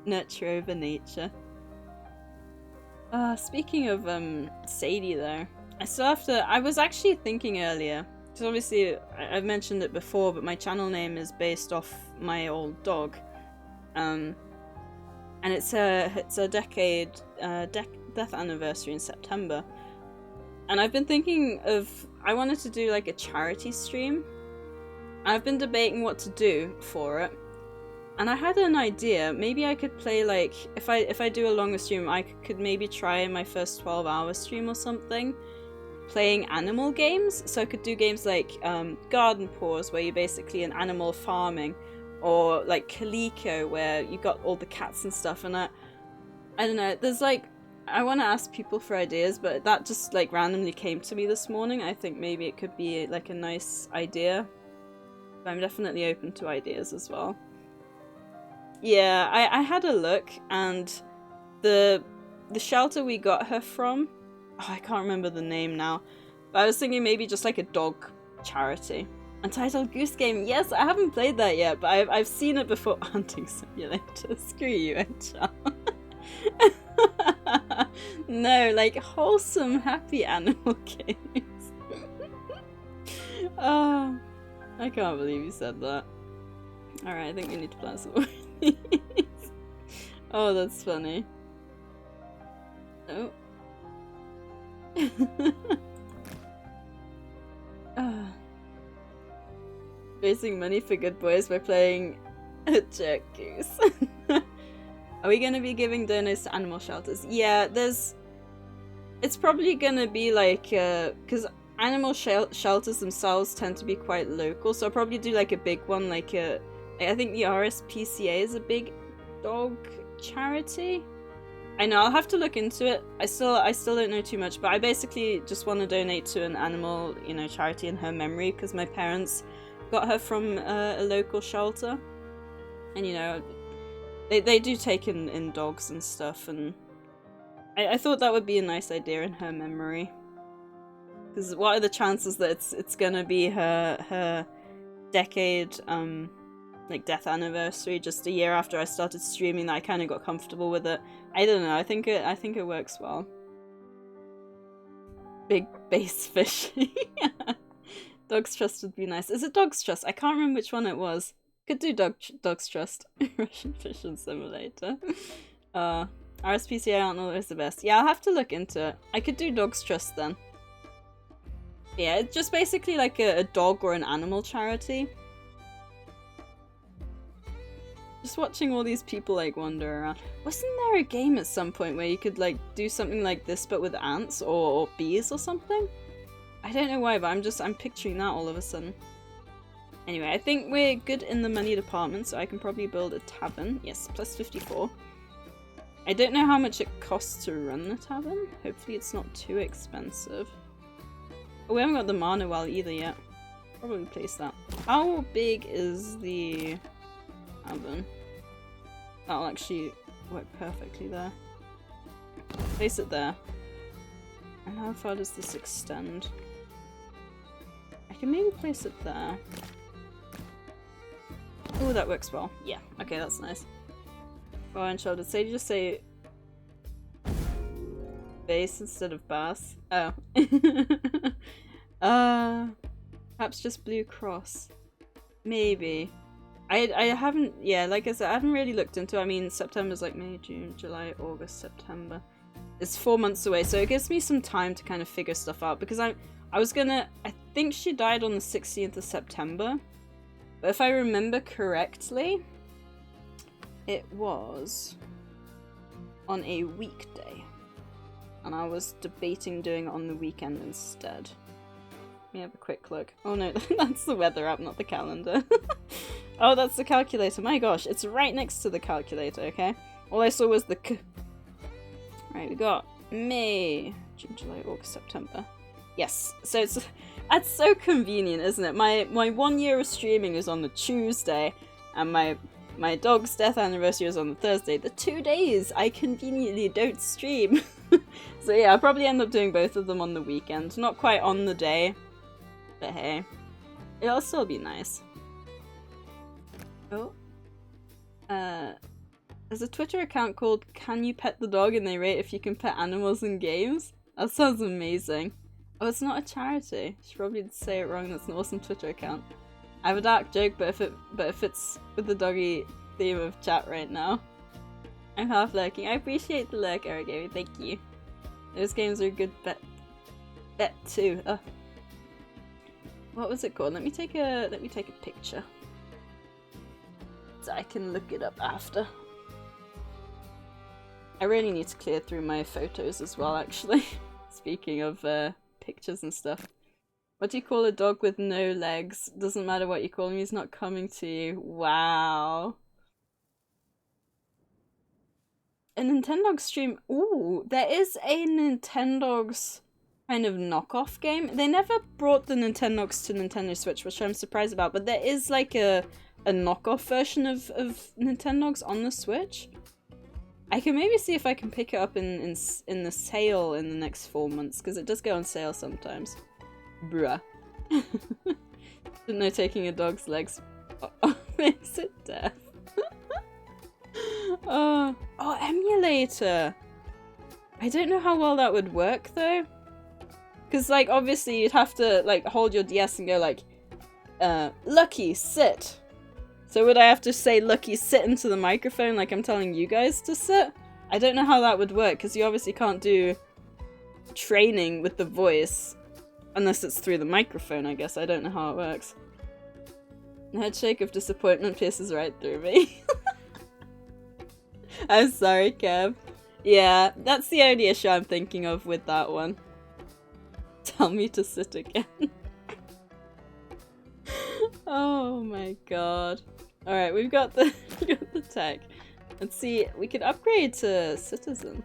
Nurture over nature. Speaking of Sadie though, I still have to... I was actually thinking earlier, because obviously I've mentioned it before, but my channel name is based off my old dog. And it's a decade death anniversary in September. And I've been thinking of... I wanted to do like a charity stream. I've been debating what to do for it. And I had an idea. Maybe I could play like... If I do a longer stream, I could maybe try my first 12-hour stream or something, playing animal games. So I could do games like Garden Paws, where you're basically an animal farming, or like Kaliko, where you got all the cats and stuff. And I don't know, there's like... I want to ask people for ideas, but that just like randomly came to me this morning. I think maybe it could be like a nice idea. But I'm definitely open to ideas as well. Yeah, I had a look, and the shelter we got her from... Oh, I can't remember the name now. But I was thinking maybe just like a dog charity. Untitled Goose Game. Yes, I haven't played that yet, but I've seen it before. Hunting Simulator. Screw you, HR. No, like wholesome, happy animal games. Oh, I can't believe you said that. Alright, I think we need to plan some more of these. Oh, that's funny. Oh. Raising money for good boys by playing a jerk goose. Are we gonna be giving donos to animal shelters? Yeah, it's probably gonna be like, because animal shelters themselves tend to be quite local, so I'll probably do like a big one, like I think the RSPCA is a big dog charity. I know, I'll have to look into it. I still don't know too much, but I basically just want to donate to an animal, you know, charity in her memory, because my parents got her from a local shelter, and you know, they do take in dogs and stuff, and I thought that would be a nice idea in her memory. Because what are the chances that it's gonna be her decade like death anniversary just a year after I started streaming, that I kind of got comfortable with it. I don't know. I think it works well. Big base fish. Dog's Trust would be nice. Is it Dog's Trust? I can't remember which one it was. Could do Dog's Trust. Russian Fishing Simulator. RSPCA aren't always the best. Yeah, I'll have to look into it. I could do Dog's Trust then. Yeah, it's just basically like a dog or an animal charity. Just watching all these people like wander around. Wasn't there a game at some point where you could like do something like this but with ants or bees or something? I don't know why, but I'm picturing that all of a sudden. Anyway, I think we're good in the money department, so I can probably build a tavern. Yes, plus 54. I don't know how much it costs to run the tavern. Hopefully it's not too expensive. Oh, we haven't got the mana well either yet. Probably place that. How big is the tavern? That'll actually work perfectly there. Place it there. And how far does this extend? I can maybe place it there. Oh, that works well. Yeah, okay, that's nice. Oh, and shall did just say base instead of bass? Oh. Perhaps just Blue Cross. Maybe. I haven't, yeah, like I said, I haven't really looked into it. I mean, September's like May, June, July, August, September. It's 4 months away, so it gives me some time to kind of figure stuff out, because I think she died on the 16th of September, but if I remember correctly, it was on a weekday, and I was debating doing it on the weekend instead. Let me have a quick look. Oh no, that's the weather app, not the calendar. Oh, that's the calculator. My gosh, it's right next to the calculator, okay? All I saw was the k. Right, we got May, June, July, August, September. Yes, so that's so convenient, isn't it? My 1 year of streaming is on the Tuesday, and my dog's death anniversary is on the Thursday. The 2 days I conveniently don't stream. So yeah, I'll probably end up doing both of them on the weekend. Not quite on the day, but hey, it'll still be nice. Oh. There's a Twitter account called Can You Pet the Dog, and they rate if you can pet animals in games. That sounds amazing. Oh, it's not a charity. I should probably say it wrong. That's an awesome Twitter account. I have a dark joke, but if it's with the doggy theme of chat right now. I'm half lurking. I appreciate the lurk, Aragami. Thank you. Those games are a good bet too. What was it called? Let me take a picture so I can look it up after. I really need to clear through my photos as well, actually. Speaking of pictures and stuff. What do you call a dog with no legs? Doesn't matter what you call him, he's not coming to you. Wow. A Nintendogs stream. Ooh, there is a Nintendogs kind of knockoff game. They never brought the Nintendogs to Nintendo Switch, which I'm surprised about, but there is like a knockoff version of Nintendogs on the Switch. I can maybe see if I can pick it up in the sale in the next 4 months, because it does go on sale sometimes. Bruh. Didn't know taking a dog's legs makes it deaf. Oh, emulator! I don't know how well that would work though. Because like obviously you'd have to like hold your DS and go like, Lucky, sit! So would I have to say Lucky, sit into the microphone like I'm telling you guys to sit? I don't know how that would work, because you obviously can't do training with the voice unless it's through the microphone, I guess. I don't know how it works. A headshake of disappointment pierces right through me. I'm sorry, Kev. Yeah, that's the only issue I'm thinking of with that one. Tell me to sit again. Oh my god. Alright, we've got the tech. Let's see, we could upgrade to citizen.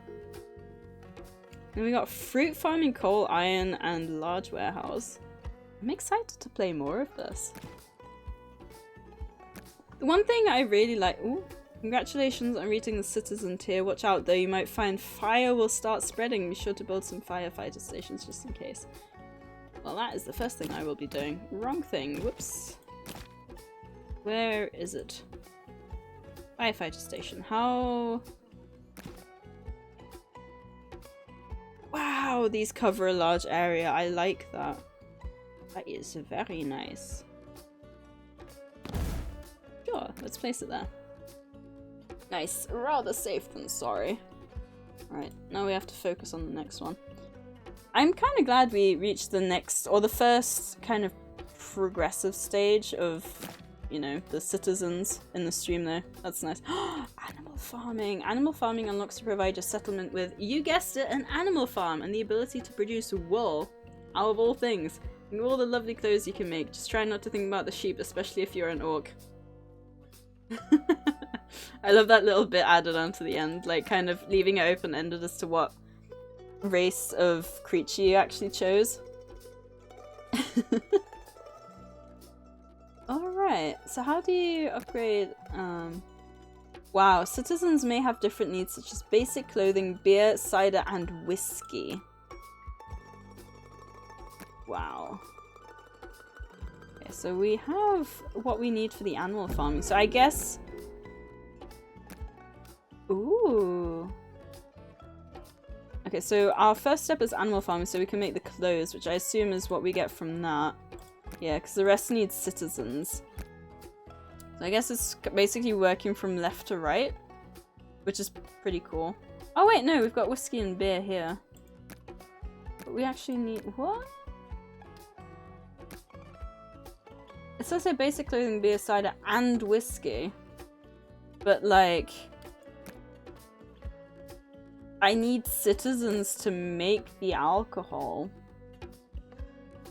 And we got fruit farming, coal, iron, and large warehouse. I'm excited to play more of this. The one thing I really like— ooh, congratulations on reaching the citizen tier. Watch out though, you might find fire will start spreading. Be sure to build some firefighter stations just in case. Well, that is the first thing I will be doing. Wrong thing, whoops. Where is it? Firefighter station, how— wow, Wow, these cover a large area. I like that. That is very nice. Sure, let's place it there. Nice. Rather safe than sorry. Right, now we have to focus on the next one. I'm kind of glad we reached the next, or the first kind of progressive stage of, you know, the citizens in the stream though. That's nice. Animal farming. Animal farming unlocks to provide your settlement with, you guessed it, an animal farm and the ability to produce wool. Out of all things. And all the lovely clothes you can make. Just try not to think about the sheep, especially if you're an orc. I love that little bit added on to the end, like kind of leaving it open-ended as to what race of creature you actually chose. Alright, so how do you upgrade? Wow, citizens may have different needs such as basic clothing, beer, cider, and whiskey. Wow. Okay, so we have what we need for the animal farming. So I guess... Ooh. Okay, so our first step is animal farming, so we can make the clothes, which I assume is what we get from that. Yeah, because the rest needs citizens. So I guess it's basically working from left to right, which is pretty cool. Oh wait, no, we've got whiskey and beer here. But we actually need... What? It says here basic clothing, beer, cider, and whiskey. But like... I need citizens to make the alcohol.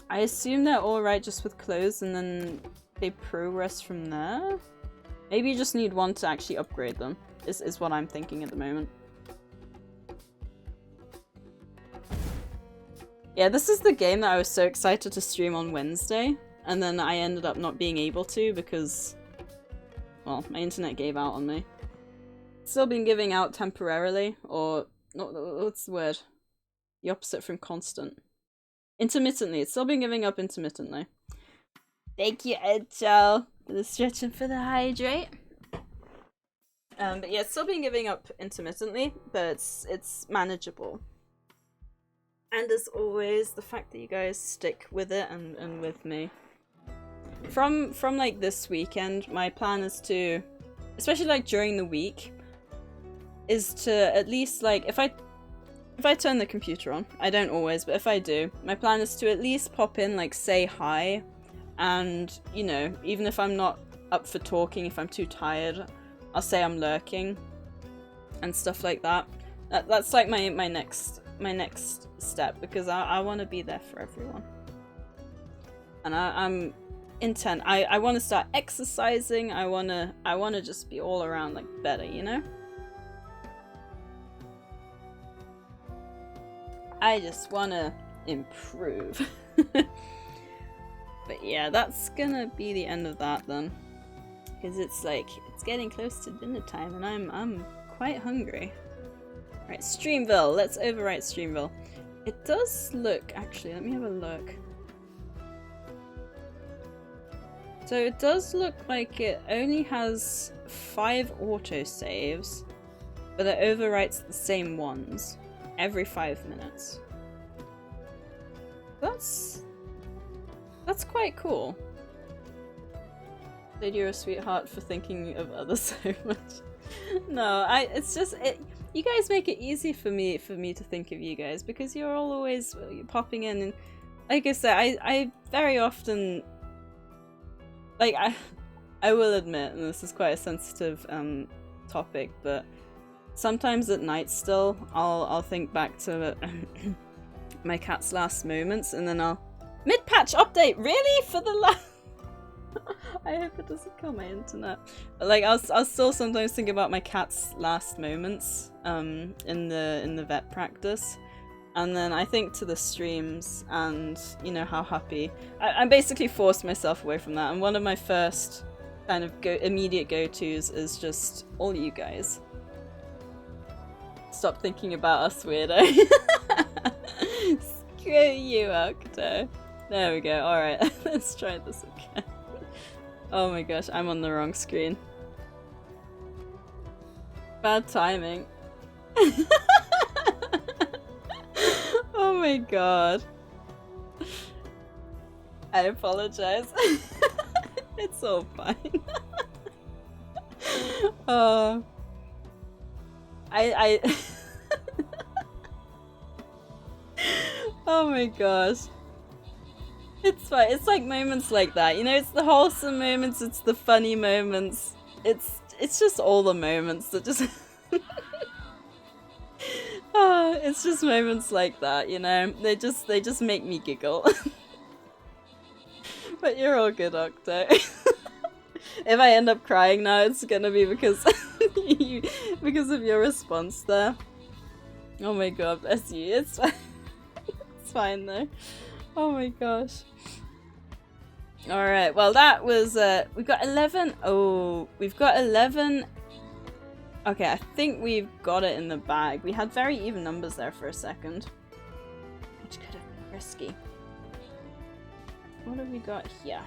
I assume they're alright just with clothes and then they progress from there? Maybe you just need one to actually upgrade them, is what I'm thinking at the moment. Yeah, this is the game that I was so excited to stream on Wednesday, and then I ended up not being able to because, well, my internet gave out on me. Still been giving out temporarily, or... what's the word? The opposite from constant. Intermittently. It's still been giving up intermittently. Thank you, Edgel, for the stretching for the hydrate. But yeah, it's still been giving up intermittently, but it's manageable. And as always, the fact that you guys stick with it and with me. From like this weekend, my plan is to, especially like during the week, is to at least like, if I turn the computer on, I don't always, but if I do, my plan is to at least pop in, like say hi, and you know, even if I'm not up for talking, if I'm too tired, I'll say I'm lurking and stuff like that. That's like my next step, because I want to be there for everyone. And I'm intent. I want to start exercising. I want to just be all around like better, you know? I just want to improve. But yeah, that's gonna be the end of that then. Because it's like, it's getting close to dinner time and I'm quite hungry. Right, Streamville. Let's overwrite Streamville. It does look, actually, let me have a look. So it does look like it only has 5 autosaves, but it overwrites the same ones every 5 minutes. That's quite cool. Sadie, you're a sweetheart for thinking of others so much. No, it's just you guys make it easy for me to think of you guys, because you're all always popping in, and like I said, I very often, like I will admit, and this is quite a sensitive topic, but sometimes at night still I'll think back to my cat's last moments, and then I'll mid-patch update, really? For the last I hope it doesn't kill my internet. But like I'll still sometimes think about my cat's last moments in the vet practice, and then I think to the streams and you know how happy I basically forced myself away from that, and one of my first kind of immediate go-tos is just all you guys. Stop thinking about us, weirdo. Screw you, Octo. There we go. Alright, let's try this again. Oh my gosh, I'm on the wrong screen. Bad timing. Oh my god. I apologize. It's all fine. I oh my gosh. It's fine. It's like moments like that. You know, it's the wholesome moments, it's the funny moments. It's just all the moments that just it's just moments like that, you know. They just make me giggle. But you're all good, Octo. If I end up crying now, it's gonna be because because of your response there. Oh my god, bless you. It's fine. It's fine though. Oh my gosh. Alright, well that was we've got 11. Oh, we've got 11. Okay, I think we've got it in the bag. We had very even numbers there for a second, which could have been risky. What have we got here?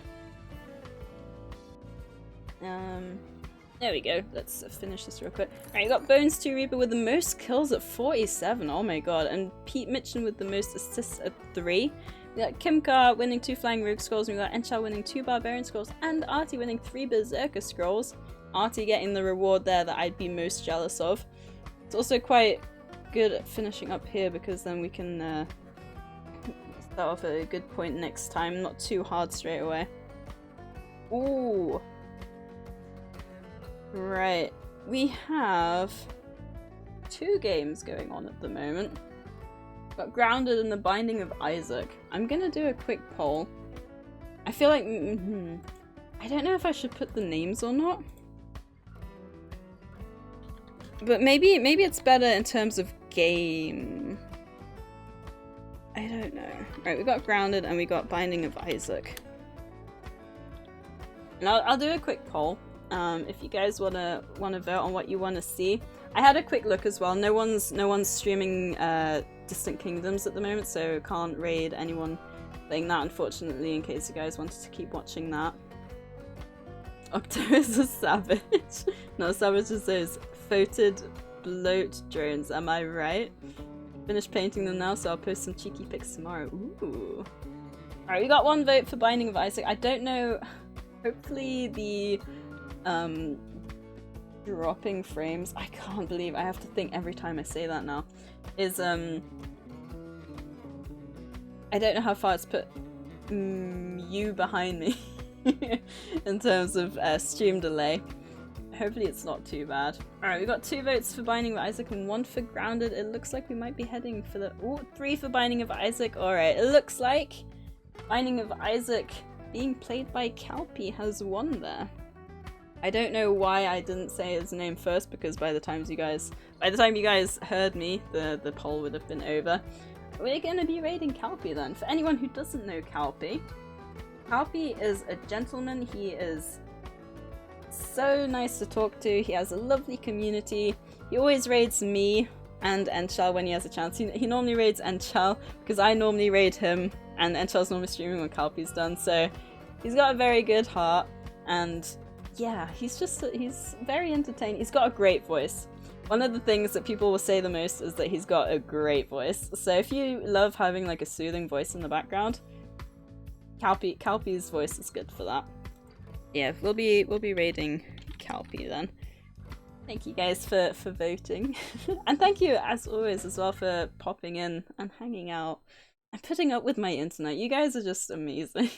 There we go. Let's finish this real quick. Alright, you got Bones 2 Reaper with the most kills at 47. Oh my god. And Pete Mitchin with the most assists at 3. We got Kimkar winning 2 Flying Rogue Scrolls. And we got Enchal winning 2 Barbarian Scrolls. And Artie winning 3 Berserker Scrolls. Artie getting the reward there that I'd be most jealous of. It's also quite good at finishing up here because then we can start off at a good point next time. Not too hard straight away. Ooh. Right, we have 2 games going on at the moment. Got Grounded and The Binding of Isaac. I'm gonna do a quick poll. I feel like I don't know if I should put the names or not. But maybe it's better in terms of game. I don't know. Right, we got Grounded and we got Binding of Isaac. And I'll do a quick poll. If you guys wanna vote on what you wanna see. I had a quick look as well. No one's streaming Distant Kingdoms at the moment, so can't raid anyone playing that, unfortunately, in case you guys wanted to keep watching that. Octo is a savage. No, savage is those voted bloat drones, am I right? Finished painting them now, so I'll post some cheeky pics tomorrow. Ooh. Alright, we got 1 vote for Binding of Isaac. I don't know, hopefully the dropping frames, I can't believe I have to think every time I say that now, is I don't know how far it's put you behind me in terms of stream delay. Hopefully it's not too bad. Alright, we got 2 votes for Binding of Isaac and 1 for Grounded. It looks like we might be heading for the 3 for Binding of Isaac. Alright, it looks like Binding of Isaac being played by Calpy has won there. I don't know why I didn't say his name first, because by the time you guys heard me, the poll would have been over. We're gonna be raiding Calpy then. For anyone who doesn't know Calpy, Calpy is a gentleman. He is so nice to talk to. He has a lovely community. He always raids me and Enchal when he has a chance. He normally raids Enchal because I normally raid him, and Enchal's normally streaming when Calpy's done. So he's got a very good heart, and yeah, he's very entertaining. He's got a great voice. One of the things that people will say the most is that he's got a great voice. So if you love having like a soothing voice in the background, Calpy's voice is good for that. Yeah, we'll be raiding Calpy then. Thank you guys for voting. And thank you as always as well for popping in and hanging out and putting up with my internet. You guys are just amazing.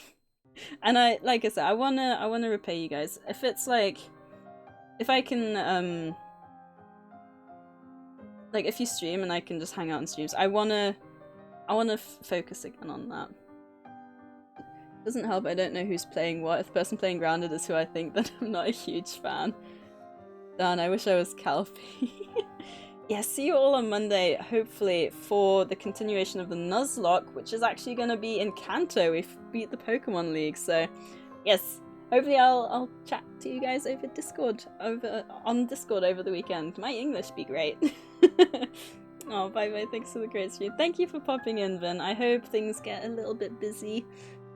And like I said, I wanna repay you guys. If it's like, if I can like if you stream and I can just hang out in streams, I wanna focus again on that. Doesn't help I don't know who's playing what. If the person playing Grounded is who I think, then I'm not a huge fan. Darn, I wish I was Calpy. Yeah, see you all on Monday, hopefully, for the continuation of the Nuzlocke, which is actually going to be in Kanto. We've beat the Pokemon League, so yes, hopefully I'll chat to you guys over Discord, on Discord over the weekend. My English be great. Oh, bye-bye, thanks for the great stream. Thank you for popping in, Vin. I hope things get a little bit busy,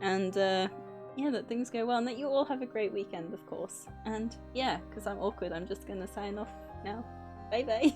and yeah, that things go well, and that you all have a great weekend, of course. And yeah, because I'm awkward, I'm just going to sign off now. Bye bye.